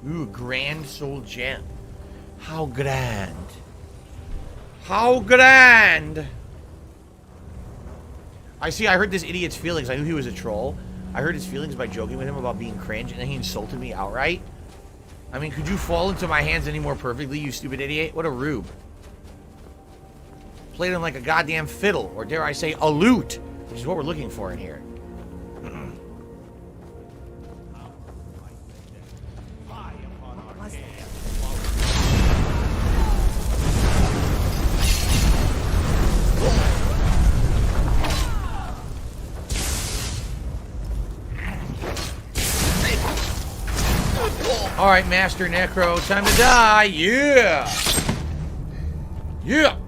Ooh, grand soul gem. How grand. How grand. I heard this idiot's feelings. I knew he was a troll. I hurt his feelings by joking with him about being cringe, and then he insulted me outright. I mean, could you fall into my hands any more perfectly, you stupid idiot? What a rube. Played him like a goddamn fiddle, or dare I say, a lute, which is what we're looking for in here. Alright, Master Necro, time to die! Yeah! Yeah!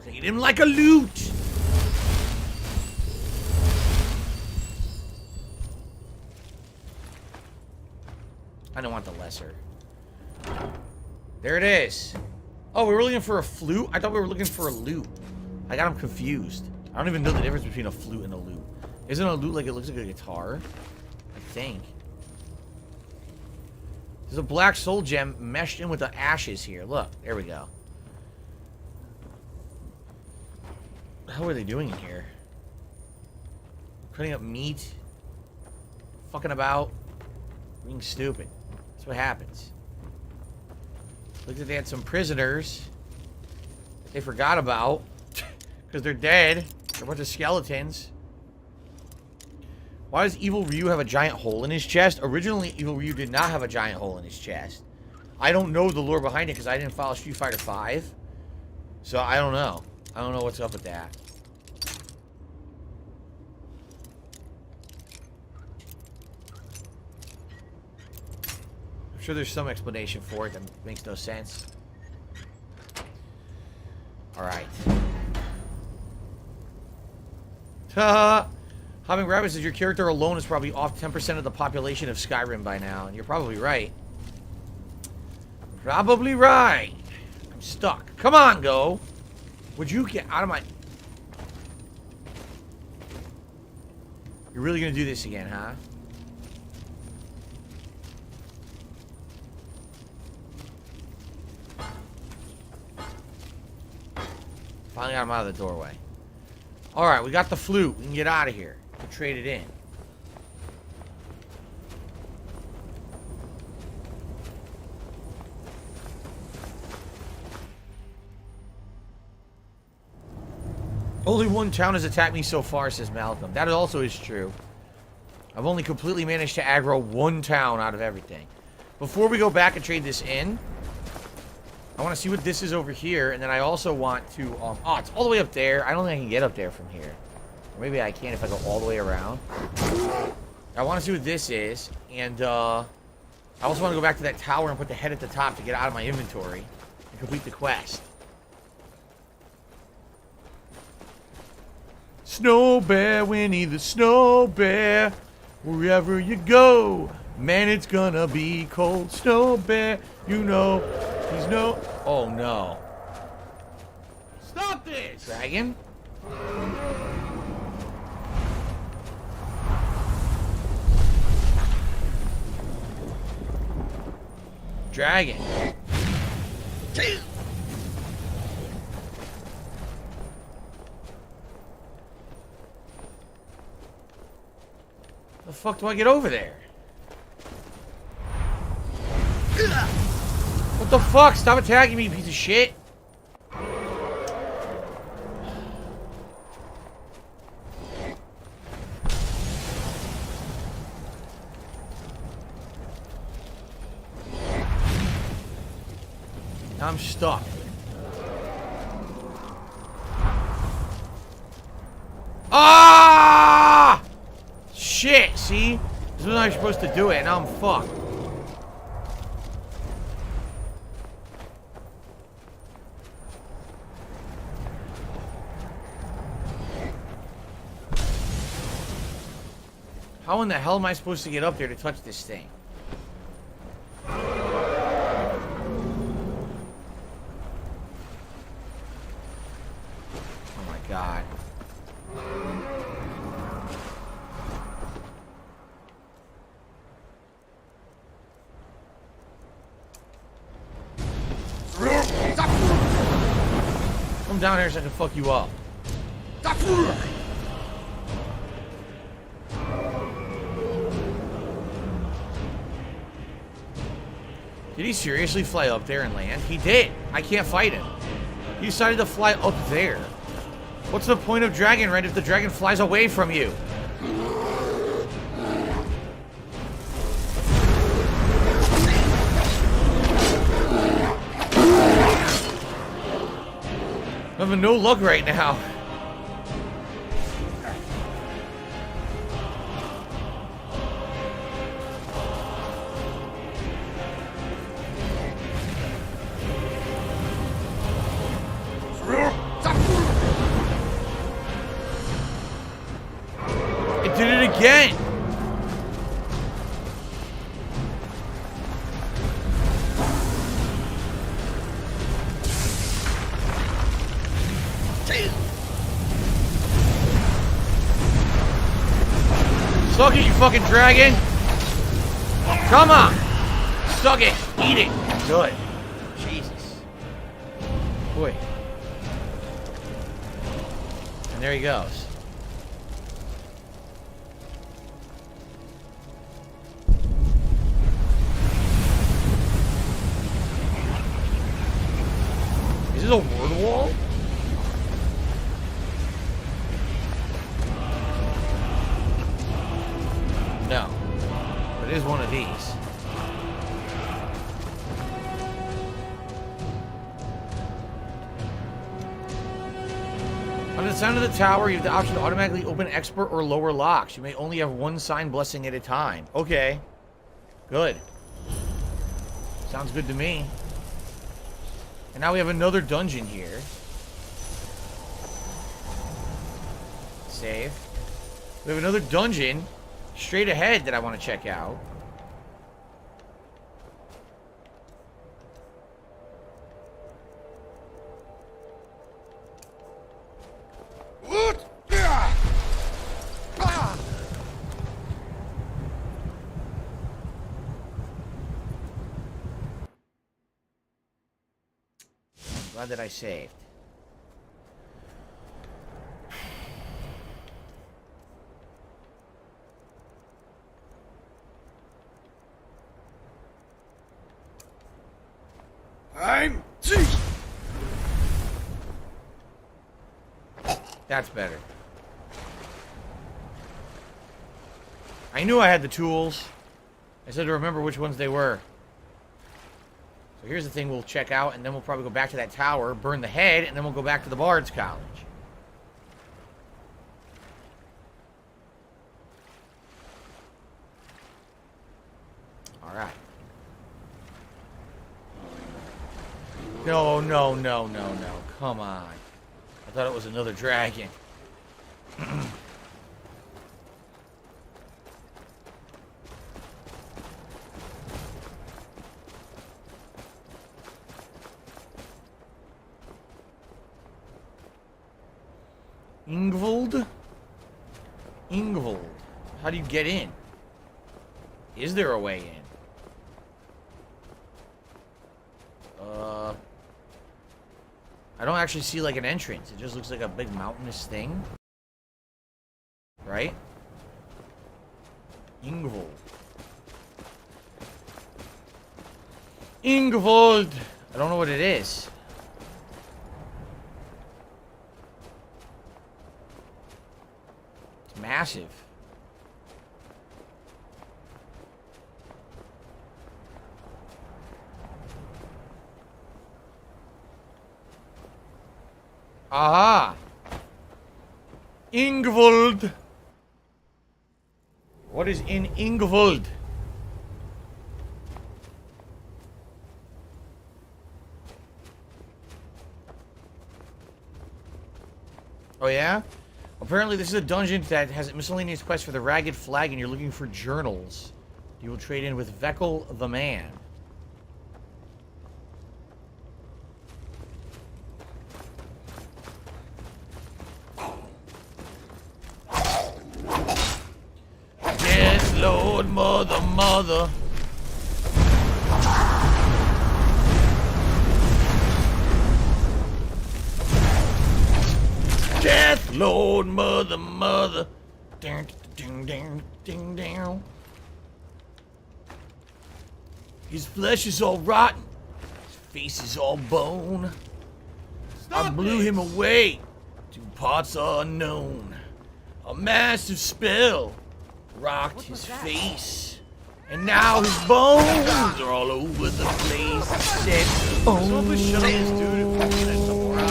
Played him like a lute! I don't want the lesser. There it is. Oh, we were looking for a flute? I thought we were looking for a lute. I got him confused. I don't even know the difference between a flute and a lute. Isn't a lute like it looks like a guitar? I think. There's a black soul gem meshed in with the ashes here. Look, there we go. How are they doing in here? Cutting up meat. Fucking about. Being stupid. That's what happens. Looks like they had some prisoners that they forgot about. Because they're dead. They're a bunch of skeletons. Why does Evil Ryu have a giant hole in his chest? Originally, Evil Ryu did not have a giant hole in his chest. I don't know the lore behind it because I didn't follow Street Fighter V. So I don't know. I don't know what's up with that. I'm sure there's some explanation for it that makes no sense. Alright. Ta! Hopping Rabbit says your character alone is probably off 10% of the population of Skyrim by now. And you're probably right. Probably right. I'm stuck. Come on, go. Would you get out of my... You're really going to do this again, huh? Finally got him out of the doorway. Alright, we got the flute. We can get out of here. We can trade it in. Only one town has attacked me so far, says Malcolm. That also is true. I've only completely managed to aggro one town out of everything. Before we go back and trade this in, I want to see what this is over here, and then I also want to, oh, it's all the way up there. I don't think I can get up there from here. Or maybe I can if I go all the way around. I want to see what this is, and, I also want to go back to that tower and put the head at the top to get out of my inventory and complete the quest. Snow Bear, Winnie the Snow Bear, wherever you go, man, it's gonna be cold. Snow Bear, you know, he's no... Oh, no. Stop this! Dragon? Dragon. The fuck do I get over there? What the fuck? Stop attacking me, you piece of shit. Now I'm stuck. Ah! Shit, see? This was how you're supposed to do it, and now I'm fucked. How in the hell am I supposed to get up there to touch this thing? Oh my god. Come down here so I can fuck you up. Did he seriously fly up there and land? He did. I can't fight him. He decided to fly up there. What's the point of Dragon Ride if the dragon flies away from you? I'm having no luck right now. It did it again. Suck it, you fucking dragon! Come on! Suck it! Eat it! Good. Jesus. Boy. And there he goes. Is this a word wall? No. But it is one of these. On the sound of the tower, you have the option to automatically open expert or lower locks. You may only have one sign blessing at a time. Okay. Good. Sounds good to me. And now we have another dungeon here. Save. We have another dungeon straight ahead that I want to check out. Glad that I saved. I'm That's better. I knew I had the tools. I said to remember which ones they were. So here's the thing we'll check out, and then we'll probably go back to that tower, burn the head, and then we'll go back to the Bard's College. Alright. No, no, no, no, no. Come on. I thought it was another dragon. Ingvold? Ingvold. How do you get in? Is there a way in? I don't actually see like an entrance. It just looks like a big mountainous thing. Right? Ingvold. Ingvold! I don't know what it is. It's massive. Aha! Ingvold! What is in Ingvold? Oh yeah? Apparently this is a dungeon that has a miscellaneous quest for the Ragged Flag and you're looking for journals. You will trade in with Veckel the Man. Yes, Lord, mother, mother. Death, Lord, mother, mother. Ding, ding, ding, ding, ding. His flesh is all rotten. His face is all bone. I blew him away to parts unknown. A massive spell rocked his face. And now his bones are all over the place. Said, Someone shut up this dude and fucking is a moron.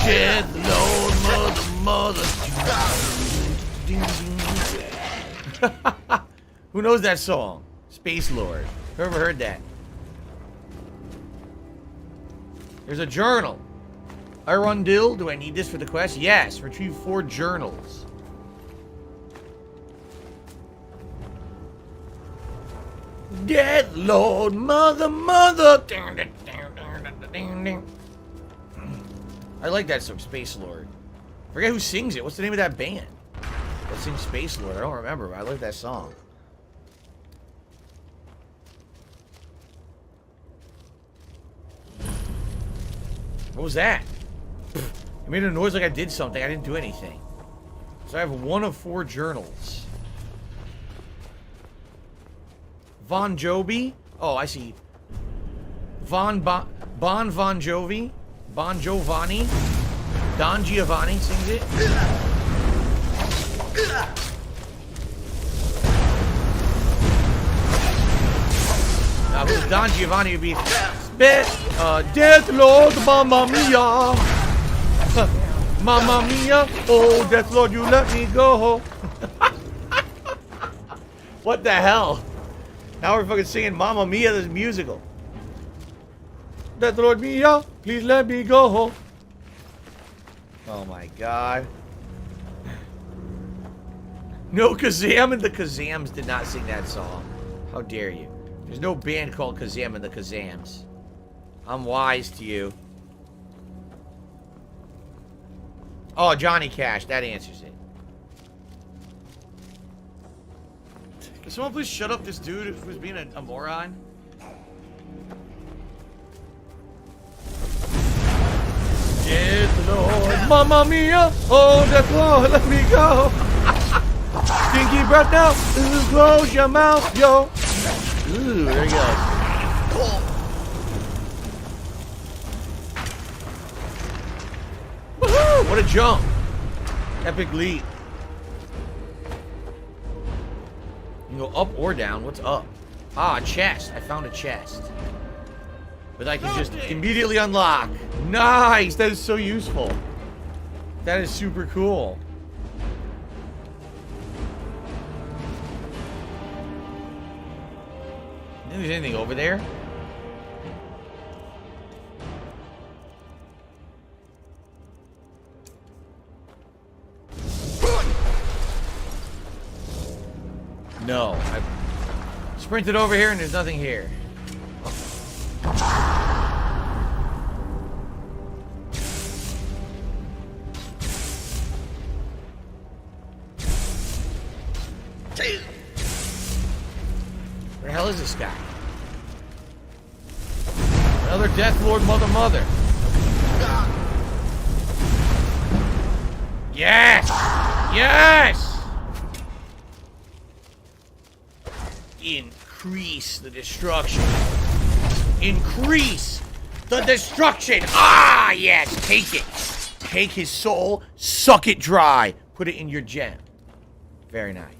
Death, Lord, mother, mother. Who knows that song? Space Lord. Who ever heard that? There's a journal. Arundel, do I need this for the quest? Yes. Retrieve 4 journals. Death, Lord, mother, mother. I like that song, Space Lord. I forget who sings it. What's the name of that band that sings Space Lord? I don't remember, but I like that song. What was that? It made a noise like I did something. I didn't do anything. So I have 1 of 4 journals. Von Jovi. Oh, I see. Bon Jovi. Bon Giovanni. Don Giovanni sings it. Now, if it was Don Giovanni, it would be Death Lord, Mamma Mia. Mamma Mia. Oh, Death Lord, you let me go. What the hell? Now we're fucking singing Mamma Mia, this musical. Death Lord Mia, please let me go. Oh my god. No, Kazam and the Kazams did not sing that song. How dare you? There's no band called Kazam and the Kazams. I'm wise to you. Oh, Johnny Cash. That answers it. Can someone please shut up this dude who's being a moron? Death Lord, Mamma Mia. Oh, Death Lord, let me go. Stinky breath now. Ooh, close your mouth, yo. Ooh, there he goes. Woohoo! What a jump! Epic leap. You can go up or down. What's up? Ah, a chest. I found a chest. But I can just immediately unlock. Nice! That is so useful. That is super cool. You think there's anything over there? No. I sprinted over here and there's nothing here. Where the hell is this guy? Another Death Lord mother. Yes! Yes! Increase the destruction. Increase the destruction. Ah, yes. Take it. Take his soul. Suck it dry. Put it in your gem. Very nice.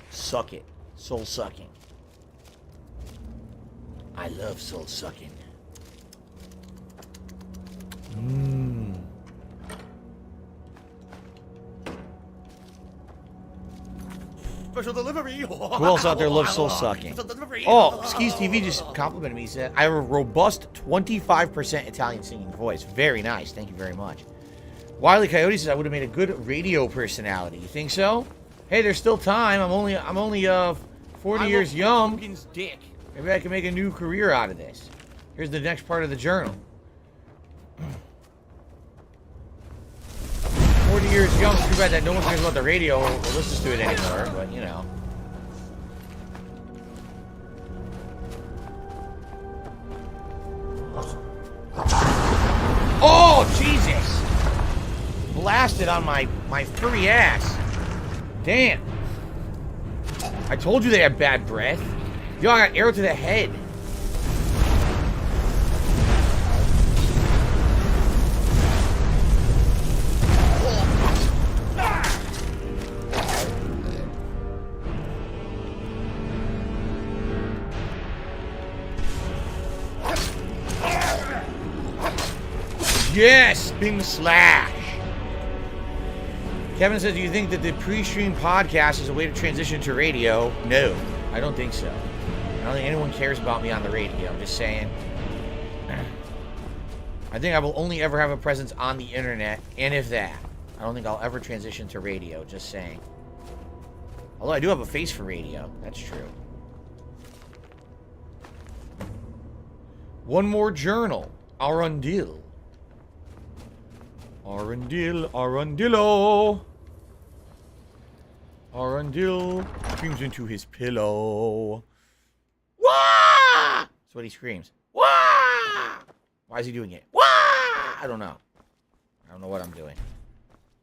Suck it. Soul sucking. I love soul sucking. Mmm. Special delivery. Who else out there loves soul sucking? Oh, Skis TV just complimented me. He said, I have a robust 25% Italian singing voice. Very nice. Thank you very much. Wiley Coyote says I would have made a good radio personality. You think so? Hey, there's still time. I'm only 40 years young. Dick. Maybe I can make a new career out of this. Here's the next part of the journal. 40 years young. Too bad that no one cares about the radio or listens to it anymore, but you know. Oh, Jesus! Blasted on my furry ass. Damn. I told you they had bad breath. Yo, I got arrow to the head. Yes! Bing slash! Kevin says, do you think that the pre-stream podcast is a way to transition to radio? No, I don't think so. I don't think anyone cares about me on the radio. I'm just saying. I think I will only ever have a presence on the internet, and if that. I don't think I'll ever transition to radio, just saying. Although I do have a face for radio. That's true. One more journal. Arundel. Arundillo. Arundel screams into his pillow. Wah! That's what he screams. Wah! Why is he doing it? Wah! I don't know. I don't know what I'm doing.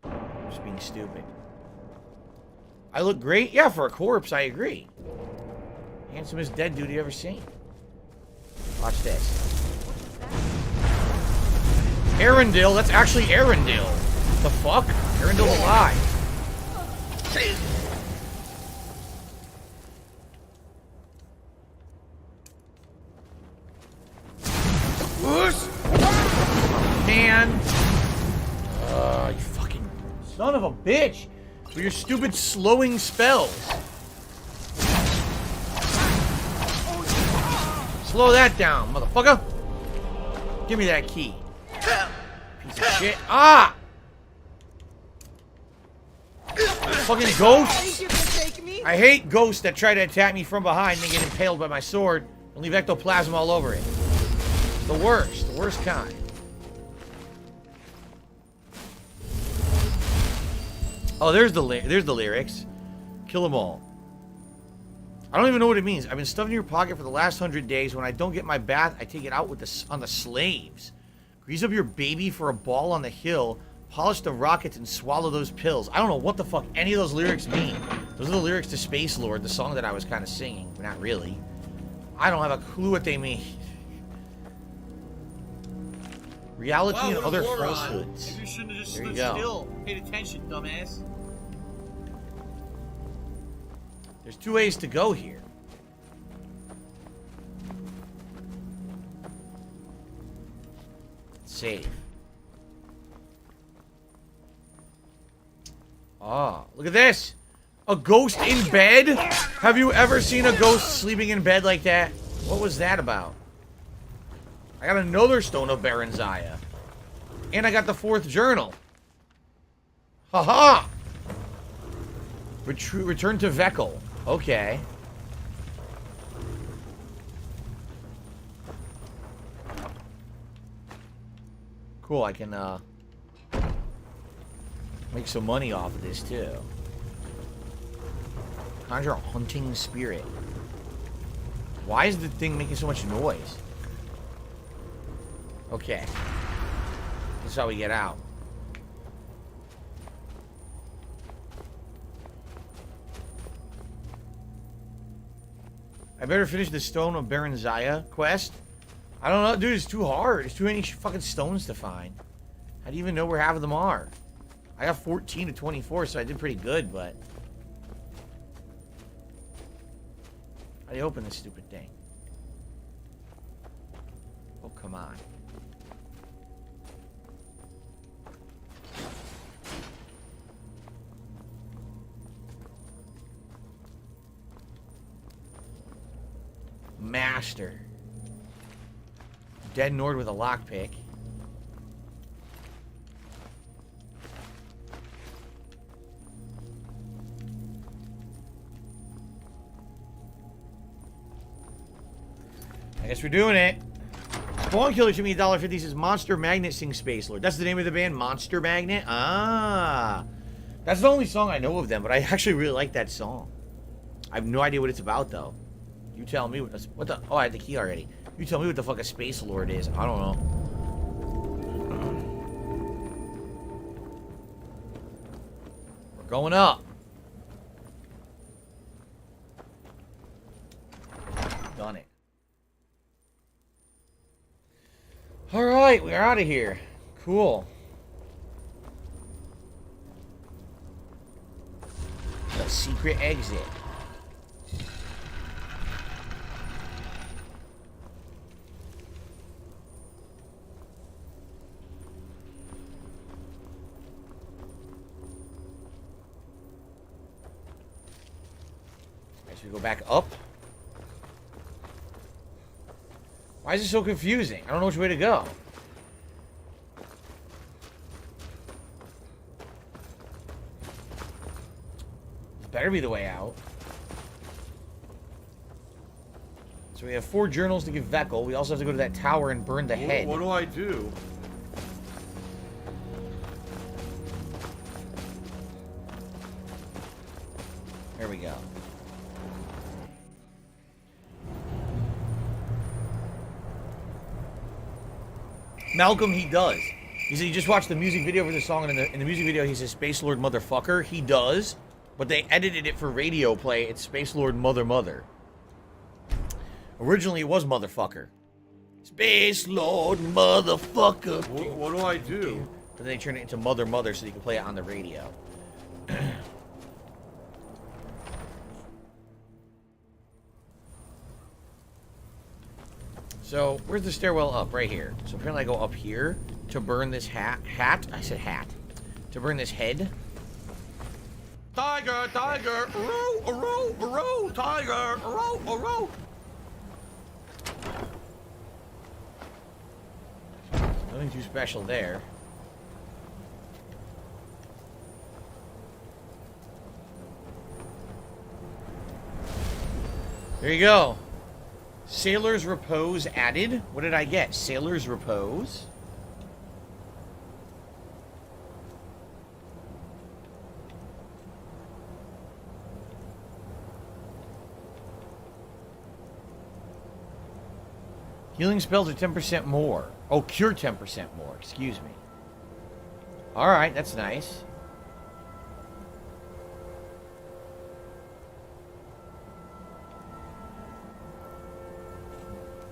I'm just being stupid. I look great? Yeah, for a corpse, I agree. Handsomest dead dude you ever seen. Watch this. Arundel, that's actually Arundel. What the fuck? Arundel alive. Man. You fucking son of a bitch. With your stupid slowing spells. Slow that down, motherfucker. Give me that key. Piece of shit. Ah! Fucking ghosts. I hate ghosts that try to attack me from behind and then get impaled by my sword and leave ectoplasm all over it. The worst. The worst kind. Oh, there's the lyrics. Kill them all. I don't even know what it means. I've been stuffed in your pocket for the last 100 days. When I don't get my bath, I take it out with on the slaves. Grease up your baby for a ball on the hill. Polish the rockets and swallow those pills. I don't know what the fuck any of those lyrics mean. Those are the lyrics to Space Lord, the song that I was kind of singing, but not really. I don't have a clue what they mean. Reality Wow, and what a other moron. falsehoods. Maybe you shouldn't have just There you stood go. still. Paid attention, dumbass. There's 2 ways to go here. Save. Oh, look at this. A ghost in bed? Have you ever seen a ghost sleeping in bed like that? What was that about? I got another Stone of Baranziah. And I got the 4th journal. Haha! Return to Vekel. Okay. Cool, I can, make some money off of this, too. Conjure a hunting spirit. Why is the thing making so much noise? Okay. This is how we get out. I better finish the Stone of Baranziah quest. I don't know, dude, it's too hard. There's too many fucking stones to find. How do you even know where half of them are? I got 14 to 24, so I did pretty good, but... How do you open this stupid thing? Oh, come on. Master. Dead Nord with a lockpick. I guess we're doing it. Spawn Killer to me $1.50 says Monster Magnet sing Space Lord. That's the name of the band, Monster Magnet? Ah. That's the only song I know of them, but I actually really like that song. I have no idea what it's about, though. You tell me what the... Oh, I had the key already. You tell me what the fuck a Space Lord is. I don't know. We're going up. Done it. Alright, we're out of here. Cool. The secret exit. We go back up. Why is it so confusing? I don't know which way to go. This better be the way out. So we have 4 journals to give Vekel. We also have to go to that tower and burn the head. What do I do? There we go. Malcolm, he does. He said he just watched the music video for the song, and in the music video he says Space Lord Motherfucker. He does, but they edited it for radio play. It's Space Lord Mother. Originally it was Motherfucker. Space Lord Motherfucker. What do I do? But then they turned it into Mother so you can play it on the radio. So, where's the stairwell up? Right here. So apparently I go up here to burn this hat. I said hat. To burn this head. Tiger, tiger, row, tiger, row. Nothing too special there. There you go. Sailor's Repose added. What did I get? Sailor's Repose. Healing spells are 10% more. Oh, cure 10% more. Excuse me. Alright, that's nice.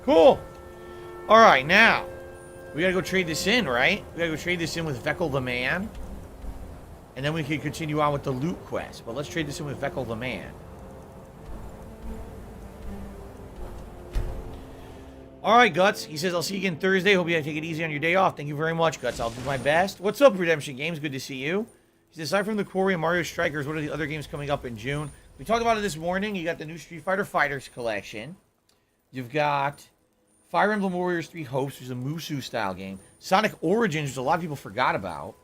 Cool. All right, now we gotta go trade this in, right? We gotta go trade this in with Vekel the Man, and then we can continue on with the loot quest. But let's trade this in with Vekel the Man. All right, Guts. He says, I'll see you again Thursday. Hope you take it easy on your day off. Thank you very much, Guts. I'll do my best. What's up, Redemption Games? Good to see you. He says, aside from the Quarry and Mario Strikers, what are the other games coming up in June? We talked about it this morning. You got the new Street Fighter Fighters collection. You've got Fire Emblem Warriors 3 Hopes, which is a Musou-style game. Sonic Origins, which a lot of people forgot about.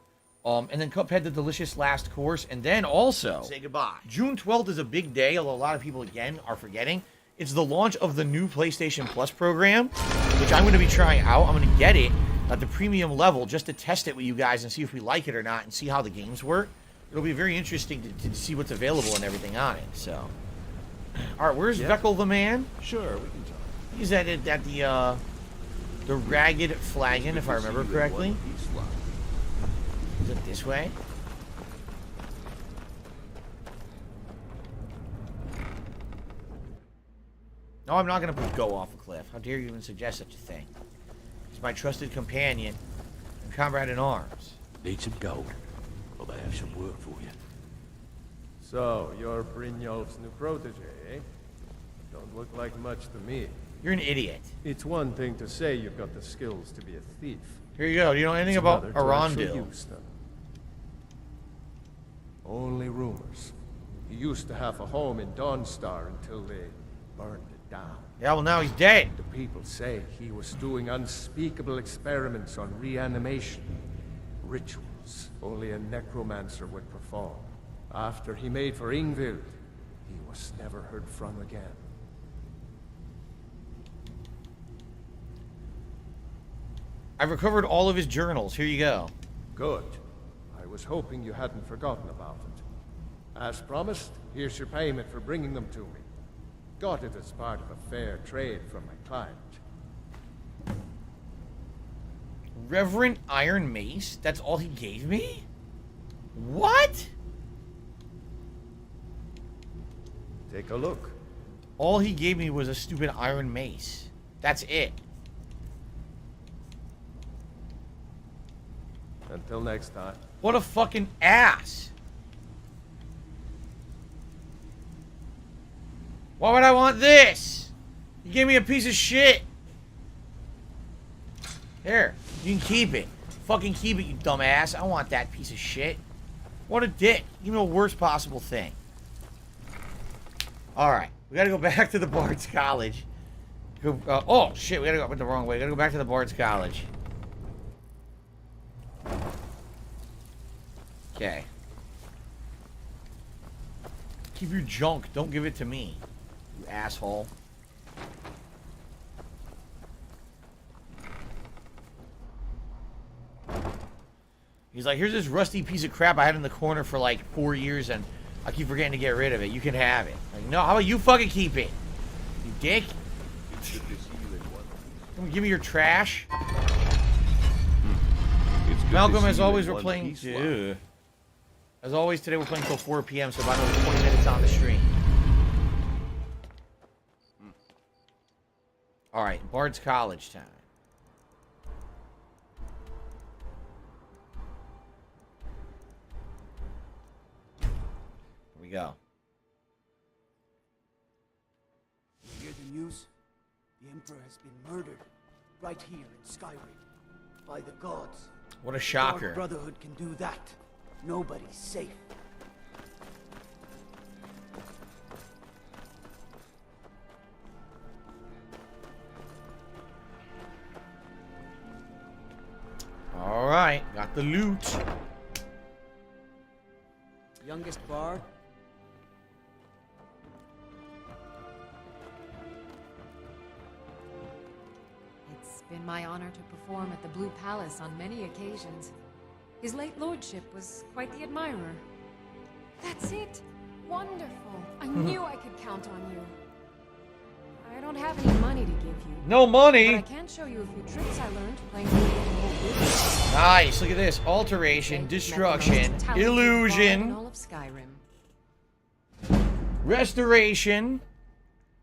And then Cuphead, The Delicious Last Course. And then also, say goodbye. June 12th is a big day, although a lot of people, again, are forgetting. It's the launch of the new PlayStation Plus program, which I'm going to be trying out. I'm going to get it at the premium level just to test it with you guys and see if we like it or not and see how the games work. It'll be very interesting to see what's available and everything on it. So, all right, where's Vekel the Man? Sure, we can talk. He's at the Ragged Flagon, if I remember correctly. Is it this way? No, I'm not going to go off a cliff. How dare you even suggest such a thing? He's my trusted companion and comrade in arms. Need some gold. Well, I have some work for you. So, you're Brynjolf's new protege, eh? Don't look like much to me. You're an idiot. It's one thing to say you've got the skills to be a thief. Here you go. Do you know anything about Arundel? Only rumors. He used to have a home in Dawnstar until they burned it down. Yeah, well, now he's dead. The people say he was doing unspeakable experiments on reanimation. Rituals only a necromancer would perform. After he made for Ingvild, he was never heard from again. I've recovered all of his journals. Here you go. Good. I was hoping you hadn't forgotten about it. As promised, here's your payment for bringing them to me. Got it as part of a fair trade from my client. Reverend Iron Mace? That's all he gave me? What? Take a look. All he gave me was a stupid Iron Mace. That's it. Until next time. What a fucking ass. Why would I want this? You gave me a piece of shit. Here, you can keep it. Fucking keep it, you dumbass. I want that piece of shit. What a dick. Give me the worst possible thing. Alright, we gotta go back to the Bard's College. Oh, shit, we gotta go went the wrong way. We gotta go back to the Bard's College. Okay. Keep your junk. Don't give it to me, you asshole. He's like, here's this rusty piece of crap I had in the corner for like 4 years and I keep forgetting to get rid of it. You can have it. Like, no, how about you fucking keep it? You dick. Come on, give me your trash. Malcolm, as always, we're playing... As always, today we're playing till 4 p.m., so about another 20 minutes on the stream. Alright, Bard's College time. Here we go. You hear the news? The Emperor has been murdered right here in Skyrim by the gods. What a shocker. Dark Brotherhood can do that. Nobody's safe. Alright, got the loot. Youngest bard? It's been my honor to perform at the Blue Palace on many occasions. His late lordship was quite the admirer. That's it! Wonderful! I knew I could count on you. I don't have any money to give you. No money? But I can show you a few tricks I learned playing the old. Nice, look at this. Alteration, destruction, illusion, In all of Skyrim. restoration,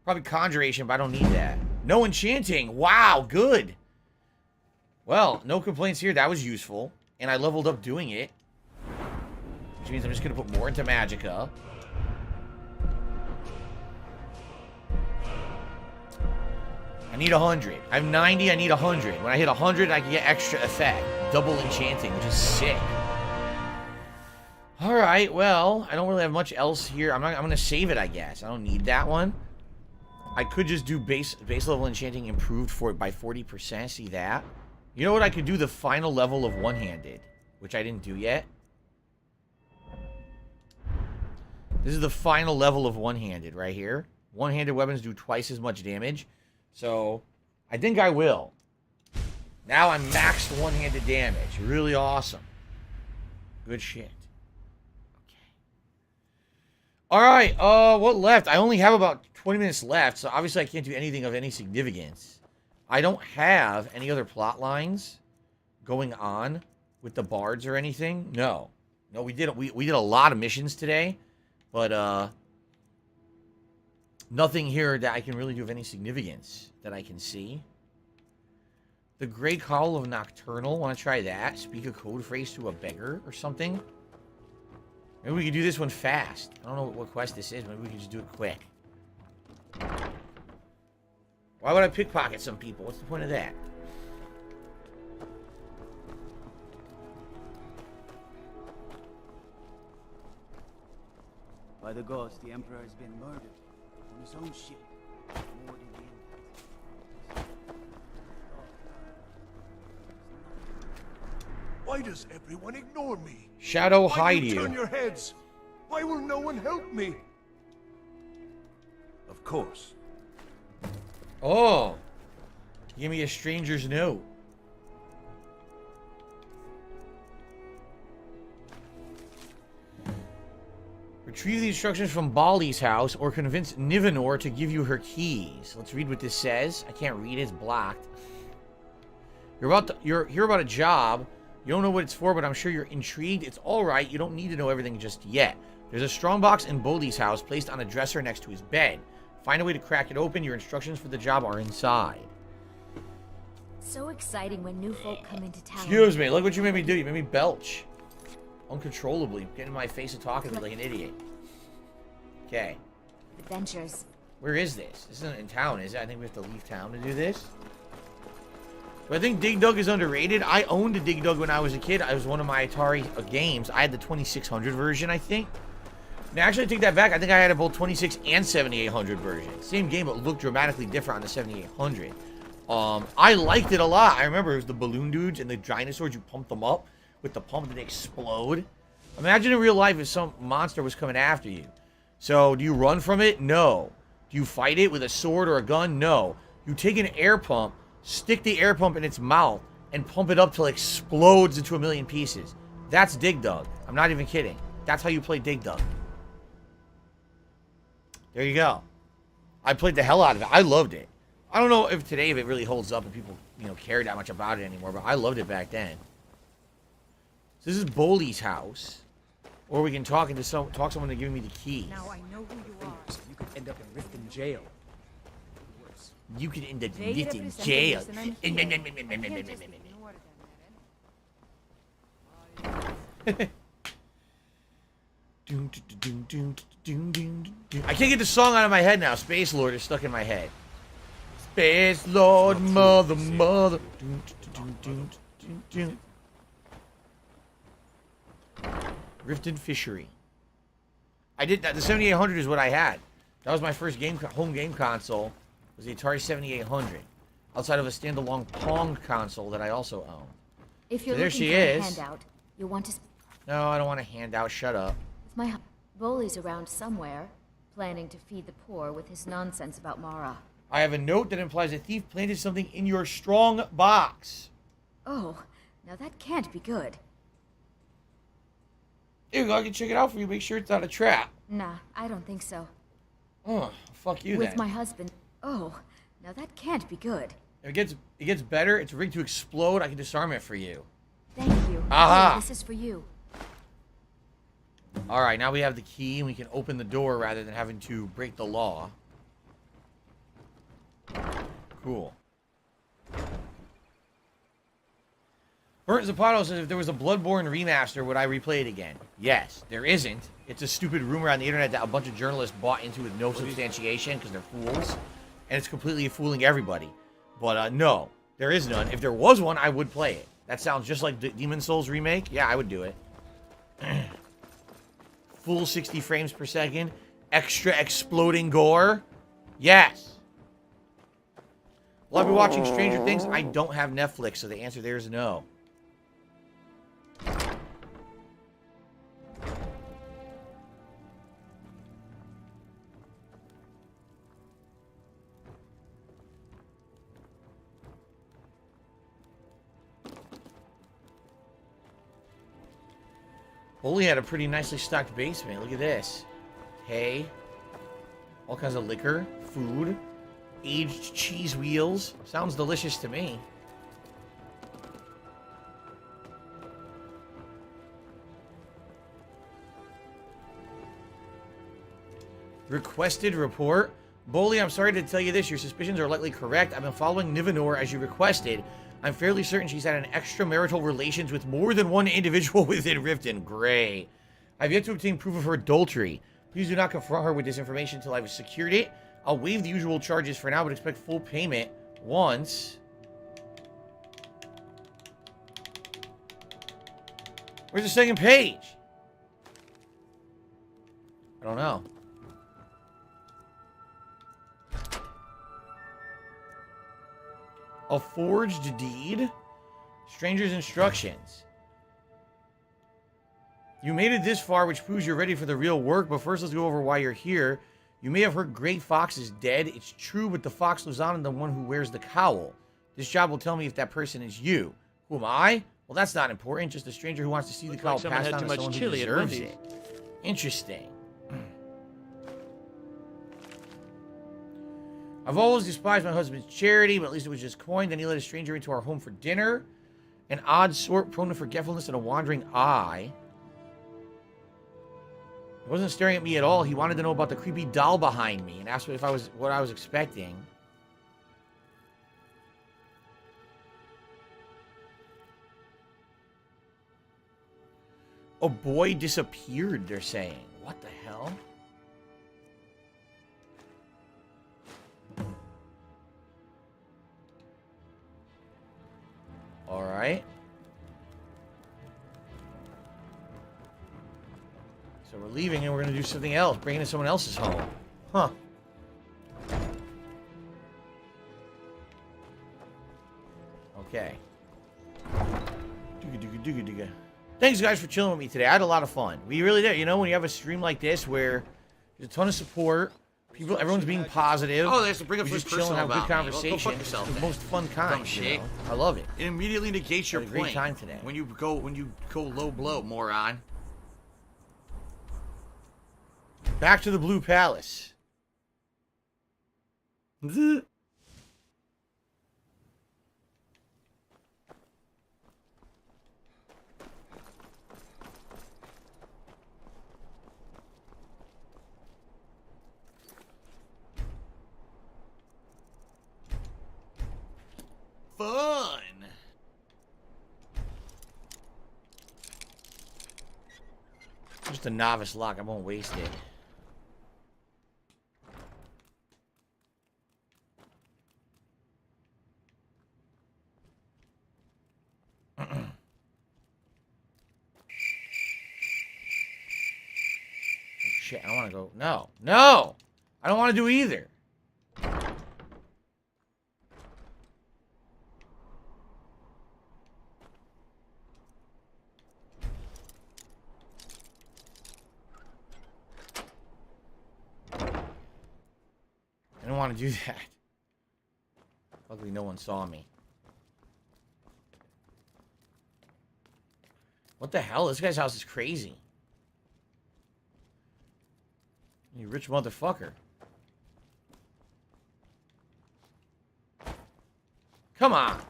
probably conjuration, but I don't need that. No enchanting. Wow, good. Well, no complaints here. That was useful. And I leveled up doing it. Which means I'm just going to put more into Magicka. I need 100. I have 90, I need 100. When I hit 100, I can get extra effect. Double enchanting, which is sick. Alright, well, I don't really have much else here. I'm going to save it, I guess. I don't need that one. I could just do base level enchanting improved for it by 40%. See that? You know what? I could do the final level of one-handed, which I didn't do yet. This is the final level of one-handed right here. One-handed weapons do twice as much damage. So, I think I will. Now I'm maxed one-handed damage. Really awesome. Good shit. Alright, what left? I only have about 20 minutes left, so obviously I can't do anything of any significance. I don't have any other plot lines going on with the bards or anything. No. No, we did a lot of missions today, but nothing here that I can really do of any significance that I can see. The Great Call of Nocturnal, want to try that? Speak a code phrase to a beggar or something? Maybe we could do this one fast. I don't know what quest this is. Maybe we can just do it quick. Why would I pickpocket some people? What's the point of that? By the gods, the Emperor has been murdered on his own ship. More than the Why does everyone ignore me? Shadow Why hide do you you. turn your heads? Why will no one help me? Of course. Oh. Give me a stranger's note. Retrieve the instructions from Bali's house or convince Nivenor to give you her keys. Let's read what this says. I can't read it. It's blocked. You're here about a job. You don't know what it's for, but I'm sure you're intrigued. It's all right. You don't need to know everything just yet. There's a strongbox in Bali's house placed on a dresser next to his bed. Find a way to crack it open. Your instructions for the job are inside. So exciting when new folk come into town. Excuse me. Look what you made me do. You made me belch. Uncontrollably. Get in my face and talking to me like an idiot. Okay. Adventures. Where is this? This isn't in town, is it? I think we have to leave town to do this. But I think Dig Dug is underrated. I owned a Dig Dug when I was a kid. It was one of my Atari games. I had the 2600 version, I think. Now, actually, I take that back. I think I had both 26 and 7800 version. Same game, but looked dramatically different on the 7800. I liked it a lot. I remember it was the balloon dudes and the dinosaurs. You pump them up with the pump and they explode. Imagine in real life if some monster was coming after you. So, do you run from it? No. Do you fight it with a sword or a gun? No. You take an air pump, stick the air pump in its mouth, and pump it up till it explodes into a million pieces. That's Dig Dug. I'm not even kidding. That's how you play Dig Dug. There you go. I played the hell out of it. I loved it. I don't know if today if it really holds up and people, care that much about it anymore, but I loved it back then. So this is Boli's house. Or we can talk someone to give me the keys. Now I know who you are. You could end up in Riften jail. You could end up in Riften jail. I can't get the song out of my head now. Space Lord is stuck in my head. Space Lord, mother. Riften Fishery. I did that. The 7800 is what I had. That was my first home game console. Was the Atari 7800. Outside of a standalone Pong console that I also own. If you're so there looking she for a is. handout, you'll want to. No, I don't want a handout. Shut up. My Boli's around somewhere, planning to feed the poor with his nonsense about Mara. I have a note that implies a thief planted something in your strong box. Oh, now that can't be good. Here you go. I can check it out for you. Make sure it's not a trap. Nah, I don't think so. Oh, fuck you With then. my husband. Oh, now that can't be good. If it gets better. It's rigged to explode. I can disarm it for you. Thank you. Aha! Here, this is for you. All right, now we have the key, and we can open the door rather than having to break the law. Cool. Burnt Zapato says, if there was a Bloodborne remaster, would I replay it again? Yes. There isn't. It's a stupid rumor on the internet that a bunch of journalists bought into with no substantiation because they're fools. And it's completely fooling everybody. But no, there is none. If there was one, I would play it. That sounds just like Demon Souls remake. Yeah, I would do it. Full 60 frames per second. Extra exploding gore. Yes. Will I be watching Stranger Things? I don't have Netflix, so the answer there is no. Bully had a pretty nicely stocked basement. Look at this. Hay. All kinds of liquor. Food. Aged cheese wheels. Sounds delicious to me. Requested report. Bully, I'm sorry to tell you this. Your suspicions are likely correct. I've been following Nivanor as you requested. I'm fairly certain she's had an extramarital relations with more than one individual within Riften. Great. I've yet to obtain proof of her adultery. Please do not confront her with this information until I've secured it. I'll waive the usual charges for now, but expect full payment once. Where's the second page? I don't know. A forged deed? Stranger's instructions. You made it this far, which proves you're ready for the real work, but first let's go over why you're here. You may have heard Great Fox is dead. It's true, but the fox lives on in the one who wears the cowl. This job will tell me if that person is you. Who am I? Well, that's not important. Just a stranger who wants to see the cowl passed on to someone who deserves it. Interesting. I've always despised my husband's charity, but at least it was just coin. Then he let a stranger into our home for dinner. An odd sort, prone to forgetfulness and a wandering eye. He wasn't staring at me at all. He wanted to know about the creepy doll behind me and asked me if I was what I was expecting. A boy disappeared, they're saying. What the hell? All right. So we're leaving and we're going to do something else. Bring it to someone else's home. Huh. Okay. Thanks, guys, for chilling with me today. I had a lot of fun. We really did. You know, when you have a stream like this where there's a ton of support, people, everyone's being positive. Oh, they have to bring up just something chill and have personal good about me. Well, conversation. go fuck yourself, It's the then. most fun kind. Dumb shit. You know? I love it. It immediately negates your Had a great point. time today. When you go low blow, moron. Back to the Blue Palace. Fun. Just a novice lock. I won't waste it. Shit, I don't want to go. No. No! I don't want to do either. I don't want to do that. Luckily, no one saw me. What the hell? This guy's house is crazy. You rich motherfucker. Come on.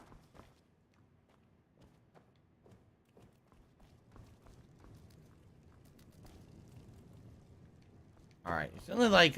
Alright, it's only like,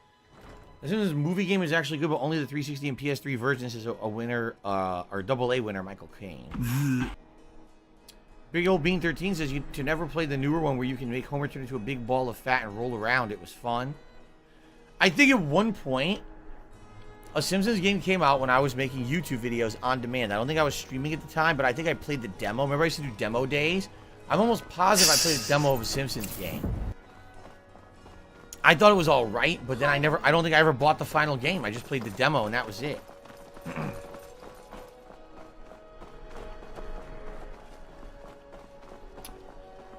As soon as this movie game is actually good, but only the 360 and PS3 versions is a winner, or AA winner, Michael Caine. Big Old Bean 13 says you to never play the newer one where you can make Homer turn into a big ball of fat and roll around. It was fun. I think at one point, a Simpsons game came out when I was making YouTube videos on demand. I don't think I was streaming at the time, but I think I played the demo. Remember I used to do demo days? I'm almost positive I played a demo of a Simpsons game. I thought it was all right, but then I don't think I ever bought the final game. I just played the demo and that was it.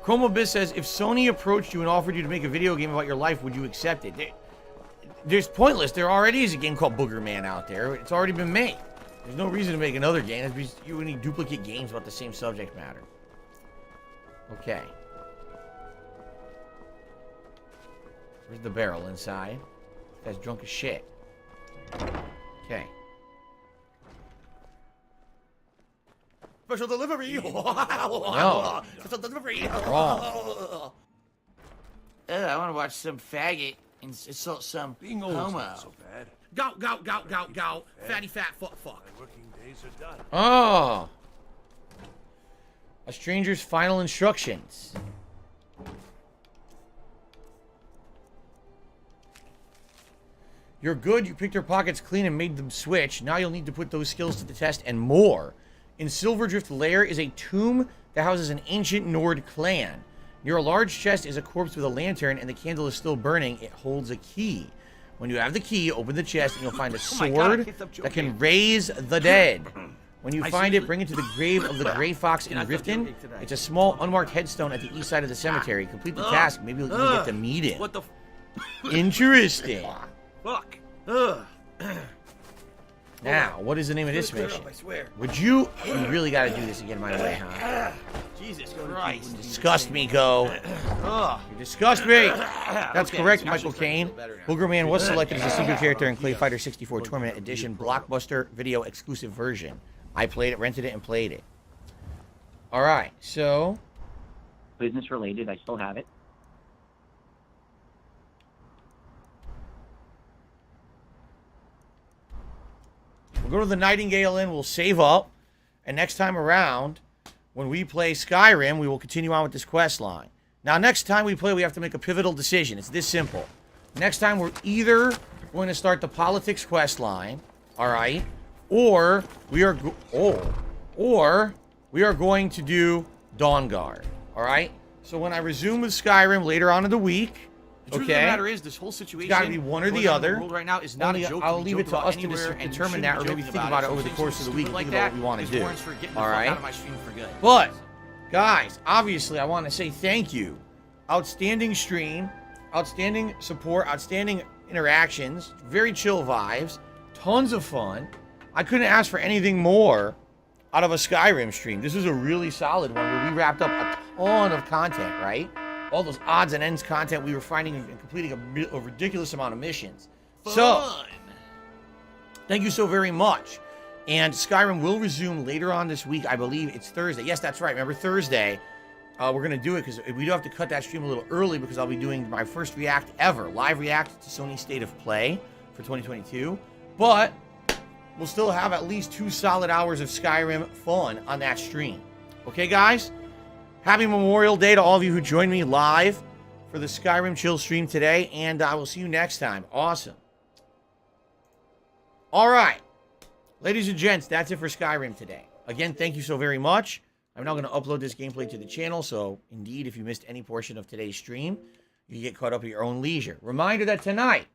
Chromobiz says, if Sony approached you and offered you to make a video game about your life, would you accept it? There's pointless. There already is a game called Booger Man out there. It's already been made. There's no reason to make another game. That'd be you any duplicate games about the same subject matter. Okay. Where's the barrel inside? This guy's drunk as shit. Okay. Special delivery. No. Special delivery. Wrong. I want to watch some faggot and insult some Being old is homo. not so bad. Go. Fatty fat fuck. My working days are done. Oh. A stranger's final instructions. You're good. You picked your pockets clean and made them switch. Now you'll need to put those skills to the test and more. In Silverdrift Lair is a tomb that houses an ancient Nord clan. Near a large chest is a corpse with a lantern, and the candle is still burning. It holds a key. When you have the key, open the chest, and you'll find a sword that can raise the dead. When you find it, bring it to the grave of the Grey Fox in Riften. It's a small, unmarked headstone at the east side of the cemetery. Complete the task. Maybe you'll even get to meet him. What the Interesting. fuck? Now, what is the name of this mission? I swear. Would you really got to do this again my way, huh? Jesus Christ. Disgust me, Go. You disgust me. That's correct, Michael Caine. Booger Man was selected as a secret character in Clay Fighter 64 Tournament Edition Blockbuster Video exclusive version. I played it, rented it, and played it. All right, so business related, I still have it. we'll go to the Nightingale Inn, we'll save up, and next time around, when we play Skyrim, we will continue on with this quest line. Now, next time we play, we have to make a pivotal decision. It's this simple. Next time, we're either going to start the politics quest line, all right, or we are going to do Dawn Guard, all right? So when I resume with Skyrim later on in the week, The truth of the matter is, this whole situation it's got to be one or the going on in other. The world right now is not a joke. I'll leave it to us to determine that, or maybe think about it over the course of the week, think about what we want to do. All right. But guys, obviously, I want to say thank you. Outstanding stream, outstanding support, outstanding interactions, very chill vibes, tons of fun. I couldn't ask for anything more out of a Skyrim stream. This was a really solid one where we wrapped up a ton of content, right? All those odds and ends content we were finding and completing a ridiculous amount of missions. So, thank you so very much. And Skyrim will resume later on this week. I believe it's Thursday. Yes, that's right. Remember Thursday? We're going to do it because we do have to cut that stream a little early because I'll be doing my first react ever. Live react to Sony State of Play for 2022. But we'll still have at least 2 solid hours of Skyrim fun on that stream. Okay, guys? Happy Memorial Day to all of you who joined me live for the Skyrim Chill stream today, and I will see you next time. Awesome. All right. Ladies and gents, that's it for Skyrim today. Again, thank you so very much. I'm now going to upload this gameplay to the channel, so indeed, if you missed any portion of today's stream, you can get caught up at your own leisure. Reminder that tonight...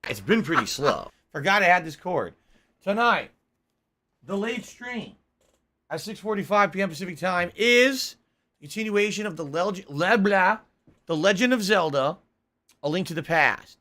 It's been pretty slow. Forgot I had this cord. Tonight, the late stream at 6:45 p.m. Pacific time is continuation of the Legend of Zelda, A Link to the Past.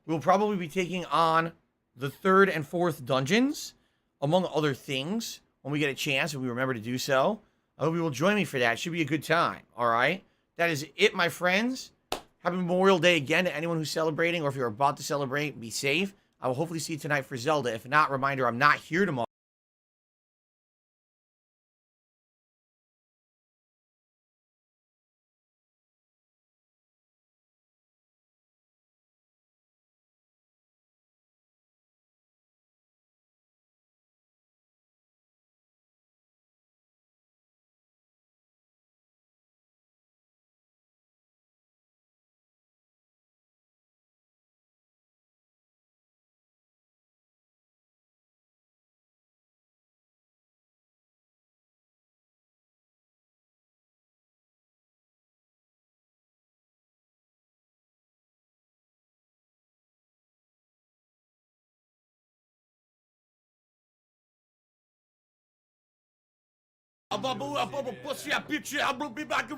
We'll probably be taking on the 3rd and 4th dungeons, among other things, when we get a chance, and we remember to do so. I hope you will join me for that. It should be a good time, all right? That is it, my friends. Happy Memorial Day again to anyone who's celebrating, or if you're about to celebrate, be safe. I will hopefully see you tonight for Zelda. If not, reminder, I'm not here tomorrow. bubble pussy a bitch. I will be back.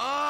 Oh!